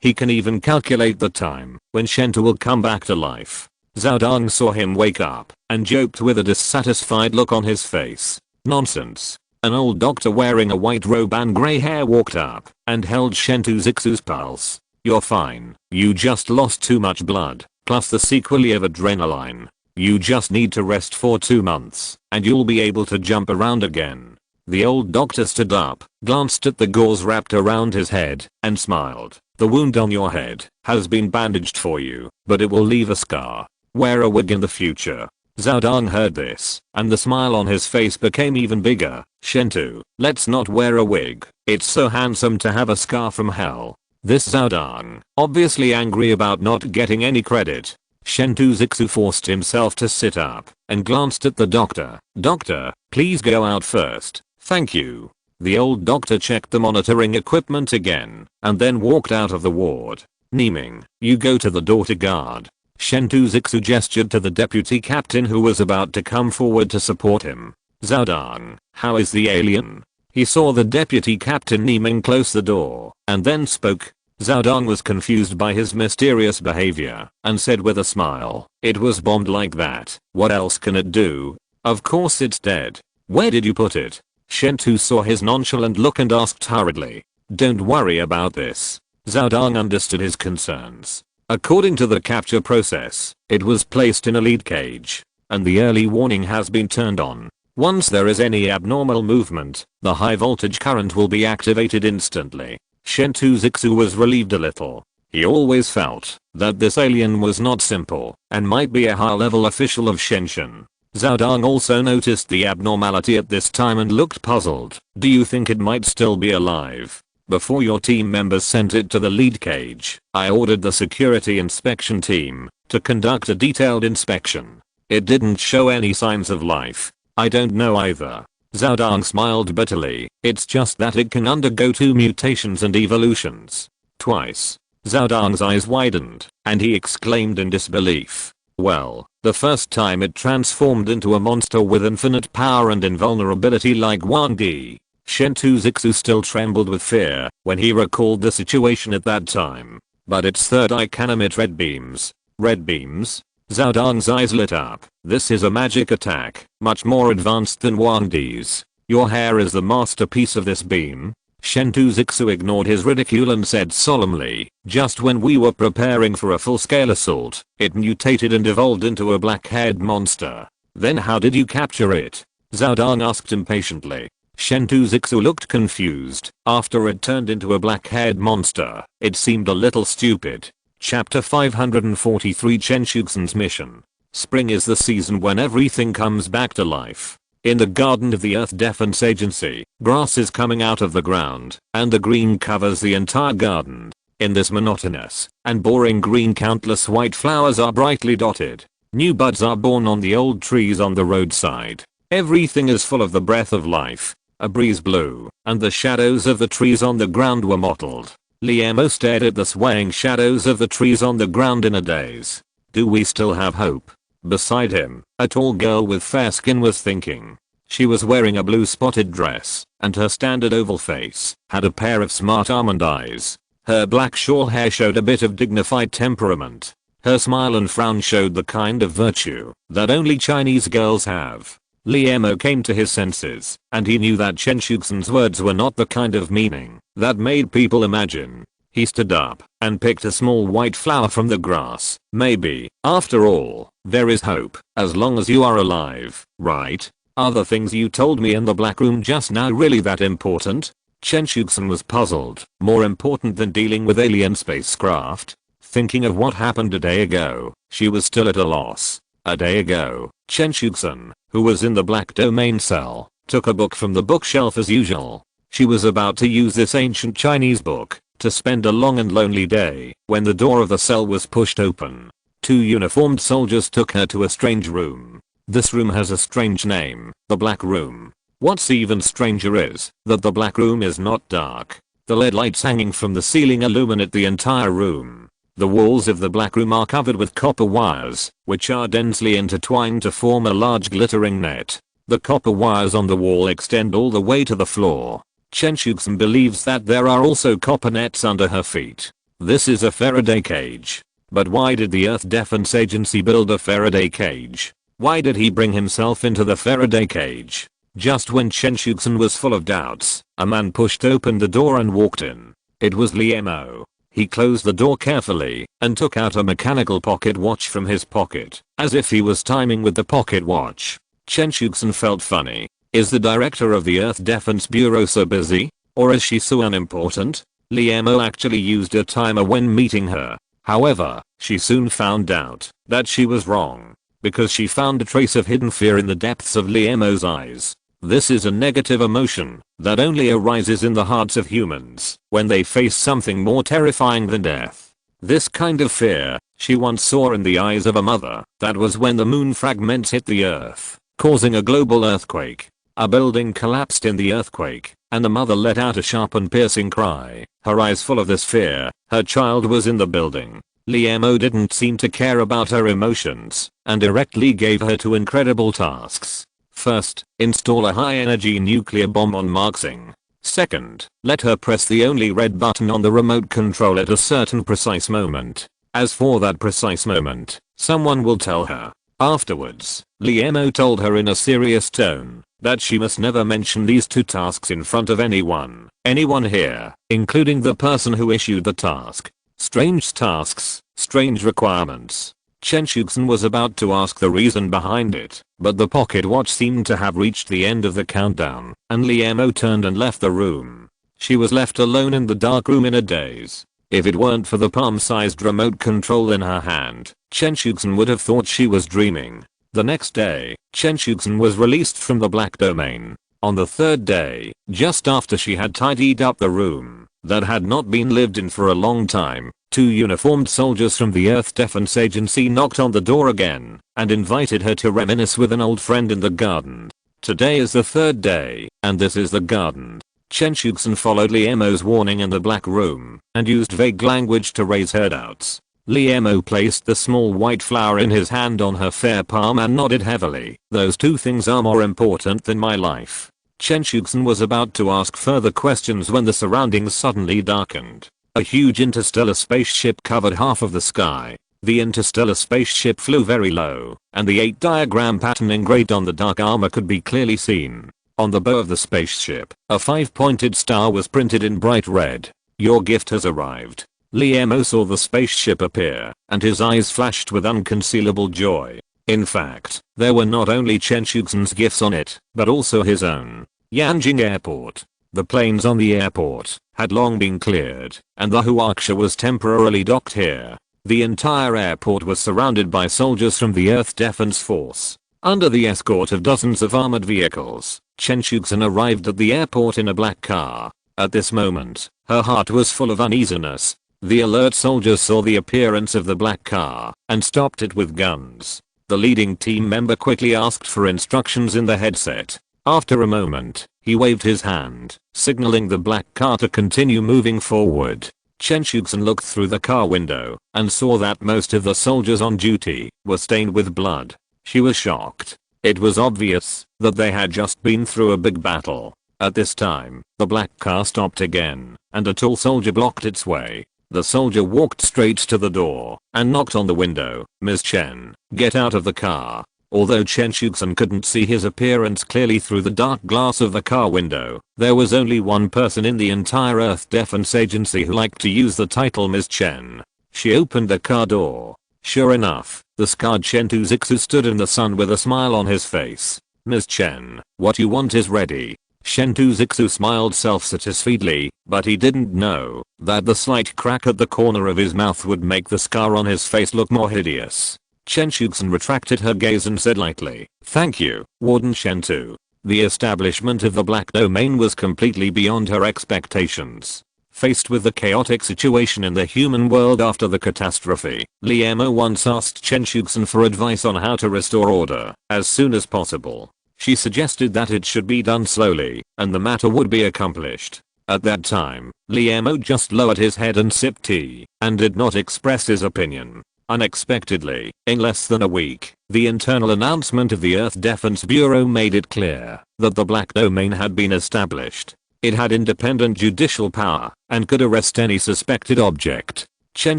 He can even calculate the time when Shenta will come back to life. Zhao Dong saw him wake up and joked with a dissatisfied look on his face. Nonsense. An old doctor wearing a white robe and grey hair walked up and held Chen Shuxian's pulse. You're fine. You just lost too much blood, plus the sequelae of adrenaline. You just need to rest for 2 months, and you'll be able to jump around again. The old doctor stood up, glanced at the gauze wrapped around his head, and smiled. The wound on your head has been bandaged for you, but it will leave a scar. Wear a wig in the future. Zhao Dong heard this, and the smile on his face became even bigger. Shentu, let's not wear a wig. It's so handsome to have a scar from hell. This Zhao Dong, obviously angry about not getting any credit. Chen Shuxian forced himself to sit up and glanced at the doctor. Doctor, please go out first. Thank you. The old doctor checked the monitoring equipment again and then walked out of the ward. Niming, you go to the door to guard. Chen Shuxian gestured to the deputy captain who was about to come forward to support him. Zhao Dong, how is the alien? He saw the deputy captain Niming close the door and then spoke. Zhao Dong was confused by his mysterious behavior and said with a smile, it was bombed like that. What else can it do? Of course it's dead. Where did you put it? Shentu saw his nonchalant look and asked hurriedly. Don't worry about this. Zhao Dong understood his concerns. According to the capture process, it was placed in a lead cage, and the early warning has been turned on. Once there is any abnormal movement, the high voltage current will be activated instantly. Chen Shuxian was relieved a little. He always felt that this alien was not simple and might be a high-level official of Shenzhen. Zhao Dong also noticed the abnormality at this time and looked puzzled. Do you think it might still be alive? Before your team members sent it to the lead cage, I ordered the security inspection team to conduct a detailed inspection. It didn't show any signs of life. I don't know either. Zhao Dong smiled bitterly. It's just that it can undergo 2 mutations and evolutions. Twice. Zhao Dong's eyes widened, and he exclaimed in disbelief. Well, The first time it transformed into a monster with infinite power and invulnerability like Wang Di. Chen Shuxian still trembled with fear when he recalled the situation at that time. But its third eye can emit red beams. Red beams? Zhao Dong's eyes lit up. This is a magic attack, much more advanced than Wang Di's. Your hair is the masterpiece of this beam. Chen Shuxian ignored his ridicule and said solemnly, just when we were preparing for a full-scale assault, it mutated and evolved into a black-haired monster. Then how did you capture it? Zhao Dong asked impatiently. Chen Shuxian looked confused. After it turned into a black-haired monster, it seemed a little stupid. Chapter 543 Chen Shuxian's mission. Spring is the season when everything comes back to life. In the garden of the Earth Defense Agency, grass is coming out of the ground, and the green covers the entire garden. In this monotonous and boring green, countless white flowers are brightly dotted. New buds are born on the old trees on the roadside. Everything is full of the breath of life. A breeze blew, and the shadows of the trees on the ground were mottled. Liemo stared at the swaying shadows of the trees on the ground in a daze. Do we still have hope? Beside him, a tall girl with fair skin was thinking. She was wearing a blue spotted dress, and her standard oval face had a pair of smart almond eyes. Her black shawl hair showed a bit of dignified temperament. Her smile and frown showed the kind of virtue that only Chinese girls have. Liemo came to his senses, and he knew that Chen Shuxian's words were not the kind of meaning that made people imagine. He stood up and picked a small white flower from the grass. Maybe, after all, there is hope, as long as you are alive, right? Are the things you told me in the black room just now really that important? Chen Shuxian was puzzled. More important than dealing with alien spacecraft? Thinking of what happened a day ago, she was still at a loss. A day ago, Chen Shuxian, who was in the black domain cell, took a book from the bookshelf as usual. She was about to use this ancient Chinese book to spend a long and lonely day when the door of the cell was pushed open. Two uniformed soldiers took her to a strange room. This room has a strange name, the Black Room. What's even stranger is that the Black Room is not dark. The LED lights hanging from the ceiling illuminate the entire room. The walls of the Black Room are covered with copper wires, which are densely intertwined to form a large glittering net. The copper wires on the wall extend all the way to the floor. Chen Shuxian believes that there are also copper nets under her feet. This is a Faraday cage. But why did the Earth Defense Agency build a Faraday cage? Why did he bring himself into the Faraday cage? Just when Chen Shuxian was full of doubts, a man pushed open the door and walked in. It was Liemo. He closed the door carefully and took out a mechanical pocket watch from his pocket, as if he was timing with the pocket watch. Chen Shuxian felt funny. Is the director of the Earth Defense Bureau so busy? Or is she so unimportant? Liemo actually used a timer when meeting her. However, she soon found out that she was wrong, because she found a trace of hidden fear in the depths of Liemo's eyes. This is a negative emotion that only arises in the hearts of humans when they face something more terrifying than death. This kind of fear she once saw in the eyes of a mother. That was when the moon fragments hit the earth, causing a global earthquake. A building collapsed in the earthquake, and the mother let out a sharp and piercing cry, her eyes full of this fear. Her child was in the building. Liemo didn't seem to care about her emotions, and directly gave her two incredible tasks. First, install a high-energy nuclear bomb on Marxing. Second, let her press the only red button on the remote control at a certain precise moment. As for that precise moment, someone will tell her. Afterwards, Liemo told her in a serious tone that she must never mention these two tasks in front of anyone. Anyone here, including the person who issued the task. Strange tasks, strange requirements. Chen Shuxian was about to ask the reason behind it, but the pocket watch seemed to have reached the end of the countdown, and Liemo turned and left the room. She was left alone in the dark room in a daze. If it weren't for the palm-sized remote control in her hand, Chen Shuxian would have thought she was dreaming. The next day, Chen Shuxian was released from the black domain. On the third day, just after she had tidied up the room that had not been lived in for a long time, two uniformed soldiers from the Earth Defense Agency knocked on the door again and invited her to reminisce with an old friend in the garden. Today is the third day, and this is the garden. Chen Shuxian followed Liemo's warning in the black room and used vague language to raise her doubts. Liemo placed the small white flower in his hand on her fair palm and nodded heavily. Those two things are more important than my life. Chen Shuxian was about to ask further questions when the surroundings suddenly darkened. A huge interstellar spaceship covered half of the sky. The interstellar spaceship flew very low, and the 8 diagram pattern engraved on the dark armor could be clearly seen. On the bow of the spaceship, a 5-pointed star was printed in bright red. Your gift has arrived. Liemo saw the spaceship appear, and his eyes flashed with unconcealable joy. In fact, there were not only Chen Shuxian's gifts on it, but also his own. Yanjing Airport. The planes on the airport had long been cleared, and the Huaxia was temporarily docked here. The entire airport was surrounded by soldiers from the Earth Defense Force. Under the escort of dozens of armored vehicles, Chen Shuxian arrived at the airport in a black car. At this moment, her heart was full of uneasiness. The alert soldiers saw the appearance of the black car and stopped it with guns. The leading team member quickly asked for instructions in the headset. After a moment, he waved his hand, signaling the black car to continue moving forward. Chen Shuxian looked through the car window and saw that most of the soldiers on duty were stained with blood. She was shocked. It was obvious that they had just been through a big battle. At this time, the black car stopped again, and a tall soldier blocked its way. The soldier walked straight to the door and knocked on the window. "Ms. Chen, get out of the car." Although Chen Shuxian couldn't see his appearance clearly through the dark glass of the car window, there was only one person in the entire Earth Defense Agency who liked to use the title Ms. Chen. She opened the car door. Sure enough, the scarred Chen Shuxian stood in the sun with a smile on his face. "Ms. Chen, what you want is ready." Chen Shuxian smiled self-satisfiedly, but he didn't know that the slight crack at the corner of his mouth would make the scar on his face look more hideous. Chen Shuxian retracted her gaze and said lightly, "Thank you, Warden Chen Tu." The establishment of the Black Domain was completely beyond her expectations. Faced with the chaotic situation in the human world after the catastrophe, Liemo once asked Chen Shuxian for advice on how to restore order as soon as possible. She suggested that it should be done slowly, and the matter would be accomplished. At that time, Liemo just lowered his head and sipped tea, and did not express his opinion. Unexpectedly, in less than a week, the internal announcement of the Earth Defense Bureau made it clear that the Black Domain had been established. It had independent judicial power and could arrest any suspected object. Chen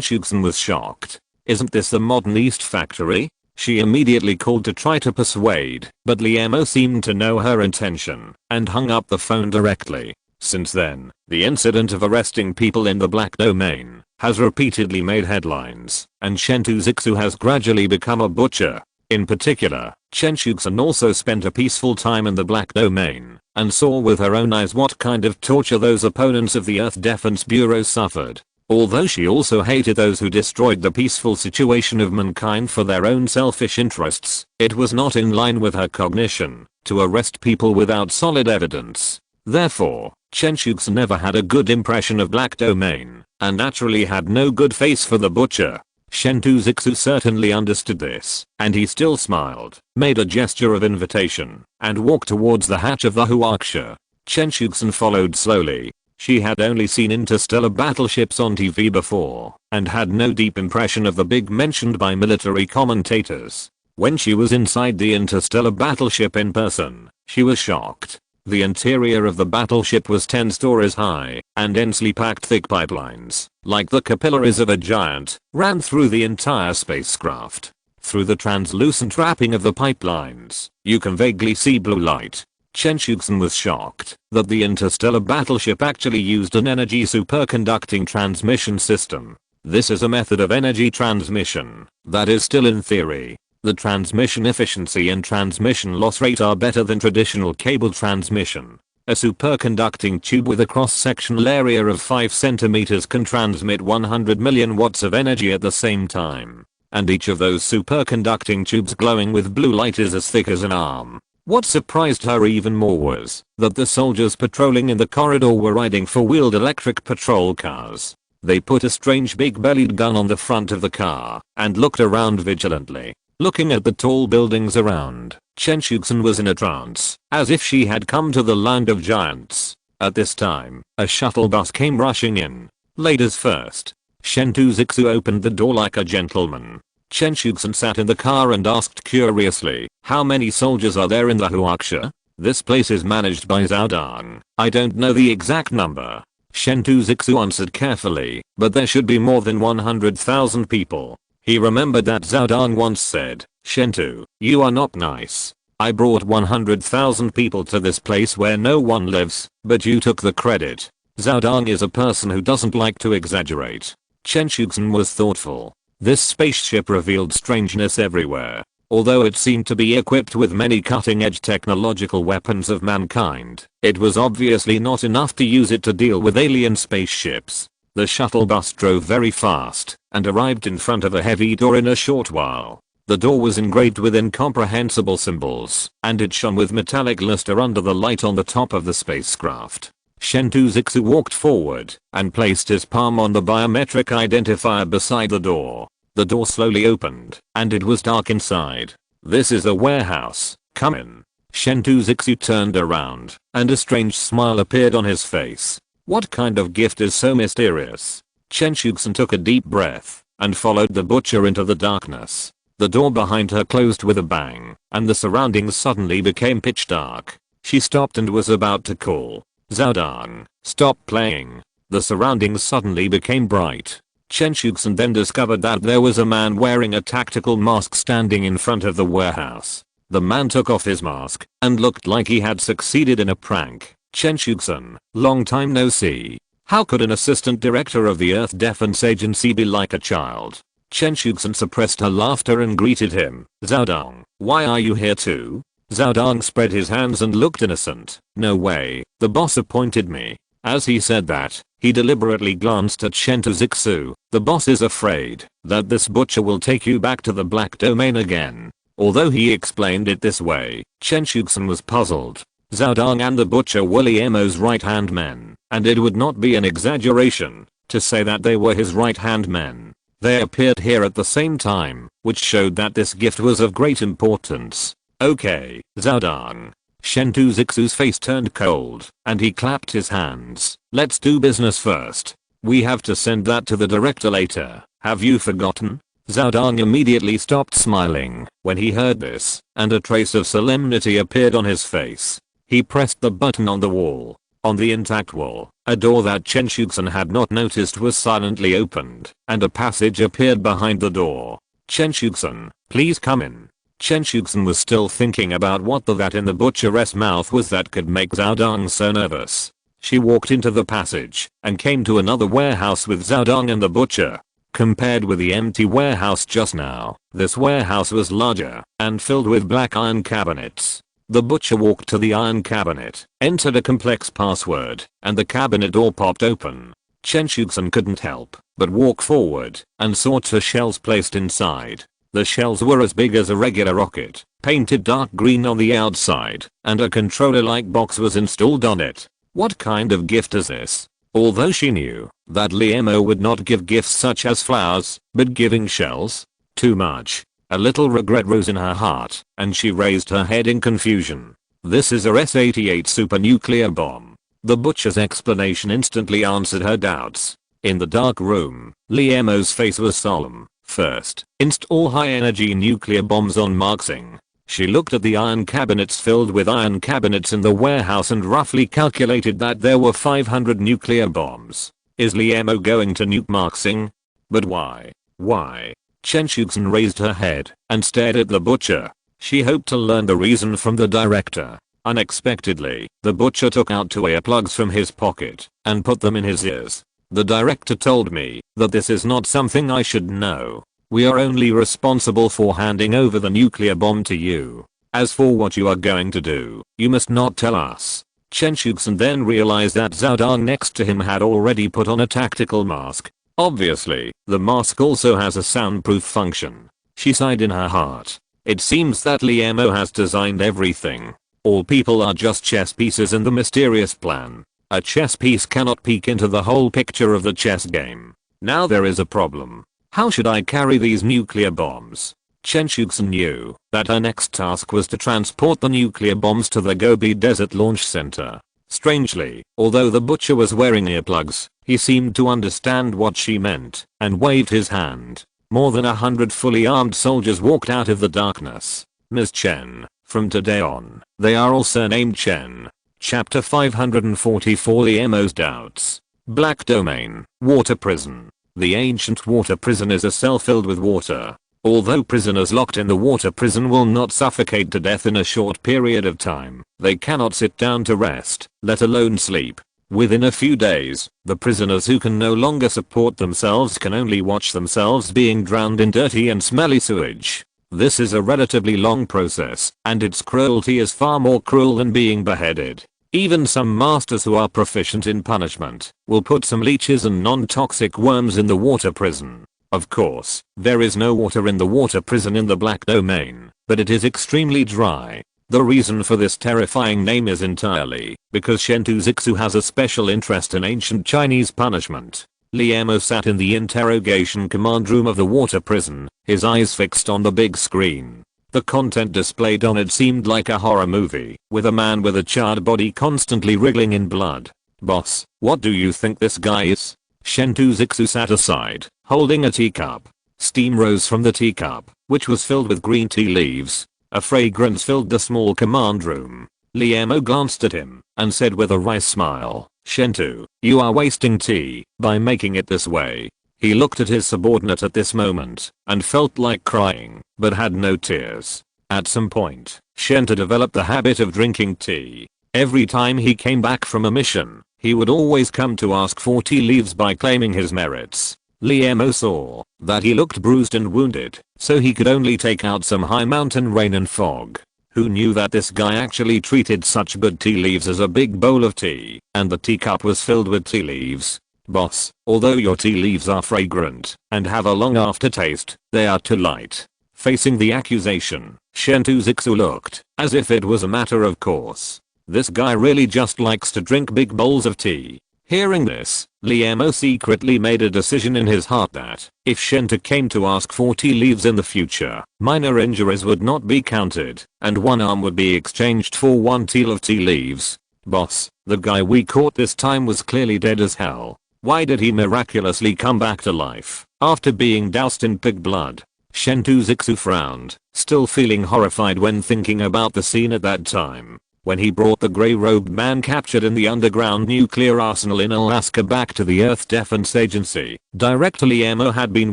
Shuxian was shocked. "Isn't this the modern East Factory?" She immediately called to try to persuade, but Liemo seemed to know her intention and hung up the phone directly. Since then, the incident of arresting people in the Black Domain has repeatedly made headlines, and Chen Shuxian has gradually become a butcher. In particular, Chen Shuxian also spent a peaceful time in the Black Domain and saw with her own eyes what kind of torture those opponents of the Earth Defense Bureau suffered. Although she also hated those who destroyed the peaceful situation of mankind for their own selfish interests, it was not in line with her cognition to arrest people without solid evidence. Therefore, Chen Shuxian never had a good impression of Black Domain, and naturally had no good face for the butcher. Chen Shuxian certainly understood this, and he still smiled, made a gesture of invitation, and walked towards the hatch of the Huaxia. Chen Shuxian followed slowly. She had only seen interstellar battleships on TV before, and had no deep impression of the big mentioned by military commentators. When she was inside the interstellar battleship in person, she was shocked. The interior of the battleship was 10 stories high, and densely packed thick pipelines, like the capillaries of a giant, ran through the entire spacecraft. Through the translucent wrapping of the pipelines, you can vaguely see blue light. Chen Shuxian was shocked that the interstellar battleship actually used an energy superconducting transmission system. This is a method of energy transmission that is still in theory. The transmission efficiency and transmission loss rate are better than traditional cable transmission. A superconducting tube with a cross-sectional area of 5 centimeters can transmit 100 million watts of energy at the same time. And each of those superconducting tubes glowing with blue light is as thick as an arm. What surprised her even more was that the soldiers patrolling in the corridor were riding four-wheeled electric patrol cars. They put a strange big-bellied gun on the front of the car and looked around vigilantly. Looking at the tall buildings around, Chen Shuxian was in a trance, as if she had come to the land of giants. At this time, a shuttle bus came rushing in. Ladies first. Chen Shuxian opened the door like a gentleman. Chen Shuxian sat in the car and asked curiously, how many soldiers are there in the Huaxia? This place is managed by Zhao Dang. I don't know the exact number. Chen Shuxian answered carefully, but there should be more than 100,000 people. He remembered that Zhao Dang once said, Shentu, you are not nice. I brought 100,000 people to this place where no one lives, but you took the credit. Zhao Dang is a person who doesn't like to exaggerate. Chen Shuxian was thoughtful. This spaceship revealed strangeness everywhere. Although it seemed to be equipped with many cutting-edge technological weapons of mankind, it was obviously not enough to use it to deal with alien spaceships. The shuttle bus drove very fast and arrived in front of a heavy door in a short while. The door was engraved with incomprehensible symbols, and it shone with metallic luster under the light on the top of the spacecraft. Chen Shuxian walked forward and placed his palm on the biometric identifier beside the door. The door slowly opened, and it was dark inside. This is a warehouse. Come in. Chen Shuxian turned around, and a strange smile appeared on his face. What kind of gift is so mysterious? Chen Shuxian took a deep breath and followed the butcher into the darkness. The door behind her closed with a bang, and the surroundings suddenly became pitch dark. She stopped and was about to call, Zhao Dang, stop playing. The surroundings suddenly became bright. Chen Shuxian then discovered that there was a man wearing a tactical mask standing in front of the warehouse. The man took off his mask and looked like he had succeeded in a prank. Chen Shuxian, long time no see. How could an assistant director of the Earth Defense Agency be like a child? Chen Shuxian suppressed her laughter and greeted him. Zhao Dang, why are you here too? Zhao Dang spread his hands and looked innocent. No way, the boss appointed me. As he said that, he deliberately glanced at Chen Shuxian. The boss is afraid that this butcher will take you back to the black domain again. Although he explained it this way, Chen Shuxian was puzzled. Zhao Dang and the butcher were Liamo's right-hand men, and it would not be an exaggeration to say that they were his right-hand men. They appeared here at the same time, which showed that this gift was of great importance. Okay, Zhao Dang. Chen Shuxian's face turned cold, and he clapped his hands. Let's do business first. We have to send that to the director later. Have you forgotten? Zhao Dang immediately stopped smiling when he heard this, and a trace of solemnity appeared on his face. He pressed the button on the wall. On the intact wall, a door that Chen Shuxian had not noticed was silently opened, and a passage appeared behind the door. Chen Shuxian, please come in. Chen Shuxian was still thinking about what that in the butcher's mouth was that could make Zhao Dang so nervous. She walked into the passage and came to another warehouse with Zhao Dang and the butcher. Compared with the empty warehouse just now, this warehouse was larger and filled with black iron cabinets. The butcher walked to the iron cabinet, entered a complex password, and the cabinet door popped open. Chen Shuxian couldn't help but walk forward and saw two shells placed inside. The shells were as big as a regular rocket, painted dark green on the outside, and a controller-like box was installed on it. What kind of gift is this? Although she knew that Liamo would not give gifts such as flowers, but giving shells? Too much. A little regret rose in her heart, and she raised her head in confusion. This is a S-88 supernuclear bomb. The butcher's explanation instantly answered her doubts. In the dark room, Liamo's face was solemn. First, install high-energy nuclear bombs on Marxing. She looked at the iron cabinets filled with iron cabinets in the warehouse and roughly calculated that there were 500 nuclear bombs. Is Liamo going to nuke Marxing? But why? Why? Chen Shuxian raised her head and stared at the butcher. She hoped to learn the reason from the director. Unexpectedly, the butcher took out two earplugs from his pocket and put them in his ears. The director told me that this is not something I should know. We are only responsible for handing over the nuclear bomb to you. As for what you are going to do, you must not tell us. Chen Shuxian then realized that Zhao Dang next to him had already put on a tactical mask. Obviously, the mask also has a soundproof function. She sighed in her heart. It seems that Liamo has designed everything. All people are just chess pieces in the mysterious plan. A chess piece cannot peek into the whole picture of the chess game. Now there is a problem. How should I carry these nuclear bombs? Chen Shuxian knew that her next task was to transport the nuclear bombs to the Gobi Desert Launch Center. Strangely, although the butcher was wearing earplugs, He seemed to understand what she meant and waved his hand. More than 100 fully armed soldiers walked out of the darkness. Ms. Chen. From today on, they are all surnamed Chen. Chapter 544 Liamo's Doubts. Black Domain. Water Prison. The ancient water prison is a cell filled with water. Although prisoners locked in the water prison will not suffocate to death in a short period of time, they cannot sit down to rest, let alone sleep. Within a few days, the prisoners who can no longer support themselves can only watch themselves being drowned in dirty and smelly sewage. This is a relatively long process, and its cruelty is far more cruel than being beheaded. Even some masters who are proficient in punishment will put some leeches and non-toxic worms in the water prison. Of course, there is no water in the water prison in the Black Domain, but it is extremely dry. The reason for this terrifying name is entirely because Chen Shuxian has a special interest in ancient Chinese punishment. Liamo sat in the interrogation command room of the water prison, his eyes fixed on the big screen. The content displayed on it seemed like a horror movie, with a man with a charred body constantly wriggling in blood. "Boss, what do you think this guy is?" Chen Shuxian sat aside, holding a teacup. Steam rose from the teacup, which was filled with green tea leaves. A fragrance filled the small command room. Liamo glanced at him and said with a wry smile, "Shentu, you are wasting tea by making it this way." He looked at his subordinate at this moment and felt like crying, but had no tears. At some point, Shentu developed the habit of drinking tea. Every time he came back from a mission, he would always come to ask for tea leaves by claiming his merits. Liamo saw that he looked bruised and wounded, so he could only take out some high mountain rain and fog. Who knew that this guy actually treated such good tea leaves as a big bowl of tea, and the teacup was filled with tea leaves? "Boss, although your tea leaves are fragrant and have a long aftertaste, they are too light." Facing the accusation, Chen Shuxian looked as if it was a matter of course. This guy really just likes to drink big bowls of tea. Hearing this, Liamo secretly made a decision in his heart that if Shentu came to ask for tea leaves in the future, minor injuries would not be counted, and one arm would be exchanged for one teal of tea leaves. "Boss, the guy we caught this time was clearly dead as hell. Why did he miraculously come back to life after being doused in pig blood?" Chen Shuxian frowned, still feeling horrified when thinking about the scene at that time. When he brought the gray-robed man captured in the underground nuclear arsenal in Alaska back to the Earth Defense Agency, Director Liamo had been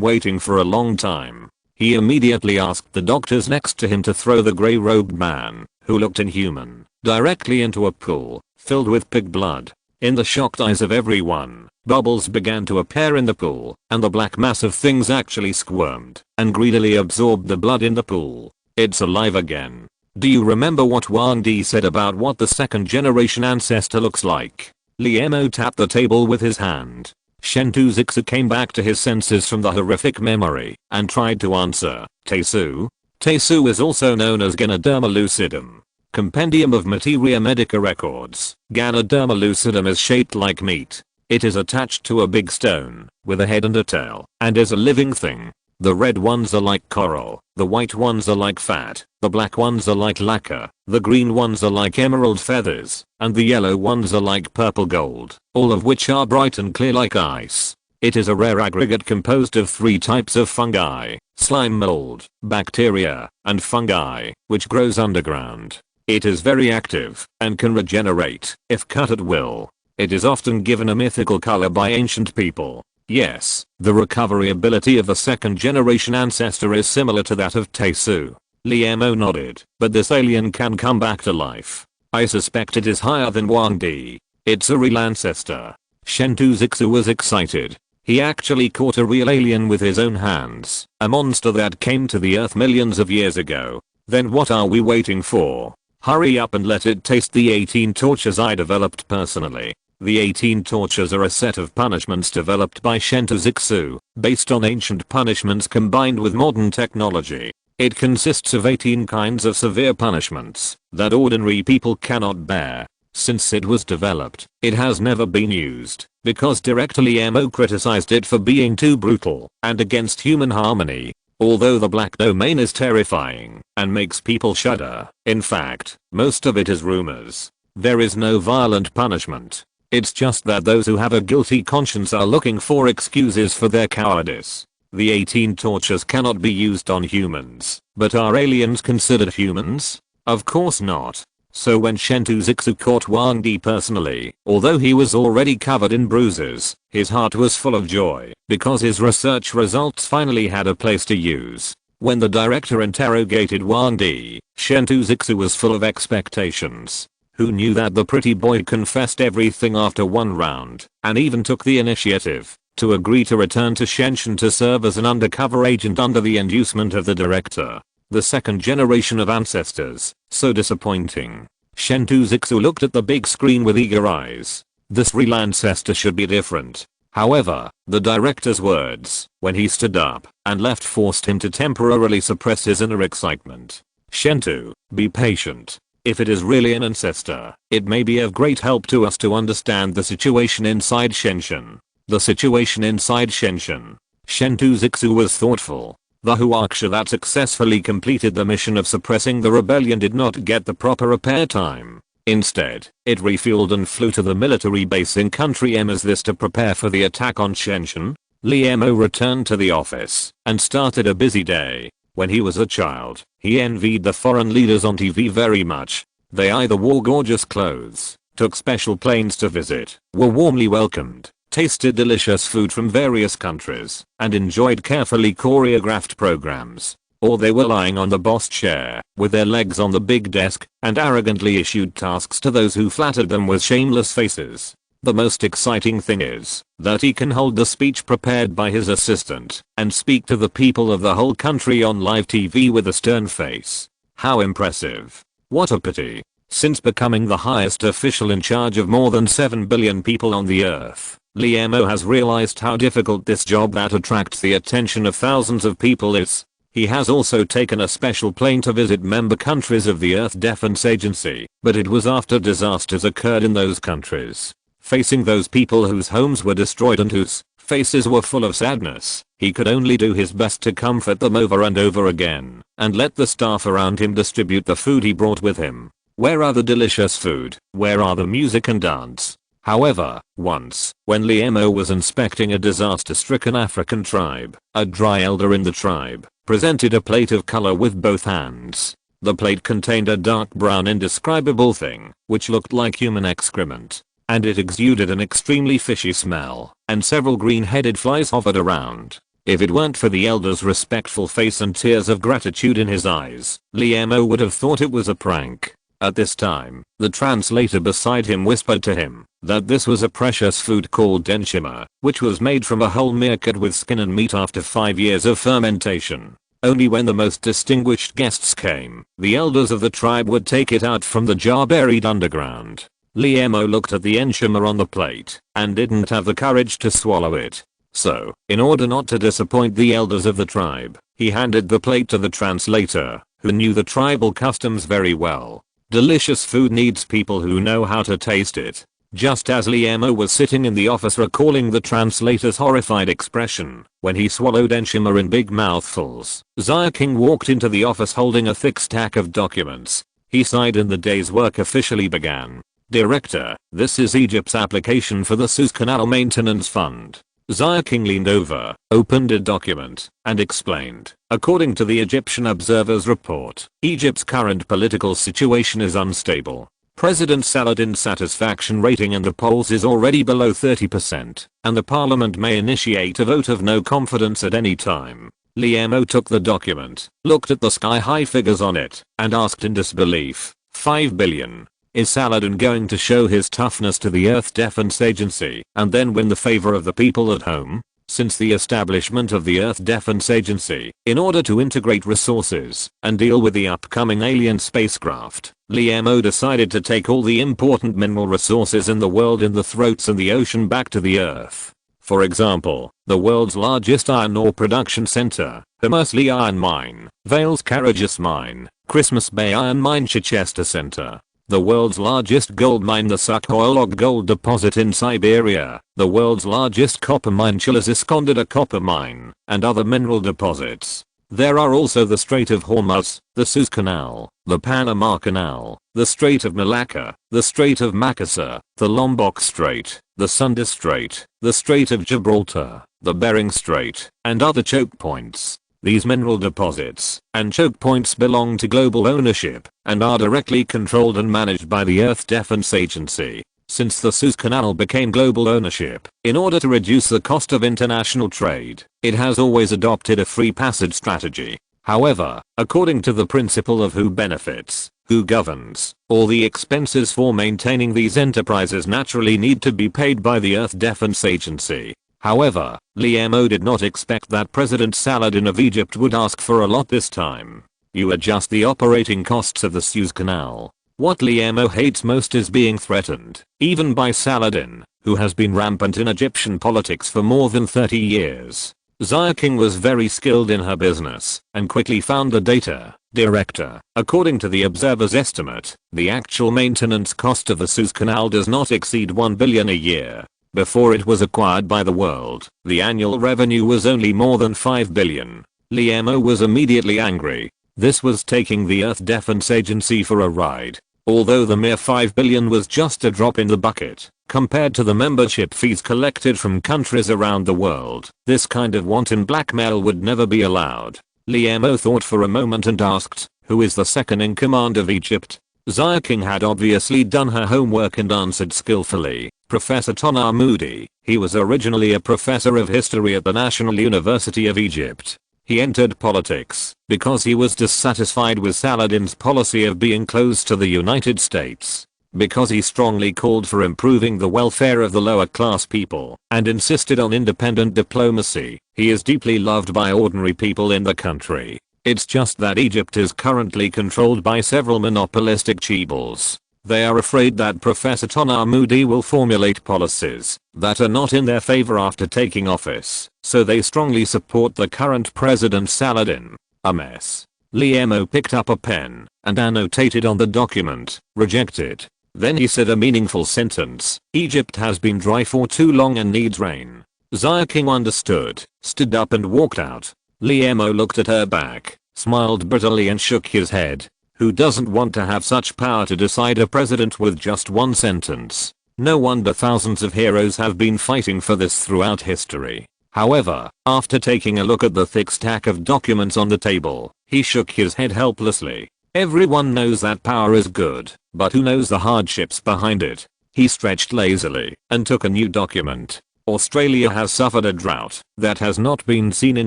waiting for a long time. He immediately asked the doctors next to him to throw the gray-robed man, who looked inhuman, directly into a pool filled with pig blood. In the shocked eyes of everyone, bubbles began to appear in the pool, and the black mass of things actually squirmed and greedily absorbed the blood in the pool. "It's alive again. Do you remember what Wang Di said about what the second generation ancestor looks like?" Liamo tapped the table with his hand. Chen Shuxian came back to his senses from the horrific memory and tried to answer. "Teisu? Teisu is also known as Ganoderma lucidum. Compendium of Materia Medica Records. Ganoderma lucidum is shaped like meat. It is attached to a big stone with a head and a tail and is a living thing. The red ones are like coral, the white ones are like fat, the black ones are like lacquer, the green ones are like emerald feathers, and the yellow ones are like purple gold, all of which are bright and clear like ice. It is a rare aggregate composed of 3 types of fungi, slime mold, bacteria, and fungi, which grows underground. It is very active and can regenerate if cut at will. It is often given a mythical color by ancient people. Yes, the recovery ability of a second generation ancestor is similar to that of Teisu. Liamo nodded, but this alien can come back to life. I suspect it is higher than Wang Di. It's a real ancestor. Chen Shuxian was excited. He actually caught a real alien with his own hands, a monster that came to the Earth millions of years ago. Then what are we waiting for? Hurry up and let it taste the 18 tortures I developed personally. The 18 tortures are a set of punishments developed by Chen Shuxian, based on ancient punishments combined with modern technology. It consists of 18 kinds of severe punishments that ordinary people cannot bear. Since it was developed, it has never been used, because Director Liamo criticized it for being too brutal and against human harmony. Although the Black Domain is terrifying and makes people shudder, in fact, most of it is rumors. There is no violent punishment. It's just that those who have a guilty conscience are looking for excuses for their cowardice. The 18 tortures cannot be used on humans, but are aliens considered humans? Of course not. So when Chen Shuxian caught Wang Di personally, although he was already covered in bruises, his heart was full of joy because his research results finally had a place to use. When the director interrogated Wang Di, Chen Shuxian was full of expectations. Who knew that the pretty boy confessed everything after one round, and even took the initiative to agree to return to Shenzhen to serve as an undercover agent under the inducement of the director. The second generation of ancestors, so disappointing. Chen Shuxian looked at the big screen with eager eyes. This real ancestor should be different. However, the director's words, when he stood up and left, forced him to temporarily suppress his inner excitement. Shentu, be patient. If it is really an ancestor, it may be of great help to us to understand the situation inside Shenzhen. The situation inside Shenzhen. Chen Shuxian was thoughtful. The Huaxia that successfully completed the mission of suppressing the rebellion did not get the proper repair time. Instead, it refueled and flew to the military base in country M as this to prepare for the attack on Shenzhen. Li Mo returned to the office and started a busy day. When he was a child, he envied the foreign leaders on TV very much. They either wore gorgeous clothes, took special planes to visit, were warmly welcomed, tasted delicious food from various countries, and enjoyed carefully choreographed programs. Or they were lying on the boss chair, with their legs on the big desk, and arrogantly issued tasks to those who flattered them with shameless faces. The most exciting thing is that he can hold the speech prepared by his assistant and speak to the people of the whole country on live TV with a stern face. How impressive. What a pity. Since becoming the highest official in charge of more than 7 billion people on the earth, Li Mo has realized how difficult this job that attracts the attention of thousands of people is. He has also taken a special plane to visit member countries of the Earth Defense Agency, but it was after disasters occurred in those countries. Facing those people whose homes were destroyed and whose faces were full of sadness, he could only do his best to comfort them over and over again, and let the staff around him distribute the food he brought with him. Where are the delicious food? Where are the music and dance? However, once, when Li Mo was inspecting a disaster-stricken African tribe, a dry elder in the tribe presented a plate of color with both hands. The plate contained a dark brown indescribable thing, which looked like human excrement. And it exuded an extremely fishy smell, and several green-headed flies hovered around. If it weren't for the elder's respectful face and tears of gratitude in his eyes, Li Mo would have thought it was a prank. At this time, the translator beside him whispered to him that this was a precious food called denshima, which was made from a whole meerkat with skin and meat after 5 years of fermentation. Only when the most distinguished guests came, the elders of the tribe would take it out from the jar buried underground. Li Mo looked at the denshima on the plate and didn't have the courage to swallow it. So, in order not to disappoint the elders of the tribe, he handed the plate to the translator, who knew the tribal customs very well. Delicious food needs people who know how to taste it. Just as Li Mo was sitting in the office recalling the translator's horrified expression when he swallowed denshima in big mouthfuls, Zia King walked into the office holding a thick stack of documents. He sighed and the day's work officially began. Director, this is Egypt's application for the Suez Canal Maintenance Fund. Zia King leaned over, opened a document, and explained. According to the Egyptian Observer's report, Egypt's current political situation is unstable. President Saladin's satisfaction rating in the polls is already below 30%, and the parliament may initiate a vote of no confidence at any time. Li Mo took the document, looked at the sky-high figures on it, and asked in disbelief, 5 billion. Is Saladin going to show his toughness to the Earth Defense Agency and then win the favor of the people at home? Since the establishment of the Earth Defense Agency, in order to integrate resources and deal with the upcoming alien spacecraft, Li Mo decided to take all the important mineral resources in the world in the throats and the ocean back to the Earth. For example, the world's largest iron ore production center, Hermosley Iron Mine, Vales Carajás Mine, Christmas Bay Iron Mine Chichester Center. The world's largest gold mine, the Sukhoilog gold deposit in Siberia, the world's largest copper mine, Chileziskonda copper mine, and other mineral deposits. There are also the Strait of Hormuz, the Suez Canal, the Panama Canal, the Strait of Malacca, the Strait of Makassar, the Lombok Strait, the Sunda Strait, the Strait of Gibraltar, the Bering Strait, and other choke points. These mineral deposits and choke points belong to global ownership and are directly controlled and managed by the Earth Defense Agency. Since the Suez Canal became global ownership, in order to reduce the cost of international trade, it has always adopted a free passage strategy. However, according to the principle of who benefits, who governs, all the expenses for maintaining these enterprises naturally need to be paid by the Earth Defense Agency. However, Liam did not expect that President Saladin of Egypt would ask for a lot this time. You adjust the operating costs of the Suez Canal. What Liam hates most is being threatened, even by Saladin, who has been rampant in Egyptian politics for more than 30 years. Zaya King was very skilled in her business and quickly found the data director. According to the Observer's estimate, the actual maintenance cost of the Suez Canal does not exceed 1 billion a year. Before it was acquired by the world, the annual revenue was only more than 5 billion. Liam was immediately angry. This was taking the Earth Defense Agency for a ride. Although the mere 5 billion was just a drop in the bucket, compared to the membership fees collected from countries around the world, this kind of wanton blackmail would never be allowed. Liam thought for a moment and asked, who is the second in command of Egypt? Zaya King had obviously done her homework and answered skillfully, Professor Tonar Moody. He was originally a professor of history at the National University of Egypt. He entered politics because he was dissatisfied with Saladin's policy of being close to the United States, because he strongly called for improving the welfare of the lower class people and insisted on independent diplomacy. He is deeply loved by ordinary people in the country. It's just that Egypt is currently controlled by several monopolistic chaebols. They are afraid that Professor Tonar Moody will formulate policies that are not in their favor after taking office, so they strongly support the current president Saladin. A mess. Liam picked up a pen and annotated on the document, rejected. Then he said a meaningful sentence, Egypt has been dry for too long and needs rain. Zaya King understood, stood up and walked out. Liam looked at her back, smiled bitterly and shook his head. Who doesn't want to have such power to decide a president with just one sentence? No wonder thousands of heroes have been fighting for this throughout history. However, after taking a look at the thick stack of documents on the table, he shook his head helplessly. Everyone knows that power is good, but who knows the hardships behind it? He stretched lazily and took a new document. Australia has suffered a drought that has not been seen in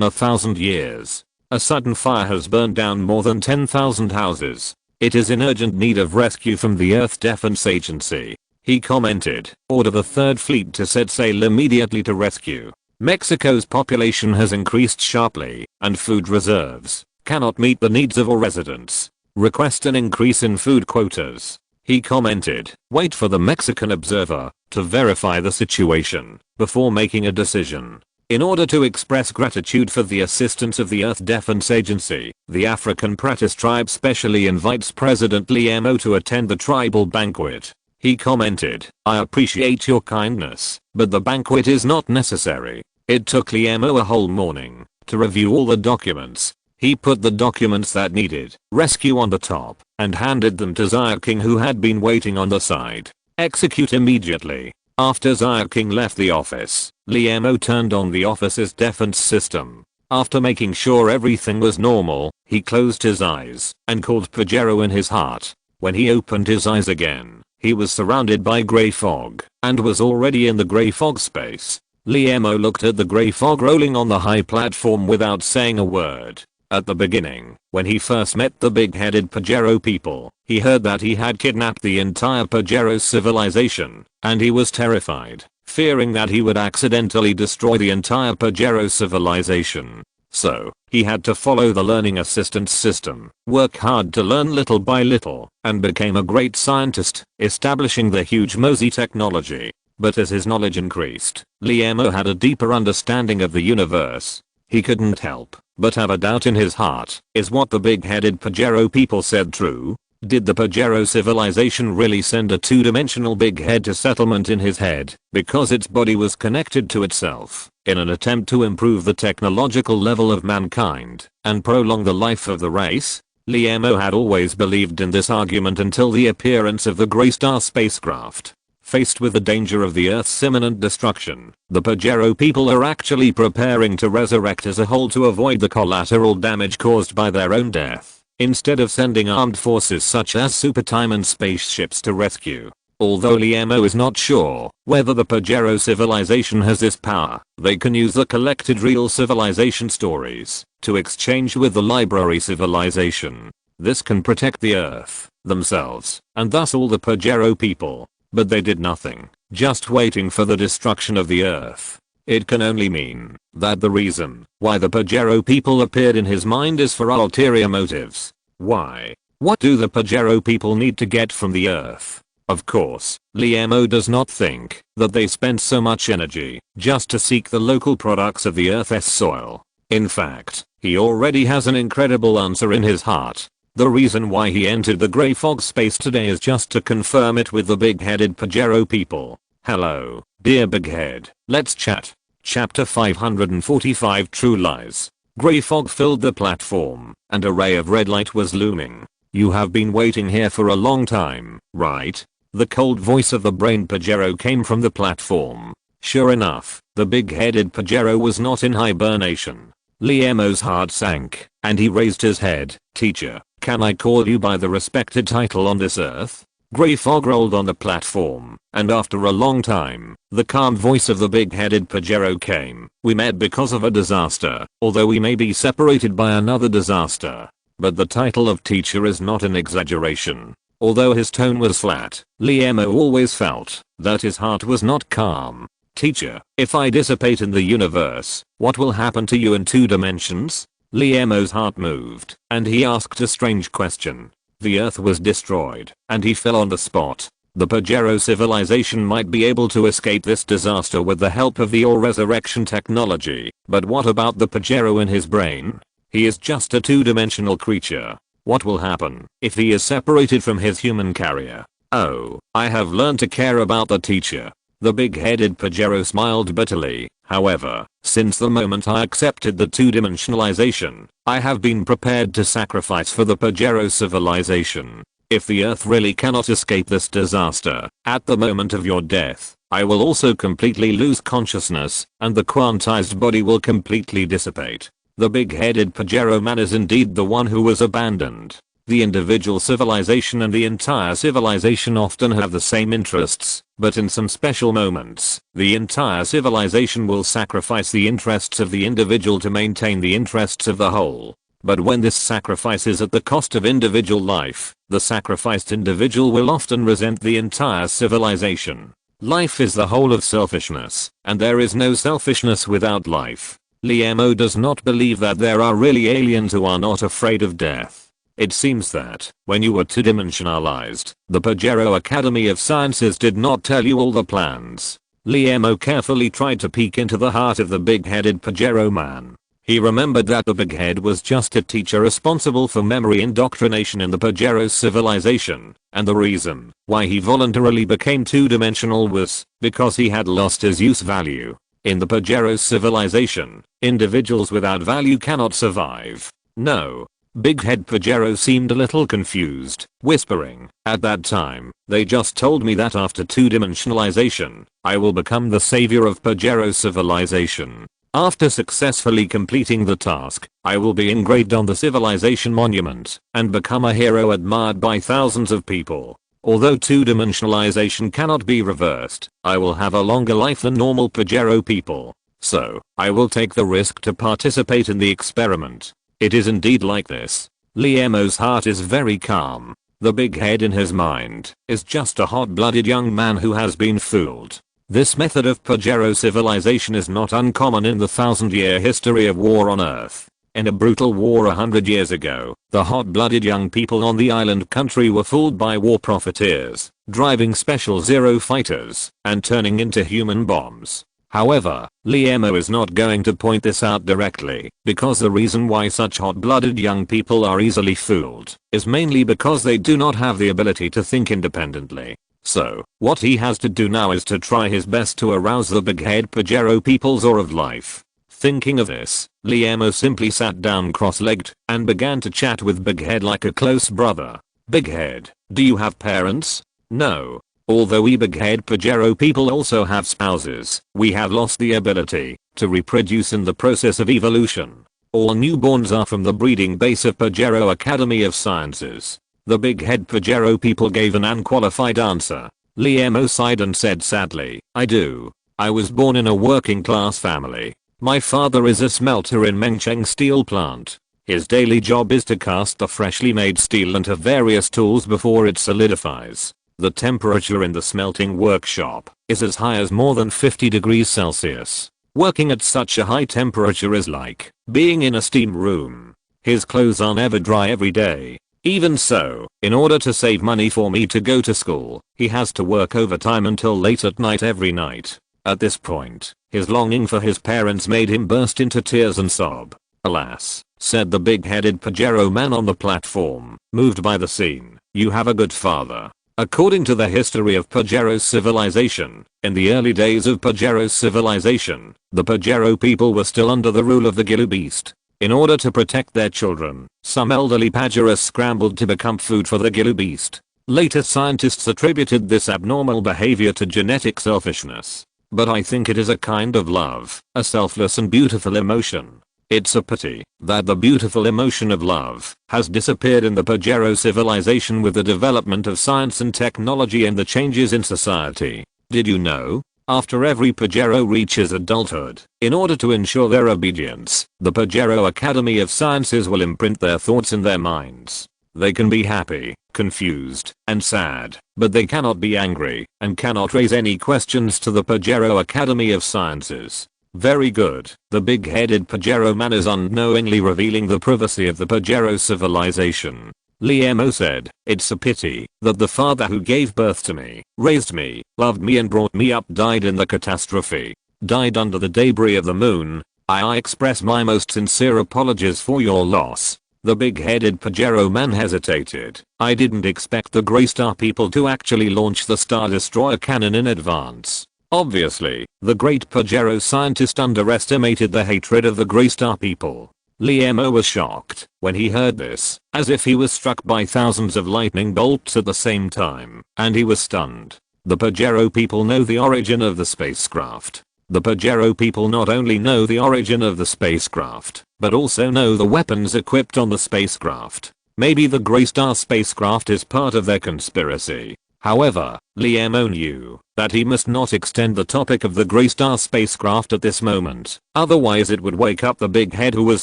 1,000 years. A sudden fire has burned down more than 10,000 houses. It is in urgent need of rescue from the Earth Defense Agency. He commented, order the 3rd Fleet to set sail immediately to rescue. Mexico's population has increased sharply, and food reserves cannot meet the needs of all residents. Request an increase in food quotas. He commented, wait for the Mexican Observer to verify the situation before making a decision. In order to express gratitude for the assistance of the Earth Defense Agency, the African Pratis tribe specially invites President Liam to attend the tribal banquet. He commented, I appreciate your kindness, but the banquet is not necessary. It took Liam a whole morning to review all the documents. He put the documents that needed rescue on the top and handed them to Zaya King, who had been waiting on the side. Execute immediately. After Zaya King left the office, Liam turned on the office's defense system. After making sure everything was normal, he closed his eyes and called Pajero in his heart. When he opened his eyes again, he was surrounded by grey fog and was already in the grey fog space. Liam looked at the grey fog rolling on the high platform without saying a word. At the beginning, when he first met the big-headed Pajero people, he heard that he had kidnapped the entire Pajero civilization, and he was terrified, fearing that he would accidentally destroy the entire Pajero civilization. So, he had to follow the learning assistance system, work hard to learn little by little, and became a great scientist, establishing the huge Mosey technology. But as his knowledge increased, Liam had a deeper understanding of the universe. He couldn't help but have a doubt in his heart. Is what the big-headed Pajero people said true? Did the Pajero civilization really send a two-dimensional big head to settlement in his head because its body was connected to itself in an attempt to improve the technological level of mankind and prolong the life of the race? Liemo had always believed in this argument until the appearance of the Greystar spacecraft. Faced with the danger of the Earth's imminent destruction, the Pajero people are actually preparing to resurrect as a whole to avoid the collateral damage caused by their own death, instead of sending armed forces such as Supertime and spaceships to rescue. Although Liemo is not sure whether the Pajero civilization has this power, they can use the collected real civilization stories to exchange with the library civilization. This can protect the Earth, themselves, and thus all the Pajero people. But they did nothing, just waiting for the destruction of the Earth. It can only mean that the reason why the Pajero people appeared in his mind is for ulterior motives. Why? What do the Pajero people need to get from the Earth? Of course, Liemo does not think that they spent so much energy just to seek the local products of the Earth's soil. In fact, he already has an incredible answer in his heart. The reason why he entered the Grey Fog space today is just to confirm it with the big-headed Pajero people. Hello, dear big-head, let's chat. Chapter 545 True Lies. Grey fog filled the platform, and a ray of red light was looming. You have been waiting here for a long time, right? The cold voice of the brain Pajero came from the platform. Sure enough, the big-headed Pajero was not in hibernation. Liemo's heart sank, and he raised his head. Teacher, can I call you by the respected title on this earth? Grey fog rolled on the platform, and after a long time, the calm voice of the big-headed Pajero came. We met because of a disaster, although we may be separated by another disaster. But the title of teacher is not an exaggeration. Although his tone was flat, Liemo always felt that his heart was not calm. Teacher, if I dissipate in the universe, what will happen to you in 2 dimensions? Liemo's heart moved, and he asked a strange question. The Earth was destroyed, and he fell on the spot. The Pajero civilization might be able to escape this disaster with the help of the resurrection technology, but what about the Pajero in his brain? He is just a 2-dimensional creature. What will happen if he is separated from his human carrier? Oh, I have learned to care about the teacher. The big-headed Pajero smiled bitterly. However, since the moment I accepted the 2-dimensionalization, I have been prepared to sacrifice for the Pajero civilization. If the Earth really cannot escape this disaster, at the moment of your death, I will also completely lose consciousness, and the quantized body will completely dissipate. The big-headed Pajero man is indeed the one who was abandoned. The individual civilization and the entire civilization often have the same interests, but in some special moments, the entire civilization will sacrifice the interests of the individual to maintain the interests of the whole. But when this sacrifice is at the cost of individual life, the sacrificed individual will often resent the entire civilization. Life is the whole of selfishness, and there is no selfishness without life. Liemo does not believe that there are really aliens who are not afraid of death. It seems that, when you were 2-dimensionalized, the Pajero Academy of Sciences did not tell you all the plans. Liemo carefully tried to peek into the heart of the big-headed Pajero man. He remembered that the big head was just a teacher responsible for memory indoctrination in the Pajero civilization, and the reason why he voluntarily became 2-dimensional was because he had lost his use value. In the Pajero civilization, individuals without value cannot survive. No. Big Head Pajero seemed a little confused, whispering, at that time, they just told me that after 2-dimensionalization, I will become the savior of Pajero civilization. After successfully completing the task, I will be engraved on the civilization monument and become a hero admired by thousands of people. Although 2-dimensionalization cannot be reversed, I will have a longer life than normal Pajero people. So, I will take the risk to participate in the experiment. It is indeed like this. Liemo's heart is very calm. The big head in his mind is just a hot-blooded young man who has been fooled. This method of Pajero civilization is not uncommon in the 1,000-year history of war on Earth. In a brutal war 100 years ago, the hot-blooded young people on the island country were fooled by war profiteers, driving Special Zero fighters and turning into human bombs. However, Liemo is not going to point this out directly, because the reason why such hot-blooded young people are easily fooled is mainly because they do not have the ability to think independently. So, what he has to do now is to try his best to arouse the big-head Pajero people's awe of life. Thinking of this, Liemo simply sat down cross-legged and began to chat with Big-Head like a close brother. Big-Head, do you have parents? No. Although we big-head Pajero people also have spouses, we have lost the ability to reproduce in the process of evolution. All newborns are from the breeding base of Pajero Academy of Sciences. The big-head Pajero people gave an unqualified answer. Liemo sighed and said sadly, I do. I was born in a working-class family. My father is a smelter in Mengcheng steel plant. His daily job is to cast the freshly made steel into various tools before it solidifies. The temperature in the smelting workshop is as high as more than 50 degrees Celsius. Working at such a high temperature is like being in a steam room. His clothes are never dry every day. Even so, in order to save money for me to go to school, he has to work overtime until late at night every night. At this point, his longing for his parents made him burst into tears and sob. Alas, said the big-headed Pajero man on the platform, moved by the scene, you have a good father. According to the history of Pajero's civilization, in the early days of Pajero's civilization, the Pajero people were still under the rule of the Gilu beast. In order to protect their children, some elderly Pajeros scrambled to become food for the Gilu beast. Later scientists attributed this abnormal behavior to genetic selfishness. But I think it is a kind of love, a selfless and beautiful emotion. It's a pity that the beautiful emotion of love has disappeared in the Pajero civilization with the development of science and technology and the changes in society. Did you know? After every Pajero reaches adulthood, in order to ensure their obedience, the Pajero Academy of Sciences will imprint their thoughts in their minds. They can be happy, confused, and sad, but they cannot be angry and cannot raise any questions to the Pajero Academy of Sciences. Very good. The big-headed Pajero man is unknowingly revealing the privacy of the Pajero civilization. Liemo said, it's a pity that the father who gave birth to me, raised me, loved me and brought me up died in the catastrophe. Died under the debris of the moon. I express my most sincere apologies for your loss. The big-headed Pajero man hesitated. I didn't expect the Greystar people to actually launch the Star Destroyer cannon in advance. Obviously, the great Pajero scientist underestimated the hatred of the Greystar people. Liemo was shocked when he heard this, as if he was struck by thousands of lightning bolts at the same time, and he was stunned. The Pajero people know the origin of the spacecraft. The Pajero people not only know the origin of the spacecraft, but also know the weapons equipped on the spacecraft. Maybe the Greystar spacecraft is part of their conspiracy. However, Liemo knew that he must not extend the topic of the Greystar spacecraft at this moment, otherwise it would wake up the big head who was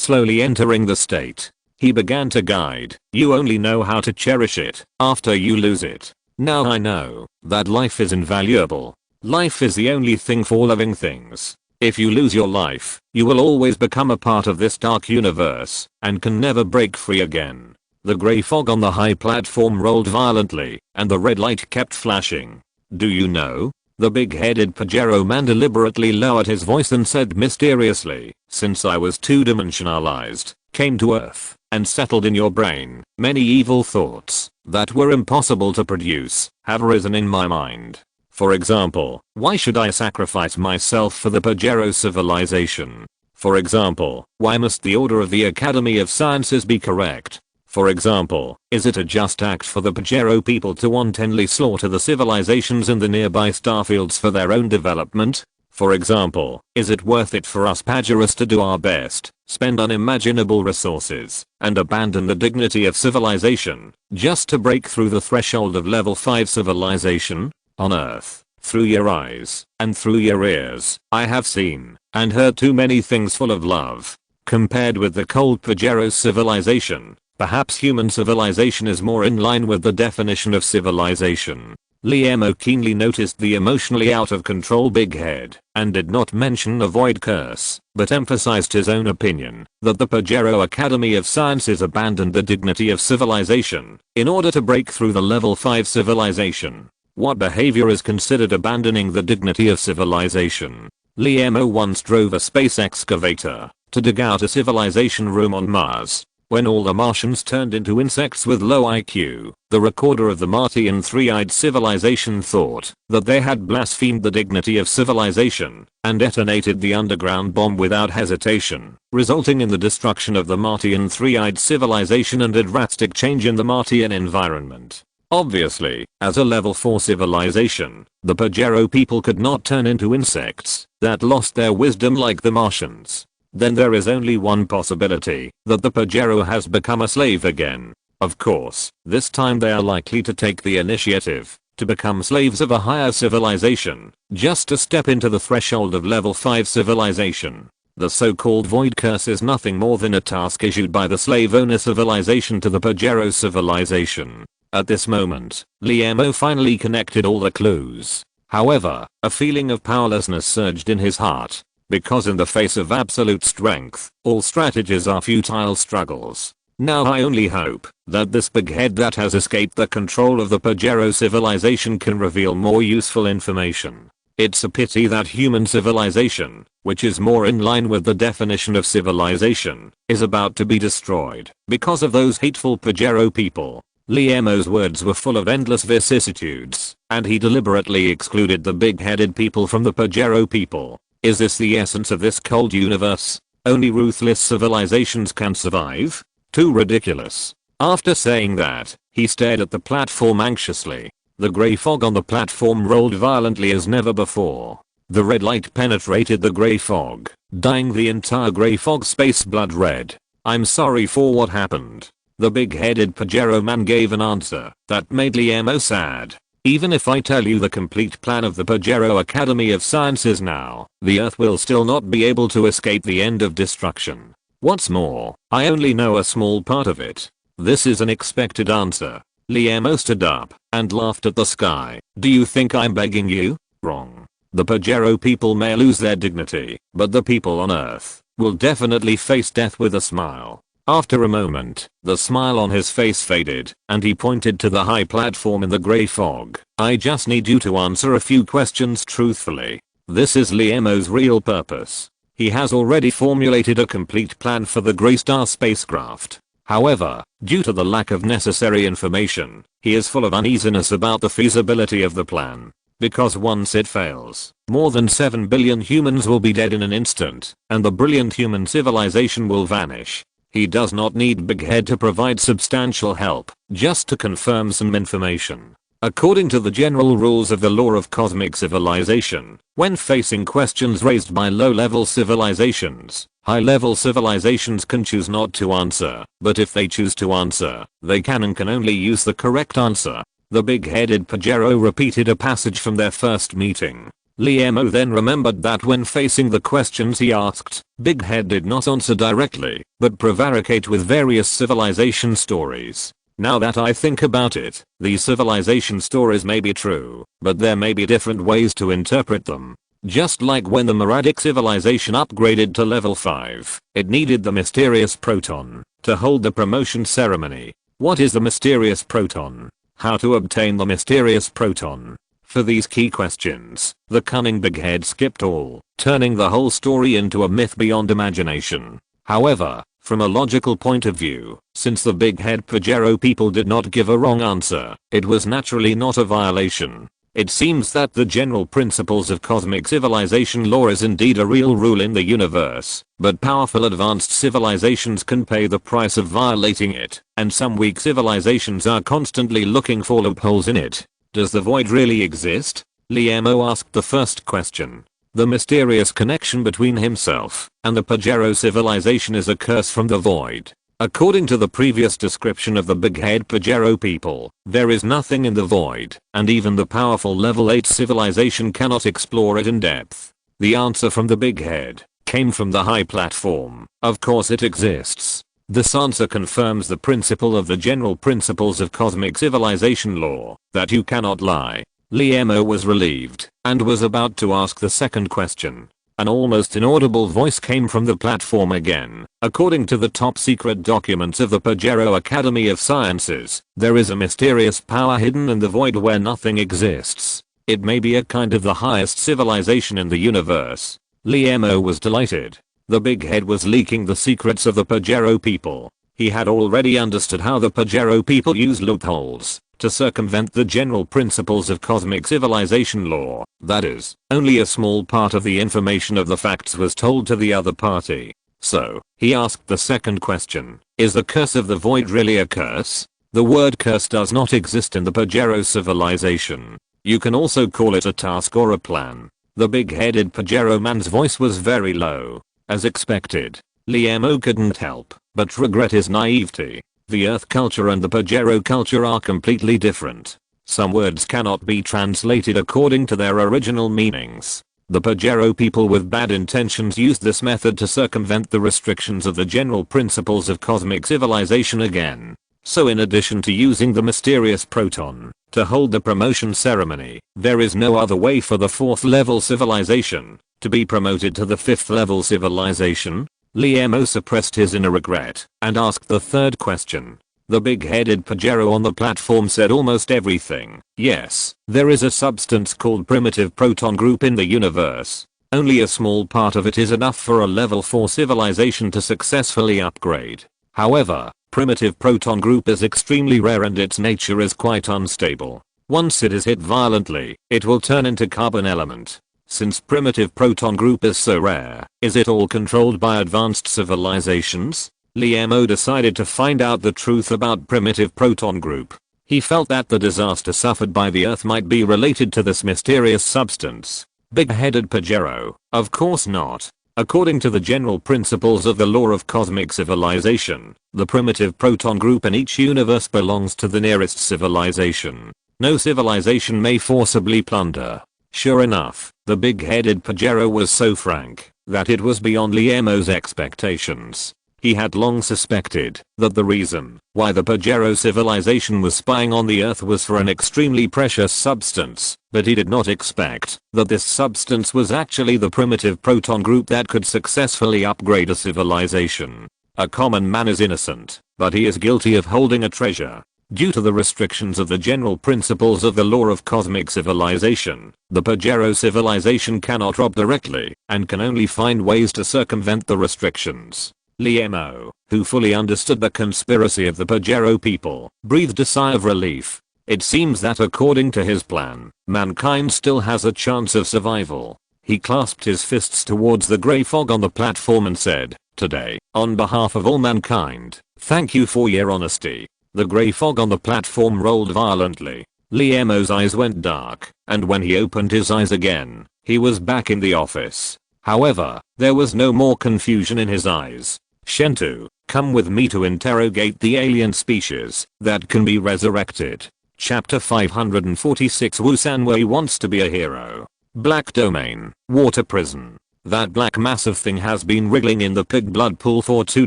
slowly entering the state. He began to guide, you only know how to cherish it after you lose it. Now I know that life is invaluable. Life is the only thing for living things. If you lose your life, you will always become a part of this dark universe and can never break free again. The grey fog on the high platform rolled violently, and the red light kept flashing. Do you know? The big-headed Pajero man deliberately lowered his voice and said mysteriously, since I was two-dimensionalized, came to Earth, and settled in your brain, many evil thoughts that were impossible to produce have arisen in my mind. For example, why should I sacrifice myself for the Pajero civilization? For example, why must the order of the Academy of Sciences be correct? For example, is it a just act for the Pajero people to wantonly slaughter the civilizations in the nearby starfields for their own development? For example, is it worth it for us Pajeros to do our best, spend unimaginable resources, and abandon the dignity of civilization, just to break through the threshold of level 5 civilization? On Earth, through your eyes, and through your ears, I have seen and heard too many things full of love. Compared with the cold Pajero civilization, perhaps human civilization is more in line with the definition of civilization. Liemo keenly noticed the emotionally out of control big head, and did not mention a void curse, but emphasized his own opinion that the Pajero Academy of Sciences abandoned the dignity of civilization in order to break through the level 5 civilization. What behavior is considered abandoning the dignity of civilization? Liemo once drove a space excavator to dig out a civilization room on Mars. When all the Martians turned into insects with low IQ, the recorder of the Martian three-eyed civilization thought that they had blasphemed the dignity of civilization and detonated the underground bomb without hesitation, resulting in the destruction of the Martian three-eyed civilization and a drastic change in the Martian environment. Obviously, as a level 4 civilization, the Pajero people could not turn into insects that lost their wisdom like the Martians. Then there is only one possibility, that the Pajero has become a slave again. Of course, this time they are likely to take the initiative to become slaves of a higher civilization, just to step into the threshold of level 5 civilization. The so-called void curse is nothing more than a task issued by the slave owner civilization to the Pajero civilization. At this moment, Liemo finally connected all the clues. However, a feeling of powerlessness surged in his heart. Because in the face of absolute strength, all strategies are futile struggles. Now I only hope that this big head that has escaped the control of the Pajero civilization can reveal more useful information. It's a pity that human civilization, which is more in line with the definition of civilization, is about to be destroyed because of those hateful Pajero people. Liemo's words were full of endless vicissitudes, and he deliberately excluded the big-headed people from the Pajero people. Is this the essence of this cold universe? Only ruthless civilizations can survive? Too ridiculous. After saying that, he stared at the platform anxiously. The grey fog on the platform rolled violently as never before. The red light penetrated the grey fog, dyeing the entire grey fog space blood red. I'm sorry for what happened. The big-headed Pajero man gave an answer that made Liemo sad. Even if I tell you the complete plan of the Pajero Academy of Sciences now, the Earth will still not be able to escape the end of destruction. What's more, I only know a small part of it. This is an expected answer. Liemo stood up and laughed at the sky. Do you think I'm begging you? Wrong. The Pajero people may lose their dignity, but the people on Earth will definitely face death with a smile. After a moment, the smile on his face faded, and he pointed to the high platform in the grey fog. I just need you to answer a few questions truthfully. This is Liemo's real purpose. He has already formulated a complete plan for the Greystar spacecraft. However, due to the lack of necessary information, he is full of uneasiness about the feasibility of the plan. Because once it fails, more than 7 billion humans will be dead in an instant, and the brilliant human civilization will vanish. He does not need Big Head to provide substantial help, just to confirm some information. According to the general rules of the law of cosmic civilization, when facing questions raised by low-level civilizations, high-level civilizations can choose not to answer, but if they choose to answer, they can and can only use the correct answer. The big-headed Pajero repeated a passage from their first meeting. Liemo then remembered that when facing the questions he asked, Big Head did not answer directly, but prevaricate with various civilization stories. Now that I think about it, these civilization stories may be true, but there may be different ways to interpret them. Just like when the Moradic civilization upgraded to level 5, it needed the mysterious proton to hold the promotion ceremony. What is the mysterious proton? How to obtain the mysterious proton? For these key questions, the cunning Big Head skipped all, turning the whole story into a myth beyond imagination. However, from a logical point of view, since the Big Head Pajero people did not give a wrong answer, it was naturally not a violation. It seems that the general principles of cosmic civilization law is indeed a real rule in the universe, but powerful advanced civilizations can pay the price of violating it, and some weak civilizations are constantly looking for loopholes in it. Does the void really exist? Liemo asked the first question. The mysterious connection between himself and the Pajero civilization is a curse from the void. According to the previous description of the Big Head Pajero people, there is nothing in the void, and even the powerful level 8 civilization cannot explore it in depth. The answer from the Big Head came from the high platform. Of course it exists. This answer confirms the principle of the general principles of cosmic civilization law, that you cannot lie. Liemo was relieved, and was about to ask the second question. An almost inaudible voice came from the platform again. According to the top secret documents of the Pajero Academy of Sciences, there is a mysterious power hidden in the void where nothing exists. It may be a kind of the highest civilization in the universe. Liemo was delighted. The big head was leaking the secrets of the Pajero people. He had already understood how the Pajero people use loopholes to circumvent the general principles of cosmic civilization law. That is, only a small part of the information of the facts was told to the other party. So, he asked the second question, is the curse of the void really a curse? The word curse does not exist in the Pajero civilization. You can also call it a task or a plan. The big-headed Pajero man's voice was very low. As expected, Liemo couldn't help but regret his naivety. The Earth culture and the Pajero culture are completely different. Some words cannot be translated according to their original meanings. The Pajero people with bad intentions used this method to circumvent the restrictions of the general principles of cosmic civilization again. So in addition to using the mysterious proton to hold the promotion ceremony, there is no other way for the 4th level civilization to be promoted to the 5th level civilization. Liemo suppressed his inner regret and asked the third question. The big-headed Pajero on the platform said almost everything. Yes, there is a substance called primitive proton group in the universe. Only a small part of it is enough for a level 4 civilization to successfully upgrade. However, primitive proton group is extremely rare and its nature is quite unstable. Once it is hit violently, it will turn into carbon element. Since primitive proton group is so rare, is it all controlled by advanced civilizations? Liemo decided to find out the truth about primitive proton group. He felt that the disaster suffered by the Earth might be related to this mysterious substance. Big-headed Pajero, of course not. According to the general principles of the law of cosmic civilization, the primitive proton group in each universe belongs to the nearest civilization. No civilization may forcibly plunder. Sure enough, the big-headed Pajero was so frank that it was beyond Liemo's expectations. He had long suspected that the reason why the Pajero civilization was spying on the Earth was for an extremely precious substance, but he did not expect that this substance was actually the primitive proton group that could successfully upgrade a civilization. A common man is innocent, but he is guilty of holding a treasure. Due to the restrictions of the general principles of the law of cosmic civilization, the Pajero civilization cannot rob directly and can only find ways to circumvent the restrictions. Liemo, who fully understood the conspiracy of the Pajero people, breathed a sigh of relief. It seems that according to his plan, mankind still has a chance of survival. He clasped his fists towards the grey fog on the platform and said, "Today, on behalf of all mankind, thank you for your honesty." The grey fog on the platform rolled violently. Liemo's eyes went dark, and when he opened his eyes again, he was back in the office. However, there was no more confusion in his eyes. "Shentu, come with me to interrogate the alien species that can be resurrected." Chapter 546. Wu Sanwei wants to be a hero. Black Domain, Water Prison. That black massive thing has been wriggling in the pig blood pool for 2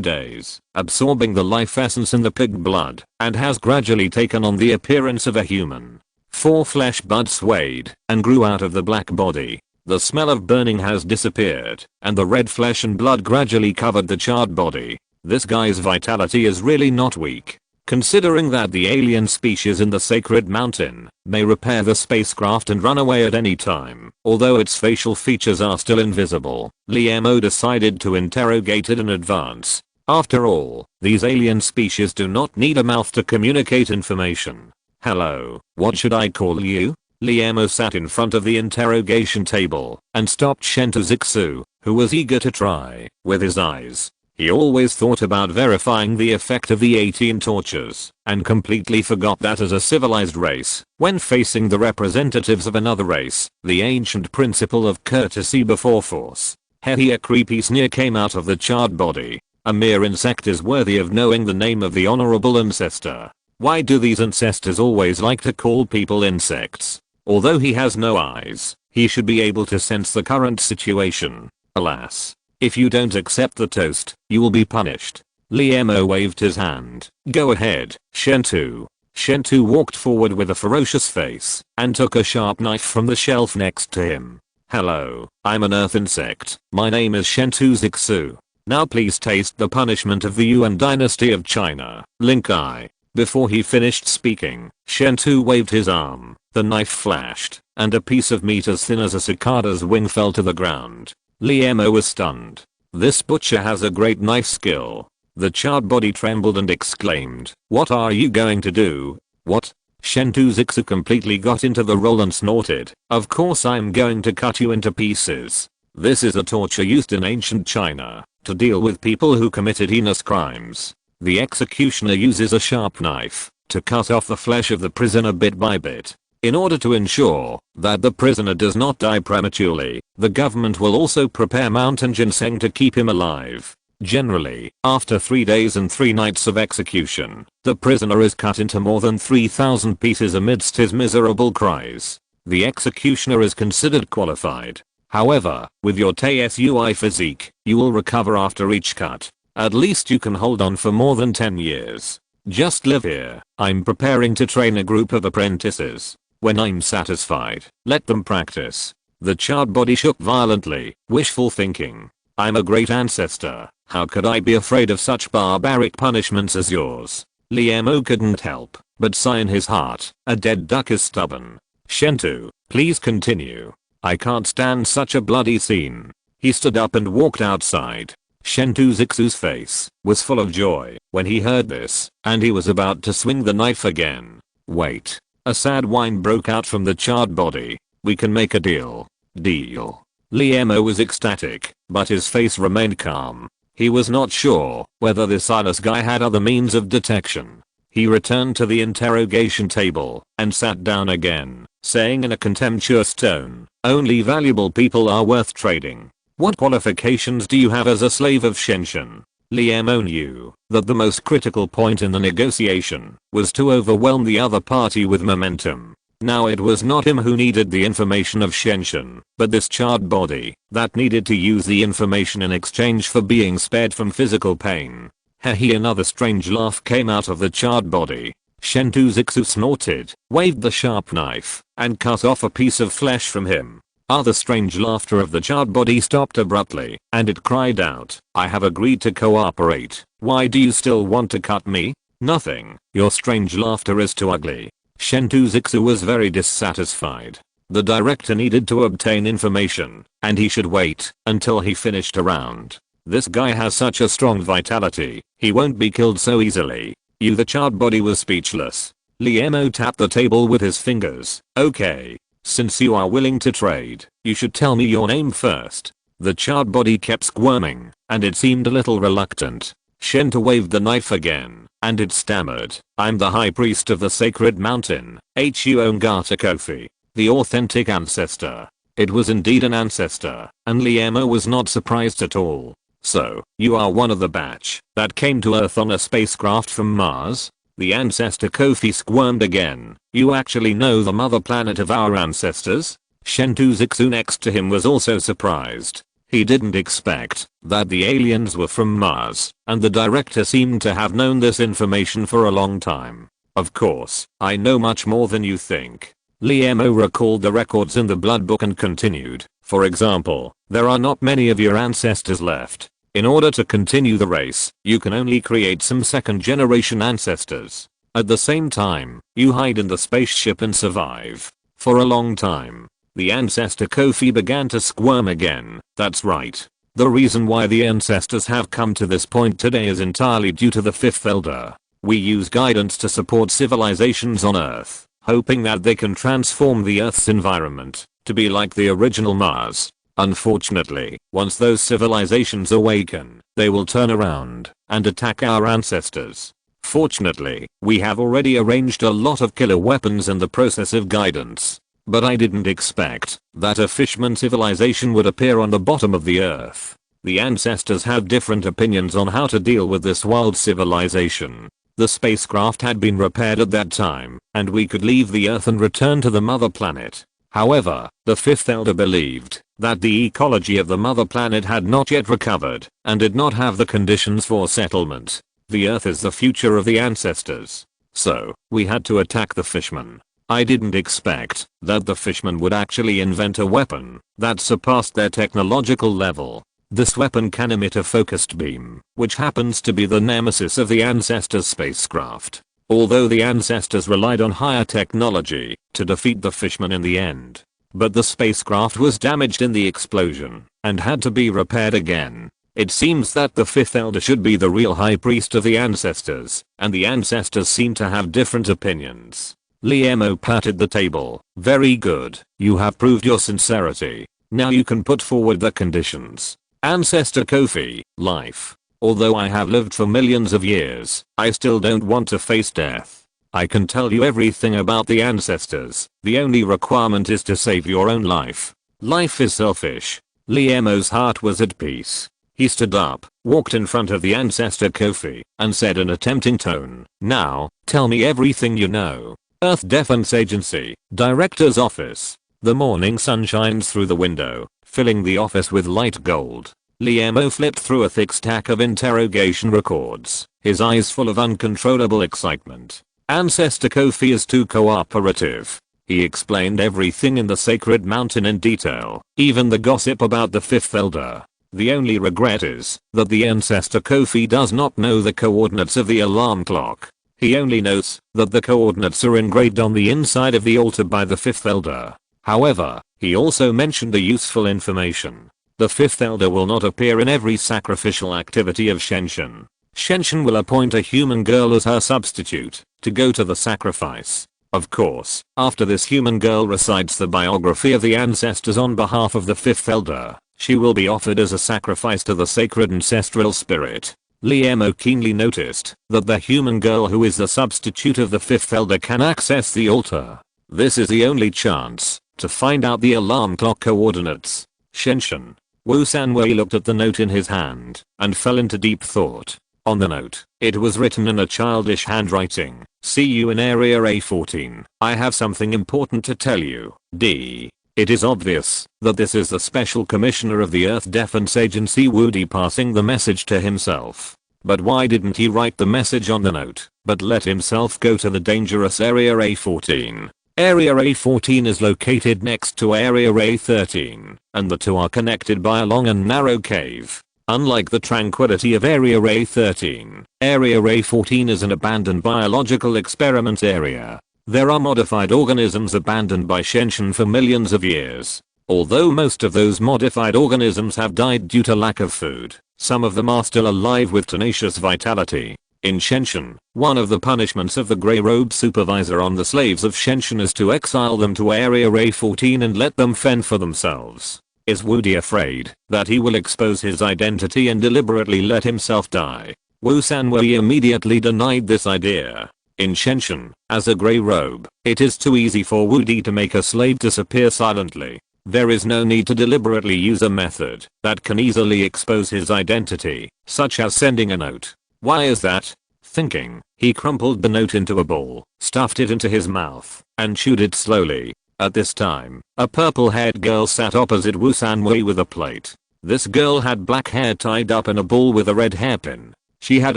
days, absorbing the life essence in the pig blood, and has gradually taken on the appearance of a human. 4 flesh buds swayed and grew out of the black body. The smell of burning has disappeared, and the red flesh and blood gradually covered the charred body. This guy's vitality is really not weak. Considering that the alien species in the sacred mountain may repair the spacecraft and run away at any time, although its facial features are still invisible, Liemo decided to interrogate it in advance. After all, these alien species do not need a mouth to communicate information. "Hello, what should I call you?" Liemo sat in front of the interrogation table and stopped Shentu Zixu, who was eager to try, with his eyes. He always thought about verifying the effect of the 18 tortures, and completely forgot that as a civilized race, when facing the representatives of another race, the ancient principle of courtesy before force. A creepy sneer came out of the charred body. A mere insect is worthy of knowing the name of the honorable ancestor. Why do these ancestors always like to call people insects? Although he has no eyes, he should be able to sense the current situation. Alas. If you don't accept the toast, you will be punished. Liemo waved his hand. "Go ahead, Shentu." Shentu walked forward with a ferocious face and took a sharp knife from the shelf next to him. "Hello, I'm an earth insect. My name is Shentu Zixu. Now please taste the punishment of the Yuan dynasty of China, Link Eye." Before he finished speaking, Shentu waved his arm. The knife flashed, and a piece of meat as thin as a cicada's wing fell to the ground. Liemo was stunned. This butcher has a great knife skill. The charred body trembled and exclaimed, "What are you going to do?" "What?" Chen Shuxian completely got into the role and snorted, "Of course I'm going to cut you into pieces." This is a torture used in ancient China to deal with people who committed heinous crimes. The executioner uses a sharp knife to cut off the flesh of the prisoner bit by bit. In order to ensure that the prisoner does not die prematurely, the government will also prepare mountain ginseng to keep him alive. Generally, after 3 days and 3 nights of execution, the prisoner is cut into more than 3,000 pieces amidst his miserable cries. The executioner is considered qualified. However, with your TSUI physique, you will recover after each cut. At least you can hold on for more than 10 years. Just live here. I'm preparing to train a group of apprentices. When I'm satisfied, let them practice. The charred body shook violently, wishful thinking. I'm a great ancestor. How could I be afraid of such barbaric punishments as yours? Liemo couldn't help but sigh in his heart. A dead duck is stubborn. Shentu, please continue. I can't stand such a bloody scene. He stood up and walked outside. Chen Shuxian's face was full of joy when he heard this, and he was about to swing the knife again. Wait. A sad whine broke out from the charred body. We can make a deal. Deal. Liemo was ecstatic, but his face remained calm. He was not sure whether this Silas guy had other means of detection. He returned to the interrogation table and sat down again, saying in a contemptuous tone, "Only valuable people are worth trading. What qualifications do you have as a slave of Shuxian?" Liemo knew that the most critical point in the negotiation was to overwhelm the other party with momentum. Now it was not him who needed the information of Shuxian, but this charred body that needed to use the information in exchange for being spared from physical pain. Hehe, another strange laugh came out of the charred body. Chen Shuxian snorted, waved the sharp knife, and cut off a piece of flesh from him. The strange laughter of the charred body stopped abruptly, and it cried out, "I have agreed to cooperate. Why do you still want to cut me?" "Nothing. Your strange laughter is too ugly." Chen Shuxian was very dissatisfied. The director needed to obtain information, and he should wait until he finished a round. This guy has such a strong vitality, he won't be killed so easily. The charred body was speechless. Liemo tapped the table with his fingers. "Okay. Since you are willing to trade, you should tell me your name first." The charred body kept squirming, and it seemed a little reluctant. Shen waved the knife again, and it stammered, "I'm the high priest of the sacred mountain, Huongata Kofi, the authentic ancestor." It was indeed an ancestor, and Liemo was not surprised at all. "So, you are one of the batch that came to Earth on a spacecraft from Mars?" The ancestor Kofi squirmed again. "You actually know the mother planet of our ancestors?" Chen Shuxian next to him was also surprised. He didn't expect that the aliens were from Mars, and the director seemed to have known this information for a long time. "Of course, I know much more than you think." Liemo recalled the records in the blood book and continued, "For example, there are not many of your ancestors left. In order to continue the race, you can only create some second-generation ancestors. At the same time, you hide in the spaceship and survive. For a long time." The ancestor Kofi began to squirm again. "That's right. The reason why the ancestors have come to this point today is entirely due to the fifth elder. We use guidance to support civilizations on Earth, hoping that they can transform the Earth's environment to be like the original Mars. Unfortunately, once those civilizations awaken, they will turn around and attack our ancestors. Fortunately, we have already arranged a lot of killer weapons in the process of guidance. But I didn't expect that a fishman civilization would appear on the bottom of the Earth. The ancestors had different opinions on how to deal with this wild civilization. The spacecraft had been repaired at that time, and we could leave the Earth and return to the mother planet. However, the fifth elder believed that the ecology of the mother planet had not yet recovered and did not have the conditions for settlement. The Earth is the future of the ancestors. So, we had to attack the fishmen. I didn't expect that the fishmen would actually invent a weapon that surpassed their technological level. This weapon can emit a focused beam, which happens to be the nemesis of the ancestors' spacecraft. Although the ancestors relied on higher technology to defeat the fishmen in the end. But the spacecraft was damaged in the explosion. and had to be repaired again. It seems that the fifth elder should be the real high priest of the ancestors, and the ancestors seem to have different opinions. Liemo patted the table. Very good, you have proved your sincerity. Now you can put forward the conditions. Ancestor Kofi, life. Although I have lived for millions of years, I still don't want to face death. I can tell you everything about the ancestors. The only requirement is to save your own life. Life is selfish. Liemo's heart was at peace. He stood up, walked in front of the ancestor Kofi, and said in a tempting tone, "Now, tell me everything you know." Earth Defense Agency, Director's Office. The morning sun shines through the window, filling the office with light gold. Liemo flipped through a thick stack of interrogation records, his eyes full of uncontrollable excitement. Ancestor Kofi is too cooperative. He explained everything in the sacred mountain in detail, even the gossip about the fifth elder. The only regret is that the ancestor Kofi does not know the coordinates of the alarm clock. He only knows that the coordinates are engraved on the inside of the altar by the fifth elder. However, he also mentioned the useful information. The fifth elder will not appear in every sacrificial activity of Shuxian. Shuxian will appoint a human girl as her substitute to go to the sacrifice. Of course, after this human girl recites the biography of the ancestors on behalf of the fifth elder, she will be offered as a sacrifice to the sacred ancestral spirit. Liemo keenly noticed that the human girl who is the substitute of the fifth elder can access the altar. This is the only chance to find out the alarm clock coordinates. Shuxian. Wu Sanwei looked at the note in his hand and fell into deep thought. On the note, it was written in a childish handwriting. "See you in Area A14. I have something important to tell you, D." It is obvious that this is the Special Commissioner of the Earth Defense Agency Woody passing the message to himself. But why didn't he write the message on the note, but let himself go to the dangerous Area A14? Area A14 is located next to Area A13, and the two are connected by a long and narrow cave. Unlike the tranquility of Area A13, Area A14 is an abandoned biological experiment area. There are modified organisms abandoned by Shuxian for millions of years. Although most of those modified organisms have died due to lack of food, some of them are still alive with tenacious vitality. In Shuxian, one of the punishments of the Grey Robe Supervisor on the slaves of Shuxian is to exile them to Area A14 and let them fend for themselves. Is Woody afraid that he will expose his identity and deliberately let himself die? Wu Sanwei immediately denied this idea. In Shuxian, as a Grey Robe, it is too easy for Woody to make a slave disappear silently. There is no need to deliberately use a method that can easily expose his identity, such as sending a note. Why is that? Thinking, he crumpled the note into a ball, stuffed it into his mouth, and chewed it slowly. At this time, a purple-haired girl sat opposite Wu Sanwei with a plate. This girl had black hair tied up in a ball with a red hairpin. She had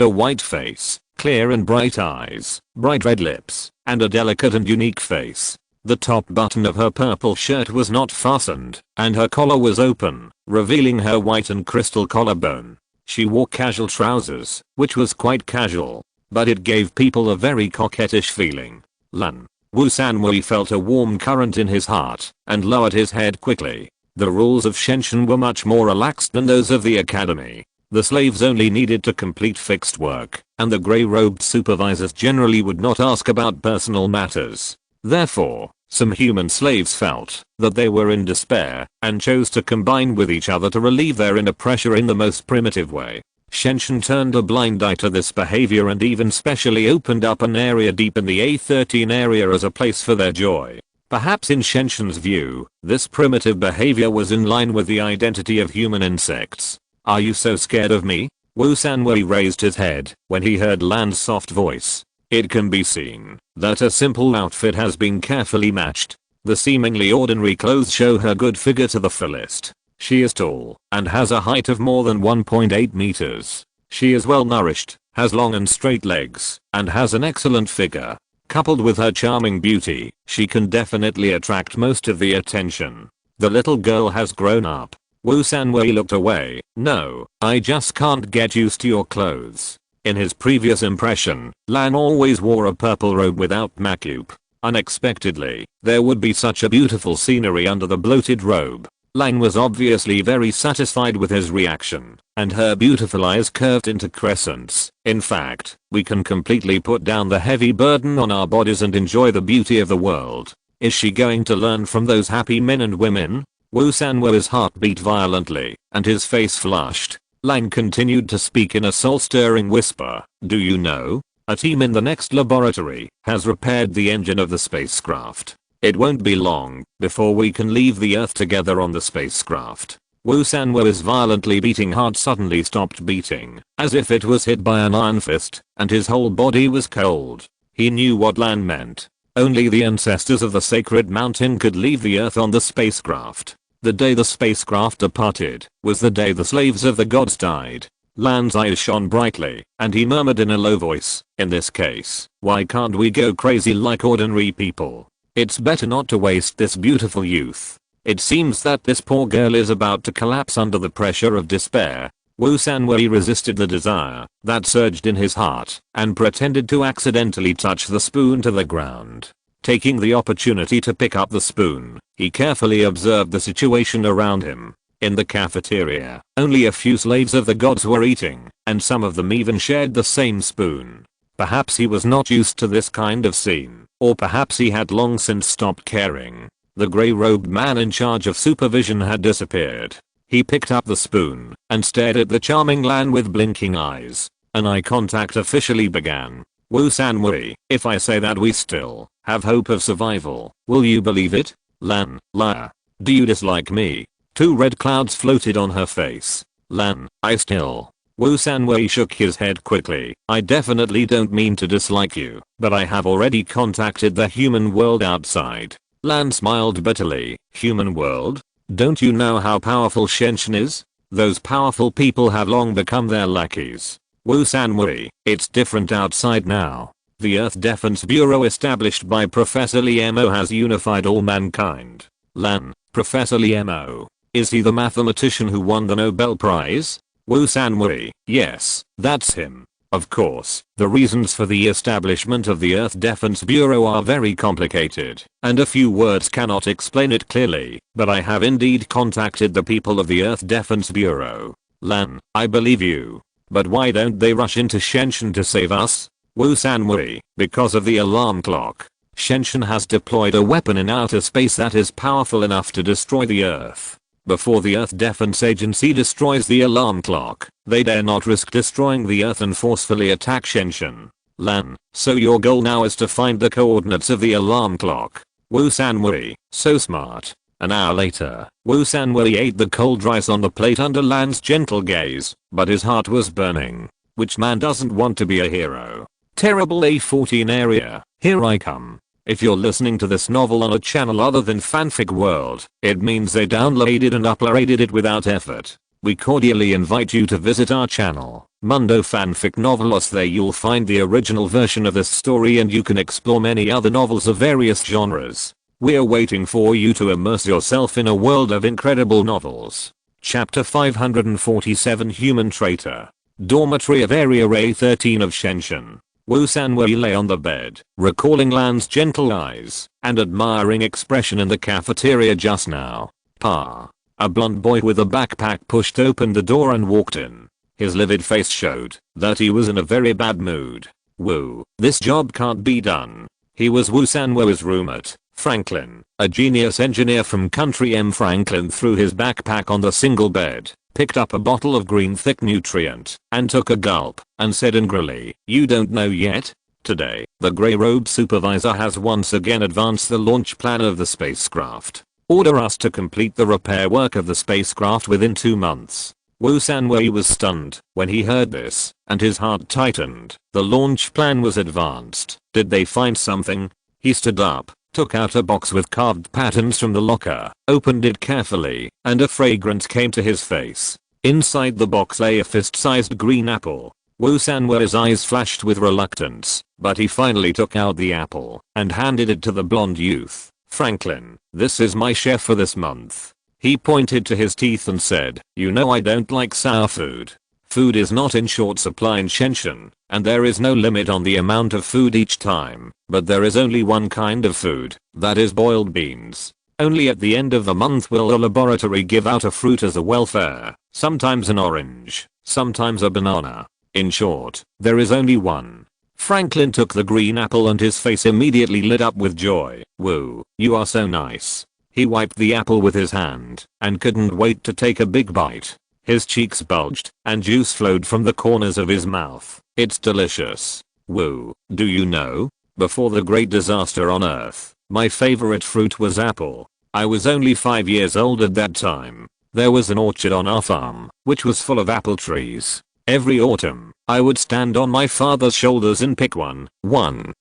a white face, clear and bright eyes, bright red lips, and a delicate and unique face. The top button of her purple shirt was not fastened, and her collar was open, revealing her white and crystal collarbone. She wore casual trousers, which was quite casual, but it gave people a very coquettish feeling. Lan. Wu Sanwei felt a warm current in his heart, and lowered his head quickly. The rules of Shuxian were much more relaxed than those of the academy. The slaves only needed to complete fixed work, and the grey-robed supervisors generally would not ask about personal matters. Therefore, some human slaves felt that they were in despair and chose to combine with each other to relieve their inner pressure in the most primitive way. Shuxian turned a blind eye to this behavior and even specially opened up an area deep in the A13 area as a place for their joy. Perhaps in Shuxian's view, this primitive behavior was in line with the identity of human insects. "Are you so scared of me?" Wu Sanwei raised his head when he heard Lan's soft voice. It can be seen that a simple outfit has been carefully matched. The seemingly ordinary clothes show her good figure to the fullest. She is tall and has a height of more than 1.8 meters. She is well nourished, has long and straight legs, and has an excellent figure. Coupled with her charming beauty, she can definitely attract most of the attention. The little girl has grown up. Wu Sanwei looked away. "No, I just can't get used to your clothes." In his previous impression, Lan always wore a purple robe without makeup. Unexpectedly, there would be such a beautiful scenery under the bloated robe. Lang was obviously very satisfied with his reaction, and her beautiful eyes curved into crescents. In fact, we can completely put down the heavy burden on our bodies and enjoy the beauty of the world. Is she going to learn from those happy men and women? Wu Sanwo's heart beat violently, and his face flushed. Lang continued to speak in a soul-stirring whisper. Do you know? A team in the next laboratory has repaired the engine of the spacecraft. It won't be long before we can leave the Earth together on the spacecraft. Wu Sanwo's violently beating heart suddenly stopped beating, as if it was hit by an iron fist, and his whole body was cold. He knew what Lan meant. Only the ancestors of the sacred mountain could leave the Earth on the spacecraft. The day the spacecraft departed was the day the slaves of the gods died. Lan's eyes shone brightly, and he murmured in a low voice, in this case, why can't we go crazy like ordinary people? It's better not to waste this beautiful youth. It seems that this poor girl is about to collapse under the pressure of despair. Wu Sanwei resisted the desire that surged in his heart and pretended to accidentally touch the spoon to the ground. Taking the opportunity to pick up the spoon, he carefully observed the situation around him. In the cafeteria, only a few slaves of the gods were eating, and some of them even shared the same spoon. Perhaps he was not used to this kind of scene, or perhaps he had long since stopped caring. The grey-robed man in charge of supervision had disappeared. He picked up the spoon and stared at the charming Lan with blinking eyes. An eye contact officially began. Wu Sanwei, if I say that we still have hope of survival, will you believe it? Lan, liar. Do you dislike me? Two red clouds floated on her face. Lan, I still. Wu Sanwei shook his head quickly. I definitely don't mean to dislike you, but I have already contacted the human world outside. Lan smiled bitterly. Human world? Don't you know how powerful Shen is? Those powerful people have long become their lackeys. Wu Sanwei, it's different outside now. The Earth Defense Bureau established by Professor Liemo has unified all mankind. Lan, Professor Liemo. Is he the mathematician who won the Nobel Prize? Wu Sanwei, yes, that's him. Of course, the reasons for the establishment of the Earth Defense Bureau are very complicated, and a few words cannot explain it clearly, but I have indeed contacted the people of the Earth Defense Bureau. Lan, I believe you. But why don't they rush into Shenzhen to save us? Wu Sanwei, because of the alarm clock. Shenzhen has deployed a weapon in outer space that is powerful enough to destroy the Earth. Before the Earth Defense Agency destroys the alarm clock, they dare not risk destroying the Earth and forcefully attack Shenzhen. Lan, so your goal now is to find the coordinates of the alarm clock. Wu Sanwei, so smart. An hour later, Wu Sanwei ate the cold rice on the plate under Lan's gentle gaze, but his heart was burning. Which man doesn't want to be a hero? Terrible A14 area, here I come. If you're listening to this novel on a channel other than Fanfic World, it means they downloaded and uploaded it without effort. We cordially invite you to visit our channel, Mundo Fanfic Novelos. There you'll find the original version of this story and you can explore many other novels of various genres. We're waiting for you to immerse yourself in a world of incredible novels. Chapter 547 Human Traitor. Dormitory of Area A13 of Shenzhen. Wu Sanwei lay on the bed, recalling Lan's gentle eyes and admiring expression in the cafeteria just now. Pa. A blond boy with a backpack pushed open the door and walked in. His livid face showed that he was in a very bad mood. Wu, this job can't be done. He was Wu Sanwei's roommate, Franklin, a genius engineer from Country M. Franklin threw his backpack on the single bed, picked up a bottle of green thick nutrient, and took a gulp, and said angrily, you don't know yet? Today, the grey-robed supervisor has once again advanced the launch plan of the spacecraft. Order us to complete the repair work of the spacecraft within 2 months. Wu Sanwei was stunned when he heard this, and his heart tightened. The launch plan was advanced. Did they find something? He stood up, took out a box with carved patterns from the locker, opened it carefully, and a fragrance came to his face. Inside the box lay a fist-sized green apple. Wu Sanwei's eyes flashed with reluctance, but he finally took out the apple and handed it to the blonde youth. Franklin, this is my share for this month. He pointed to his teeth and said, you know I don't like sour food. Food is not in short supply in Shenzhen, and there is no limit on the amount of food each time, but there is only one kind of food, that is boiled beans. Only at the end of the month will the laboratory give out a fruit as a welfare, sometimes an orange, sometimes a banana. In short, there is only one. Franklin took the green apple and his face immediately lit up with joy. Woo, you are so nice. He wiped the apple with his hand and couldn't wait to take a big bite. His cheeks bulged and juice flowed from the corners of his mouth. It's delicious. Woo, do you know? Before the great disaster on Earth, my favorite fruit was apple. I was only 5 years old at that time. There was an orchard on our farm, which was full of apple trees. Every autumn, I would stand on my father's shoulders and pick one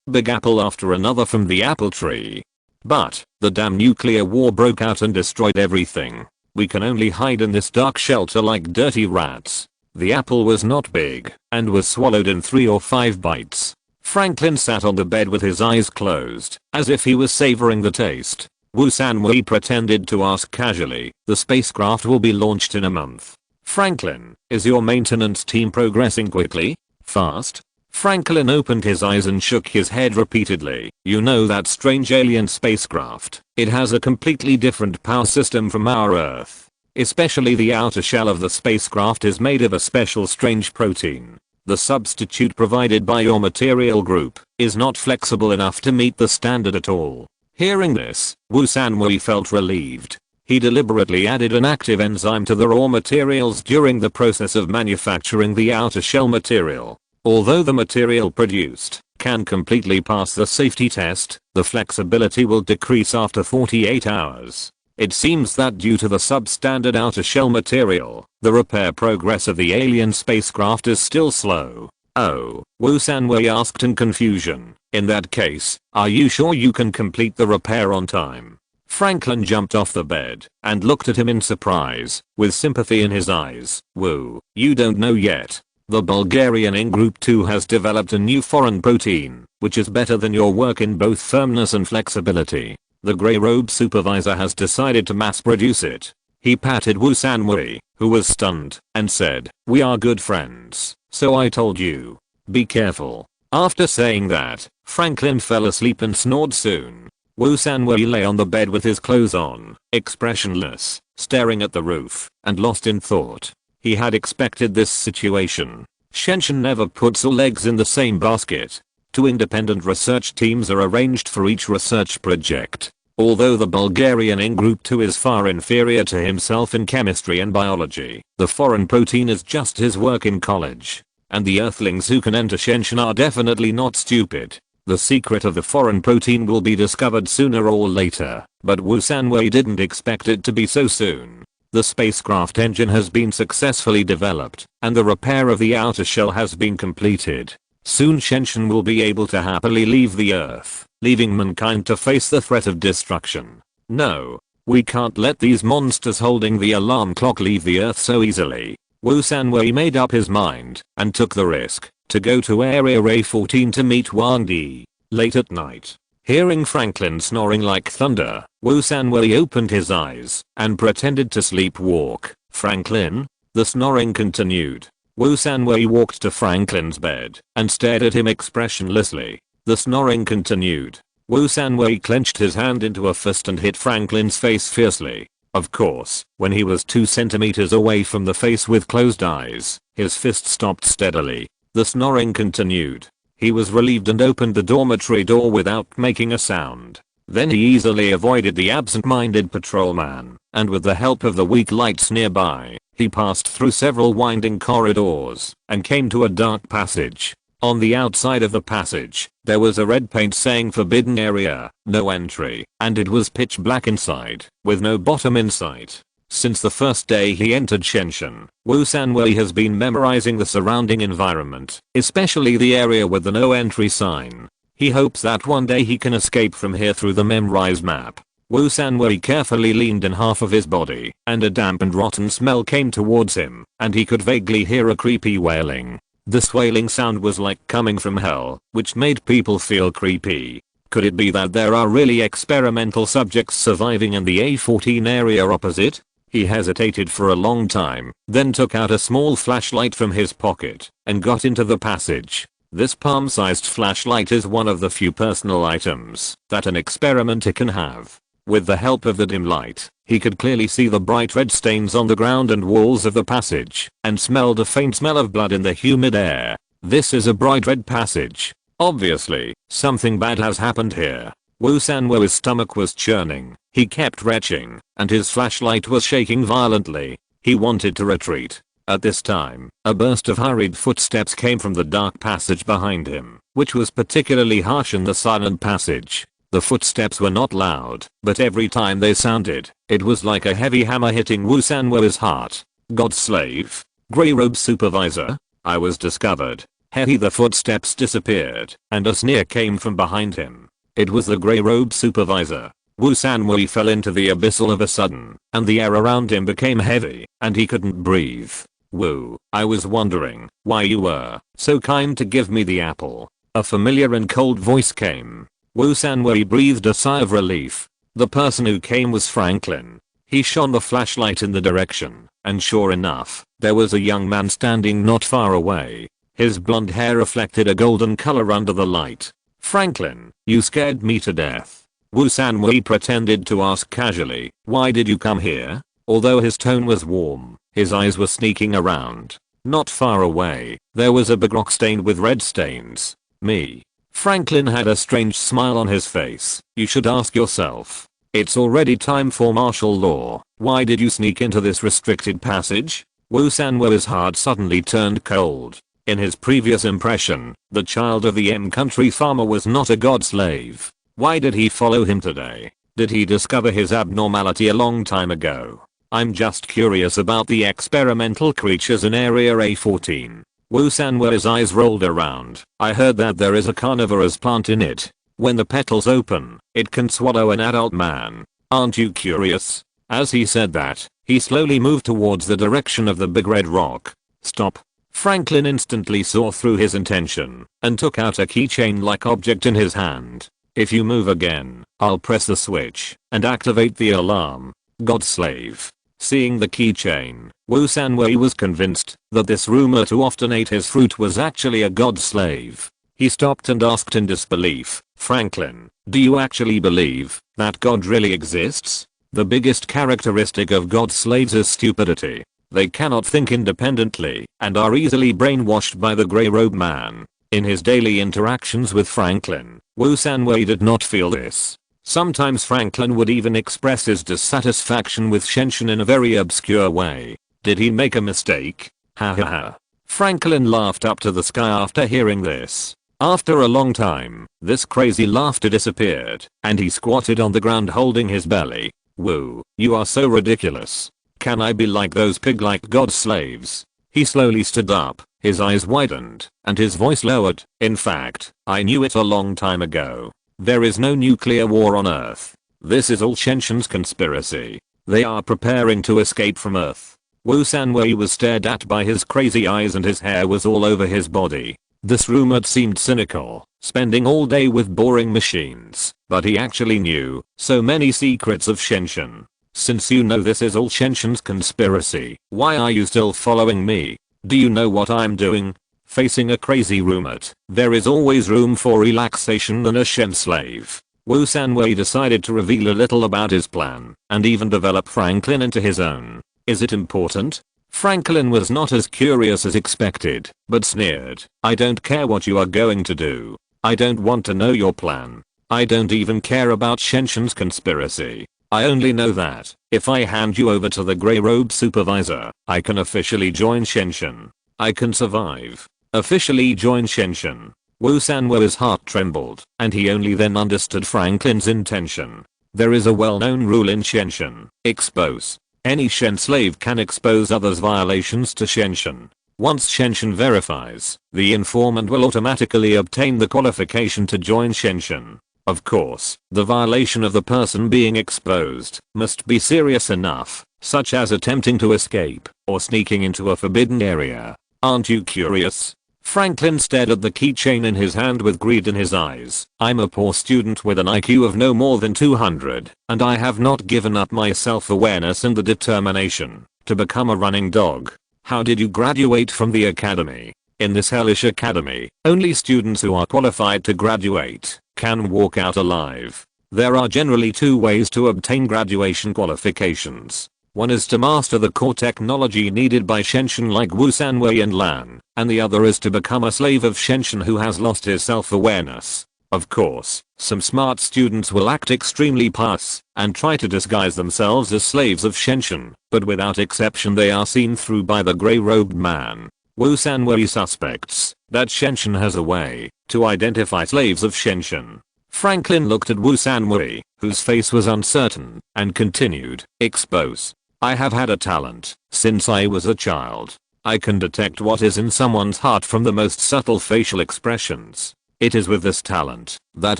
big apple after another from the apple tree. But, the damn nuclear war broke out and destroyed everything. We can only hide in this dark shelter like dirty rats. The apple was not big, and was swallowed in 3 or 5 bites. Franklin sat on the bed with his eyes closed, as if he was savoring the taste. Wu Sanwei pretended to ask casually, the spacecraft will be launched in a month. Franklin, is your maintenance team progressing quickly? Fast? Franklin opened his eyes and shook his head repeatedly. You know that strange alien spacecraft? It has a completely different power system from our Earth. Especially the outer shell of the spacecraft is made of a special strange protein. The substitute provided by your material group is not flexible enough to meet the standard at all. Hearing this, Wu Sanwei felt relieved. He deliberately added an active enzyme to the raw materials during the process of manufacturing the outer shell material. Although the material produced can completely pass the safety test, the flexibility will decrease after 48 hours. It seems that due to the substandard outer shell material, the repair progress of the alien spacecraft is still slow. Oh, Wu Sanwei asked in confusion. In that case, are you sure you can complete the repair on time? Franklin jumped off the bed and looked at him in surprise, with sympathy in his eyes. Woo, you don't know yet. The Bulgarian in Group 2 has developed a new foreign protein, which is better than your work in both firmness and flexibility. The grey robe supervisor has decided to mass produce it. He patted Wu Sanwei, who was stunned, and said, we are good friends, so I told you. Be careful. After saying that, Franklin fell asleep and snored soon. Wu Sanwei lay on the bed with his clothes on, expressionless, staring at the roof, and lost in thought. He had expected this situation. Shenshin never puts all eggs in the same basket. 2 independent research teams are arranged for each research project. Although the Bulgarian in Group 2 is far inferior to himself in chemistry and biology, the foreign protein is just his work in college. And the Earthlings who can enter Shenshin are definitely not stupid. The secret of the foreign protein will be discovered sooner or later, but Wu Sanwei didn't expect it to be so soon. The spacecraft engine has been successfully developed, and the repair of the outer shell has been completed. Soon Shenshin will be able to happily leave the Earth, leaving mankind to face the threat of destruction. No, we can't let these monsters holding the alarm clock leave the Earth so easily. Wu Sanwei made up his mind, and took the risk, to go to Area A14 to meet Wang Di. Late at night, hearing Franklin snoring like thunder, Wu Sanwei opened his eyes, and pretended to sleepwalk. Franklin? The snoring continued. Wu Sanwei walked to Franklin's bed, and stared at him expressionlessly. The snoring continued. Wu Sanwei clenched his hand into a fist and hit Franklin's face fiercely. Of course, when he was 2 centimeters away from the face with closed eyes, his fist stopped steadily. The snoring continued. He was relieved and opened the dormitory door without making a sound. Then he easily avoided the absent-minded patrolman, and with the help of the weak lights nearby, he passed through several winding corridors, and came to a dark passage. On the outside of the passage, there was a red paint saying forbidden area, no entry, and it was pitch black inside, with no bottom in sight. Since the first day he entered Shenshin, Wu Sanwei has been memorizing the surrounding environment, especially the area with the no entry sign. He hopes that one day he can escape from here through the memorized map. Wu Sanwei carefully leaned in half of his body, and a damp and rotten smell came towards him, and he could vaguely hear a creepy wailing. This wailing sound was like coming from hell, which made people feel creepy. Could it be that there are really experimental subjects surviving in the A14 area opposite? He hesitated for a long time, then took out a small flashlight from his pocket, and got into the passage. This palm-sized flashlight is one of the few personal items that an experimenter can have. With the help of the dim light, he could clearly see the bright red stains on the ground and walls of the passage, and smelled a faint smell of blood in the humid air. This is a bright red passage. Obviously, something bad has happened here. Wu Sanwo's stomach was churning, he kept retching, and his flashlight was shaking violently. He wanted to retreat. At this time, a burst of hurried footsteps came from the dark passage behind him, which was particularly harsh in the silent passage. The footsteps were not loud, but every time they sounded, it was like a heavy hammer hitting Wu Sanwo's heart. God's slave? Grey robe supervisor? I was discovered. The footsteps disappeared, and a sneer came from behind him. It was the grey robe supervisor. Wu Sanwo fell into the abyss all of a sudden, and the air around him became heavy, and he couldn't breathe. Wu, I was wondering why you were so kind to give me the apple. A familiar and cold voice came. Wu Sanwo breathed a sigh of relief. The person who came was Franklin. He shone the flashlight in the direction, and sure enough, there was a young man standing not far away. His blonde hair reflected a golden color under the light. Franklin, you scared me to death. Wu Sanwo pretended to ask casually, why did you come here? Although his tone was warm, his eyes were sneaking around. Not far away, there was a big rock stained with red stains. Me. Franklin had a strange smile on his face. You should ask yourself. It's already time for martial law. Why did you sneak into this restricted passage? Wu Sanwo's heart suddenly turned cold. In his previous impression, the child of the M country farmer was not a god slave. Why did he follow him today? Did he discover his abnormality a long time ago? I'm just curious about the experimental creatures in Area A14. Wu Sanwo's eyes rolled around. I heard that there is a carnivorous plant in it. When the petals open, it can swallow an adult man. Aren't you curious? As he said that, he slowly moved towards the direction of the big red rock. Stop. Franklin instantly saw through his intention, and took out a keychain-like object in his hand. If you move again, I'll press the switch, and activate the alarm. God slave. Seeing the keychain, Wu Sanwo was convinced that this rumor too often ate his fruit was actually a god slave. He stopped and asked in disbelief, Franklin, do you actually believe that God really exists? The biggest characteristic of god slaves is stupidity. They cannot think independently and are easily brainwashed by the grey robe man. In his daily interactions with Franklin, Wu Sanwo did not feel this. Sometimes Franklin would even express his dissatisfaction with Chen Shuxian in a very obscure way. Did he make a mistake? Ha ha ha. Franklin laughed up to the sky after hearing this. After a long time, this crazy laughter disappeared, and he squatted on the ground holding his belly. Wu, you are so ridiculous. Can I be like those pig-like god slaves? He slowly stood up, his eyes widened, and his voice lowered. In fact, I knew it a long time ago. There is no nuclear war on Earth. This is all Chen Shuxian's conspiracy. They are preparing to escape from Earth. Wu Sanwo was stared at by his crazy eyes and his hair was all over his body. This rumor seemed cynical, spending all day with boring machines, but he actually knew so many secrets of Chen Shuxian. Since you know this is all Chen Shuxian's conspiracy, why are you still following me? Do you know what I'm doing? Facing a crazy rumor, there is always room for relaxation in a Shen slave. Wu Sanwo decided to reveal a little about his plan, and even develop Franklin into his own. Is it important? Franklin was not as curious as expected, but sneered. I don't care what you are going to do. I don't want to know your plan. I don't even care about Chen Shuxian's conspiracy. I only know that, if I hand you over to the grey robe supervisor, I can officially join Chen Shuxian. I can survive. Officially join Chen Shuxian. Wu Sanwo's heart trembled, and he only then understood Franklin's intention. There is a well-known rule in Chen Shuxian: expose. Any Shen slave can expose others' violations to Chen Shuxian. Once Chen Shuxian verifies, the informant will automatically obtain the qualification to join Chen Shuxian. Of course, the violation of the person being exposed must be serious enough, such as attempting to escape or sneaking into a forbidden area. Aren't you curious? Franklin stared at the keychain in his hand with greed in his eyes. I'm a poor student with an IQ of no more than 200, and I have not given up my self-awareness and the determination to become a running dog. How did you graduate from the academy? In this hellish academy, only students who are qualified to graduate can walk out alive. There are generally two ways to obtain graduation qualifications. One is to master the core technology needed by Shuxian like Wu Sanwei and Lan, and the other is to become a slave of Shuxian who has lost his self-awareness. Of course, some smart students will act extremely pious and try to disguise themselves as slaves of Shuxian, but without exception they are seen through by the grey-robed man. Wu Sanwei suspects that Shuxian has a way to identify slaves of Shuxian. Franklin looked at Wu Sanwei, whose face was uncertain, and continued, "Expose. I have had a talent since I was a child. I can detect what is in someone's heart from the most subtle facial expressions. It is with this talent that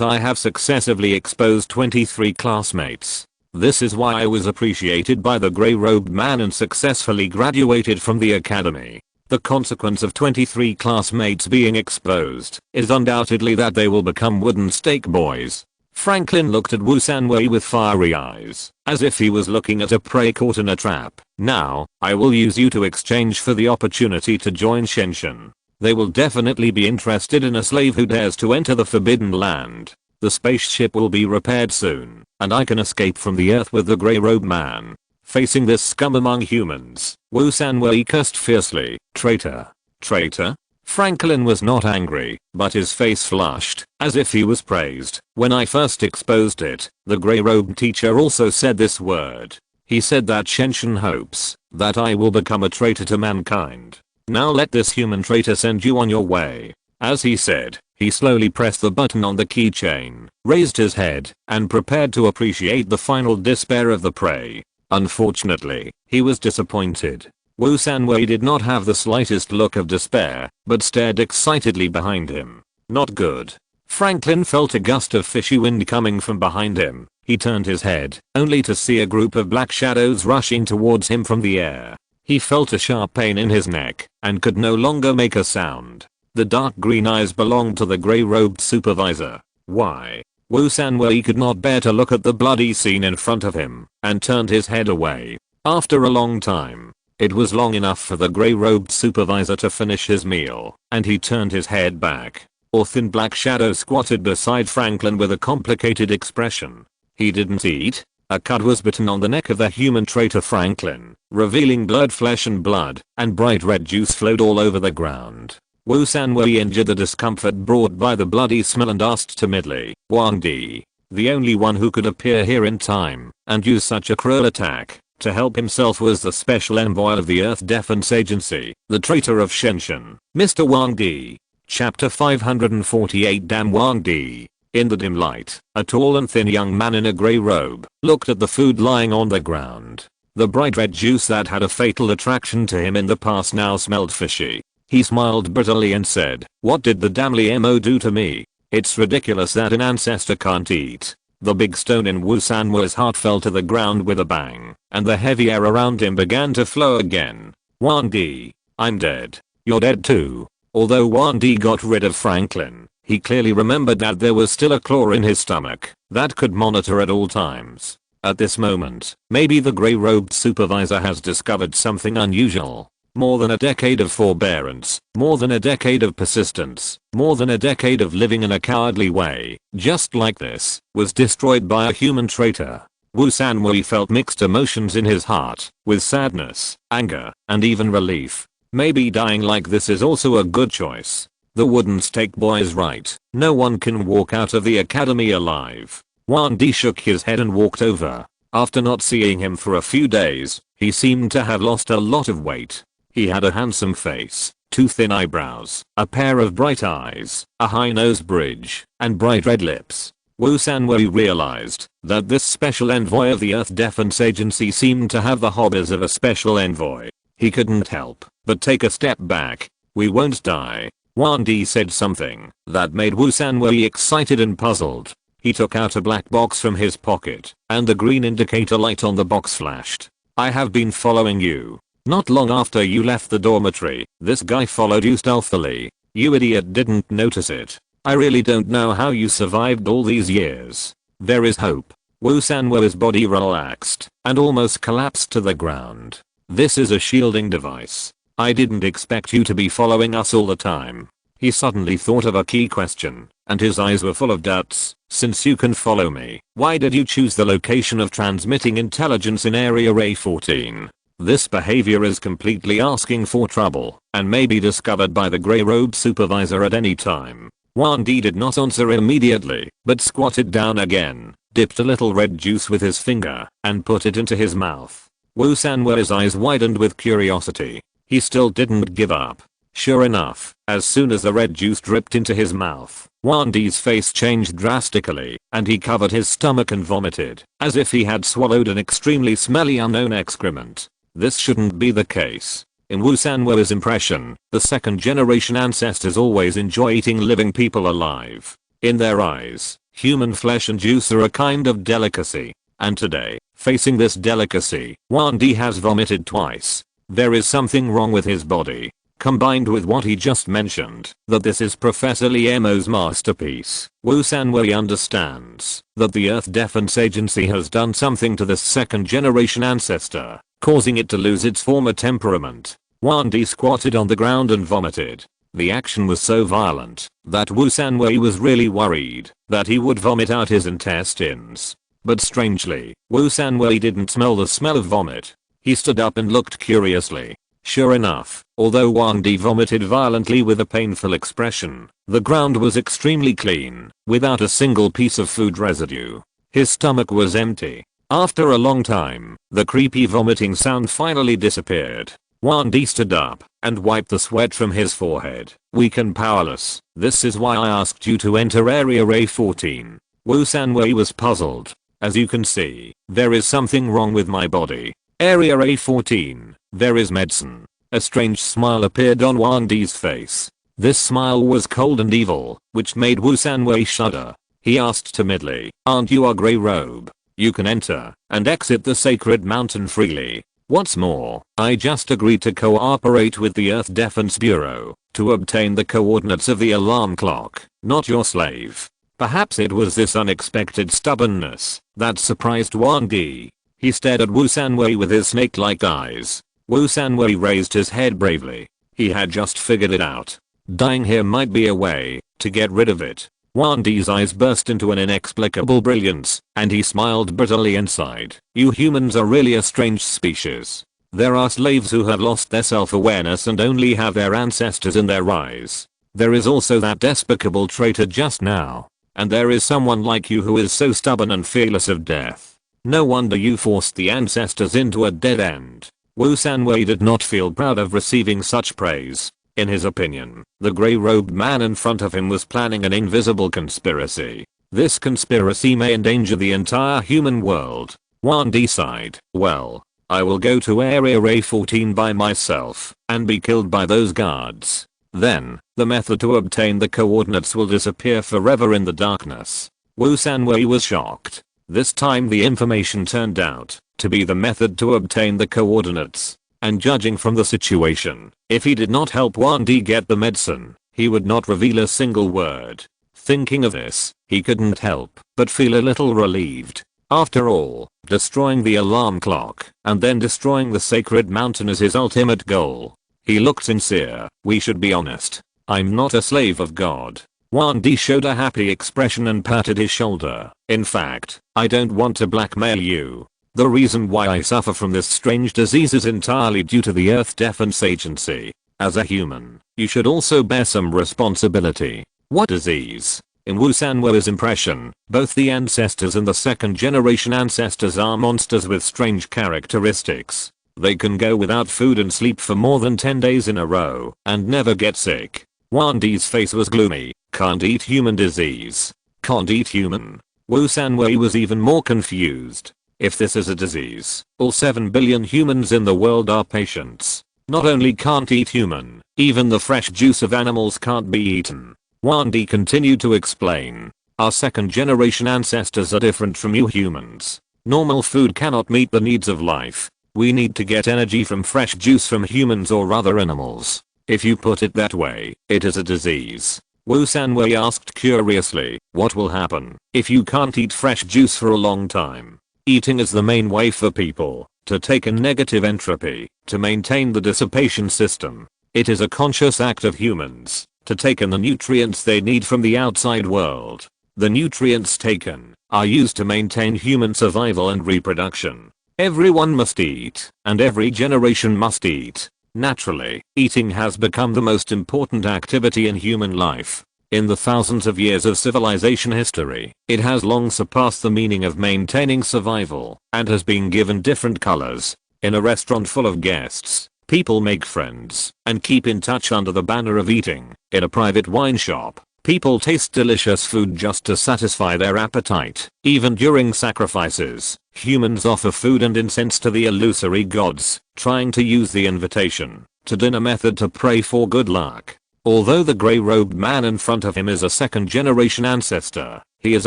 I have successively exposed 23 classmates. This is why I was appreciated by the grey-robed man and successfully graduated from the academy. The consequence of 23 classmates being exposed is undoubtedly that they will become wooden stake boys." Franklin looked at Wu Sanwei with fiery eyes, as if he was looking at a prey caught in a trap. "Now, I will use you to exchange for the opportunity to join Shuxian. They will definitely be interested in a slave who dares to enter the Forbidden Land. The spaceship will be repaired soon, and I can escape from the Earth with the grey-robed man." Facing this scum among humans, Wu Sanwei cursed fiercely. "Traitor. Traitor?" Franklin was not angry, but his face flushed, as if he was praised. "When I first exposed it, the grey-robed teacher also said this word. He said that Shuxian hopes that I will become a traitor to mankind. Now let this human traitor send you on your way." As he said, he slowly pressed the button on the keychain, raised his head, and prepared to appreciate the final despair of the prey. Unfortunately, he was disappointed. Wu Sanwei did not have the slightest look of despair, but stared excitedly behind him. Not good. Franklin felt a gust of fishy wind coming from behind him. He turned his head, only to see a group of black shadows rushing towards him from the air. He felt a sharp pain in his neck, and could no longer make a sound. The dark green eyes belonged to the grey-robed supervisor. Why? Wu Sanwei could not bear to look at the bloody scene in front of him, and turned his head away. After a long time, it was long enough for the grey-robed supervisor to finish his meal, and he turned his head back. A thin black shadow squatted beside Franklin with a complicated expression. He didn't eat. A cut was bitten on the neck of the human traitor Franklin, revealing blurred flesh and blood, and bright red juice flowed all over the ground. Wu Sanwei endured the discomfort brought by the bloody smell and asked timidly, "Wang Di, the only one who could appear here in time and use such a cruel attack to help himself was the special envoy of the Earth Defense Agency, the traitor of Shuxian, Mr. Wang Di." Chapter 548. Damn Wang Di. In the dim light, a tall and thin young man in a grey robe looked at the food lying on the ground. The bright red juice that had a fatal attraction to him in the past now smelled fishy. He smiled bitterly and said, "What did the damn Mo do to me? It's ridiculous that an ancestor can't eat." The big stone in Wu Sanwei's heart fell to the ground with a bang, and the heavy air around him began to flow again. "Wang Di, I'm dead. You're dead too." Although Wang Di got rid of Franklin, he clearly remembered that there was still a claw in his stomach that could monitor at all times. At this moment, maybe the grey-robed supervisor has discovered something unusual. More than a decade of forbearance, more than a decade of persistence, more than a decade of living in a cowardly way, just like this, was destroyed by a human traitor. Wu Sanwei felt mixed emotions in his heart, with sadness, anger, and even relief. Maybe dying like this is also a good choice. The wooden stake boy is right. No one can walk out of the academy alive. Wang Di shook his head and walked over. After not seeing him for a few days, he seemed to have lost a lot of weight. He had a handsome face, two thin eyebrows, a pair of bright eyes, a high nose bridge, and bright red lips. Wu Sanwei realized that this special envoy of the Earth Defense Agency seemed to have the hobbies of a special envoy. He couldn't help but take a step back. "We won't die." Wang Di said something that made Wu Sanwei excited and puzzled. He took out a black box from his pocket, and the green indicator light on the box flashed. "I have been following you. Not long after you left the dormitory, this guy followed you stealthily. You idiot didn't notice it. I really don't know how you survived all these years. There is hope." Wu Sanwei's body relaxed and almost collapsed to the ground. "This is a shielding device. I didn't expect you to be following us all the time." He suddenly thought of a key question, and his eyes were full of doubts. Since you can follow me, why did you choose the location of transmitting intelligence in Area A14? This behavior is completely asking for trouble, and may be discovered by the grey-robed supervisor at any time. Wan Di did not answer immediately, but squatted down again, dipped a little red juice with his finger, and put it into his mouth. Wu Sanwei's eyes widened with curiosity. He still didn't give up. Sure enough, as soon as the red juice dripped into his mouth, Wan Di's face changed drastically, and he covered his stomach and vomited, as if he had swallowed an extremely smelly unknown excrement. This shouldn't be the case. In Wu Sanwei's impression, the second generation ancestors always enjoy eating living people alive. In their eyes, human flesh and juice are a kind of delicacy. And today, facing this delicacy, Wan Di has vomited twice. There is something wrong with his body. Combined with what he just mentioned, that this is Professor Liemo's masterpiece, Wu Sanwei understands that the Earth Defense Agency has done something to this second generation ancestor, causing it to lose its former temperament. Wan Di squatted on the ground and vomited. The action was so violent that Wu Sanwei was really worried that he would vomit out his intestines. But strangely, Wu Sanwei didn't smell the smell of vomit. He stood up and looked curiously. Sure enough, although Wan Di vomited violently with a painful expression, the ground was extremely clean, without a single piece of food residue. His stomach was empty. After a long time, the creepy vomiting sound finally disappeared. Wan Di stood up and wiped the sweat from his forehead. Weak and powerless, this is why I asked you to enter Area A14. Wu Sanwei was puzzled. As you can see, there is something wrong with my body. Area A14, there is medicine. A strange smile appeared on Wan Di's face. This smile was cold and evil, which made Wu Sanwei shudder. He asked timidly, aren't you a grey robe? You can enter and exit the sacred mountain freely. What's more, I just agreed to cooperate with the Earth Defense Bureau to obtain the coordinates of the alarm clock, not your slave. Perhaps it was this unexpected stubbornness that surprised Wan Di. He stared at Wu Sanwei with his snake-like eyes. Wu Sanwei raised his head bravely. He had just figured it out. Dying here might be a way to get rid of it. Wan Di's eyes burst into an inexplicable brilliance, and he smiled bitterly inside. You humans are really a strange species. There are slaves who have lost their self-awareness and only have their ancestors in their eyes. There is also that despicable traitor just now. And there is someone like you who is so stubborn and fearless of death. No wonder you forced the ancestors into a dead end. Wu Sanwei did not feel proud of receiving such praise. In his opinion, the grey-robed man in front of him was planning an invisible conspiracy. This conspiracy may endanger the entire human world. Wan Di sighed. Well, I will go to Area A14 by myself and be killed by those guards. Then, the method to obtain the coordinates will disappear forever in the darkness. Wu Sanwei was shocked. This time the information turned out to be the method to obtain the coordinates. And judging from the situation, if he did not help Wan Di get the medicine, he would not reveal a single word. Thinking of this, he couldn't help but feel a little relieved. After all, destroying the alarm clock and then destroying the sacred mountain is his ultimate goal. He looked sincere. We should be honest. I'm not a slave of God. Wan Di showed a happy expression and patted his shoulder. In fact, I don't want to blackmail you. The reason why I suffer from this strange disease is entirely due to the Earth Defense Agency. As a human, you should also bear some responsibility. What disease? In Wu Sanwei's impression, both the ancestors and the second generation ancestors are monsters with strange characteristics. They can go without food and sleep for more than 10 days in a row and never get sick. Wan Di's face was gloomy. Can't eat human disease. Can't eat human. Wu Sanwei was even more confused. If this is a disease, all 7 billion humans in the world are patients. Not only can't eat human, even the fresh juice of animals can't be eaten. Wan Di continued to explain. Our second generation ancestors are different from you humans. Normal food cannot meet the needs of life. We need to get energy from fresh juice from humans or other animals. If you put it that way, it is a disease. Wu Sanwei asked curiously, what will happen if you can't eat fresh juice for a long time? Eating is the main way for people to take in negative entropy, to maintain the dissipation system. It is a conscious act of humans to take in the nutrients they need from the outside world. The nutrients taken are used to maintain human survival and reproduction. Everyone must eat, and every generation must eat. Naturally, eating has become the most important activity in human life. In the thousands of years of civilization history, it has long surpassed the meaning of maintaining survival, and has been given different colors. In a restaurant full of guests, people make friends and keep in touch under the banner of eating. In a private wine shop, people taste delicious food just to satisfy their appetite. Even during sacrifices, humans offer food and incense to the illusory gods, trying to use the invitation to dinner method to pray for good luck. Although the grey-robed man in front of him is a second-generation ancestor, he is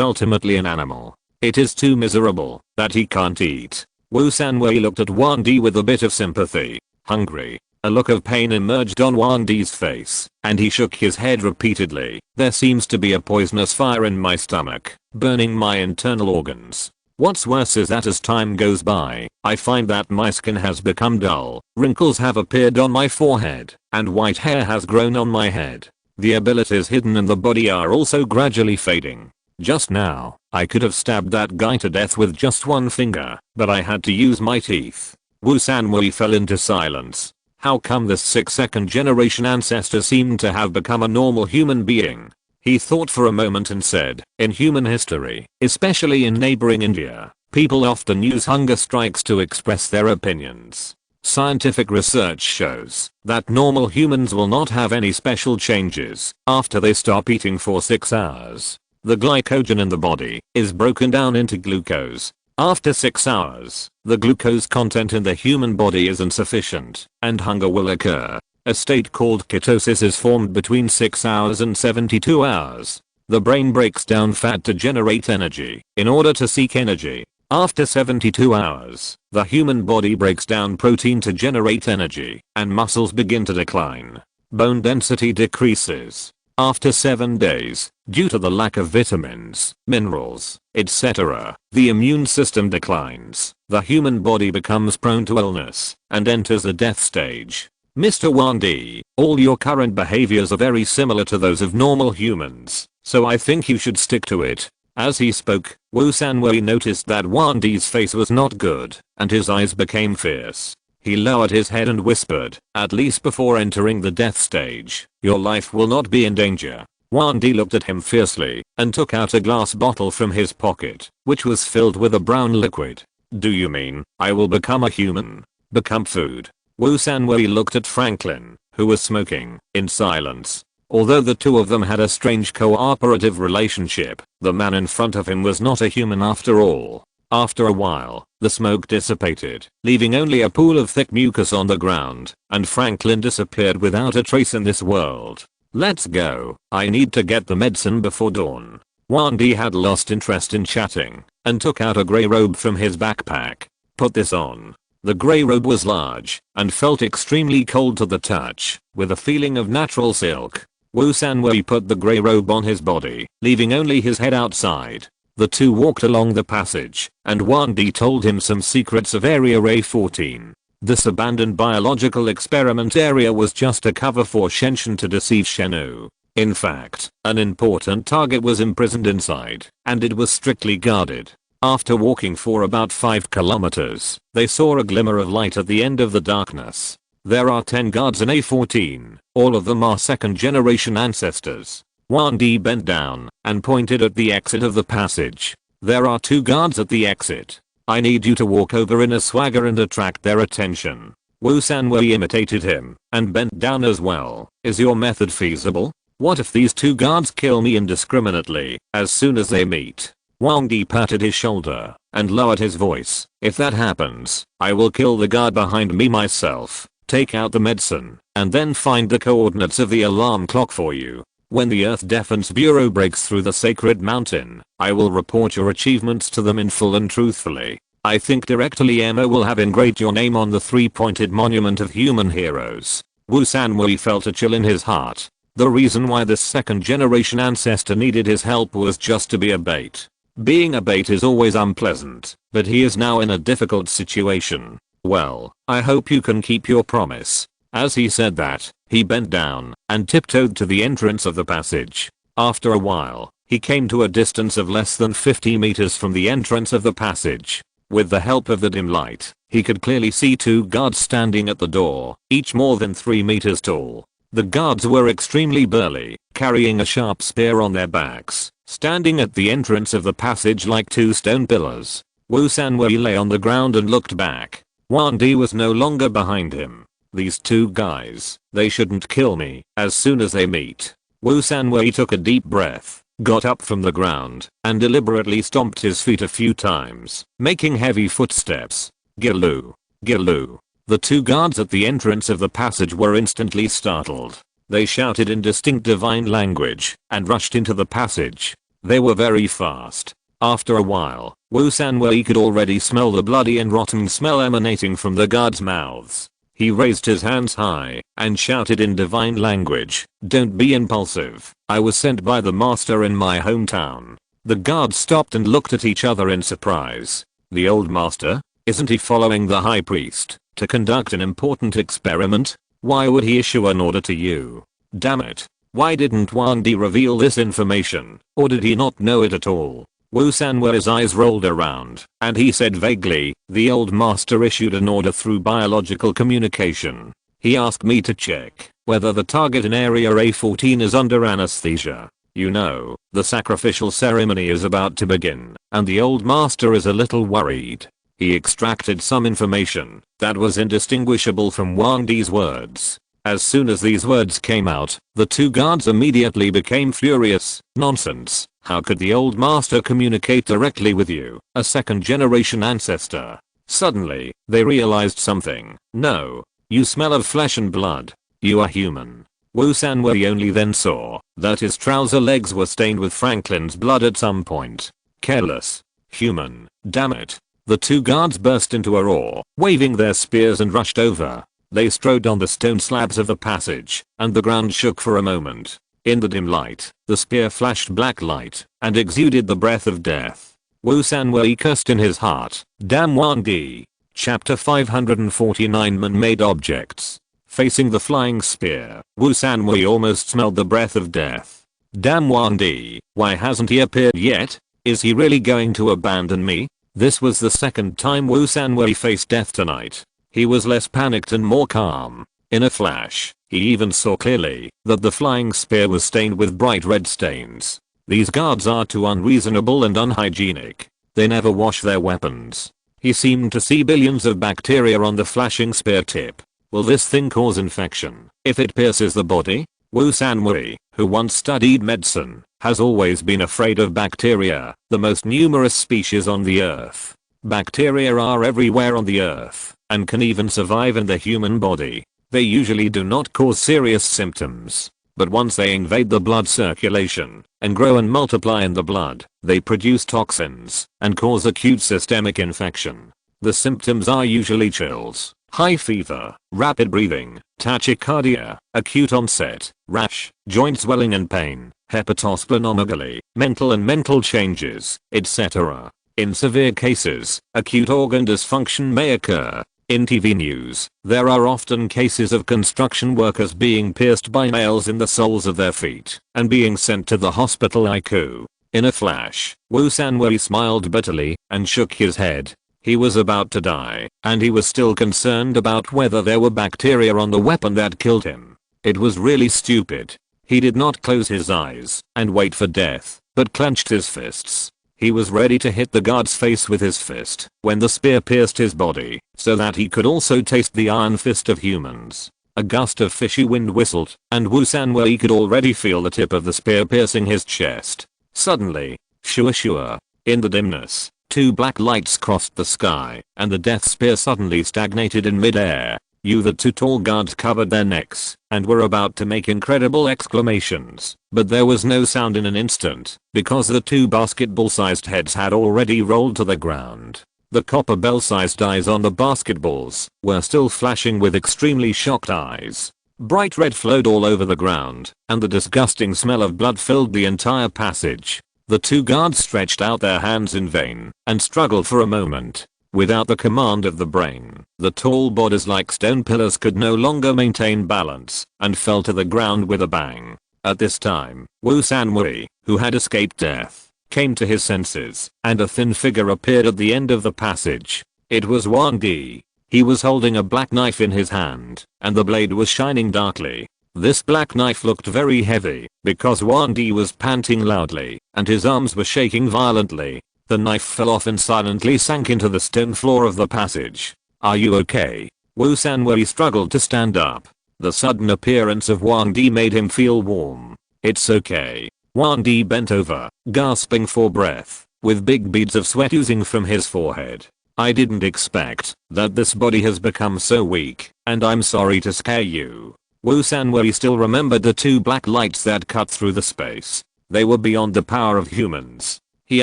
ultimately an animal. It is too miserable that he can't eat. Wu Sanwei looked at Wan Di with a bit of sympathy. Hungry. A look of pain emerged on Wan Di's face, and he shook his head repeatedly. There seems to be a poisonous fire in my stomach, burning my internal organs. What's worse is that as time goes by, I find that my skin has become dull, wrinkles have appeared on my forehead, and white hair has grown on my head. The abilities hidden in the body are also gradually fading. Just now, I could have stabbed that guy to death with just one finger, but I had to use my teeth. Wu Sanwei fell into silence. How come this sick second-generation ancestor seemed to have become a normal human being? He thought for a moment and said, in human history, especially in neighboring India, people often use hunger strikes to express their opinions. Scientific research shows that normal humans will not have any special changes after they stop eating for 6 hours. The glycogen in the body is broken down into glucose. After 6 hours, the glucose content in the human body is insufficient, and hunger will occur. A state called ketosis is formed between 6 hours and 72 hours. The brain breaks down fat to generate energy in order to seek energy. After 72 hours, the human body breaks down protein to generate energy, and muscles begin to decline. Bone density decreases. After 7 days, due to the lack of vitamins, minerals, etc., the immune system declines. The human body becomes prone to illness and enters the death stage. Mr. Wan Di, all your current behaviors are very similar to those of normal humans, so I think you should stick to it. As he spoke, Wu Sanwei noticed that Wan Di's face was not good, and his eyes became fierce. He lowered his head and whispered, at least before entering the death stage, your life will not be in danger. Wan Di looked at him fiercely, and took out a glass bottle from his pocket, which was filled with a brown liquid. Do you mean, I will become a human? Become food? Wu Sanwei looked at Franklin, who was smoking, in silence. Although the two of them had a strange cooperative relationship, the man in front of him was not a human after all. After a while, the smoke dissipated, leaving only a pool of thick mucus on the ground, and Franklin disappeared without a trace in this world. Let's go, I need to get the medicine before dawn. Wan Di had lost interest in chatting, and took out a grey robe from his backpack. Put this on. The grey robe was large, and felt extremely cold to the touch, with a feeling of natural silk. Wu Sanwei put the grey robe on his body, leaving only his head outside. The two walked along the passage, and Wan Di told him some secrets of Area A14. This abandoned biological experiment area was just a cover for Chen Shuxian to deceive Shenu. In fact, an important target was imprisoned inside, and it was strictly guarded. After walking for about 5 kilometers, they saw a glimmer of light at the end of the darkness. There are 10 guards in A14, all of them are second-generation ancestors. Wan Di bent down and pointed at the exit of the passage. There are 2 guards at the exit. I need you to walk over in a swagger and attract their attention. Wu Sanwei imitated him and bent down as well. Is your method feasible? What if these 2 guards kill me indiscriminately as soon as they meet? Wan Di patted his shoulder and lowered his voice. If that happens, I will kill the guard behind me myself, take out the medicine, and then find the coordinates of the alarm clock for you. When the Earth Defense Bureau breaks through the sacred mountain, I will report your achievements to them in full and truthfully. I think directly Emma will have engraved your name on the 3-pointed monument of human heroes. Wu Sanwei felt a chill in his heart. The reason why this second-generation ancestor needed his help was just to be a bait. Being a bait is always unpleasant, but he is now in a difficult situation. Well, I hope you can keep your promise. As he said that, He bent down and tiptoed to the entrance of the passage. After a while, he came to a distance of less than 50 meters from the entrance of the passage. With the help of the dim light, he could clearly see 2 guards standing at the door, each more than 3 meters tall. The guards were extremely burly, carrying a sharp spear on their backs, standing at the entrance of the passage like 2 stone pillars. Wu Sanwei lay on the ground and looked back. Wang Di was no longer behind him. These 2 guys, they shouldn't kill me as soon as they meet. Wu Sanwei took a deep breath, got up from the ground, and deliberately stomped his feet a few times, making heavy footsteps. Gilu. Gilu. The 2 guards at the entrance of the passage were instantly startled. They shouted in distinct divine language and rushed into the passage. They were very fast. After a while, Wu Sanwei could already smell the bloody and rotten smell emanating from the guards' mouths. He raised his hands high and shouted in divine language, "Don't be impulsive. I was sent by the master in my hometown." The guards stopped and looked at each other in surprise. The old master? Isn't he following the high priest to conduct an important experiment? Why would he issue an order to you? Damn it. Why didn't Wang Di reveal this information, or did he not know it at all? Wu Sanwei's eyes rolled around, and he said vaguely, "The old master issued an order through biological communication. He asked me to check whether the target in area A14 is under anesthesia. You know, the sacrificial ceremony is about to begin, and the old master is a little worried." He extracted some information that was indistinguishable from Wang Di's words. As soon as these words came out, the 2 guards immediately became furious. "Nonsense. How could the old master communicate directly with you, a 2nd-generation ancestor?" Suddenly, they realized something. "No. You smell of flesh and blood. You are human." Wu Sanwei only then saw that his trouser legs were stained with Franklin's blood at some point. Careless. Human. Damn it. The 2 guards burst into a roar, waving their spears and rushed over. They strode on the stone slabs of the passage, and the ground shook for a moment. In the dim light, the spear flashed black light and exuded the breath of death. Wu Sanwei cursed in his heart. Damn Wang Di. Chapter 549 Man-made objects. Facing the flying spear, Wu Sanwei almost smelled the breath of death. Damn Wang Di. Why hasn't he appeared yet? Is he really going to abandon me? This was the 2nd time Wu Sanwei faced death tonight. He was less panicked and more calm. In a flash, he even saw clearly that the flying spear was stained with bright red stains. These guards are too unreasonable and unhygienic. They never wash their weapons. He seemed to see billions of bacteria on the flashing spear tip. Will this thing cause infection if it pierces the body? Wu Sanwei, who once studied medicine, has always been afraid of bacteria, the most numerous species on the earth. Bacteria are everywhere on the earth and can even survive in the human body. They usually do not cause serious symptoms, but once they invade the blood circulation and grow and multiply in the blood, they produce toxins and cause acute systemic infection. The symptoms are usually chills, high fever, rapid breathing, tachycardia, acute onset, rash, joint swelling and pain, hepatosplenomegaly, mental changes, etc. In severe cases, acute organ dysfunction may occur. In TV news, there are often cases of construction workers being pierced by nails in the soles of their feet and being sent to the hospital ICU. In a flash, Wu Sanwei smiled bitterly and shook his head. He was about to die, and he was still concerned about whether there were bacteria on the weapon that killed him. It was really stupid. He did not close his eyes and wait for death, but clenched his fists. He was ready to hit the guard's face with his fist when the spear pierced his body, so that he could also taste the iron fist of humans. A gust of fishy wind whistled, and Wu Sanwei could already feel the tip of the spear piercing his chest. Suddenly, shua, in the dimness, 2 black lights crossed the sky, and the death spear suddenly stagnated in midair. The 2 tall guards covered their necks and were about to make incredible exclamations, but there was no sound in an instant because the 2 basketball-sized heads had already rolled to the ground. The copper bell-sized eyes on the basketballs were still flashing with extremely shocked eyes. Bright red flowed all over the ground, and the disgusting smell of blood filled the entire passage. The 2 guards stretched out their hands in vain and struggled for a moment. Without the command of the brain, the tall bodies like stone pillars could no longer maintain balance and fell to the ground with a bang. At this time, Wu Sanwei, who had escaped death, came to his senses, and a thin figure appeared at the end of the passage. It was Wang Di. He was holding a black knife in his hand, and the blade was shining darkly. This black knife looked very heavy, because Wang Di was panting loudly, and his arms were shaking violently. The knife fell off and silently sank into the stone floor of the passage. "Are you okay?" Wu Sanwei struggled to stand up. The sudden appearance of Wang Di made him feel warm. "It's okay." Wang Di bent over, gasping for breath, with big beads of sweat oozing from his forehead. "I didn't expect that this body has become so weak, and I'm sorry to scare you." Wu Sanwei still remembered the two black lights that cut through the space. They were beyond the power of humans. He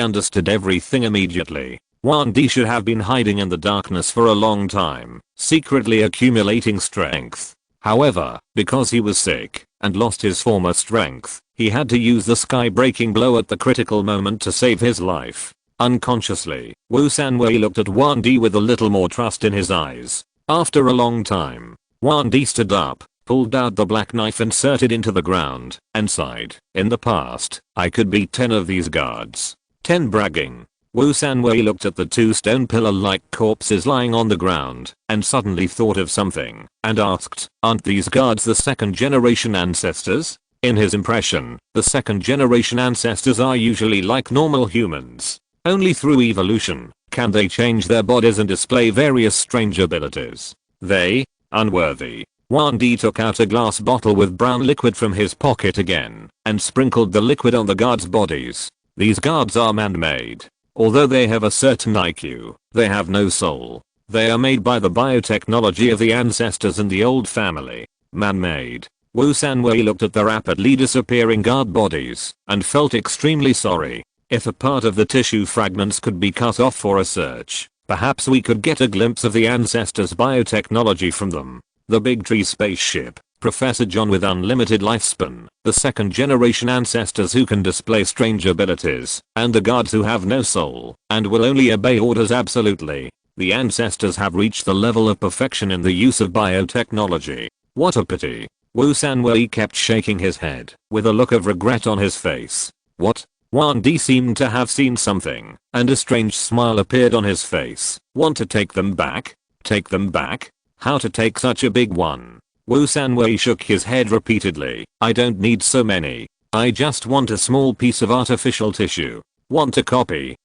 understood everything immediately. Wang Di should have been hiding in the darkness for a long time, secretly accumulating strength. However, because he was sick and lost his former strength, he had to use the sky-breaking blow at the critical moment to save his life. Unconsciously, Wu Sanwei looked at Wang Di with a little more trust in his eyes. After a long time, Wang Di stood up, pulled out the black knife inserted into the ground, and sighed. "In the past, I could beat 10 of these guards." 10 bragging. Wu Sanwei looked at the two stone pillar-like corpses lying on the ground, and suddenly thought of something, and asked, "Aren't these guards the second-generation ancestors?" In his impression, the second-generation ancestors are usually like normal humans. Only through evolution can they change their bodies and display various strange abilities. They? Unworthy. Wang Di took out a glass bottle with brown liquid from his pocket again, and sprinkled the liquid on the guards' bodies. These guards are man-made. Although they have a certain IQ, they have no soul. They are made by the biotechnology of the ancestors in the old family. Man-made. Wu Sanwei looked at the rapidly disappearing guard bodies and felt extremely sorry. If a part of the tissue fragments could be cut off for a search, perhaps we could get a glimpse of the ancestors' biotechnology from them. The Big Tree spaceship, Professor John with unlimited lifespan, the second-generation ancestors who can display strange abilities, and the guards who have no soul and will only obey orders absolutely. The ancestors have reached the level of perfection in the use of biotechnology. What a pity. Wu Sanwei kept shaking his head, with a look of regret on his face. What? Wang Di seemed to have seen something, and a strange smile appeared on his face. Want to take them back? Take them back? How to take such a big one? Wu Sanwei shook his head repeatedly. "I don't need so many. I just want a small piece of artificial tissue. Want to copy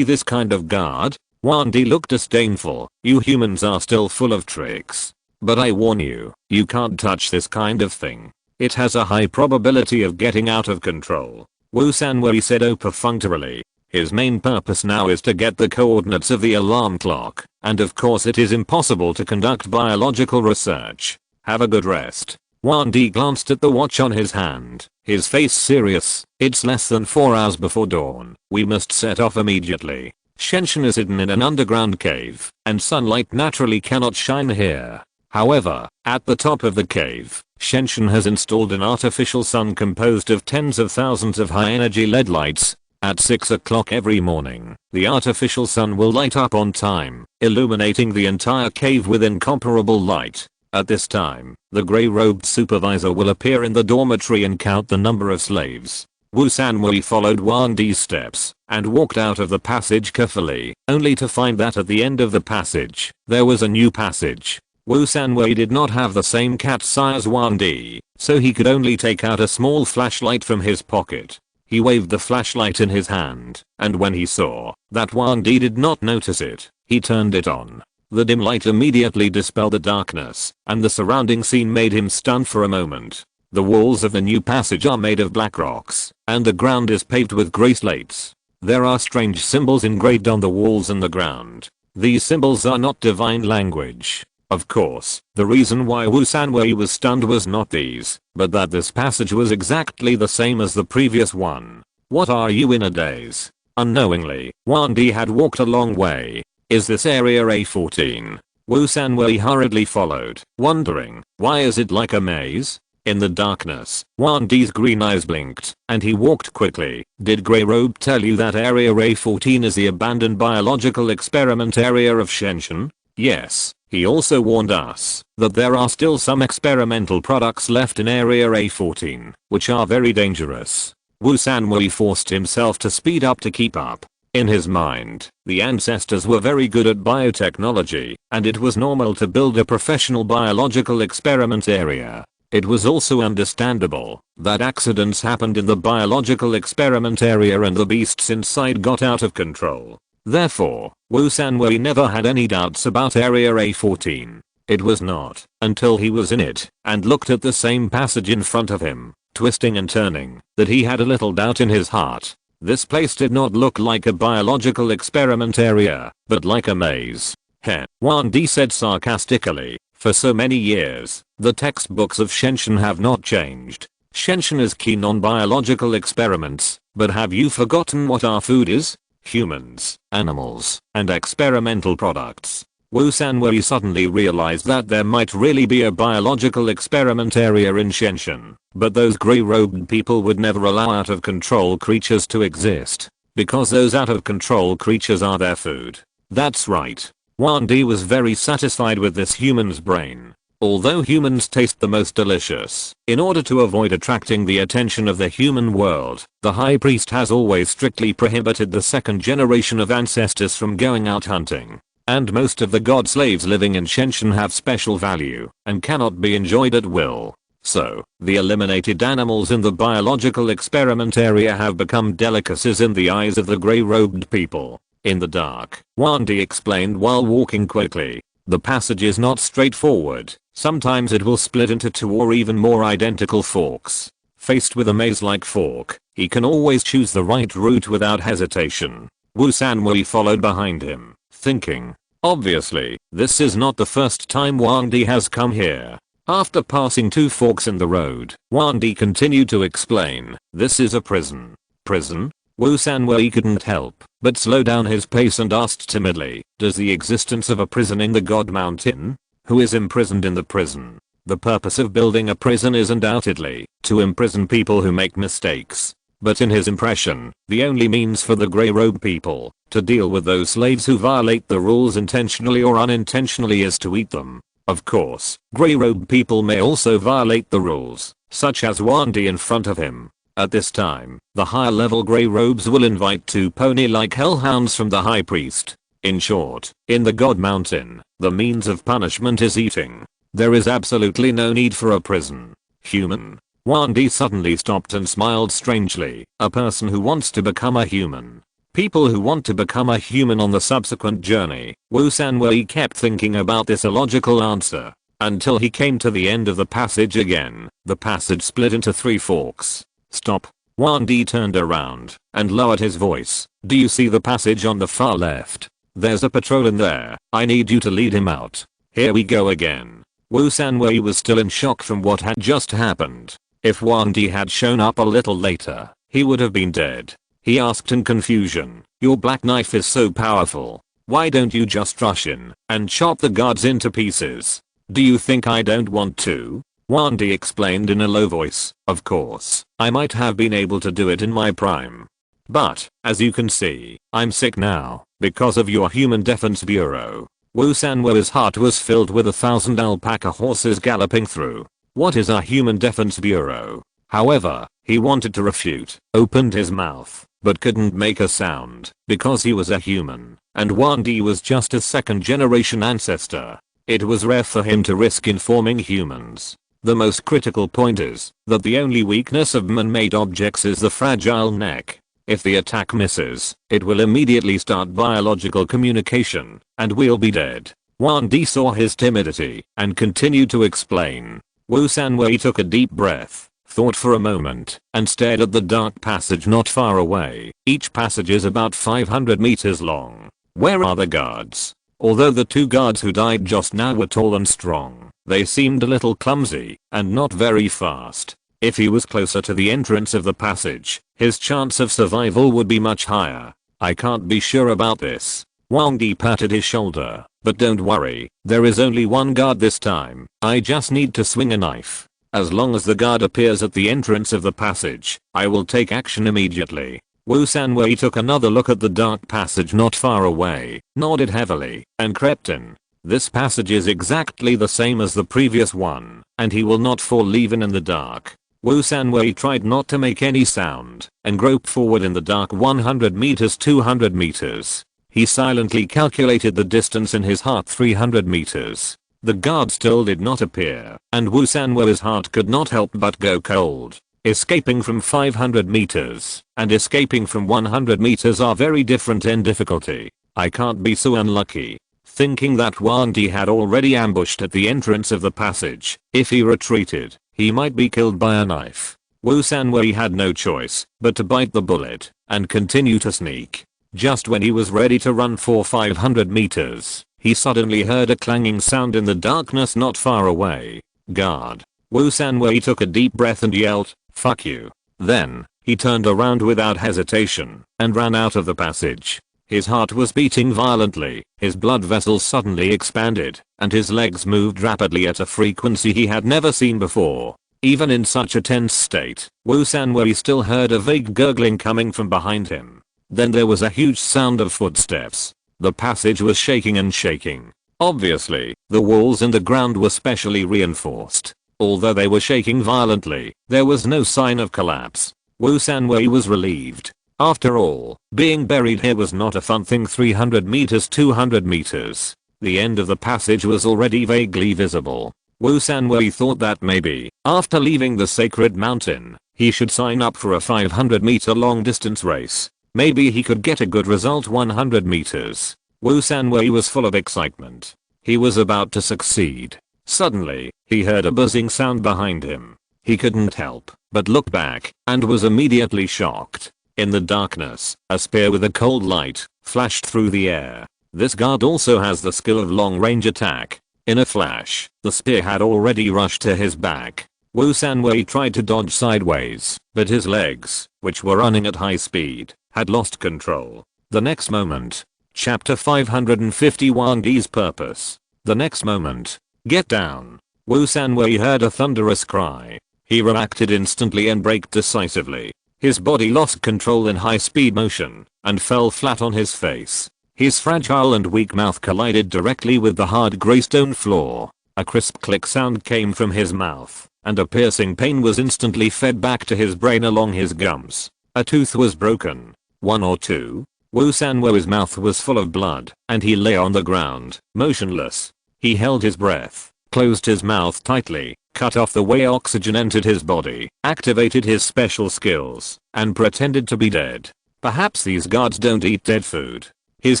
this kind of guard?" Wang Di looked disdainful. "You humans are still full of tricks. But I warn you, you can't touch this kind of thing. It has a high probability of getting out of control." Wu Sanwei said perfunctorily. His main purpose now is to get the coordinates of the alarm clock, and of course it is impossible to conduct biological research. Have a good rest. Wang Di glanced at the watch on his hand, his face serious. "It's less than 4 hours before dawn. We must set off immediately. Shenshin is hidden in an underground cave, and sunlight naturally cannot shine here. However, at the top of the cave, Shenshin has installed an artificial sun composed of tens of thousands of high-energy LED lights. At 6 o'clock every morning, the artificial sun will light up on time, illuminating the entire cave with incomparable light. At this time, the grey-robed supervisor will appear in the dormitory and count the number of slaves." Wu Sanwei followed Wang Di's steps and walked out of the passage carefully, only to find that at the end of the passage, there was a new passage. Wu Sanwei did not have the same cat's eye as Wang Di, so he could only take out a small flashlight from his pocket. He waved the flashlight in his hand, and when he saw that Wang Di did not notice it, he turned it on. The dim light immediately dispelled the darkness, and the surrounding scene made him stunned for a moment. The walls of the new passage are made of black rocks, and the ground is paved with grey slates. There are strange symbols engraved on the walls and the ground. These symbols are not divine language. Of course, the reason why Wu Sanwei was stunned was not these, but that this passage was exactly the same as the previous one. "What are you in a daze?" Unknowingly, Wang Di had walked a long way. "Is this area A14? Wu Sanwei hurriedly followed, wondering, why is it like a maze? In the darkness, Wan Di's green eyes blinked, and he walked quickly. Did Grey Robe tell you that Area A14 is the abandoned biological experiment area of Shenzhen? Yes. He also warned us that there are still some experimental products left in Area A14, which are very dangerous. Wu Sanwei forced himself to speed up to keep up. In his mind, the ancestors were very good at biotechnology, and it was normal to build a professional biological experiment area. It was also understandable that accidents happened in the biological experiment area and the beasts inside got out of control. Therefore, Wu Sanwei never had any doubts about Area A14. It was not until he was in it and looked at the same passage in front of him, twisting and turning, that he had a little doubt in his heart. This place did not look like a biological experiment area, but like a maze. Heh, Wan Di said sarcastically. For so many years, the textbooks of Shenzhen have not changed. Shenzhen is keen on biological experiments, but have you forgotten what our food is? Humans, animals, and experimental products. Wu Sanwei suddenly realized that there might really be a biological experiment area in Shenzhen, but those grey-robed people would never allow out-of-control creatures to exist, because those out-of-control creatures are their food. That's right. Wan Di was very satisfied with this human's brain. Although humans taste the most delicious, in order to avoid attracting the attention of the human world, the high priest has always strictly prohibited the second generation of ancestors from going out hunting. And most of the god slaves living in Shenzhen have special value and cannot be enjoyed at will. So, the eliminated animals in the biological experiment area have become delicacies in the eyes of the grey-robed people. In the dark, Wan Di explained while walking quickly. The passage is not straightforward. Sometimes it will split into two or even more identical forks. Faced with a maze-like fork, he can always choose the right route without hesitation. Wu Sanwei followed behind him, thinking, obviously, this is not the first time Wan Di has come here. After passing two forks in the road, Wan Di continued to explain, this is a prison. Prison? Wu Sanwei couldn't help but slow down his pace and asked timidly, does the existence of a prison in the God Mountain? Who is imprisoned in the prison? The purpose of building a prison is undoubtedly to imprison people who make mistakes. But in his impression, the only means for the grey-robe people to deal with those slaves who violate the rules intentionally or unintentionally is to eat them. Of course, grey-robe people may also violate the rules, such as Wan Di in front of him. At this time, the higher level grey robes will invite two pony-like hellhounds from the high priest. In short, in the God Mountain, the means of punishment is eating. There is absolutely no need for a prison. Human. Wan Di suddenly stopped and smiled strangely. A person who wants to become a human. People who want to become a human on the subsequent journey. Wu Sanwei kept thinking about this illogical answer until he came to the end of the passage again. The passage split into three forks. Stop. Wan Di turned around and lowered his voice. Do you see the passage on the far left? There's a patrol in there. I need you to lead him out. Here we go again. Wu Sanwei was still in shock from what had just happened. If Wan Di had shown up a little later, he would have been dead. He asked in confusion, your black knife is so powerful. Why don't you just rush in and chop the guards into pieces? Do you think I don't want to? Wan Di explained in a low voice, of course, I might have been able to do it in my prime. But, as you can see, I'm sick now, because of your Human Defense Bureau. Wu Sanwei's heart was filled with 1,000 alpaca horses galloping through. What is our Human Defense Bureau? However, he wanted to refute, opened his mouth, but couldn't make a sound, because he was a human, and Wan Di was just a second-generation ancestor. It was rare for him to risk informing humans. The most critical point is that the only weakness of man-made objects is the fragile neck. If the attack misses, it will immediately start biological communication, and we'll be dead. Wan Di saw his timidity and continued to explain. Wu Sanwei took a deep breath, thought for a moment, and stared at the dark passage not far away. Each passage is about 500 meters long. Where are the guards? Although the two guards who died just now were tall and strong, they seemed a little clumsy and not very fast. If he was closer to the entrance of the passage, his chance of survival would be much higher. I can't be sure about this. Wan Di patted his shoulder, but don't worry, there is only one guard this time. I just need to swing a knife. As long as the guard appears at the entrance of the passage, I will take action immediately. Wu Sanwei took another look at the dark passage not far away, nodded heavily, and crept in. This passage is exactly the same as the previous one, and he will not fall even in the dark. Wu Sanwei tried not to make any sound, and groped forward in the dark 100 meters 200 meters. He silently calculated the distance in his heart 300 meters. The guard still did not appear, and Wu Sanwei's heart could not help but go cold. Escaping from 500 meters and escaping from 100 meters are very different in difficulty. I can't be so unlucky. Thinking that Wang Di had already ambushed at the entrance of the passage, if he retreated, he might be killed by a knife. Wu Sanwei had no choice but to bite the bullet and continue to sneak. Just when he was ready to run for 500 meters, he suddenly heard a clanging sound in the darkness not far away. Guard. Wu Sanwei took a deep breath and yelled, "Fuck you." Then, he turned around without hesitation and ran out of the passage. His heart was beating violently, his blood vessels suddenly expanded, and his legs moved rapidly at a frequency he had never seen before. Even in such a tense state, Wu Sanwei still heard a vague gurgling coming from behind him. Then there was a huge sound of footsteps. The passage was shaking and shaking. Obviously, the walls and the ground were specially reinforced. Although they were shaking violently, there was no sign of collapse. Wu Sanwei was relieved. After all, being buried here was not a fun thing. 300 meters 200 meters. The end of the passage was already vaguely visible. Wu Sanwei thought that maybe, after leaving the sacred mountain, he should sign up for a 500-meter long distance race. Maybe he could get a good result 100 meters. Wu Sanwei was full of excitement. He was about to succeed. Suddenly, he heard a buzzing sound behind him. He couldn't help but look back and was immediately shocked. In the darkness, a spear with a cold light flashed through the air. This guard also has the skill of long-range attack. In a flash, the spear had already rushed to his back. Wu Sanwei tried to dodge sideways, but his legs, which were running at high speed, had lost control. The next moment. Chapter 550 Wang Di's purpose. The next moment. Get down. Wu Sanwei heard a thunderous cry. He reacted instantly and braked decisively. His body lost control in high-speed motion and fell flat on his face. His fragile and weak mouth collided directly with the hard grey stone floor. A crisp click sound came from his mouth, and a piercing pain was instantly fed back to his brain along his gums. A tooth was broken. One or two. Wu Sanwei's mouth was full of blood, and he lay on the ground, motionless. He held his breath, closed his mouth tightly, cut off the way oxygen entered his body, activated his special skills, and pretended to be dead. Perhaps these guards don't eat dead food. His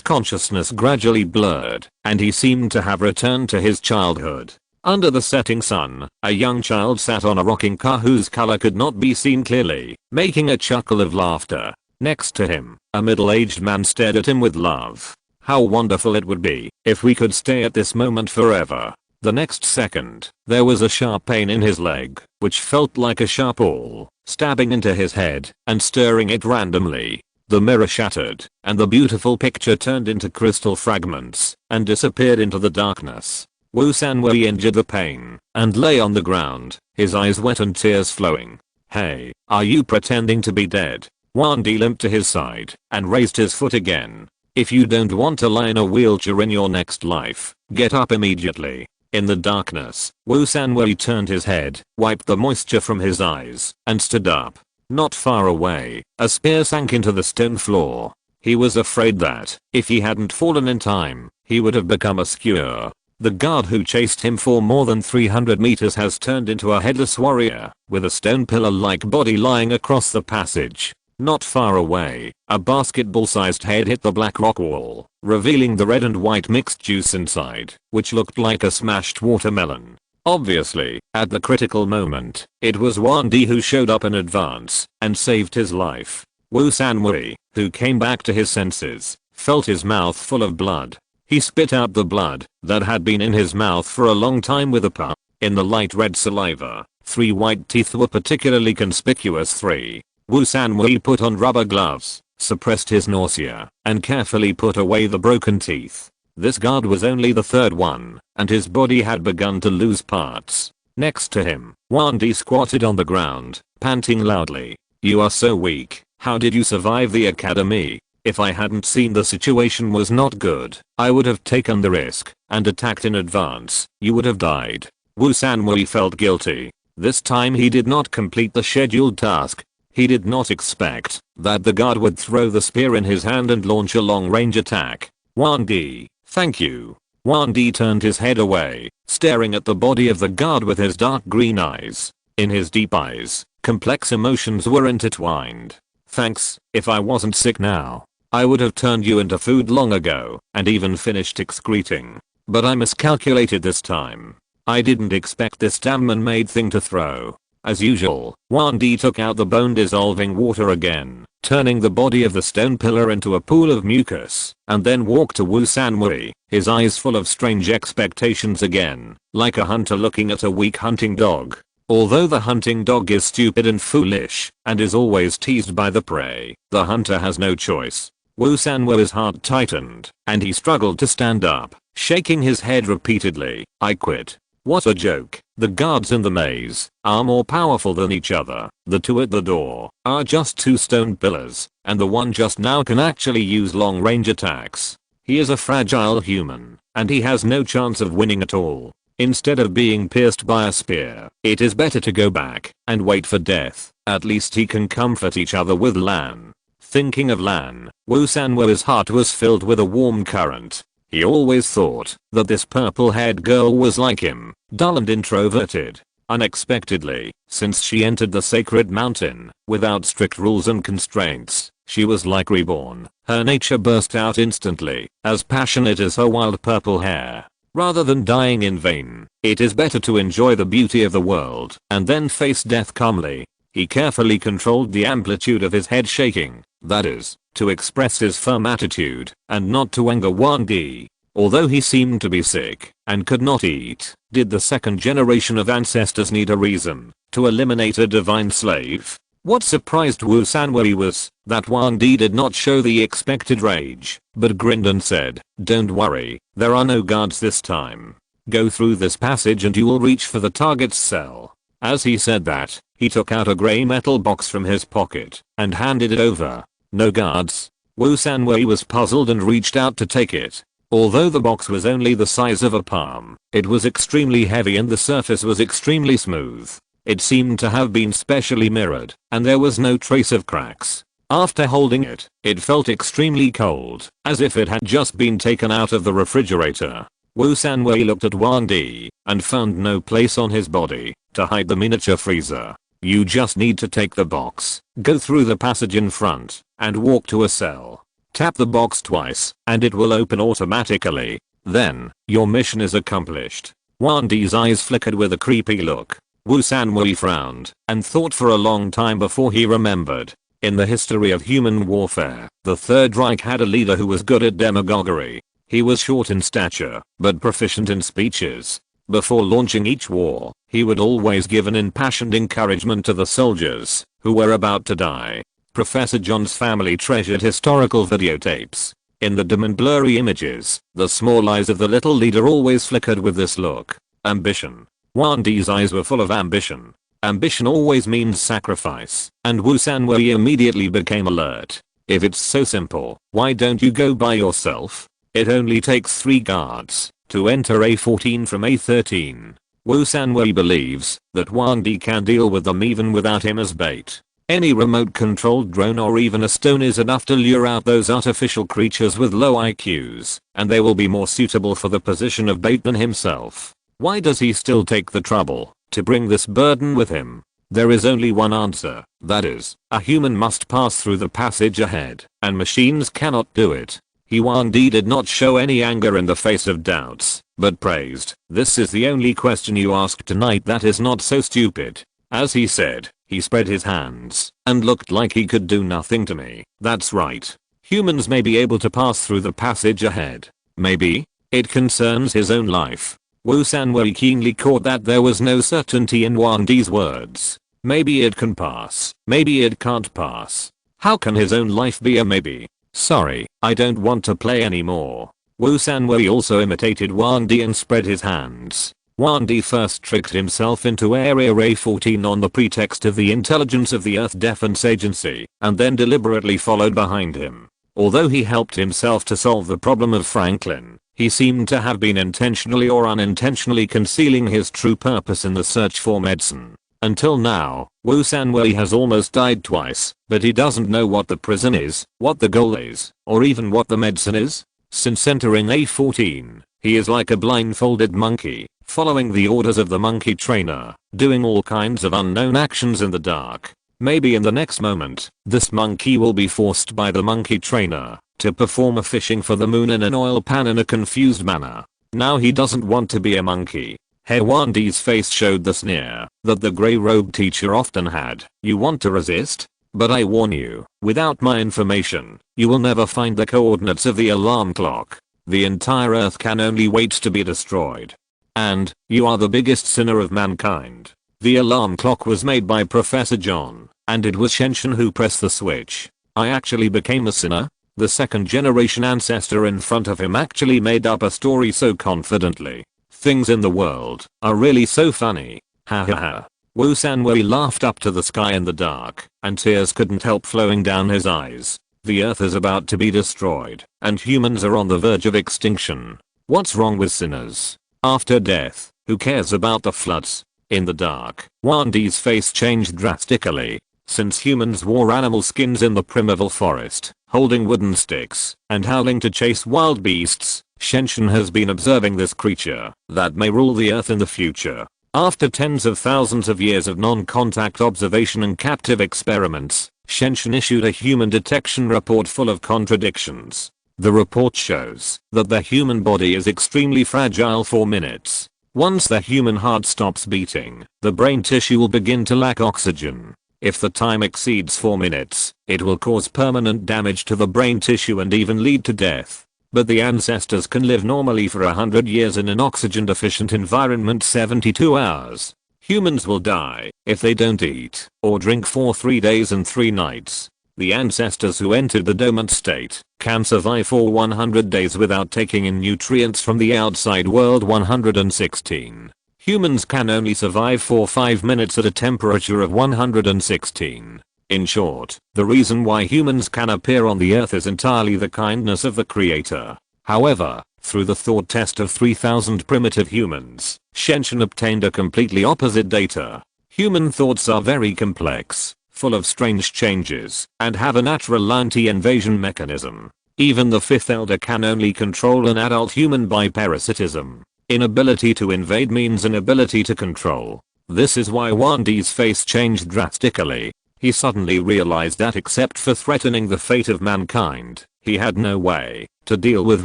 consciousness gradually blurred, and he seemed to have returned to his childhood. Under the setting sun, a young child sat on a rocking car whose color could not be seen clearly, making a chuckle of laughter. Next to him, a middle-aged man stared at him with love. How wonderful it would be if we could stay at this moment forever. The next second, there was a sharp pain in his leg, which felt like a sharp awl, stabbing into his head and stirring it randomly. The mirror shattered, and the beautiful picture turned into crystal fragments and disappeared into the darkness. Wu Sanwei endured the pain and lay on the ground, his eyes wet and tears flowing. "Hey, are you pretending to be dead?" Wang Di limped to his side and raised his foot again. "If you don't want to lie in a wheelchair in your next life, get up immediately." In the darkness, Wu Sanwei turned his head, wiped the moisture from his eyes, and stood up. Not far away, a spear sank into the stone floor. He was afraid that, if he hadn't fallen in time, he would have become a skewer. The guard who chased him for more than 300 meters has turned into a headless warrior, with a stone pillar-like body lying across the passage. Not far away, a basketball-sized head hit the black rock wall, revealing the red and white mixed juice inside, which looked like a smashed watermelon. Obviously, at the critical moment, it was Wang Di who showed up in advance and saved his life. Wu Sanwei, who came back to his senses, felt his mouth full of blood. He spit out the blood that had been in his mouth for a long time with a puff. In the light red saliva, 3 white teeth were particularly conspicuous. Wu Sanwei put on rubber gloves, suppressed his nausea, and carefully put away the broken teeth. This guard was only the third one, and his body had begun to lose parts. Next to him, Wan Di squatted on the ground, panting loudly. You are so weak. How did you survive the academy? If I hadn't seen the situation was not good, I would have taken the risk and attacked in advance. You would have died. Wu Sanwei felt guilty. This time he did not complete the scheduled task. He did not expect that the guard would throw the spear in his hand and launch a long-range attack. Wan Di, thank you. Wan Di turned his head away, staring at the body of the guard with his dark green eyes. In his deep eyes, complex emotions were intertwined. Thanks, if I wasn't sick now, I would have turned you into food long ago and even finished excreting. But I miscalculated this time. I didn't expect this damn man-made thing to throw. As usual, Wan Di took out the bone-dissolving water again, turning the body of the stone pillar into a pool of mucus, and then walked to Wu Sanwei, his eyes full of strange expectations again, like a hunter looking at a weak hunting dog. Although the hunting dog is stupid and foolish, and is always teased by the prey, the hunter has no choice. Wu Sanwei's heart tightened, and he struggled to stand up, shaking his head repeatedly. I quit. What a joke. The guards in the maze are more powerful than each other. The two at the door are just two stone pillars, and the one just now can actually use long-range attacks. He is a fragile human, and he has no chance of winning at all. Instead of being pierced by a spear, it is better to go back and wait for death. At least he can comfort each other with Lan. Thinking of Lan, Wu Sanwei's heart was filled with a warm current. He always thought that this purple-haired girl was like him, dull and introverted. Unexpectedly, since she entered the sacred mountain, without strict rules and constraints, she was like reborn. Her nature burst out instantly, as passionate as her wild purple hair. Rather than dying in vain, it is better to enjoy the beauty of the world and then face death calmly. He carefully controlled the amplitude of his head shaking, that is, to express his firm attitude and not to anger Wan Di. Although he seemed to be sick and could not eat, did the second generation of ancestors need a reason to eliminate a divine slave? What surprised Wu Sanwei was that Wan Di did not show the expected rage, but grinned and said, don't worry, there are no guards this time. Go through this passage and you will reach for the target's cell. As he said that, he took out a grey metal box from his pocket and handed it over. No guards? Wu Sanwei was puzzled and reached out to take it. Although the box was only the size of a palm, it was extremely heavy and the surface was extremely smooth. It seemed to have been specially mirrored, and there was no trace of cracks. After holding it, it felt extremely cold, as if it had just been taken out of the refrigerator. Wu Sanwei looked at Wan Di and found no place on his body to hide the miniature freezer. You just need to take the box, go through the passage in front, and walk to a cell. Tap the box twice, and it will open automatically. Then, your mission is accomplished. Wan Di's eyes flickered with a creepy look. Wu Sanwei frowned and thought for a long time before he remembered. In the history of human warfare, the Third Reich had a leader who was good at demagoguery. He was short in stature, but proficient in speeches. Before launching each war, he would always give an impassioned encouragement to the soldiers who were about to die. Professor John's family treasured historical videotapes. In the dim and blurry images, the small eyes of the little leader always flickered with this look. Ambition. Wan Di's eyes were full of ambition. Ambition always means sacrifice, and Wu Sanwei immediately became alert. If it's so simple, why don't you go by yourself? It only takes 3 guards to enter A14 from A13. Wu Sanwei believes that Wan Di can deal with them even without him as bait. Any remote-controlled drone or even a stone is enough to lure out those artificial creatures with low IQs, and they will be more suitable for the position of bait than himself. Why does he still take the trouble to bring this burden with him? There is only one answer, that is, a human must pass through the passage ahead, and machines cannot do it. Wan Di did not show any anger in the face of doubts, but praised. This is the only question you asked tonight that is not so stupid. As he said, he spread his hands and looked like he could do nothing to me. That's right. Humans may be able to pass through the passage ahead. Maybe. It concerns his own life. Wu Sanwei keenly caught that there was no certainty in Wan Di's words. Maybe it can pass. Maybe it can't pass. How can his own life be a maybe? Sorry, I don't want to play anymore. Wu Sanwei also imitated Wan Di and spread his hands. Wan Di first tricked himself into Area A14 on the pretext of the intelligence of the Earth Defense Agency, and then deliberately followed behind him. Although he helped himself to solve the problem of Franklin, he seemed to have been intentionally or unintentionally concealing his true purpose in the search for medicine. Until now, Wu Sanwei has almost died twice, but he doesn't know what the prison is, what the goal is, or even what the medicine is. Since entering A14, he is like a blindfolded monkey, following the orders of the monkey trainer, doing all kinds of unknown actions in the dark. Maybe in the next moment, this monkey will be forced by the monkey trainer to perform a fishing for the moon in an oil pan in a confused manner. Now he doesn't want to be a monkey. Wan Di's face showed the sneer that the grey-robed teacher often had. You want to resist? But I warn you, without my information, you will never find the coordinates of the alarm clock. The entire Earth can only wait to be destroyed. And, you are the biggest sinner of mankind. The alarm clock was made by Professor John, and it was Chen Shuxian who pressed the switch. I actually became a sinner? The second generation ancestor in front of him actually made up a story so confidently. Things in the world are really so funny. Ha ha ha. Wu Sanwei laughed up to the sky in the dark, and tears couldn't help flowing down his eyes. The Earth is about to be destroyed, and humans are on the verge of extinction. What's wrong with sinners? After death, who cares about the floods? In the dark, Wan Di's face changed drastically. Since humans wore animal skins in the primeval forest, holding wooden sticks, and howling to chase wild beasts, Chen Shuxian has been observing this creature that may rule the Earth in the future. After tens of thousands of years of non-contact observation and captive experiments, Chen Shuxian issued a human detection report full of contradictions. The report shows that the human body is extremely fragile for minutes. Once the human heart stops beating, the brain tissue will begin to lack oxygen. If the time exceeds 4 minutes, it will cause permanent damage to the brain tissue and even lead to death. But the ancestors can live normally for 100 years in an oxygen-deficient environment 72 hours. Humans will die if they don't eat or drink for 3 days and 3 nights. The ancestors who entered the dormant state can survive for 100 days without taking in nutrients from the outside world 116. Humans can only survive for 5 minutes at a temperature of 116. In short, the reason why humans can appear on the Earth is entirely the kindness of the Creator. However, through the thought test of 3000 primitive humans, Chen Shuxian obtained a completely opposite data. Human thoughts are very complex, full of strange changes, and have a natural anti-invasion mechanism. Even the fifth elder can only control an adult human by parasitism. Inability to invade means inability to control. This is why Wan Di's face changed drastically. He suddenly realized that except for threatening the fate of mankind, he had no way to deal with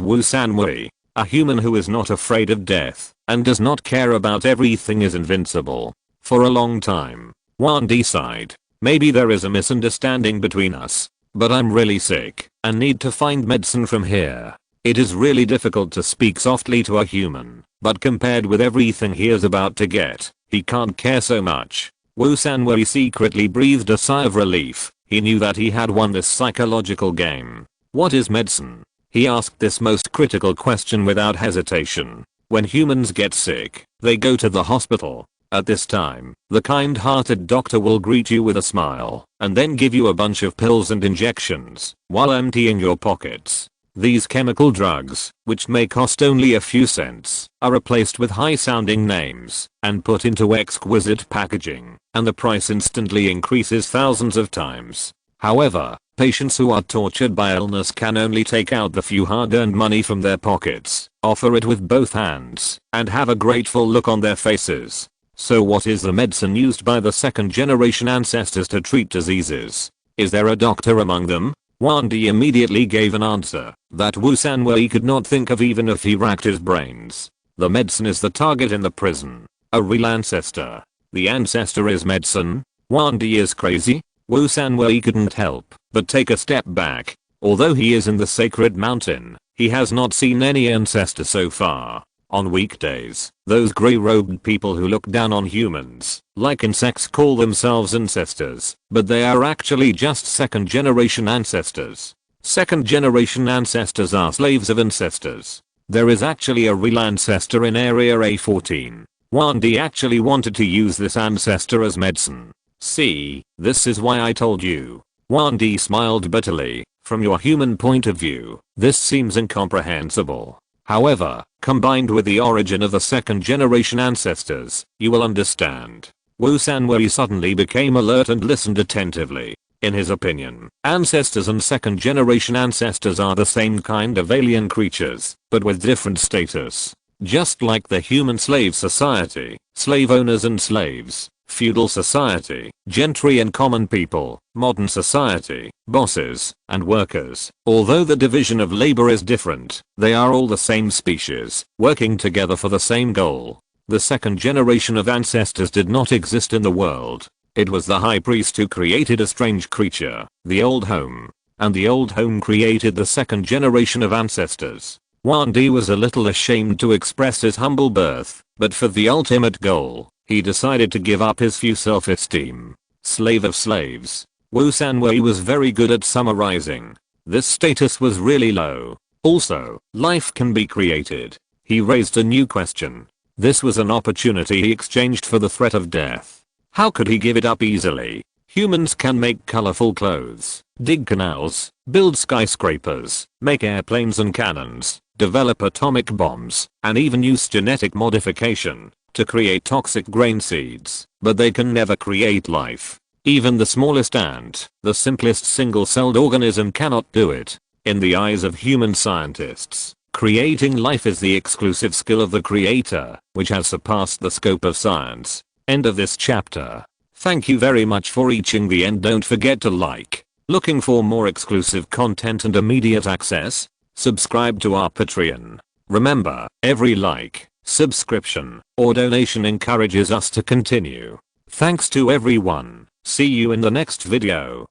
Wu Sanwei, a human who is not afraid of death and does not care about everything is invincible. For a long time, Wan Di sighed. Maybe there is a misunderstanding between us, but I'm really sick and need to find medicine from here. It is really difficult to speak softly to a human, but compared with everything he is about to get, he can't care so much. Wu Sanwei secretly breathed a sigh of relief. He knew that he had won this psychological game. What is medicine? He asked this most critical question without hesitation. When humans get sick, they go to the hospital. At this time, the kind-hearted doctor will greet you with a smile, and then give you a bunch of pills and injections, while emptying your pockets. These chemical drugs, which may cost only a few cents, are replaced with high-sounding names and put into exquisite packaging, and the price instantly increases thousands of times. However, patients who are tortured by illness can only take out the few hard-earned money from their pockets, offer it with both hands, and have a grateful look on their faces. So what is the medicine used by the second-generation ancestors to treat diseases? Is there a doctor among them? Wan Di immediately gave an answer that Wu Sanwei could not think of even if he racked his brains. The medicine is the target in the prison. A real ancestor. The ancestor is medicine? Wan Di is crazy? Wu Sanwei couldn't help but take a step back. Although he is in the sacred mountain, he has not seen any ancestor so far. On weekdays, those grey-robed people who look down on humans, like insects, call themselves ancestors, but they are actually just second-generation ancestors. Second-generation ancestors are slaves of ancestors. There is actually a real ancestor in Area A14. Juan D actually wanted to use this ancestor as medicine. See, this is why I told you. Juan D smiled bitterly. From your human point of view, this seems incomprehensible. However, combined with the origin of the second generation ancestors, you will understand. Wu Sanwei suddenly became alert and listened attentively. In his opinion, ancestors and second generation ancestors are the same kind of alien creatures, but with different status. Just like the human slave society, slave owners and slaves, feudal society, gentry and common people, modern society, bosses, and workers. Although the division of labor is different, they are all the same species, working together for the same goal. The second generation of ancestors did not exist in the world. It was the high priest who created a strange creature, the old home. And the old home created the second generation of ancestors. Juan D was a little ashamed to express his humble birth, but for the ultimate goal, he decided to give up his few self-esteem. Slave of slaves. Wu Sanwei was very good at summarizing. This status was really low. Also, life can be created. He raised a new question. This was an opportunity he exchanged for the threat of death. How could he give it up easily? Humans can make colorful clothes, dig canals, build skyscrapers, make airplanes and cannons, develop atomic bombs, and even use genetic modification to create toxic grain seeds, but they can never create life. Even the smallest ant, the simplest single-celled organism cannot do it. In the eyes of human scientists, creating life is the exclusive skill of the creator, which has surpassed the scope of science. End of this chapter. Thank you very much for reaching the end. Don't forget to like. Looking for more exclusive content and immediate access? Subscribe to our Patreon. Remember, every like, subscription, or donation encourages us to continue. Thanks to everyone. See you in the next video.